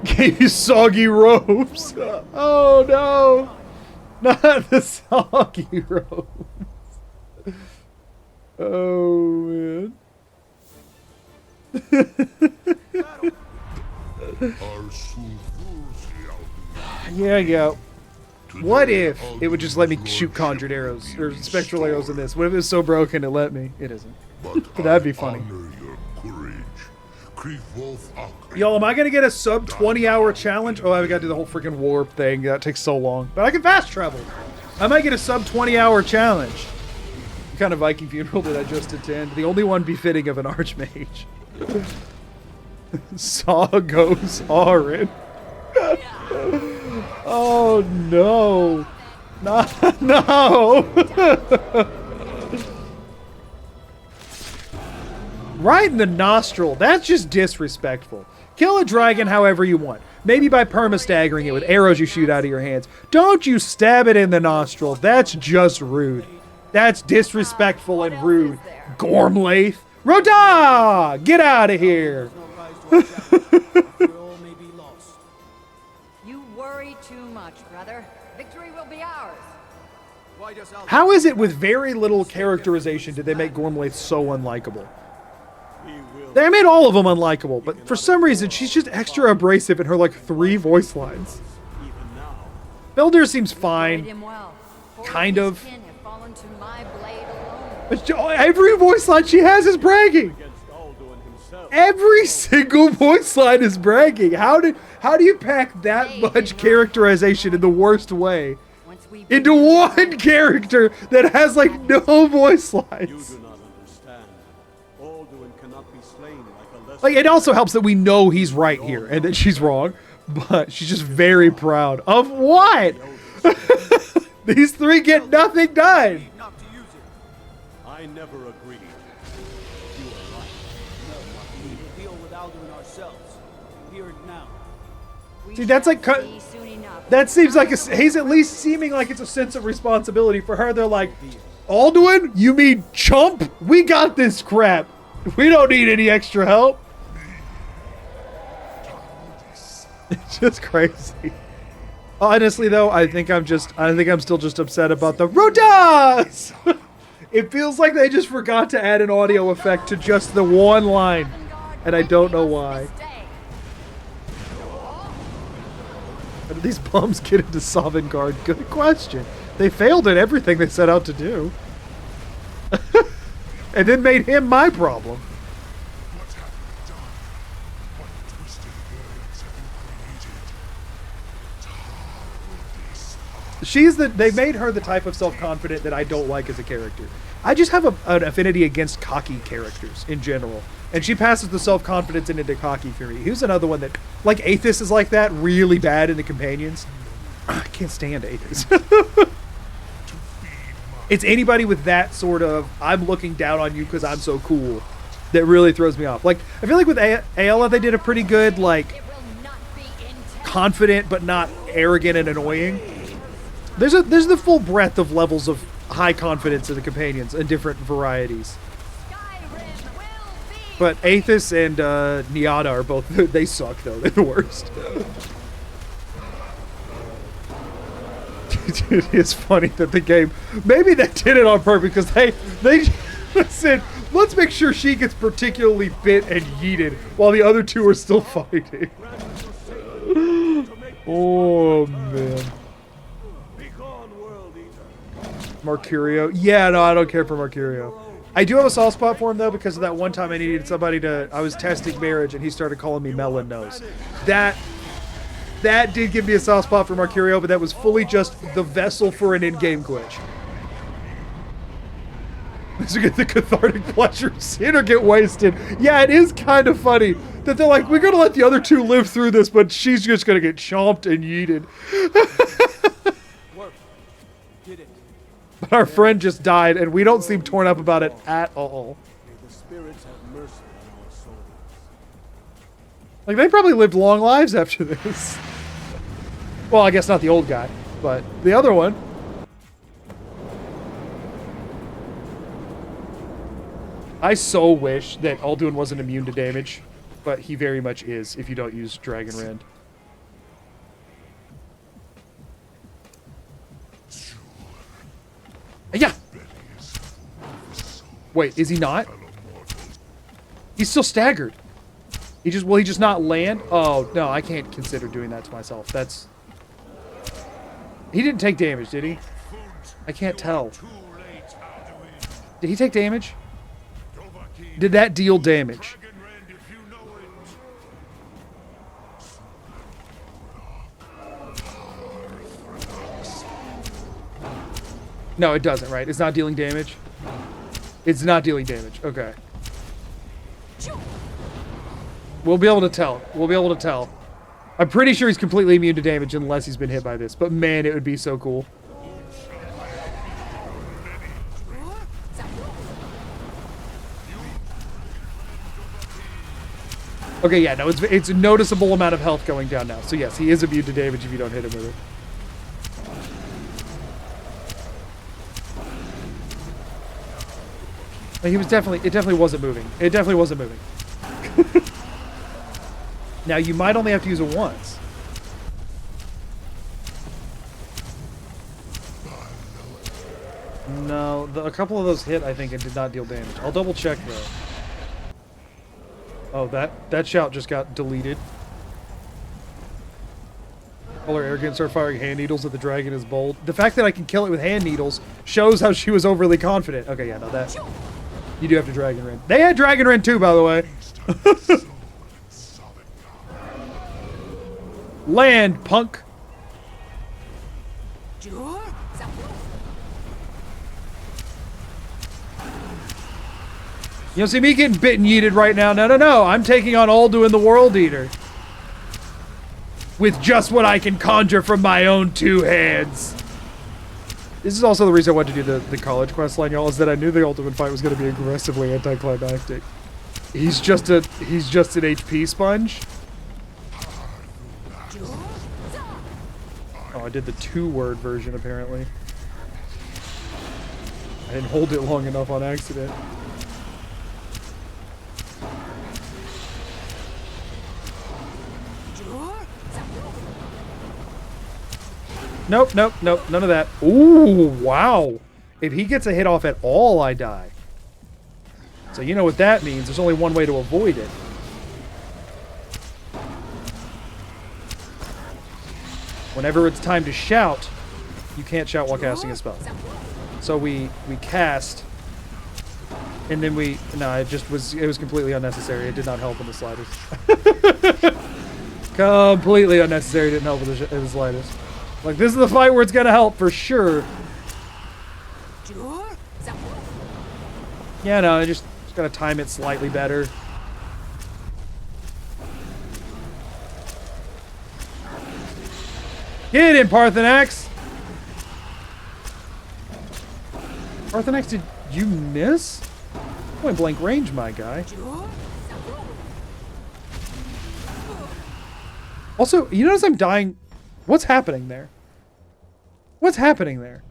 A: Gave you soggy robes. Oh no, not the soggy robes. Oh man. Yeah. What if it would just let me shoot conjured arrows or spectral arrows in this? What if it was so broken it let me? It isn't. But that'd be funny. Y'all, am I gonna get a sub 20-hour challenge? Oh, I gotta do the whole freaking warp thing. That takes so long. But I can fast travel. I might get a sub 20-hour challenge. What kind of Viking funeral did I just attend? The only one befitting of an Archmage. Saw goes Auron. Oh no. No. Right in the nostril. That's just disrespectful. Kill a dragon however you want. Maybe by perma-staggering it with arrows you shoot out of your hands. Don't you stab it in the nostril. That's just rude. That's disrespectful and rude. Gormlaith. Roda! Get out of here.
I: You worry too much, brother. Victory will be ours.
A: How is it with very little characterization did they make Gormlaith so unlikable? They made all of them unlikable, but for some reason she's just extra abrasive in her like 3 voice lines. Felder seems fine. Kind of. But every voice line she has is bragging. Every single voice line is bragging. How do you pack that much characterization in the worst way into one character that has like no voice lines? Like, it also helps that we know he's right here and that she's wrong, but she's just very proud of what? These 3 get nothing done.
E: I never agreed. You are right. No, we deal with Alduin ourselves. Hear it now.
A: See, that's like that seems like he's at least seeming like it's a sense of responsibility for her. They're like, Alduin, you mean chump? We got this crap. We don't need any extra help. It's just crazy. Honestly, though, I think I'm still just upset about the Rodas. It feels like they just forgot to add an audio effect to just the one line, and I don't know why. How did these bums get into Sovngarde? Good question. They failed at everything they set out to do. And then made him my problem. They made her the type of self-confident that I don't like as a character. I just have an affinity against cocky characters in general. And she passes the self-confidence into cocky fury. Here's another one that, like, Aethys is like that, really bad in the companions. I can't stand Aethys. It's anybody with that sort of, I'm looking down on you because I'm so cool, that really throws me off. Like, I feel like with Aella, they did a pretty good, like, confident but not arrogant and annoying. There's the full breadth of levels of high confidence in the companions and different varieties. But Aethys and Niata are both, they suck though, they're the worst. It is funny that the game, maybe they did it on purpose because they said, let's make sure she gets particularly bit and yeeted while the other two are still fighting. Oh man. Mercurio. Yeah, no, I don't care for Mercurio. I do have a soft spot for him though because of that one time I needed somebody to, I was testing marriage and he started calling me Melon Nose. That did give me a soft spot for Mercurio, but that was fully just the vessel for an in-game glitch. To get the cathartic pleasure, sin or get wasted. Yeah, it is kind of funny that they're like, we're going to let the other two live through this, but she's just going to get chomped and yeeted.
E: Did it.
A: But our friend just died, and we don't seem torn up about it at all.
E: May the spirits have mercy on our souls.
A: Like, they probably lived long lives after this. Well, I guess not the old guy, but the other one. I so wish that Alduin wasn't immune to damage, but he very much is if you don't use Dragon Rend. Yeah. Wait, is he not? He's still staggered. Will he just not land? Oh, no, I can't consider doing that to myself. That's... He didn't take damage, did he? I can't tell. Did he take damage? Did that deal damage? No, it doesn't, right? It's not dealing damage? It's not dealing damage. Okay. We'll be able to tell. We'll be able to tell. I'm pretty sure he's completely immune to damage unless he's been hit by this. But man, it would be so cool. Okay, yeah, no, it's a noticeable amount of health going down now. So yes, he is immune to damage if you don't hit him with it. He was definitely, it definitely wasn't moving. It definitely wasn't moving. Now, you might only have to use it once. No, a couple of those hit, I think, and did not deal damage. I'll double check, though. Oh, that shout just got deleted. Call her arrogant, start firing hand needles at the dragon is bold. The fact that I can kill it with hand needles shows how she was overly confident. Okay, yeah, no, that... You do have to Dragon Rend. They had Dragon Rend too, by the way. Land, punk. You don't see me getting bit and yeeted right now. No, no, no. I'm taking on Alduin the World Eater. With just what I can conjure from my own two hands. This is also the reason I wanted to do the college quest line, y'all, is that I knew the ultimate fight was going to be aggressively anticlimactic. He's just an HP sponge. Oh, I did the 2-word version, apparently. I didn't hold it long enough on accident. Nope, nope, nope, none of that. Ooh, wow. If he gets a hit off at all, I die. So you know what that means. There's only one way to avoid it. Whenever it's time to shout, you can't shout while casting a spell. So we cast, and then no, it was completely unnecessary. It did not help in the slightest. Completely unnecessary, didn't help in the slightest. Like, this is the fight where it's gonna help for sure. Yeah, no, I just gotta time it slightly better. Get him, Parthenax! Parthenax, did you miss? Point blank range, my guy. Also, you notice I'm dying. What's happening there? What's happening there?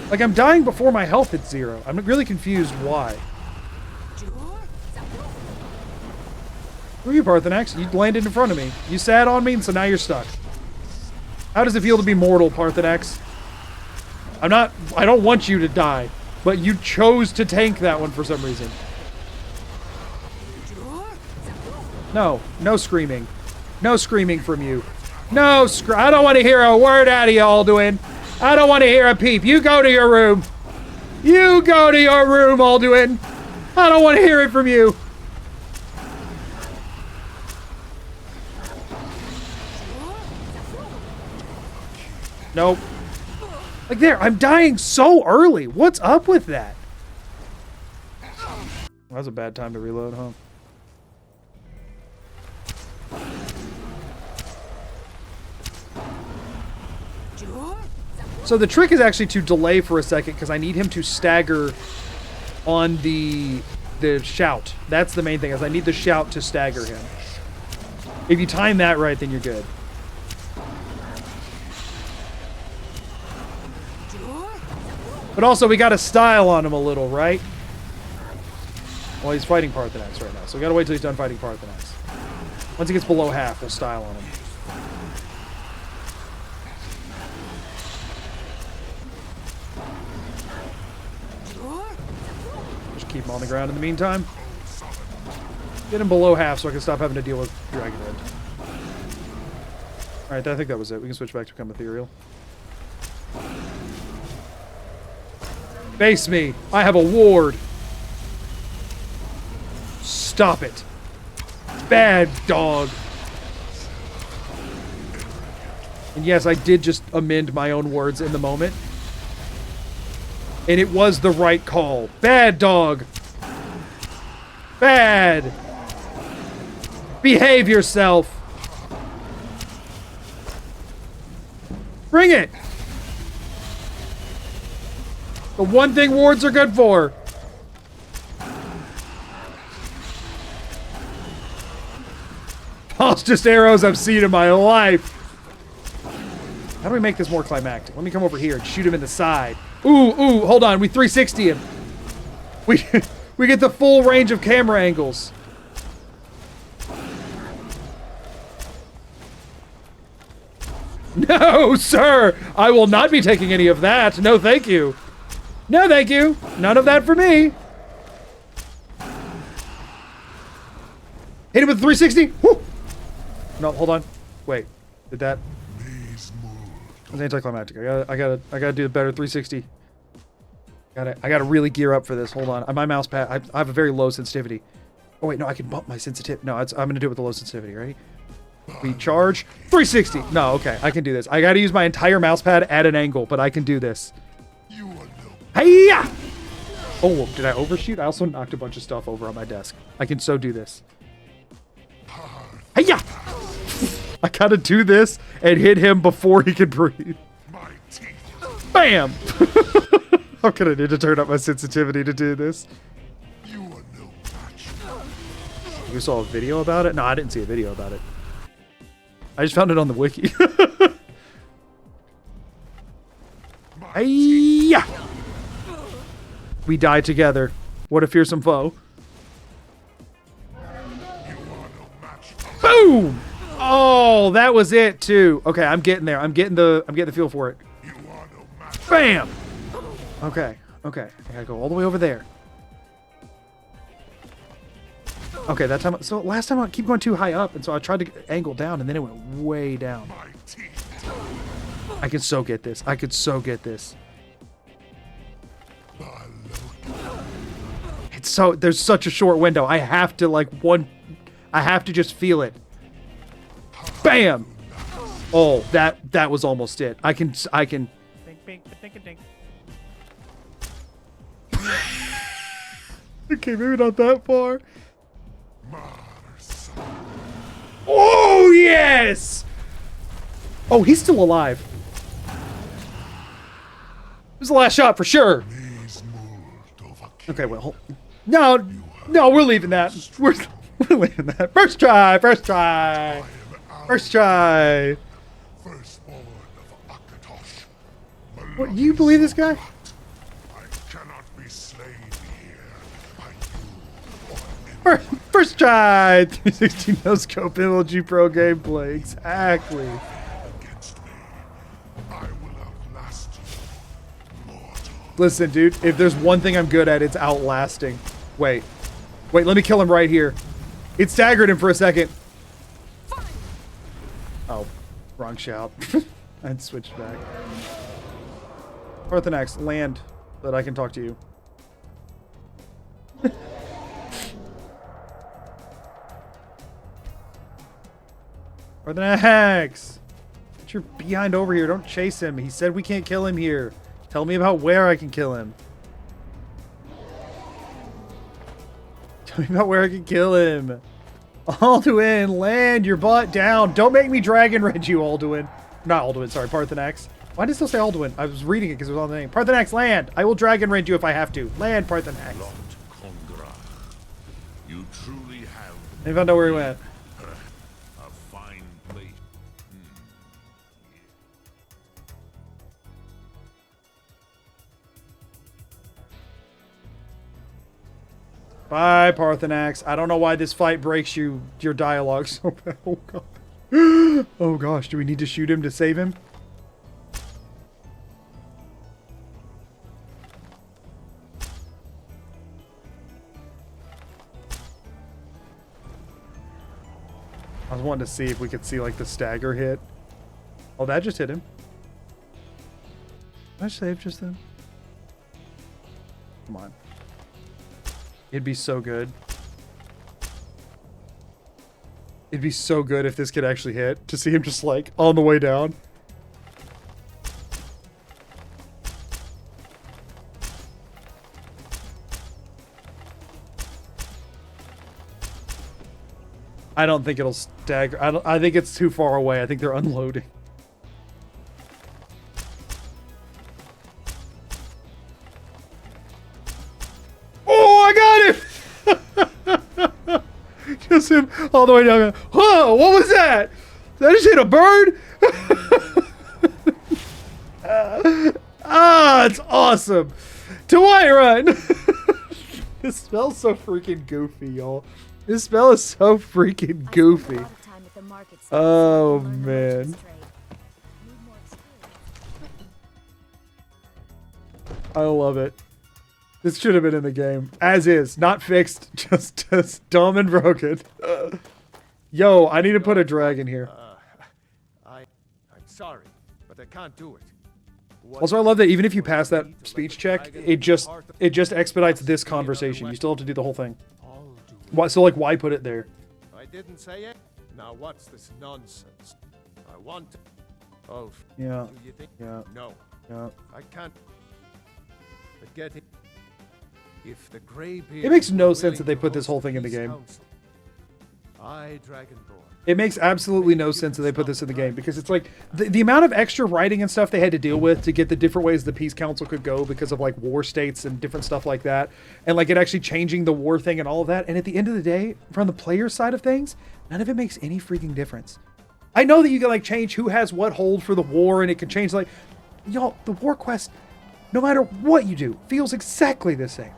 A: Like, I'm dying before my health hits 0. I'm really confused why. Who are you, Parthenax? You landed in front of me. You sat on me, and so now you're stuck. How does it feel to be mortal, Parthenax? I don't want you to die, but you chose to tank that one for some reason. No screaming. No screaming from you. I don't want to hear a word out of you, Alduin. I don't want to hear a peep. You go to your room. You go to your room, Alduin. I don't want to hear it from you. Nope. Like there, I'm dying so early. What's up with that? That was a bad time to reload, huh? So the trick is actually to delay for a second because I need him to stagger on the shout. That's the main thing, is I need the shout to stagger him. If you time that right, then you're good. But also, we got to style on him a little, right? Well, he's fighting Parthenax right now, so we got to wait till he's done fighting Parthenax. Once he gets below half, we'll style on him. Keep him on the ground in the meantime. Get him below half so I can stop having to deal with Dragonhead. Alright, I think that was it. We can switch back to become ethereal. Face me! I have a ward! Stop it! Bad dog! And yes, I did just amend my own words in the moment. And it was the right call. Bad dog. Bad. Behave yourself. Bring it. The one thing wards are good for. Fastest arrows I've seen in my life. How do we make this more climactic? Let me come over here and shoot him in the side. Ooh, hold on. We 360 him. We get the full range of camera angles. No, sir. I will not be taking any of that. No, thank you. No, thank you. None of that for me. Hit him with 360. Woo. No, hold on. Wait. Did that? It's anticlimactic. I gotta do a better 360. I gotta really gear up for this. Hold on. My mouse pad. I have a very low sensitivity. Oh wait, no, I can bump my sensitivity. No, I'm gonna do it with the low sensitivity. Ready? We charge 360. No, okay, I can do this. I gotta use my entire mouse pad at an angle, but I can do this. Hiya! Oh, did I overshoot? I also knocked a bunch of stuff over on my desk. I can so do this. Hiya! I gotta do this and hit him before he can breathe. Bam! I'm gonna need to turn up my sensitivity to do this. You saw a video about it? No, I didn't see a video about it. I just found it on the wiki. Hiya! We die together. What a fearsome foe. Boom! Oh, that was it too. Okay, I'm getting there. I'm getting the feel for it. Bam! Okay. I gotta go all the way over there. Okay, that time. So last time I keep going too high up, and so I tried to angle down, and then it went way down. I can so get this. I could so get this. It's so there's such a short window. I have to I have to just feel it. Bam! Oh, that was almost it. I can.
H: Dink.
A: Okay, maybe not that far. Oh, yes! Oh, he's still alive. This is the last shot for sure. Okay, well, no, we're leaving that. We're leaving that. First try. What, you believe this guy? First try. 360 no scope MLG Pro gameplay. Exactly.
B: Against me, I will outlast you, mortal.
A: Listen, dude. If there's one thing I'm good at, it's outlasting. Wait. Let me kill him right here. It staggered him for a second. Oh, wrong shout. I'd switched back. Parthenax, land, that I can talk to you. Parthenax! Get your behind over here. Don't chase him. He said we can't kill him here. Tell me about where I can kill him. Tell me about where I can kill him. Alduin, land your butt down. Don't make me Dragon Rage you, Alduin. Not Alduin, sorry, Parthenax. Why did it still say Alduin? I was reading it because it was on the name. Parthenax, land. I will Dragon Rage you if I have to. Land, Parthenax.
B: Lord Congra, you truly have
A: I found out where he went.
B: a fine place.
A: Bye, Parthenax. I don't know why this fight breaks your dialogue so bad. Oh, God. Oh, gosh. Do we need to shoot him to save him? I was wanting to see if we could see, like, the stagger hit. Oh, that just hit him. Did I save just then? Come on. It'd be so good. It'd be so good if this could actually hit. To see him just, like, on the way down. I don't think it'll stagger. I think it's too far away. I think they're unloading. Oh, I got him! Just him all the way down. Whoa, what was that? Did I just hit a bird? It's awesome. To Whiterun! This spell's so freaking goofy, y'all. This spell is so freaking goofy. Oh, man. I love it. This should have been in the game. As is. Not fixed. Just dumb and broken. Yo, I need to put a dragon here.
F: I'm sorry, but I can't do it.
A: Also, I love that even if you pass that speech check, it just expedites this conversation. You still have to do the whole thing. Why? So, like, why put it there?
F: I didn't say it. Now what's this nonsense? I want. Oh.
A: Yeah.
F: Do you think?
A: Yeah.
F: No.
A: Yeah.
F: I can't. But get it. If the Greybeard.
A: It makes no sense that they put this whole thing in the game.
F: I Dragonborn.
A: It makes absolutely no sense that they put this in the game because it's like the amount of extra writing and stuff they had to deal with to get the different ways the Peace Council could go because of like war states and different stuff like that. And like it actually changing the war thing and all of that. And at the end of the day, from the player side of things, none of it makes any freaking difference. I know that you can like change who has what hold for the war and it can change like, y'all, the war quest, no matter what you do, feels exactly the same.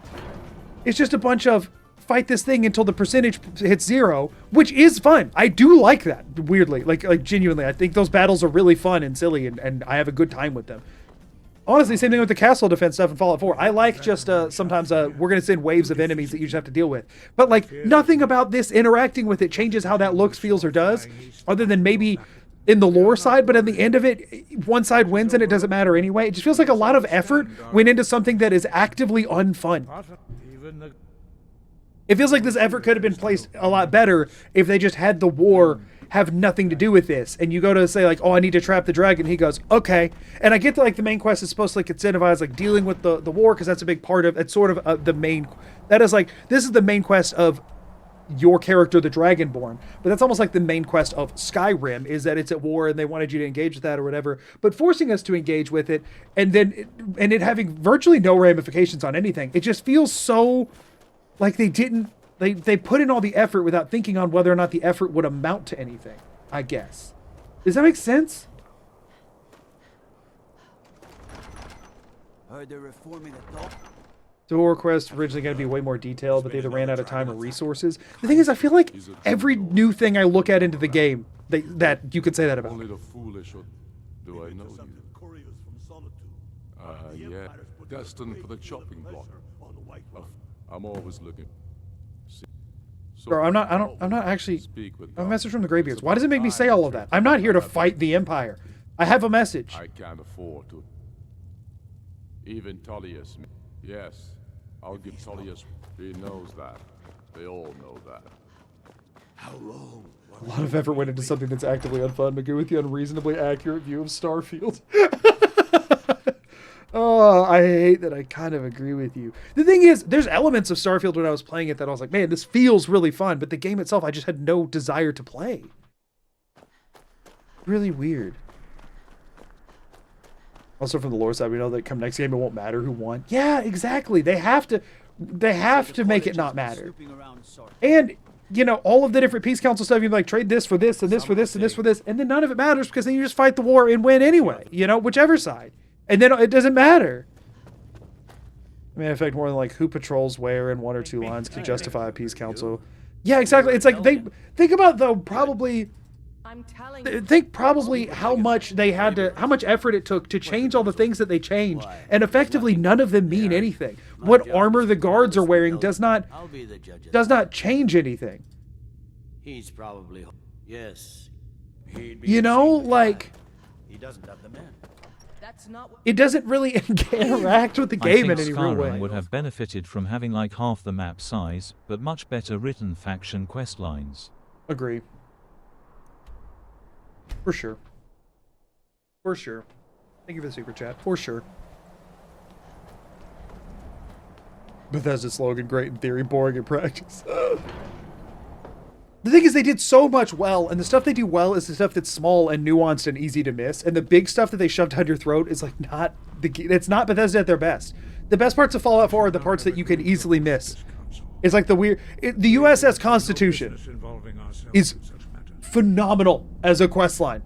A: It's just a bunch of fight this thing until the percentage hits 0, which is fun. I do like that, weirdly. Like genuinely. I think those battles are really fun and silly, and I have a good time with them. Honestly, same thing with the castle defense stuff in Fallout 4. I like just sometimes we're going to send waves of enemies that you just have to deal with. But like nothing about this interacting with it changes how that looks, feels, or does, other than maybe in the lore side, but at the end of it, one side wins and it doesn't matter anyway. It just feels like a lot of effort went into something that is actively unfun. It feels like this effort could have been placed a lot better if they just had the war have nothing to do with this. And you go to say like, oh, I need to trap the dragon. He goes, okay. And I get that like the main quest is supposed to like incentivize like dealing with the war because that's a big part of it's sort of the main. That is like, this is the main quest of your character, the Dragonborn. But that's almost like the main quest of Skyrim is that it's at war and they wanted you to engage with that or whatever. But forcing us to engage with it and then it having virtually no ramifications on anything. It just feels so like they didn't, they put in all the effort without thinking on whether or not the effort would amount to anything, I guess. Does that make sense?
E: Heard they're reforming the dog.
A: The horror quest originally going to be way more detailed, but they either ran out of time or resources. The thing is, I feel like every new thing I look at into the game, that you could say that about.
K: Only the foolish or do I know you? Yeah, destined for the chopping block. I'm always looking.
A: Bro, I'm not actually. A message from the Greybeards. Why does it make me say all of that? I'm not here to fight the Empire. I have a message.
K: I can't afford to. Even Tullius. Yes, I'll give Tullius. He knows that. They all know that.
F: How long?
A: A lot of effort went into something that's actively unfun. Agree with the unreasonably accurate view of Starfield. Oh, I hate that I kind of agree with you. The thing is, there's elements of Starfield when I was playing it that I was like, man, this feels really fun, but the game itself, I just had no desire to play. Really weird. Also from the lore side, we know that come next game, it won't matter who won. Yeah, exactly. They have to make it not matter. And, you know, all of the different peace council stuff, you like trade this for this and this for this and this for this, and then none of it matters because then you just fight the war and win anyway, you know, whichever side. And then it doesn't matter. I mean, in fact, more than like who patrols where in 1 or 2 lines can justify a peace council. Yeah, exactly. It's like they think about though probably. Think probably how much they had to, how much effort it took to change all the things that they changed, and effectively none of them mean anything. What armor the guards are wearing does not change anything.
D: He's probably yes.
A: You know, like
D: He doesn't have the men. That's not what
A: it doesn't really interact with the game in any real way.
C: Skyrim would have benefited from having like half the map size, but much better written faction quest lines.
A: Agree. For sure. For sure. Thank you for the super chat. For sure. Bethesda slogan, great in theory, boring in practice. The thing is, they did so much well, and the stuff they do well is the stuff that's small and nuanced and easy to miss, and the big stuff that they shove down your throat is like not it's not Bethesda at their best. The best parts of Fallout 4 are the parts that you can easily miss. It's like the USS Constitution is phenomenal as a quest line.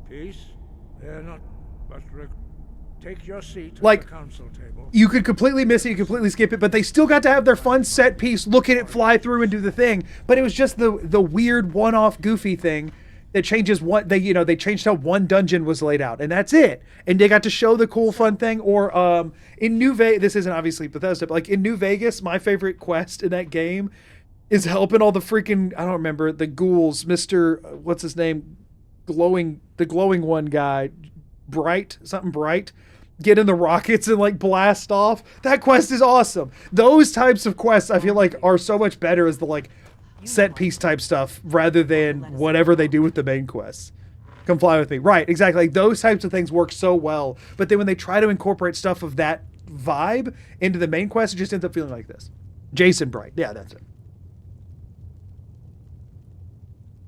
J: Peace? They're not but take your seat
A: like,
J: at the council table.
A: You could completely miss it, you completely skip it, but they still got to have their fun set piece, look at it fly through and do the thing. But it was just the weird one-off goofy thing that changes what they changed how one dungeon was laid out, and that's it. And they got to show the cool fun thing. Or in New Vegas, this isn't obviously Bethesda, but like in New Vegas, my favorite quest in that game is helping all the freaking, I don't remember, the ghouls, Mr. What's his name? The glowing one guy, Bright, get in the rockets and like blast off. That quest is awesome. Those types of quests I feel like are so much better as the like set piece type stuff rather than whatever they do with the main quests. Come fly with me. Right, exactly. Like those types of things work so well, but then when they try to incorporate stuff of that vibe into the main quest, it just ends up feeling like this. Jason Bright. Yeah, that's it.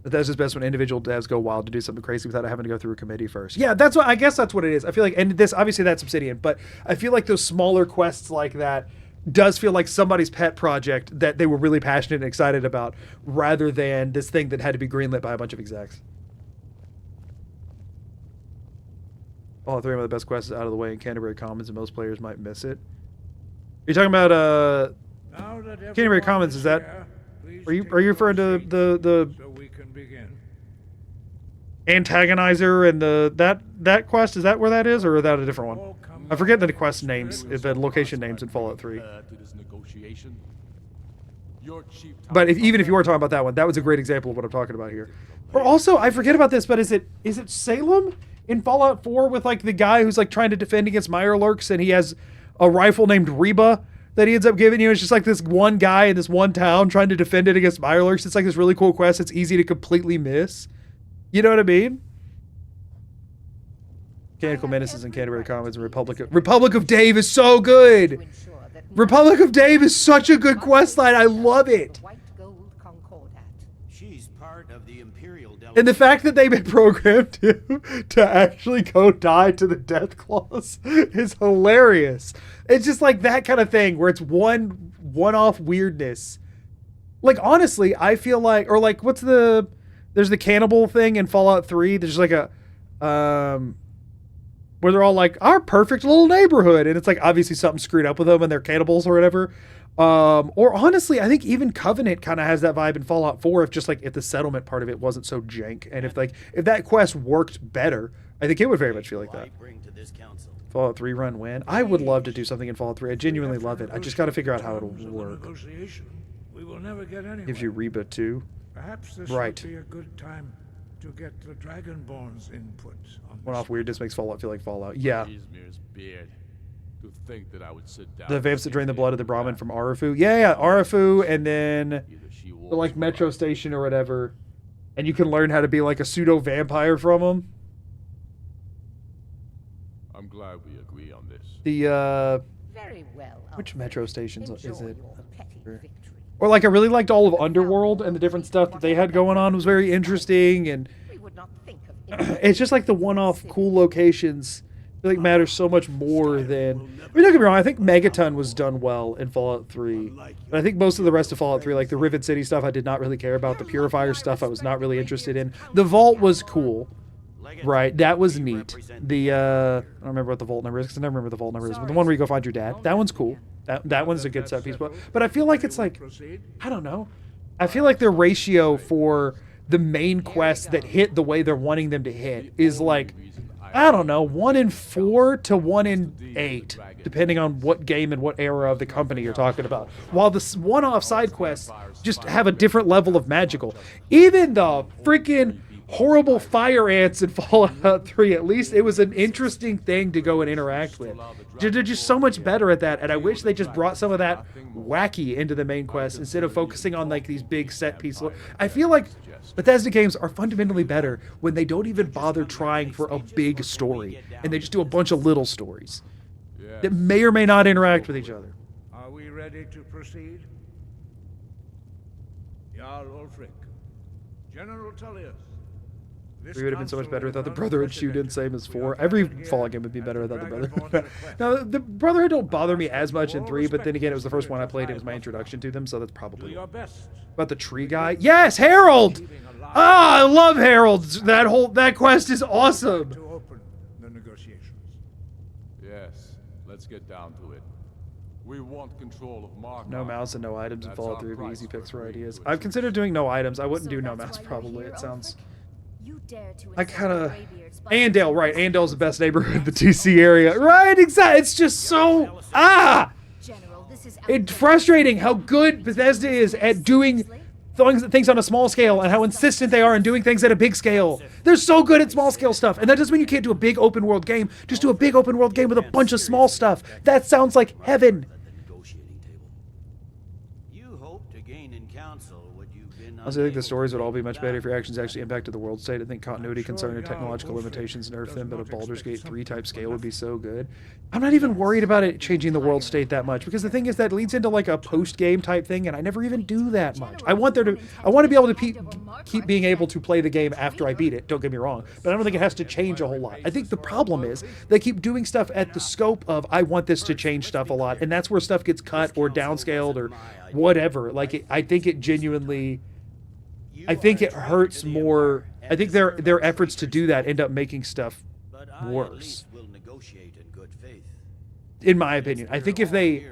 A: Bethesda's best when individual devs go wild to do something crazy without having to go through a committee first. Yeah, I guess that's what it is. I feel like, and this, obviously that's Obsidian, but I feel like those smaller quests like that does feel like somebody's pet project that they were really passionate and excited about, rather than this thing that had to be greenlit by a bunch of execs. All 3 of the best quests out of the way in Canterbury Commons, and most players might miss it. Are you talking about Canterbury Commons? Is that? Are you referring to the
J: So we can begin.
A: Antagonizer and that quest? Is that where that is, or is that a different one? I forget the quest names, the location names in Fallout 3. But even if you were talking about that one, that was a great example of what I'm talking about here. Or also, I forget about this, but is it Salem in Fallout 4 with like the guy who's like trying to defend against Mirelurks, and he has a rifle named Reba that he ends up giving you? It's just like this one guy in this one town trying to defend it against Mirelurks. It's like this really cool quest. It's easy to completely miss. You know what I mean? Mechanical Menaces in Canterbury Commons and Republic of Dave is so good. Republic of Dave is such a good quest line. I love it.
D: She's part of the Imperial delegation.
A: And the fact that they've been programmed to actually go die to the death claws is hilarious. It's just like that kind of thing where it's one-off weirdness. Like, honestly, I feel like, or like, there's the cannibal thing in Fallout 3. There's like where they're all like, our perfect little neighborhood. And it's like, obviously something screwed up with them and they're cannibals or whatever. Or honestly, I think even Covenant kind of has that vibe in Fallout 4 if the settlement part of it wasn't so jank. And if that quest worked better, I think it would very much feel like that. Fallout 3 run win. I would love to do something in Fallout 3. I genuinely love it. I just got to figure out how it'll work.
J: We will never get anywhere.
A: Gives you Reba too.
J: Perhaps this
A: Right.
J: would be a good time to get the Dragonborn's input on
A: One off weirdness makes Fallout feel like Fallout. Yeah.
K: Izmir's beard. To think that I would sit down.
A: The vamps that drain the blood of the Brahmin from Arafu. Yeah, Arafu, and then the like metro station or whatever. And you can learn how to be like a pseudo vampire from them.
K: I'm glad we agree on this.
A: The
D: Very well.
A: which metro stations is
D: Enjoy
A: it?
D: your petty victory.
A: Or like I really liked all of Underworld and the different stuff that they had going on was very interesting, and
D: We would not think of
A: it's just like the one-off cool locations I feel like matters so much more than. I mean, don't get me wrong. I think Megaton was done well in Fallout 3, but I think most of the rest of Fallout 3, like the Rivet City stuff, I did not really care about. The Purifier stuff, I was not really interested in. The Vault was cool, right? That was neat. The I don't remember what the Vault number is because I never remember the Vault number is, but the one where you go find your dad, that one's cool. That one's a good set piece. But I feel like it's like, I don't know. I feel like their ratio for the main quests that hit the way they're wanting them to hit is like, I don't know, 1 in 4 to 1 in 8, depending on what game and what era of the company you're talking about. While the one-off side quests just have a different level of magical. Even the freaking horrible fire ants in Fallout 3, at least it was an interesting thing to go and interact with. They're just so much better at that, and I wish they just brought some of that wacky into the main quest instead of focusing on like these big set pieces. I feel like Bethesda games are fundamentally better when they don't even bother trying for a big story, and they just do a bunch of little stories that may or may not interact with each other.
J: Are we ready to proceed? Jarl Ulfric, General Tullius.
A: 3 would have been so much better without the Brotherhood shoot-in, same as 4. Every Fallout game would be better without the Brotherhood. Now, the Brotherhood don't bother me as much in 3, but then again, it was the first one I played. It was my introduction to them, so that's probably about the tree guy. Yes, Harold! Ah, I love Harold! That quest is awesome!
J: To open the negotiations.
K: Yes, let's get down to it. We want control of Mark.
A: No mouse and no items in Fallout 3 would be easy picks for ideas. I've considered doing no items. I wouldn't do no mouse, probably. It sounds... I kind of... Andale, right. Andale's the best neighborhood in the TC area. Right, exactly. It's just so... It's frustrating how good Bethesda is at doing things on a small scale and how insistent they are in doing things at a big scale. They're so good at small scale stuff. And that doesn't mean you can't do a big open world game. Just do a big open world game with a bunch of small stuff. That sounds like heaven. Also, I think the stories would all be much better if your actions actually impacted the world state. I think continuity, concern, and technological limitations nerf them, but a Baldur's Gate 3 type scale would be so good. I'm not even worried about it changing the world state that much, because the thing is that leads into like a post-game type thing, and I never even do that much. I want to be able to keep being able to play the game after I beat it, don't get me wrong, but I don't think it has to change a whole lot. I think the problem is they keep doing stuff at the scope of, I want this to change stuff a lot, and that's where stuff gets cut or downscaled or whatever. Like, I think it genuinely... I think it hurts more. I think their efforts to do that end up making stuff worse. In my opinion, I think if they...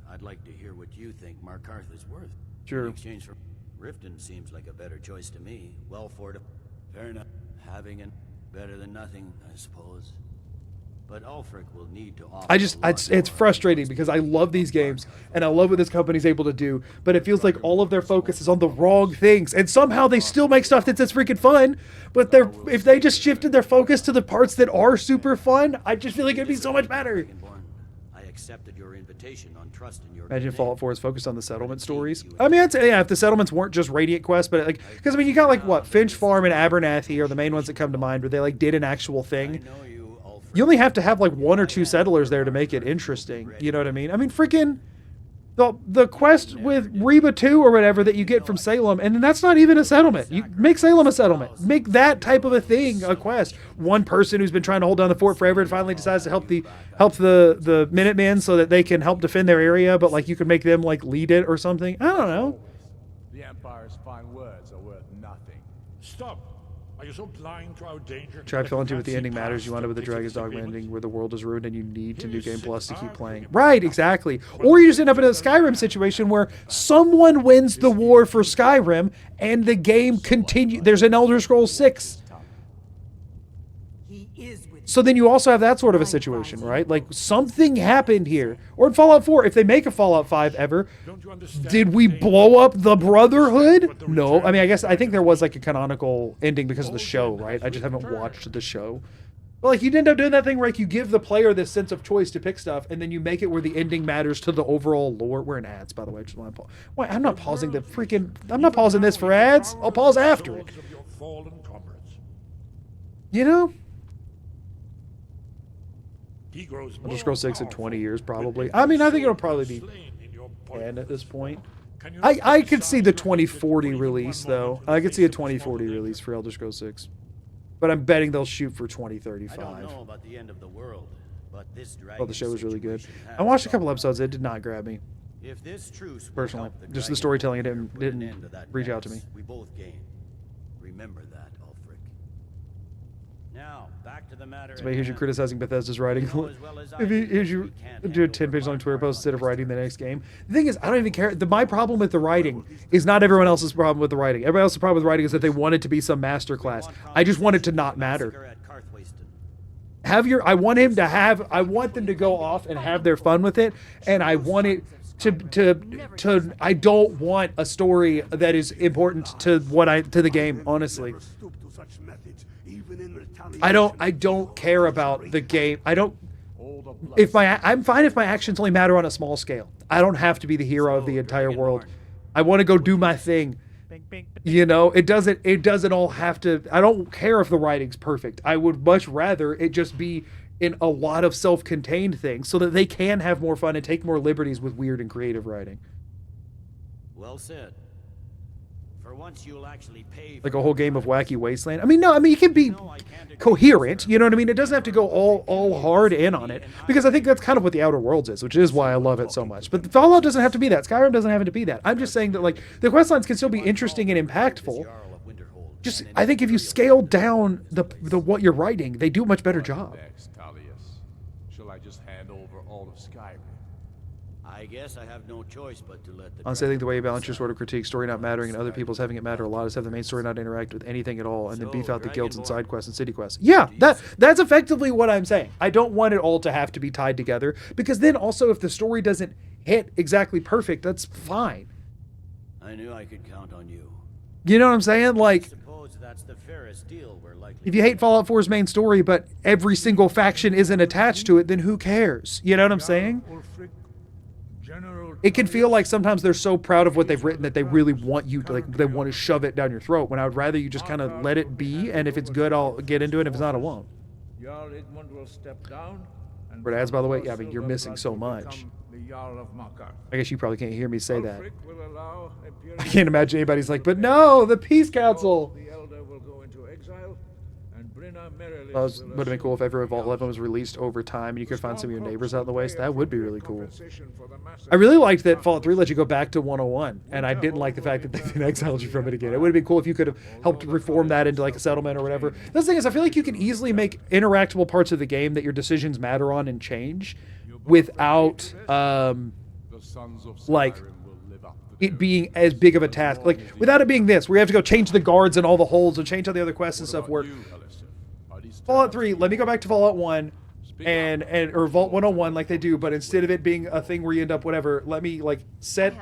L: I'd like to hear what you think Markarth is worth.
A: Sure.
L: In exchange for Riften seems like a better choice to me. Well fortified. Fair enough. Having it better than nothing, I suppose. But Ulfric will need to offer
A: it's frustrating because I love these games and I love what this company's able to do, but it feels like all of their focus is on the wrong things, and somehow they still make stuff that's freaking fun. But if they just shifted their focus to the parts that are super fun, I just feel like it'd be so much better.
L: I accepted your invitation on trust in your...
A: Imagine Fallout 4 is focused on the settlement stories. I mean, I'd say, yeah, if the settlements weren't just Radiant quests, but like, because I mean, you got like what, Finch Farm and Abernathy are the main ones that come to mind, where they like did an actual thing. You only have to have like 1 or 2 settlers there to make it interesting. You know what I mean? I mean, freaking the quest with Reba 2 or whatever that you get from Salem, and then that's not even a settlement. You make Salem a settlement. Make that type of a thing a quest. One person who's been trying to hold down the fort forever and finally decides to help the Minutemen so that they can help defend their area, but like you could make them like lead it or something. I don't know.
F: The Empire's fine words are worth nothing. Stop!
B: Are you so blind to our danger?
A: Tribe fell into with the ending matters. You wound up with the Dragon's Dogma ending where the world is ruined and you need to New Game Plus to keep playing. Right, exactly. Or you just end up in a Skyrim situation where someone wins the war for Skyrim and the game continues. There's an Elder Scrolls 6. So then you also have that sort of a situation, right? Like something happened here. Or in Fallout 4, if they make a Fallout 5 ever, did we blow up the Brotherhood? No. I mean, I think there was like a canonical ending because of the show, right? I just haven't watched the show. But like you'd end up doing that thing where like you give the player this sense of choice to pick stuff and then you make it where the ending matters to the overall lore. We're in ads, by the way. Just want to Wait, I'm not pausing the freaking... I'm not pausing this for ads. I'll pause after it. You know? Elder Scrolls 6 in 20 years, probably. I mean, I think it'll probably be 10 at this point. I could see the 2040 release, though. I could see a 2040 release for Elder Scrolls 6. But I'm betting they'll shoot for 2035.
L: I don't know about the end of the world, but this
A: oh, the show was really good. I watched a couple episodes. It did not grab me.
L: If this truce
A: personally, just the storytelling didn't reach out to me.
L: We both gain. Remember that, Ulfric. Now, back to the matter.
A: So here's you criticizing Bethesda's writing. Here's you do a 10-page long Twitter post instead of writing the next game. The thing is, I don't even care. My problem with the writing is not everyone else's problem with the writing. Everybody else's problem with the writing is that they want it to be some masterclass. I just want it to not matter. I want them to go off and have their fun with it, and I want it to I don't want a story that is important to the game, honestly. I don't care about the game. I'm fine if my actions only matter on a small scale. I don't have to be the hero of the entire world. I want to go do my thing. You know, it doesn't all have to. I don't care if the writing's perfect. I would much rather it just be in a lot of self-contained things so that they can have more fun and take more liberties with weird and creative writing.
L: Well said. For once you'll actually pay
A: like a whole game of Wacky Wasteland. It can be coherent, you know what I mean? It doesn't have to go all hard in on it, because I think that's kind of what the Outer Worlds is, which is why I love it so much. But Fallout doesn't have to be that. Skyrim doesn't have to be that. I'm just saying that like the questlines can still be interesting and impactful. Just I think if you scale down the what you're writing, they do a much better job.
K: Shall I just hand over all of Skyrim?
L: I guess I have no choice but to let the...
A: Honestly, I think the way you balance your sort of critique, story not mattering, and other people's having it matter a lot is have the main story not interact with anything at all, and then beef out the guilds and side quests and city quests. Yeah, that's effectively what I'm saying. I don't want it all to have to be tied together, because then also if the story doesn't hit exactly perfect, that's fine.
L: I knew I could count on you.
A: You know what I'm saying? Like,
L: that's the fairest deal we're likely
A: if you hate Fallout 4's main story, but every single faction isn't attached to it, then who cares? You know what I'm saying? It can feel like sometimes they're so proud of what they've written that they really want you to, like, they want to shove it down your throat, when I would rather you just kind of let it be, and if it's good, I'll get into it, if it's not, I won't. For ads, by the way, yeah, I mean, you're missing so much. I guess you probably can't hear me say that. I can't imagine anybody's like, but no, the Peace Council! It would have been cool if every Vault 11 was released over time and you could find some of your neighbors out in the West. That would be really cool. I really liked that Fallout 3 let you go back to 101, and I didn't like the fact that they exiled you from it again. It would have been cool if you could have helped reform that into like a settlement or whatever. The thing is, I feel like you can easily make interactable parts of the game that your decisions matter on and change without like it being as big of a task. Like without it being this, where you have to go change the guards and all the holds and change how the other quests and stuff work. Fallout 3, let me go back to Fallout 1 or Vault 101 like they do, but instead of it being a thing where you end up whatever, let me like set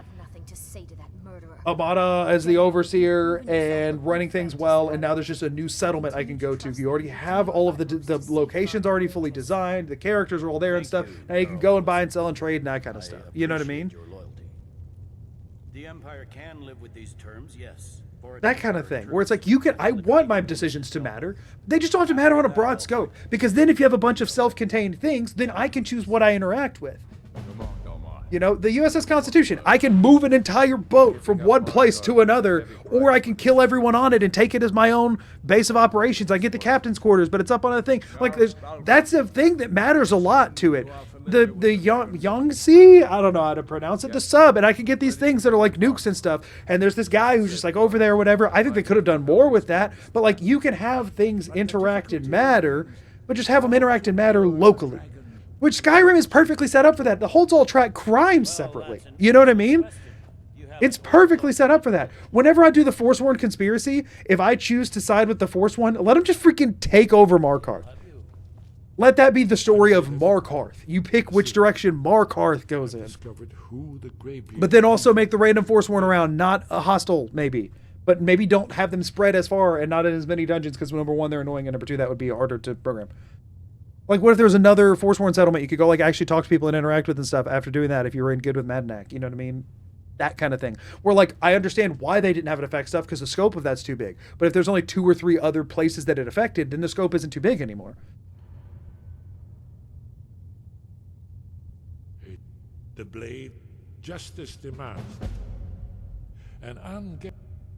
A: Amada as the overseer and running things well, and now there's just a new settlement I can go to. You already have all of the locations already fully designed, the characters are all there and stuff. Now you can go and buy and sell and trade and that kind of stuff. You know what I mean?
L: The Empire can live with these terms, yes.
A: That kind of thing, where it's like I want my decisions to matter. They just don't have to matter on a broad scope, because then if you have a bunch of self-contained things, then I can choose what I interact with. You know, the USS Constitution, I can move an entire boat from one place to another, or I can kill everyone on it and take it as my own base of operations. I get the captain's quarters, but it's up on a thing. Like that's a thing that matters a lot to it. the Yangtze, I don't know how to pronounce it, the sub, and I can get these things that are like nukes and stuff. And there's this guy who's just like over there or whatever. I think they could have done more with that, but like you can have things interact in matter, but just have them interact in matter locally. Which Skyrim is perfectly set up for that. The holds all track crimes separately. You know what I mean? It's perfectly set up for that. Whenever I do the Forsworn conspiracy, if I choose to side with the Forsworn, let them just freaking take over Markarth. Let that be the story of Markarth. You pick which direction Markarth goes in. But then also make the random Forsworn around not a hostile, maybe. But maybe don't have them spread as far and not in as many dungeons, because number one, they're annoying, and number two, that would be harder to program. Like, what if there was another Forsworn settlement you could go, like, actually talk to people and interact with and stuff after doing that if you were in good with Madnak, you know what I mean? That kind of thing. Where, like, I understand why they didn't have it affect stuff, because the scope of that's too big. But if there's only 2 or 3 other places that it affected, then the scope isn't too big anymore.
B: The blade, justice demands. And I'm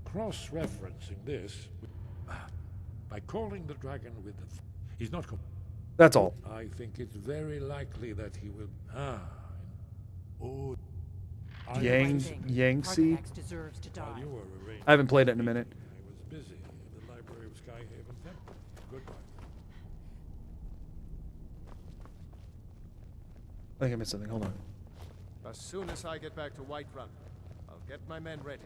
B: cross-referencing this by calling the dragon with the... He's not...
A: That's all.
B: I think it's very likely that he will...
A: Yangtze?
G: Deserves to die.
A: I haven't played it in a minute.
B: I was busy in the library of Skyhaven Temple. Goodbye.
A: I think I missed something. Hold on.
E: As soon as I get back to Whiterun, I'll get my men ready.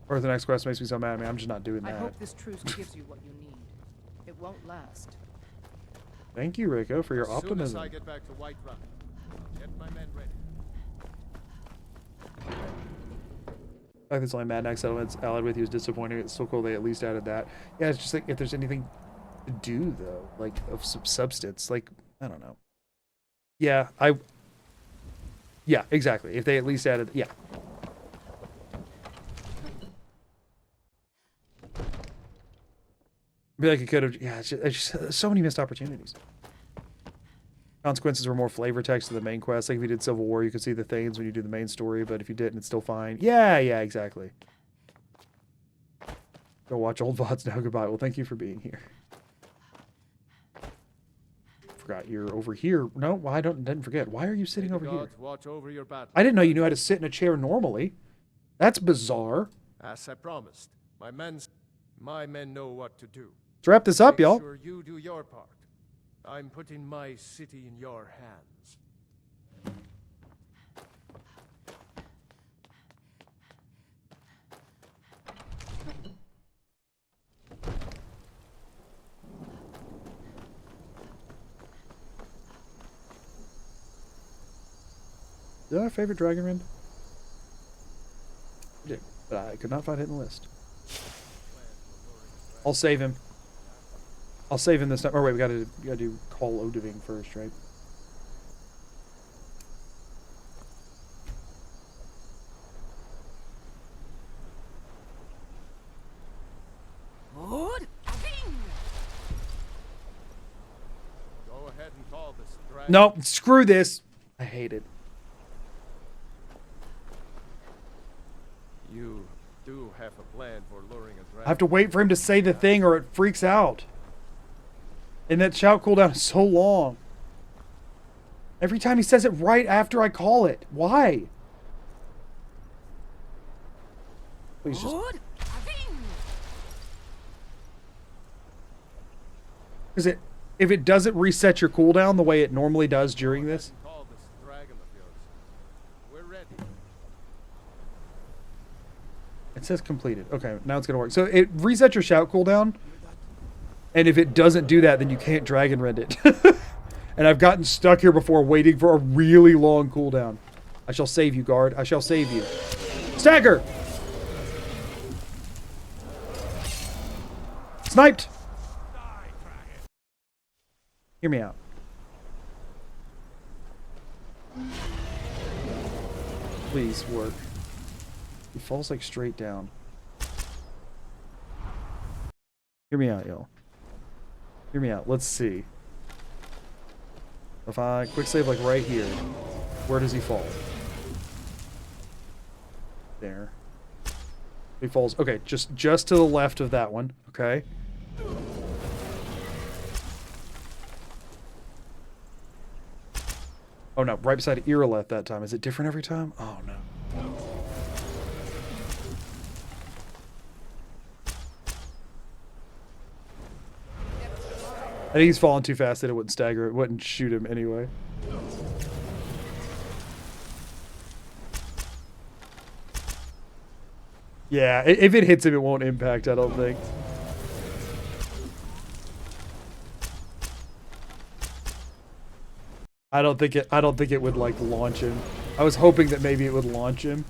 A: Or the next quest makes me so mad at me. I'm just not doing that.
G: I hope this truce gives you what you need. It won't last.
A: Thank you, Rico, for your optimism.
E: As soon as I get back to Whiterun, I'll get my men ready.
A: I think it's only Madnak settlements allied with you is disappointing. It's so cool they at least added that. Yeah, it's just like if there's anything to do though, like of some substance, like I don't know. Yeah, yeah, exactly. If they at least added, yeah. I feel like it could have, yeah, it's just so many missed opportunities. Consequences were more flavor text to the main quest. Like if you did Civil War, you could see the things when you do the main story, but if you didn't, it's still fine. Yeah, exactly. Go watch old VODs now. Goodbye. Well, thank you for being here. Forgot you're over here. No, I didn't forget. Why are you sitting over here?
E: Watch over your battle.
A: I didn't know you knew how to sit in a chair normally. That's bizarre.
E: As I promised, my men know what to do.
A: Let's wrap this up, y'all.
E: Make sure you do your part. I'm putting my city in your hands.
A: Is that our favorite Dragon Rend? I did, but I could not find it in the list. I'll save him. I'll save him this time. Oh wait, we gotta do Call Odiving first, right?
E: Go ahead and call this dragon.
A: No, screw this. I hate it.
E: You do have a plan for luring a dragon.
A: I have to wait for him to say the thing or it freaks out. And that shout cooldown is so long. Every time he says it right after I call it. Why? Please just... Because if it doesn't reset your cooldown the way it normally does during this... It says completed. Okay, now it's going to work. So it resets your shout cooldown. And if it doesn't do that, then you can't Dragon Rend it. And I've gotten stuck here before waiting for a really long cooldown. I shall save you, guard. I shall save you. Stagger! Sniped! Hear me out. Please work. He falls like straight down. Hear me out, y'all. Hear me out. Let's see. If I quick save like right here, where does he fall? There. He falls. Okay, just to the left of that one. Okay. Oh no, right beside Irileth that time. Is it different every time? Oh no. I think he's falling too fast that it wouldn't stagger. It wouldn't shoot him anyway. Yeah, if it hits him, it won't impact, I don't think. I don't think it would like launch him. I was hoping that maybe it would launch him.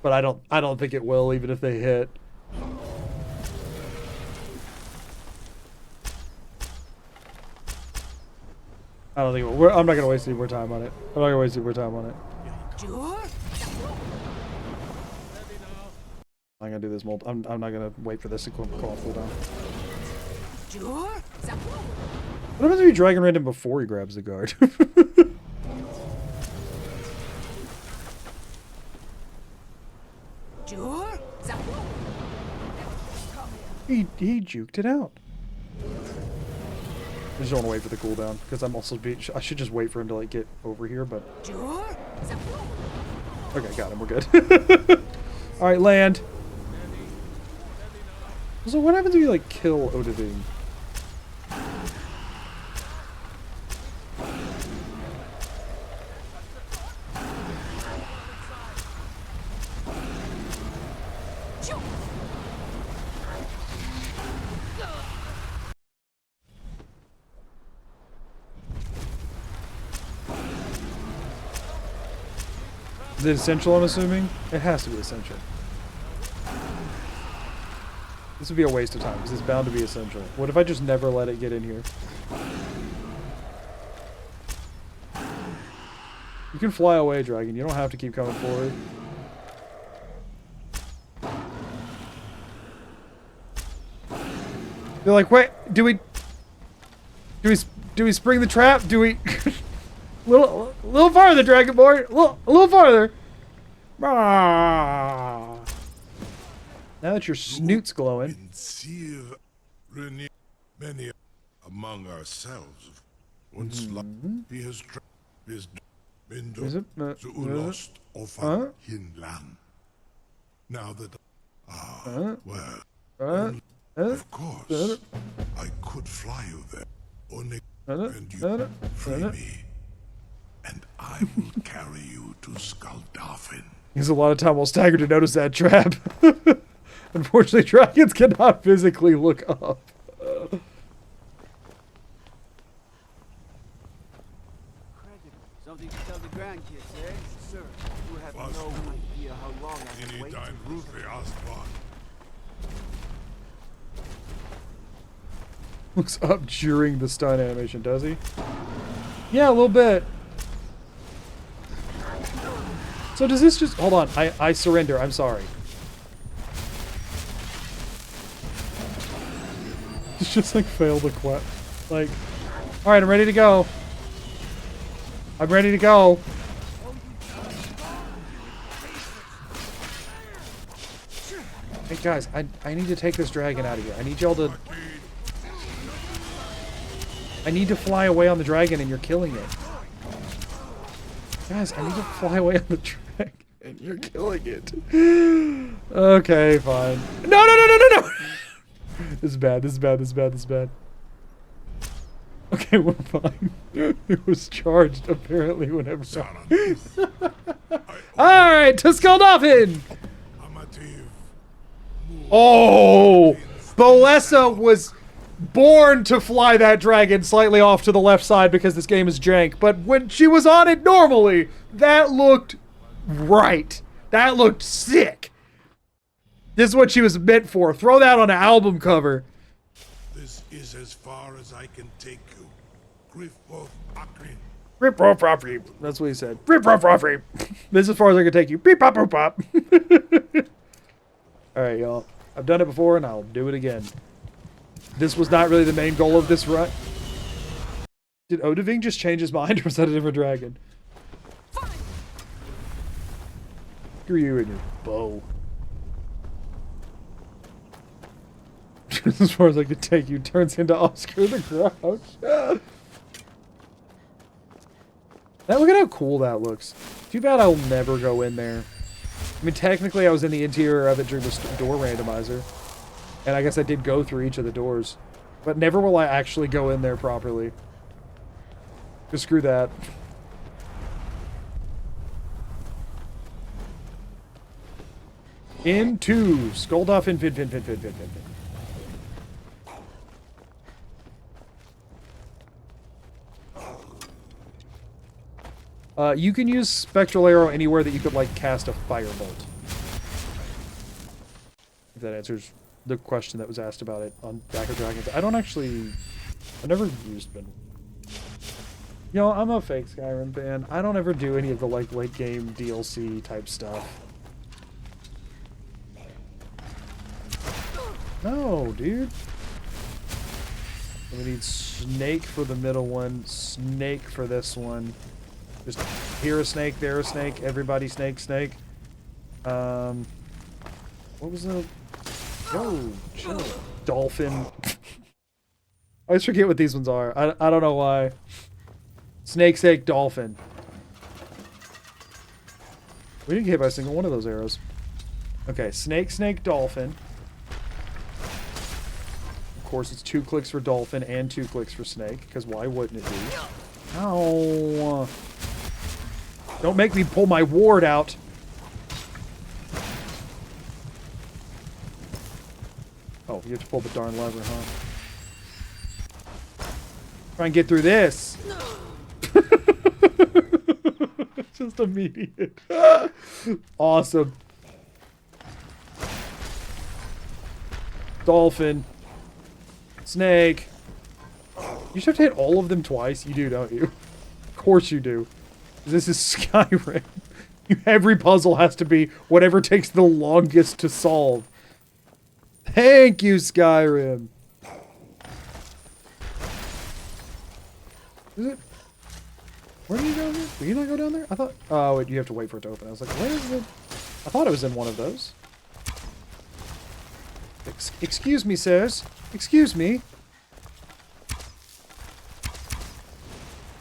A: But I don't think it will, even if they hit. I don't think it will. I'm not gonna waste any more time on it. I'm not gonna waste any more time on it. I'm gonna do this I'm not gonna wait for this to call cooldown. What happens if you Dragon Rend him before he grabs the guard? he juked it out. I just don't want to wait for the cooldown because I'm also I should just wait for him to like get over here, but okay, got him. We're good. All right, land. So what happens if you like kill Odiving? Is it essential, I'm assuming? It has to be essential. This would be a waste of time, because it's bound to be essential. What if I just never let it get in here? You can fly away, dragon. You don't have to keep coming forward. They're like, wait, do we spring the trap? Do we... little farther, Dragonborn. A little farther. Ah. Now that your snoot's glowing.
B: Many among ourselves. Once he has been lost of Hinland. Now that well, of course I could fly you there. Only and you free me. And I will carry you to Skuldafin.
A: There's a lot of time while staggered to notice that trap. Unfortunately, dragons cannot physically look up.
E: Something to tell the grandkids, eh? Sir, you have no idea how long I have waited.
A: Looks up during the stun animation, does he? Yeah, a little bit. So does this just... Hold on. I surrender. I'm sorry. It's just like failed the quest. Like... Alright, I'm ready to go. I'm ready to go. Hey guys, I need to take this dragon out of here. I need y'all to... I need to fly away on the dragon and you're killing it. Guys, I need to fly away on the dragon and you're killing it. Okay, fine. No! This is bad, this is bad, this is bad, this is bad. Okay, we're fine. It was charged apparently whenever. Alright, to Skuldafin! Oh! Bolessa was born to fly that dragon slightly off to the left side because this game is jank, but when she was on it normally, that looked right. That looked sick. This is what she was meant for. Throw that on an album cover.
B: This is as far as I can take you.
A: Rip rough roughy. That's what he said. Rip rough roughy. This is as far as I can take you. Beep pop boop pop. Alright, y'all. I've done it before and I'll do it again. This was not really the main goal of this run. Did Odiving just change his mind or was that a different dragon? Screw you and your bow. As far as I could take you, turns into Oscar the Grouch. Look at how cool that looks. Too bad I'll never go in there. I mean, technically I was in the interior of it during the door randomizer. And I guess I did go through each of the doors. But never will I actually go in there properly. Just screw that. Into Skulldorf fin. You can use Spectral Arrow anywhere that you could, like, cast a Firebolt. If that answers the question that was asked about it on Back of Dragons. I don't actually... I've never used been. You know, I'm a fake Skyrim fan. I don't ever do any of the, like, late game DLC type stuff. No, dude. We need snake for the middle one, snake for this one. Just here a snake, there a snake, everybody snake. What was the... Oh, chill. Dolphin. I always forget what these ones are. I don't know why. Snake, dolphin. We didn't get hit by a single one of those arrows. Okay, snake, dolphin. Of course, it's 2 clicks for dolphin and 2 clicks for snake, because why wouldn't it be? Ow. Don't make me pull my ward out. Oh, you have to pull the darn lever, huh? Try and get through this. Just immediate. Awesome. Dolphin. Snake. You should have to hit all of them twice. You do, don't you? Of course you do. This is Skyrim. Every puzzle has to be whatever takes the longest to solve. Thank you, Skyrim. Is it? Where do you go here? Do you not go down there? I thought... Oh, wait, you have to wait for it to open. I was like, where is it? I thought it was in one of those. Excuse me, sirs. Excuse me.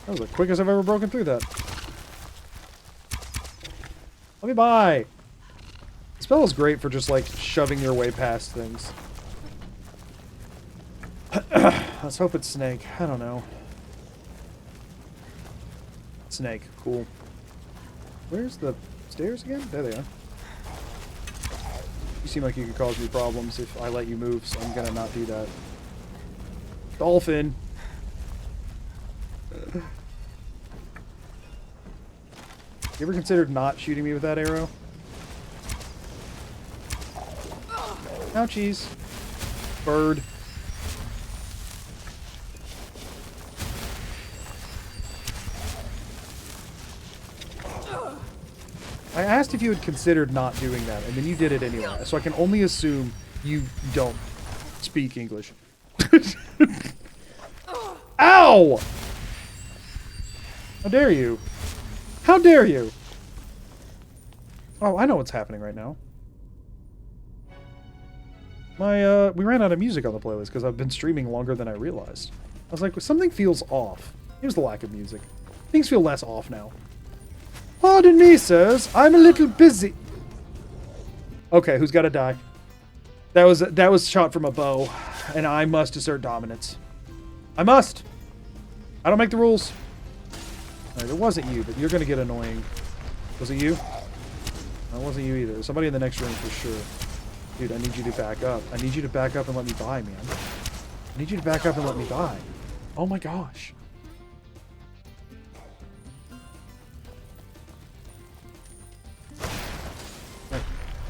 A: That was the quickest I've ever broken through that. Let me by. The spell is great for just, like, shoving your way past things. Let's hope it's snake. I don't know. Snake. Cool. Where's the stairs again? There they are. You seem like you could cause me problems if I let you move, so I'm gonna not do that. Dolphin! You ever considered not shooting me with that arrow? Ouchies. Bird. I asked if you had considered not doing that, and then you did it anyway, so I can only assume you don't speak English. Ow! How dare you? How dare you? Oh, I know what's happening right now. We ran out of music on the playlist because I've been streaming longer than I realized. I was like, something feels off. Here's the lack of music. Things feel less off now. Pardon me, sirs. I'm a little busy. Okay, who's got to die? That was shot from a bow, and I must assert dominance. I must. I don't make the rules. All right, it wasn't you, but you're gonna get annoying. Was it you? No, it wasn't you either. Somebody in the next room for sure. Dude, I need you to back up. I need you to back up and let me by, man. I need you to back up and let me by. Oh my gosh.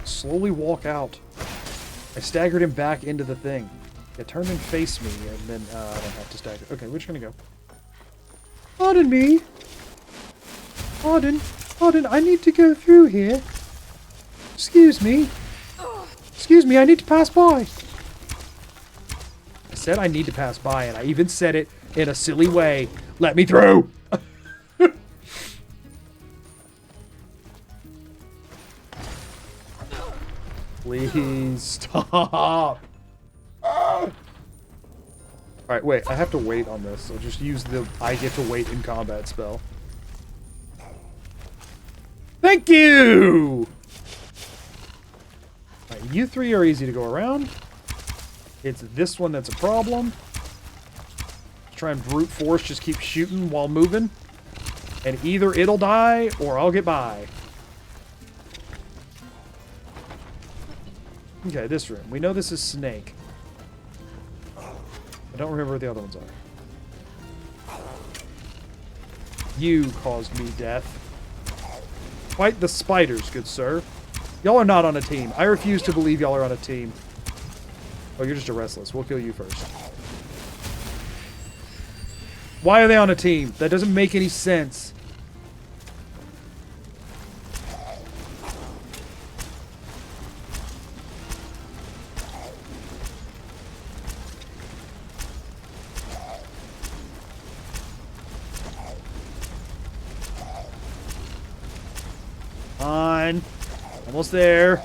A: Slowly walk out. I staggered him back into the thing. Yeah, turn and face me, and then I don't have to stagger. Okay, we're just gonna go. Pardon me. Pardon. Pardon, I need to go through here. Excuse me. Excuse me, I need to pass by. I said I need to pass by, and I even said it in a silly way. Let me through! Please stop. Alright, wait. I have to wait on this. So just use the I get to wait in combat spell. Thank you! Alright, you three are easy to go around. It's this one that's a problem. Try and brute force, just keep shooting while moving. And either it'll die, or I'll get by. Okay, this room. We know this is Snake. I don't remember what the other ones are. You caused me death. Fight the spiders, good sir. Y'all are not on a team. I refuse to believe y'all are on a team. Oh, you're just a restless. We'll kill you first. Why are they on a team? That doesn't make any sense. On. Almost there.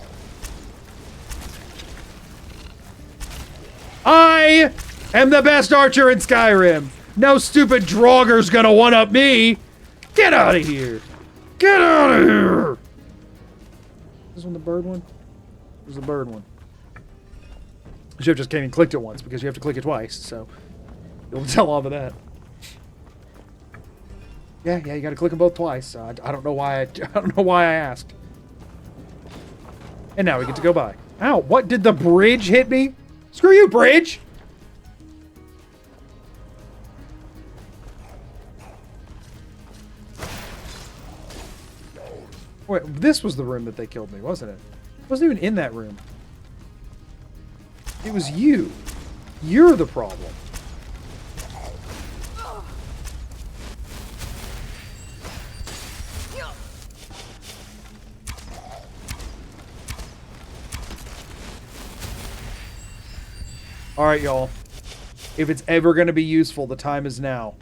A: I am the best archer in Skyrim. No stupid Draugr's gonna one-up me. Get out of here. Get out of here. This one the bird one? Where's the bird one? I should have just came and clicked it once because you have to click it twice, so you'll tell off of that. Yeah, you gotta click them both twice. I don't know why I don't know why I asked. And now we get to go by. Ow, what? Did the bridge hit me? Screw you, bridge! Wait, this was the room that they killed me, wasn't it? I wasn't even in that room. It was you. You're the problem. Alright, y'all. If it's ever going to be useful, the time is now.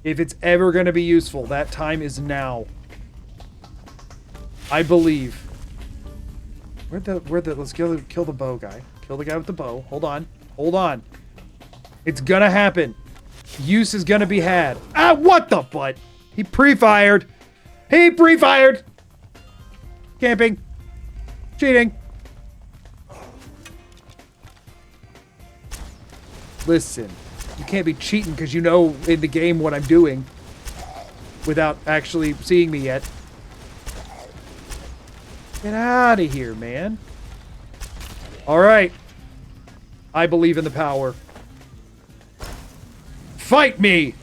A: If it's ever going to be useful, that time is now. I believe. Let's kill the bow guy. Kill the guy with the bow. Hold on. Hold on. It's gonna happen. Use is gonna be had. Ah, what the butt? He pre-fired. He pre-fired. Camping. Cheating. Listen, you can't be cheating because you know in the game what I'm doing without actually seeing me yet. Get out of here, man. Alright. I believe in the power. Fight me!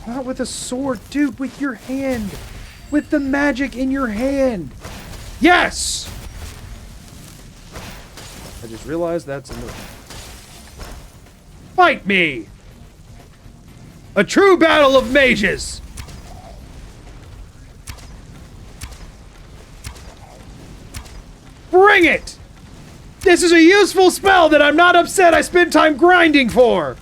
A: Not with a sword, dude, with your hand. With the magic in your hand. Yes! I just realized that's a move. Fight me! A true battle of mages! Bring it! This is a useful spell that I'm not upset I spent time grinding for!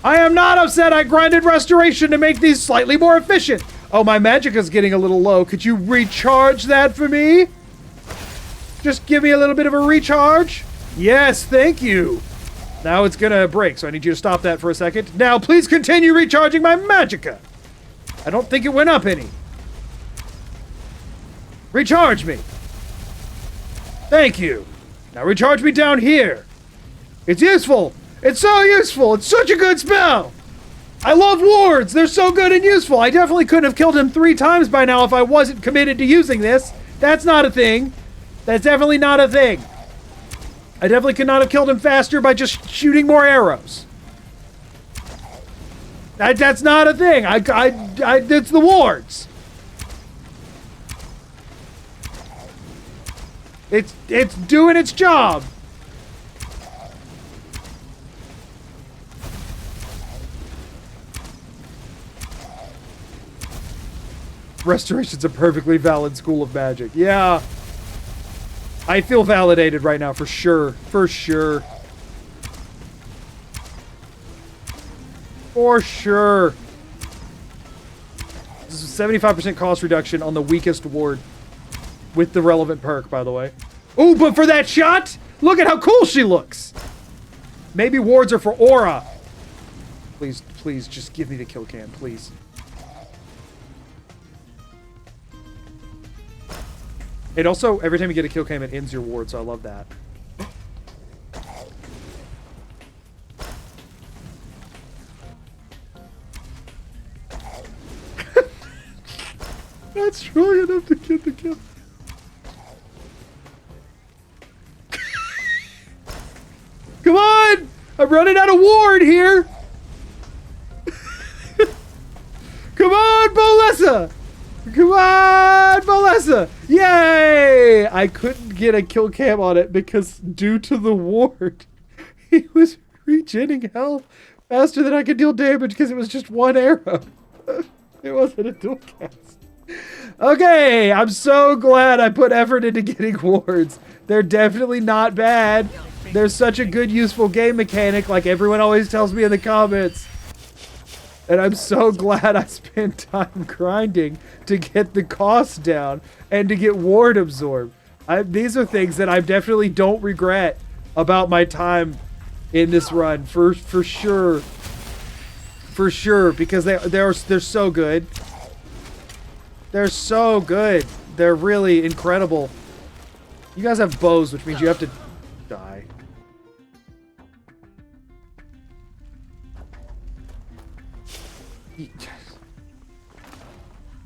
A: I am not upset I grinded restoration to make these slightly more efficient! Oh, my magic is getting a little low. Could you recharge that for me? Just give me a little bit of a recharge? Yes, thank you! Now it's gonna break, so I need you to stop that for a second. Now, please continue recharging my magicka! I don't think it went up any. Recharge me! Thank you. Now recharge me down here. It's useful. It's so useful. It's such a good spell. I love wards. They're so good and useful. I definitely couldn't have killed him 3 times by now if I wasn't committed to using this. That's not a thing. That's definitely not a thing. I definitely could not have killed him faster by just shooting more arrows. That's not a thing. It's the wards. It's doing its job. Restoration's a perfectly valid school of magic. Yeah. I feel validated right now for sure. For sure. For sure. This is a 75% cost reduction on the weakest ward. With the relevant perk, by the way. Ooh, but for that shot, look at how cool she looks. Maybe wards are for aura. Please, please, just give me the kill cam, please. It also, every time you get a kill cam, it ends your ward, so I love that. Not strong enough to get the kill. Come on! I'm running out of ward here! Come on, Bolessa! Come on, Bolessa! Yay! I couldn't get a kill cam on it because due to the ward, he was regenerating health faster than I could deal damage because it was just one arrow. It wasn't a dual cast. Okay, I'm so glad I put effort into getting wards. They're definitely not bad. They're such a good, useful game mechanic, like everyone always tells me in the comments. And I'm so glad I spent time grinding to get the cost down and to get ward absorbed. These are things that I definitely don't regret about my time in this run, for sure. For sure, because they're so good. They're so good. They're really incredible. You guys have bows, which means you have to die.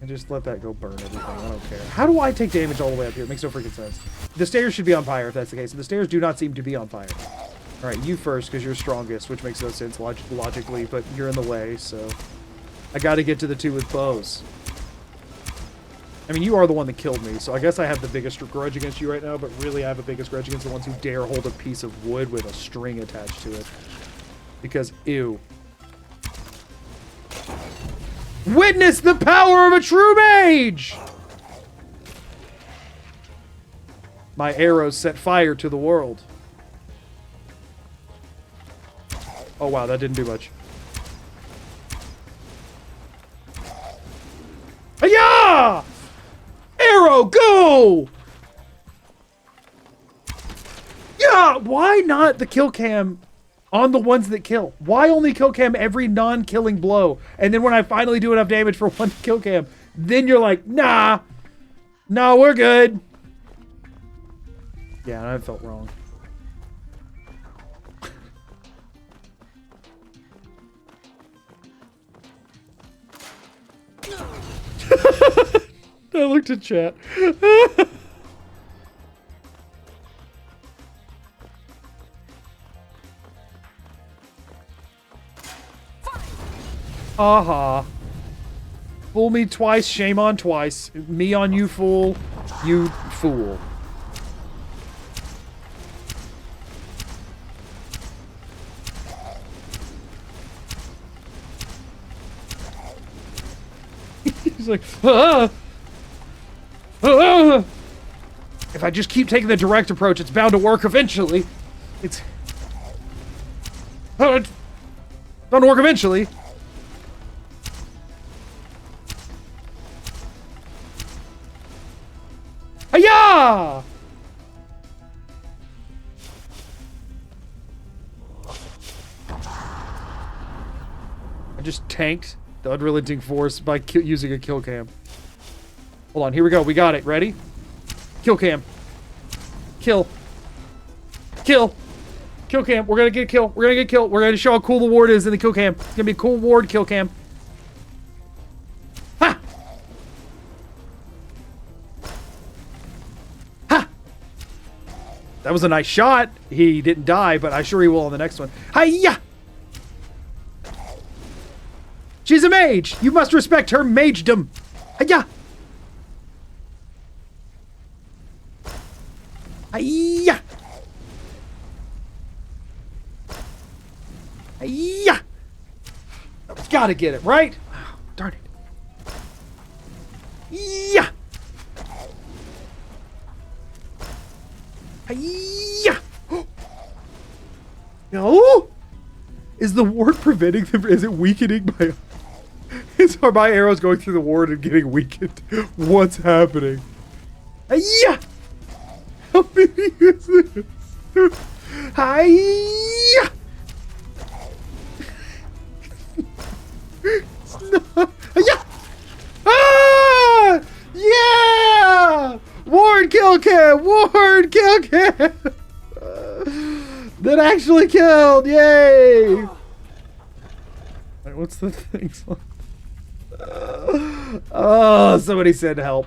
A: And just let that go burn everything. I don't care. How do I take damage all the way up here? It makes no freaking sense. The stairs should be on fire if that's the case. And the stairs do not seem to be on fire. Alright, you first because you're strongest, which makes no sense logically, but you're in the way, so... I gotta get to the two with bows. I mean, you are the one that killed me, so I guess I have the biggest grudge against you right now, but really I have the biggest grudge against the ones who dare hold a piece of wood with a string attached to it. Because, ew. Witness the power of a true mage! My arrows set fire to the world. Oh wow, that didn't do much. Hiya! Arrow, go! Yeah! Why not the kill cam on the ones that kill? Why only kill cam every non-killing blow? And then when I finally do enough damage for one kill cam, then you're like, nah. No, we're good. Yeah, I felt wrong. I looked at chat. Aha. Fool me twice, shame on twice. Me on you, fool. You fool. He's like, ah! Ah! If I just keep taking the direct approach, it's bound to work eventually. It's bound to work eventually. Hiya! I just tanked the unrelenting force by using a kill cam. Hold on, here we go. We got it. Ready? Kill cam. Kill. Kill. Kill cam. We're gonna get a kill. We're gonna get a kill. We're gonna show how cool the ward is in the kill cam. It's gonna be a cool ward kill cam. Ha! Ha! That was a nice shot. He didn't die, but I'm sure he will on the next one. Hiya! She's a mage! You must respect her magedom! Hiya! Hiya! Hiya! Gotta get it, right? Oh, darn it. Yeah! Hiya! No? Is the ward preventing them? Is it weakening my... Are my arrows going through the ward and getting weakened? What's happening? Hiya! How many is this? Hiya! Hiya! Ah! Yeah! Ward kill Ward! Kill Cam! That actually killed! Yay! Wait, what's the thing? Oh, somebody said help.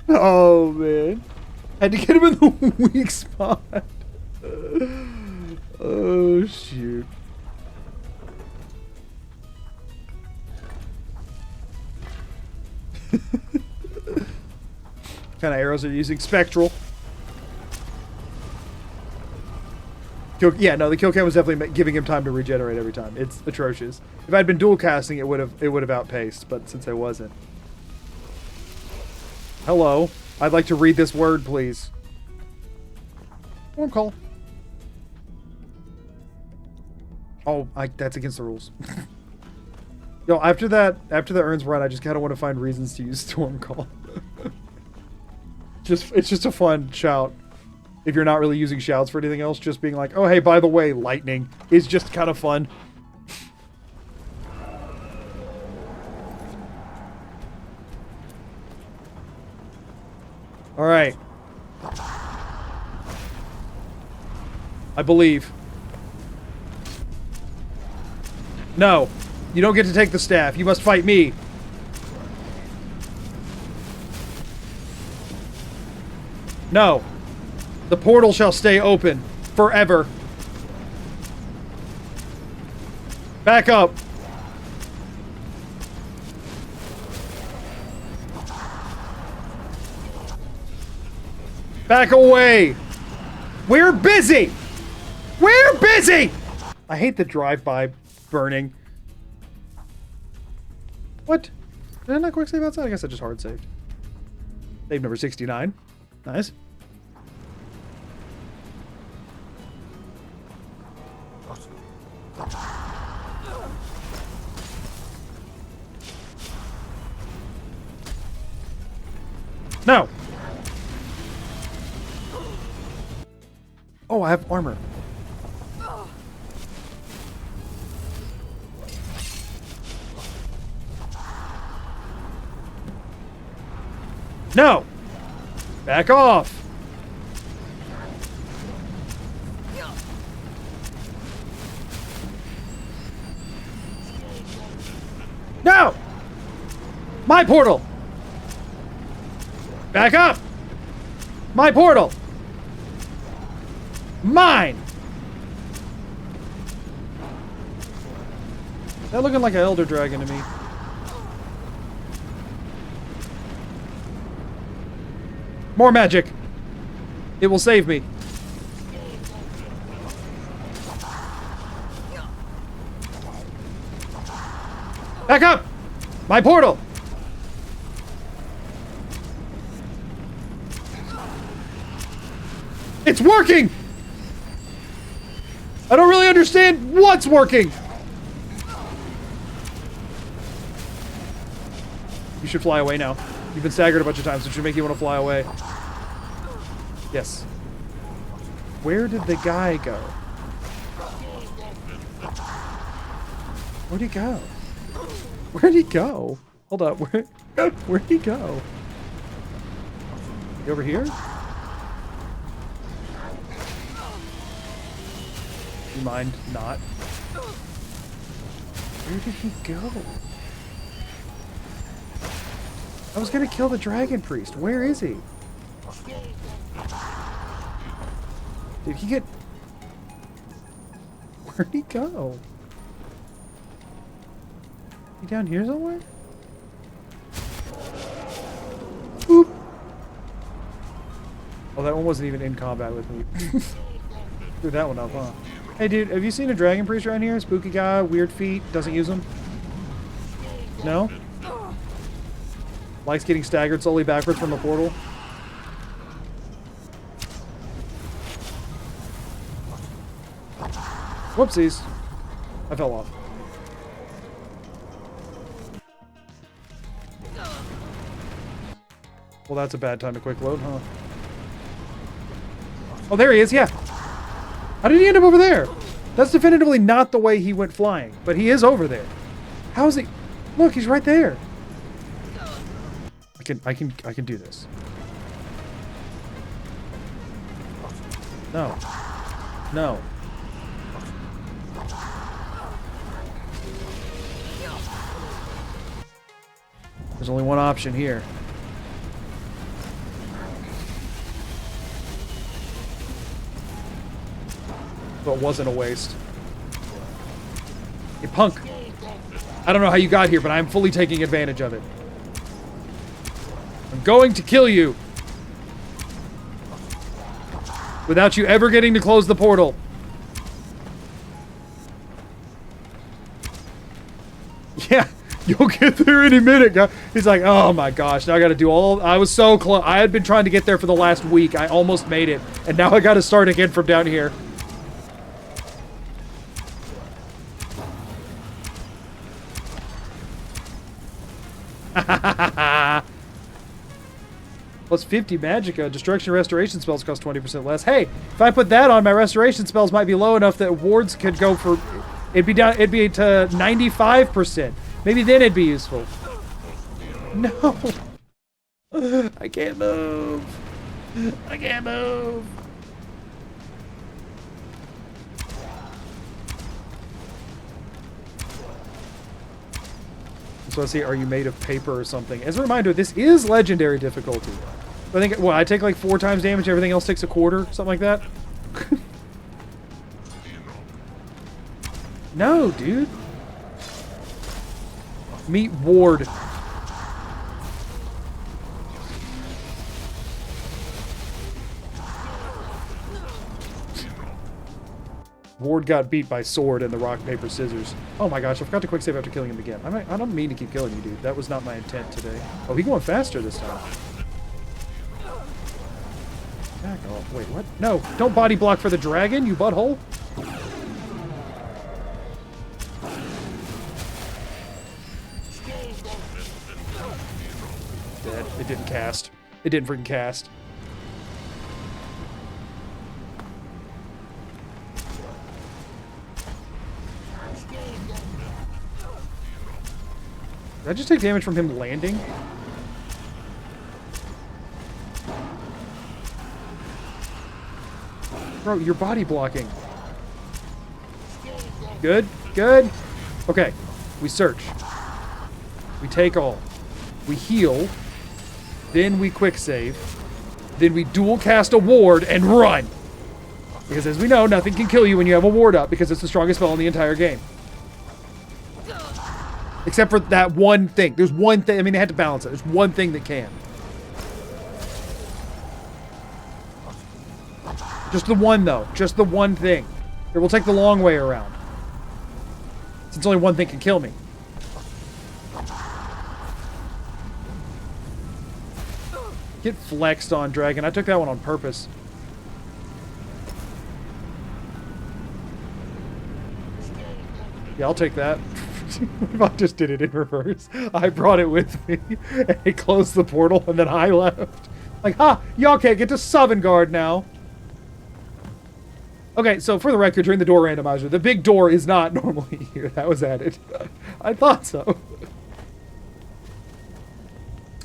A: Oh, man. Had to get him in the weak spot. Oh, shoot. What kind of arrows are you using? Spectral. Yeah, no, the kill cam was definitely giving him time to regenerate every time. It's atrocious. If I'd been dual casting, it would have outpaced, but since I wasn't. Hello. I'd like to read this word, please. Warm call. Oh, that's against the rules. Yo, after the urns run, I just kind of want to find reasons to use Storm Call. It's just a fun shout. If you're not really using shouts for anything else, just being like, oh, hey, by the way, lightning is just kind of fun. All right. I believe. No. You don't get to take the staff. You must fight me. No. The portal shall stay open forever. Back up. Back away. We're busy. We're busy. I hate the drive-by burning. What? Did I not quick save outside? I guess I just hard saved. Save number 69. Nice. No! Oh, I have armor. No! Back off! No! My portal! Back up! My portal! Mine! That looking like an elder dragon to me. More magic! It will save me. Back up! My portal! It's working! I don't really understand what's working! You should fly away now. You've been staggered a bunch of times, so it should make you want to fly away. Yes. Where did the guy go? Where'd he go? Where'd he go? Hold up. Where'd he go? He over here? You mind not? Where did he go? I was gonna kill the dragon priest. Where is he? Did he get... Where'd he go? He down here somewhere? Boop. Oh, that one wasn't even in combat with me. Threw that one up, huh? Hey, dude, have you seen a dragon priest around here? Spooky guy, weird feet, doesn't use them? No? Likes getting staggered slowly backwards from the portal? Whoopsies. I fell off. Well, that's a bad time to quick load, huh? Oh, there he is, yeah. How did he end up over there? That's definitively not the way he went flying, but he is over there. How is he? Look, he's right there. can do this. No. No. There's only one option here. But it wasn't a waste. You punk. I don't know how you got here, but I'm fully taking advantage of it. I'm going to kill you. Without you ever getting to close the portal. Yeah, you'll get there any minute, guy. He's like, oh my gosh, now I gotta do all... I was so close. I had been trying to get there for the last week. I almost made it. And now I gotta start again from down here. Plus 50 magicka. Destruction restoration spells cost 20% less. Hey, if I put that on, my restoration spells might be low enough that wards could go for... It'd be to 95%. Maybe then it'd be useful. No. I can't move. I can't move. So let's see, are you made of paper or something? As a reminder, this is legendary difficulty. I think, well, I take like 4 times damage, everything else takes a quarter, something like that. No, dude. Meet Ward. Ward got beat by sword and the rock, paper, scissors. Oh my gosh, I forgot to quick save after killing him again. I don't mean to keep killing you, dude. That was not my intent today. Oh, he's going faster this time. Back off. Wait, what? No, don't body block for the dragon, you butthole. Dead. It didn't cast. It didn't freaking cast. Did I just take damage from him landing? Bro, you're body blocking. Good, good. Okay, we search. We take all. We heal. Then we quick save. Then we dual cast a ward and run. Because as we know, nothing can kill you when you have a ward up because it's the strongest spell in the entire game. Except for that one thing. There's one thing. I mean, they had to balance it. There's one thing that can. Just the one, though. Just the one thing. Here, we'll take the long way around. Since only one thing can kill me. Get flexed on, Dragon. I took that one on purpose. Yeah, I'll take that. If I just did it in reverse. I brought it with me, and it closed the portal, and then I left. Like, ha! Y'all can't get to Sovngarde now. Okay, so for the record, during the door randomizer, the big door is not normally here. That was added. I thought so.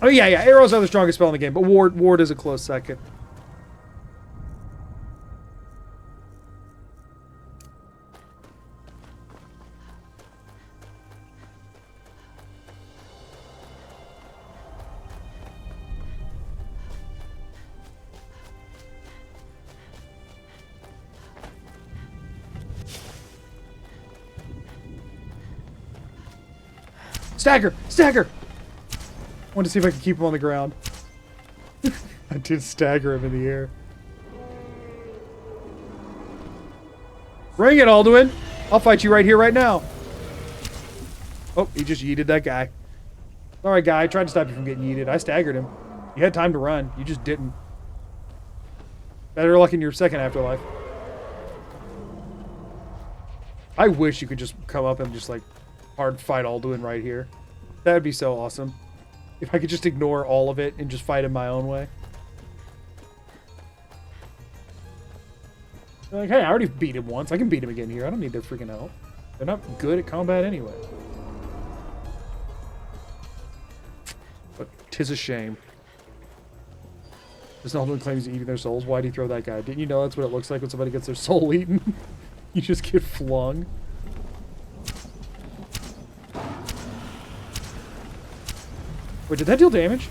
A: Oh, yeah, arrows are the strongest spell in the game, but ward is a close second. Stagger! Stagger! I wanted to see if I could keep him on the ground. I did stagger him in the air. Bring it, Alduin! I'll fight you right here, right now. Oh, he just yeeted that guy. Alright, guy. I tried to stop you from getting yeeted. I staggered him. You had time to run. You just didn't. Better luck in your second afterlife. I wish you could just come up and just, like, hard fight Alduin right here. That would be so awesome. If I could just ignore all of it and just fight him my own way. They're like, hey, I already beat him once. I can beat him again here. I don't need their freaking help. They're not good at combat anyway. But 'tis a shame. This Alduin claims eating their souls. Why'd he throw that guy? Didn't you know that's what it looks like when somebody gets their soul eaten? You just get flung. Wait, did that deal damage?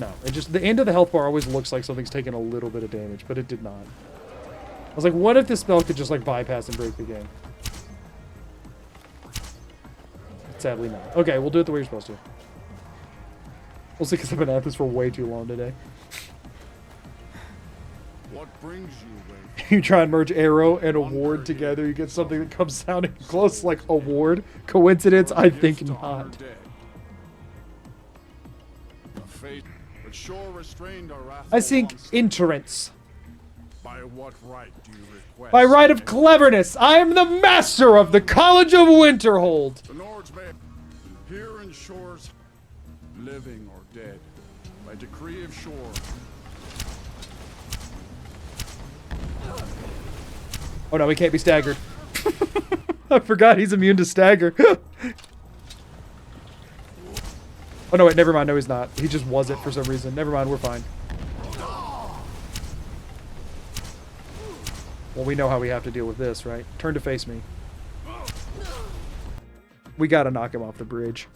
A: No, it just, the end of the health bar always looks like something's taken a little bit of damage, but it did not. I was like, what if this spell could just like bypass and break the game? Sadly not. Okay, we'll do it the way you're supposed to. We'll see, because I've been at this for way too long today.
K: What brings you away?
A: You try and merge arrow and a ward together, you get something that comes sounding close like a ward. Coincidence? I think not. I think interence.
K: By what right do you request?
A: By right of cleverness, I am the master of the College of Winterhold.
K: The Nords may here in shores, living or dead, by decree of shore.
A: Oh no, he can't be staggered. I forgot he's immune to stagger. Oh no, wait, never mind. No, he's not. He just wasn't for some reason. Never mind, we're fine. Well, we know how we have to deal with this, right? Turn to face me. We gotta knock him off the bridge.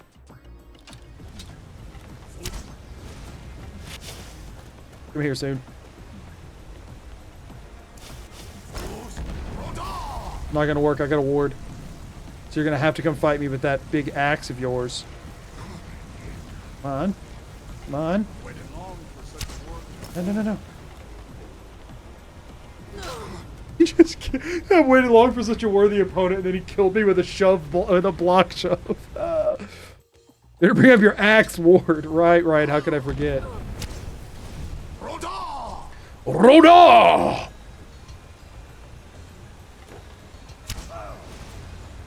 A: Come here soon. Not gonna work, I got a ward. So you're gonna have to come fight me with that big axe of yours. Come on. Come on. No, no, no, no. He just I waited long for such a worthy opponent, and then he killed me with a shove, with a block shove. Better bring up your axe, ward. Right, right. How could I forget? Roda!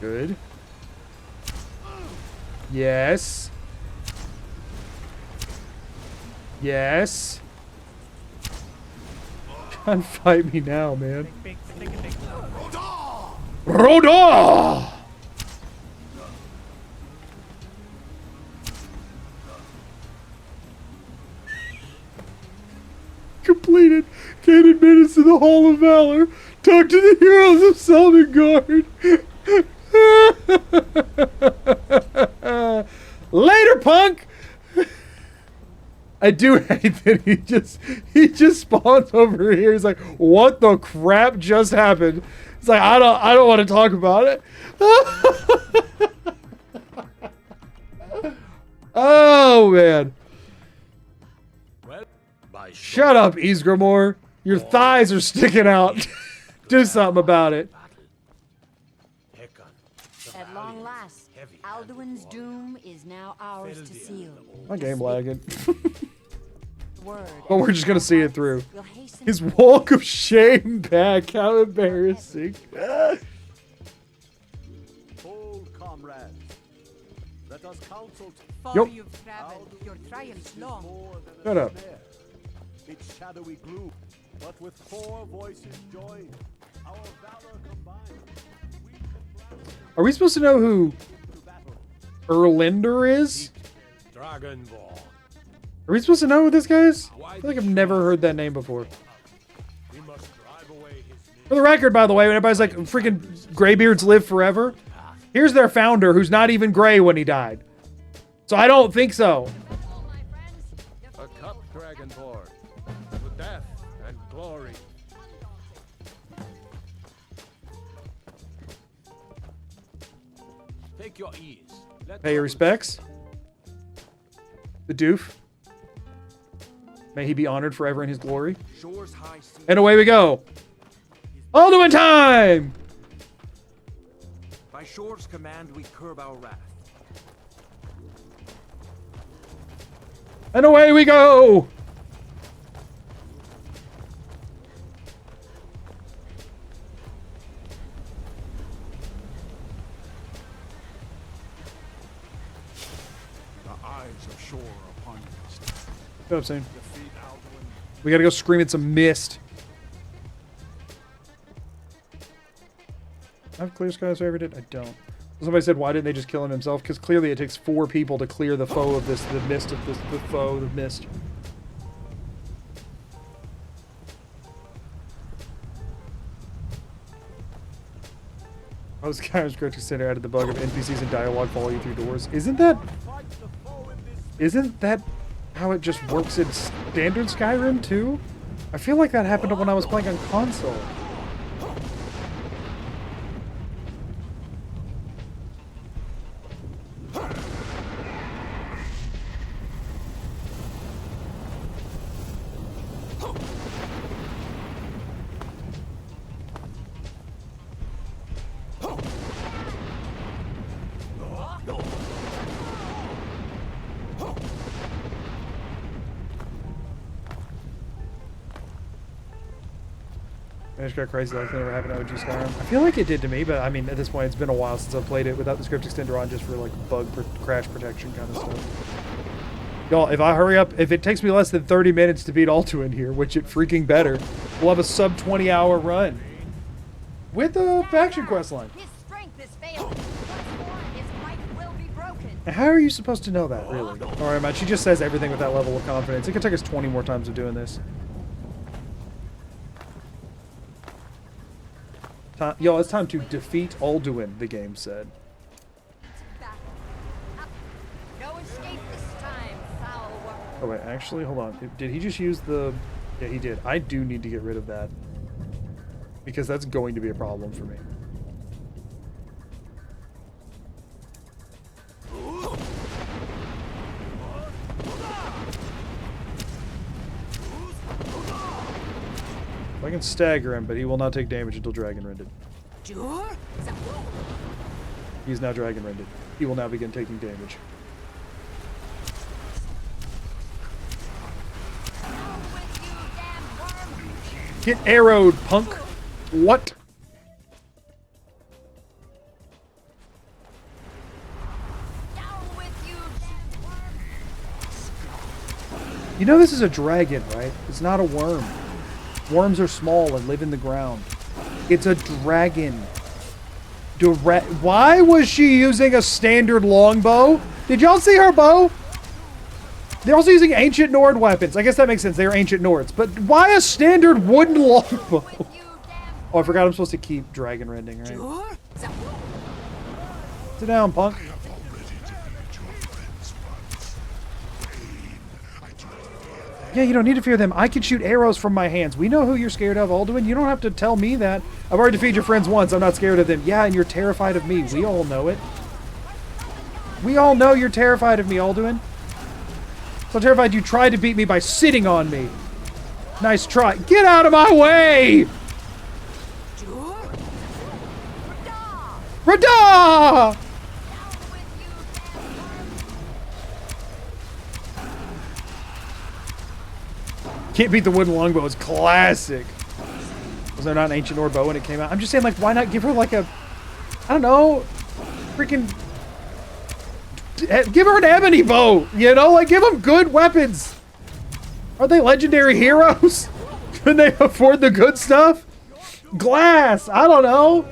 A: Good. Yes. Yes. Try and fight me now, man. Roda! Completed. Gain admittance to the Hall of Valor. Talk to the heroes of Sovngarde. Later, punk! I do hate that he just spawns over here. He's like, what the crap just happened? It's like, I don't want to talk about it. Oh man. Shut up, Ysgramor. Your thighs are sticking out. Do something about it.
M: At long last, Alduin's doom is now ours to seal.
A: My game lagging.
M: Word
A: But we're just gonna see it through. His walk of shame back. How embarrassing.
E: Hold, comrades. Let us counsel.
G: Far you've traveled, your triumphs long.
A: Shut up.
E: It's shadowy gloom, but with 4 voices joined, our valor combined.
A: Are we supposed to know who Erlinder is?
F: Dragonborn.
A: Are we supposed to know who this guy is? I feel like I've never heard that name before. For the record, by the way, when everybody's like, freaking graybeards live forever, here's their founder who's not even gray when he died. So I don't think so.
K: A cup, Dragonborn, to death and glory.
E: Take your ease.
A: Pay your respects. The doof. May he be honored forever in his glory. And away we go. Alduin time!
E: By Shore's command, we curb our wrath.
A: And away we go!
K: The eyes of Shore upon you.
A: Shut up, Sane. We gotta go scream in some mist. I have clear skies favorited? I don't. Somebody said, why didn't they just kill him himself? Because clearly it takes 4 people to clear the foe of this, the mist of this, the foe, the mist. Oh, Skyrim's Correct Extender added the bug of NPCs and dialogue follow you through doors. Isn't that how it just works in standard Skyrim too? I feel like that happened when I was playing on console. I just got crazy like that never happened to OG Skyrim. I feel like it did to me, but I mean, at this point, it's been a while since I've played it without the script extender on, just for like crash protection kind of stuff. Y'all, if I hurry up, if it takes me less than 30 minutes to beat Alduin here, which it freaking better, we'll have a sub 20-hour run with a faction quest line.
M: His strength is failing. Once more, his might will be broken.
A: How are you supposed to know that, really? All right, man. She just says everything with that level of confidence. It could take us 20 more times of doing this. Yo, it's time to defeat Alduin, the game said.
M: No escape this time, foul work.
A: Oh wait, actually, hold on. Did he just use the... Yeah, he did. I do need to get rid of that. Because that's going to be a problem for me. I can stagger him, but he will not take damage until Dragon Rended. He's now Dragon Rended. He will now begin taking damage. Get arrowed, punk! What? You know this is a dragon, right? It's not a worm. Worms are small and live in the ground. It's a dragon. Why was she using a standard longbow? Did y'all see her bow? They're also using ancient Nord weapons. I guess that makes sense. They are ancient Nords. But why a standard wooden longbow? Oh, I forgot I'm supposed to keep dragon rending, right? Sit down, punk. Yeah, you don't need to fear them. I can shoot arrows from my hands. We know who you're scared of, Alduin. You don't have to tell me that. I've already defeated your friends once. I'm not scared of them. Yeah, and you're terrified of me. We all know it. We all know you're terrified of me, Alduin. So terrified you tried to beat me by sitting on me. Nice try. Get out of my way! Radha! Can't beat the wooden longbow. It's classic. Was there not an ancient Nord bow when it came out? I'm just saying, like, why not give her, like, a... I don't know. Freaking... Give her an ebony bow, you know? Like, give them good weapons. Are they legendary heroes? Can they afford the good stuff? Glass. I don't know.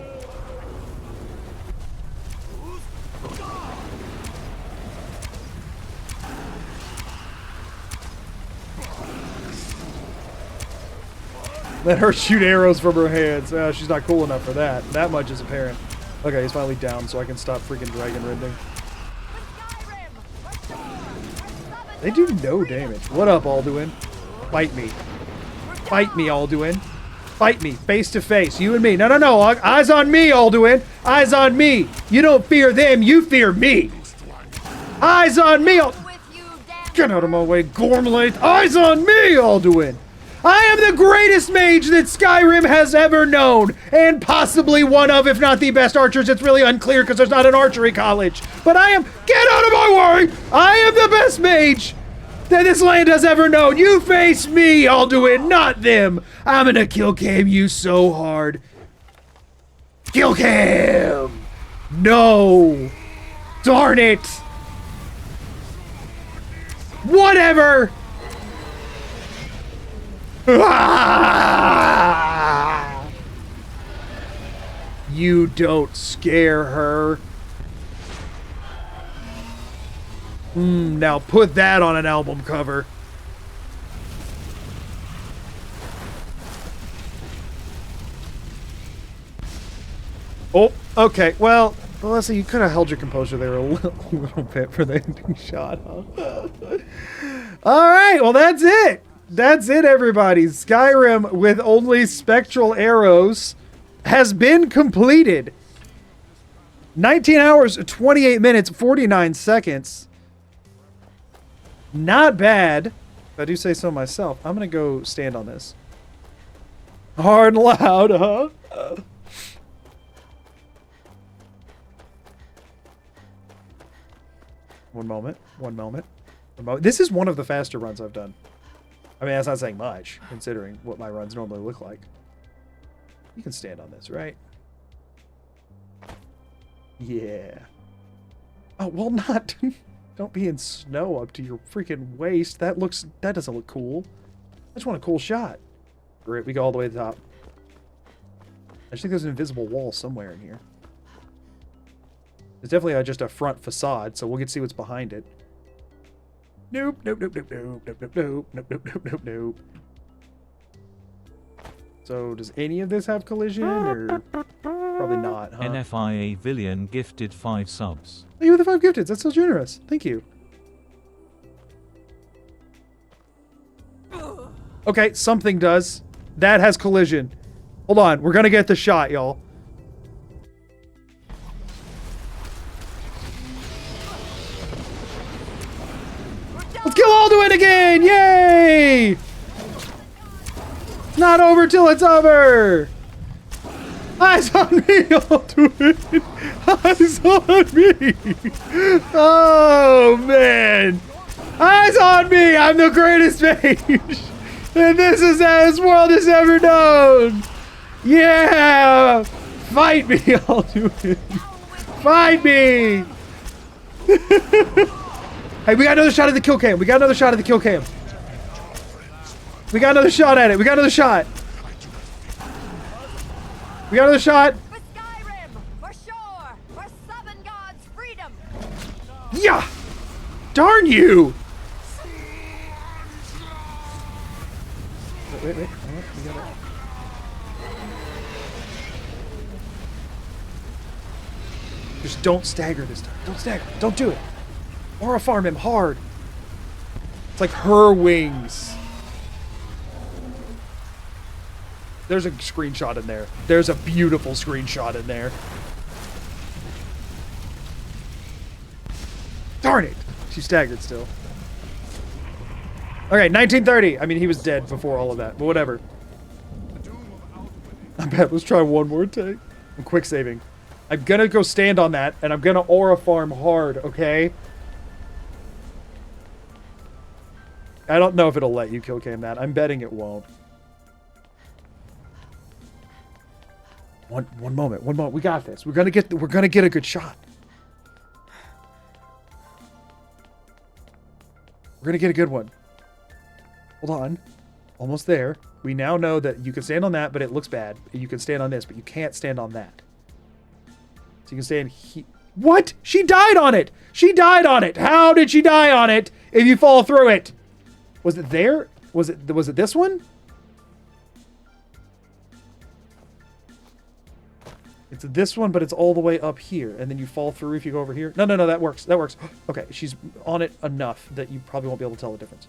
A: Let her shoot arrows from her hands. She's not cool enough for that. That much is apparent. Okay, he's finally down, so I can stop freaking dragon rending. They do no damage. What up, Alduin? Fight me. Fight me, Alduin. Fight me, face to face. You and me. No, no, no. Eyes on me, Alduin. Eyes on me. You don't fear them. You fear me. Eyes on me. Get out of my way, Gormlate. Eyes on me, Alduin. I am the greatest mage that Skyrim has ever known, and possibly one of, if not the best archers. It's really unclear because there's not an archery college. But I am, get out of my way! I am the best mage that this land has ever known. You face me, Alduin, not them. I'm gonna kill Cam you so hard. Kill Cam! No! Darn it! Whatever! You don't scare her. Now put that on an album cover. Oh, okay. Well, Melissa, you could have held your composure there a little bit for the ending shot, huh? All right, well, that's it. That's it, everybody. Skyrim with only spectral arrows has been completed. 19 hours, 28 minutes, 49 seconds. Not bad, if I do say so myself. I'm going to go stand on this. Hard and loud, huh? One moment. This is one of the faster runs I've done. I mean, that's not saying much, considering what my runs normally look like. You can stand on this, right? Yeah. Oh, well, not. Don't be in snow up to your freaking waist. That doesn't look cool. I just want a cool shot. Great, we go all the way to the top. I just think there's an invisible wall somewhere in here. It's definitely just a front facade, so we'll get to see what's behind it. Nope, nope, nope, nope, nope, nope, nope, nope, nope, nope, nope, nope, nope. So, does any of this have collision, or probably not, huh?
C: NFIA Villian gifted 5 subs.
A: Thank you for the 5 gifted. That's so generous. Thank you. Okay, something does. That has collision. Hold on, we're gonna get the shot, y'all. Let's kill Alduin again! Yay! It's not over till it's over! Eyes on me, Alduin! Eyes on me! Oh, man! Eyes on me! I'm the greatest mage! And this world has ever known! Yeah! Fight me, Alduin! Fight me! Hey, we got another shot at the kill cam. We got another shot at the kill cam. We got another shot at it. We got another shot. We got another shot.
M: For Skyrim, for sure, for Seven Gods' freedom.
A: Yeah! Darn you! Wait. We got it. Just don't stagger this time. Don't stagger. Don't do it. Aura farm him hard. It's like her wings. There's a screenshot in there. There's a beautiful screenshot in there. Darn it! She staggered still. Okay, 1930. I mean, he was dead before all of that, but whatever. I bet. Let's try one more take. I'm quick saving. I'm gonna go stand on that, and I'm gonna aura farm hard, okay? I don't know if it'll let you kill cam that. I'm betting it won't. One moment. We got this. We're gonna get a good shot. We're gonna get a good one. Hold on. Almost there. We now know that you can stand on that, but it looks bad. You can stand on this, but you can't stand on that. So you can stand here. What? She died on it! She died on it! How did she die on it if you fall through it? Was it there? Was it this one? It's this one, but it's all the way up here, and then you fall through if you go over here. No, that works. That works. Okay, she's on it enough that you probably won't be able to tell the difference.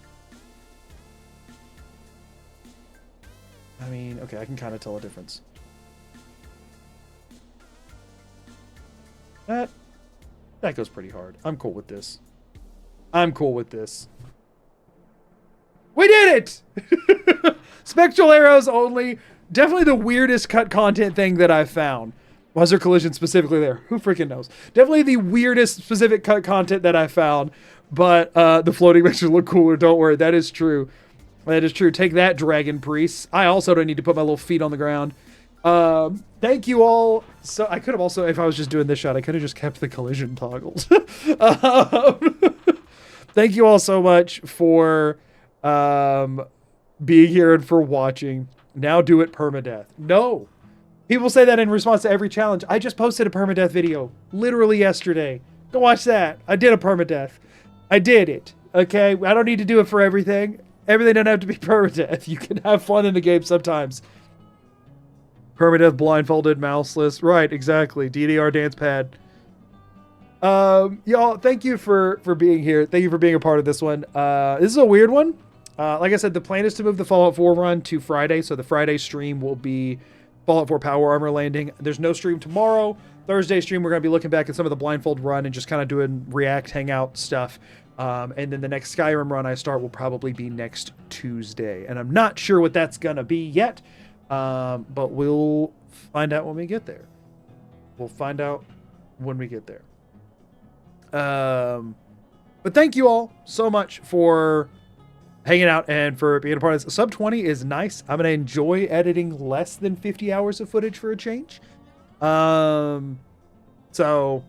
A: I mean, okay, I can kind of tell a difference. That goes pretty hard. I'm cool with this. We did it! Spectral arrows only. Definitely the weirdest cut content thing that I've found. Was there collision specifically there? Who freaking knows? Definitely the weirdest specific cut content that I found. But the floating makes it look cooler. Don't worry. That is true. That is true. Take that, dragon priests. I also don't need to put my little feet on the ground. Thank you all. So I could have also, if I was just doing this shot, I could have just kept the collision toggles. Thank you all so much for being here and for watching. Now do it permadeath. No. People say that in response to every challenge. I just posted a permadeath video literally yesterday. Go watch that. I did a permadeath. I did it. Okay, I don't need to do it for everything. Everything doesn't have to be permadeath. You can have fun in the game sometimes. Permadeath, blindfolded, mouseless. Right, exactly. DDR dance pad. Y'all, thank you for being here. Thank you for being a part of this one. This is a weird one. Like I said, the plan is to move the Fallout 4 run to Friday, so the Friday stream will be Fallout 4 Power Armor Landing. There's no stream tomorrow. Thursday stream, we're going to be looking back at some of the Blindfold run and just kind of doing React Hangout stuff. And then the next Skyrim run I start will probably be next Tuesday. And I'm not sure what that's going to be yet, but we'll find out when we get there. We'll find out when we get there. But thank you all so much for hanging out and for being a part of this. Sub 20 is nice. I'm going to enjoy editing less than 50 hours of footage for a change. So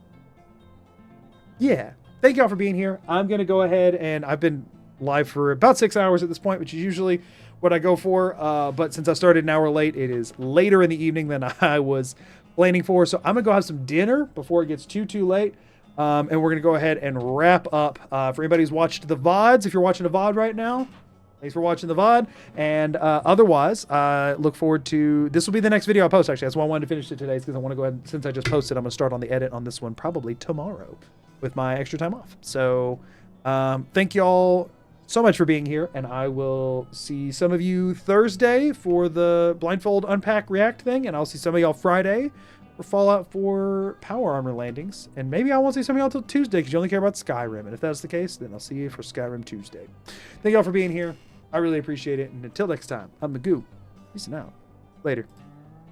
A: yeah, thank y'all for being here. I'm going to go ahead and I've been live for about 6 hours at this point, which is usually what I go for. But since I started an hour late, it is later in the evening than I was planning for. So I'm gonna go have some dinner before it gets too late. And we're going to go ahead and wrap up. For anybody who's watched the VODs, if you're watching a VOD right now, thanks for watching the VOD. And otherwise, look forward to... This will be the next video I post, actually. That's why I wanted to finish it today, because I want to go ahead... Since I just posted, I'm going to start on the edit on this one probably tomorrow with my extra time off. So thank you all so much for being here, and I will see some of you Thursday for the Blindfold Unpack React thing, and I'll see some of y'all Friday for Fallout 4 Power Armor landings. And maybe I won't see some of y'all until Tuesday because you only care about Skyrim. And if that's the case, then I'll see you for Skyrim Tuesday. Thank y'all for being here. I really appreciate it. And until next time, I'm Magoo. Peace out. Later.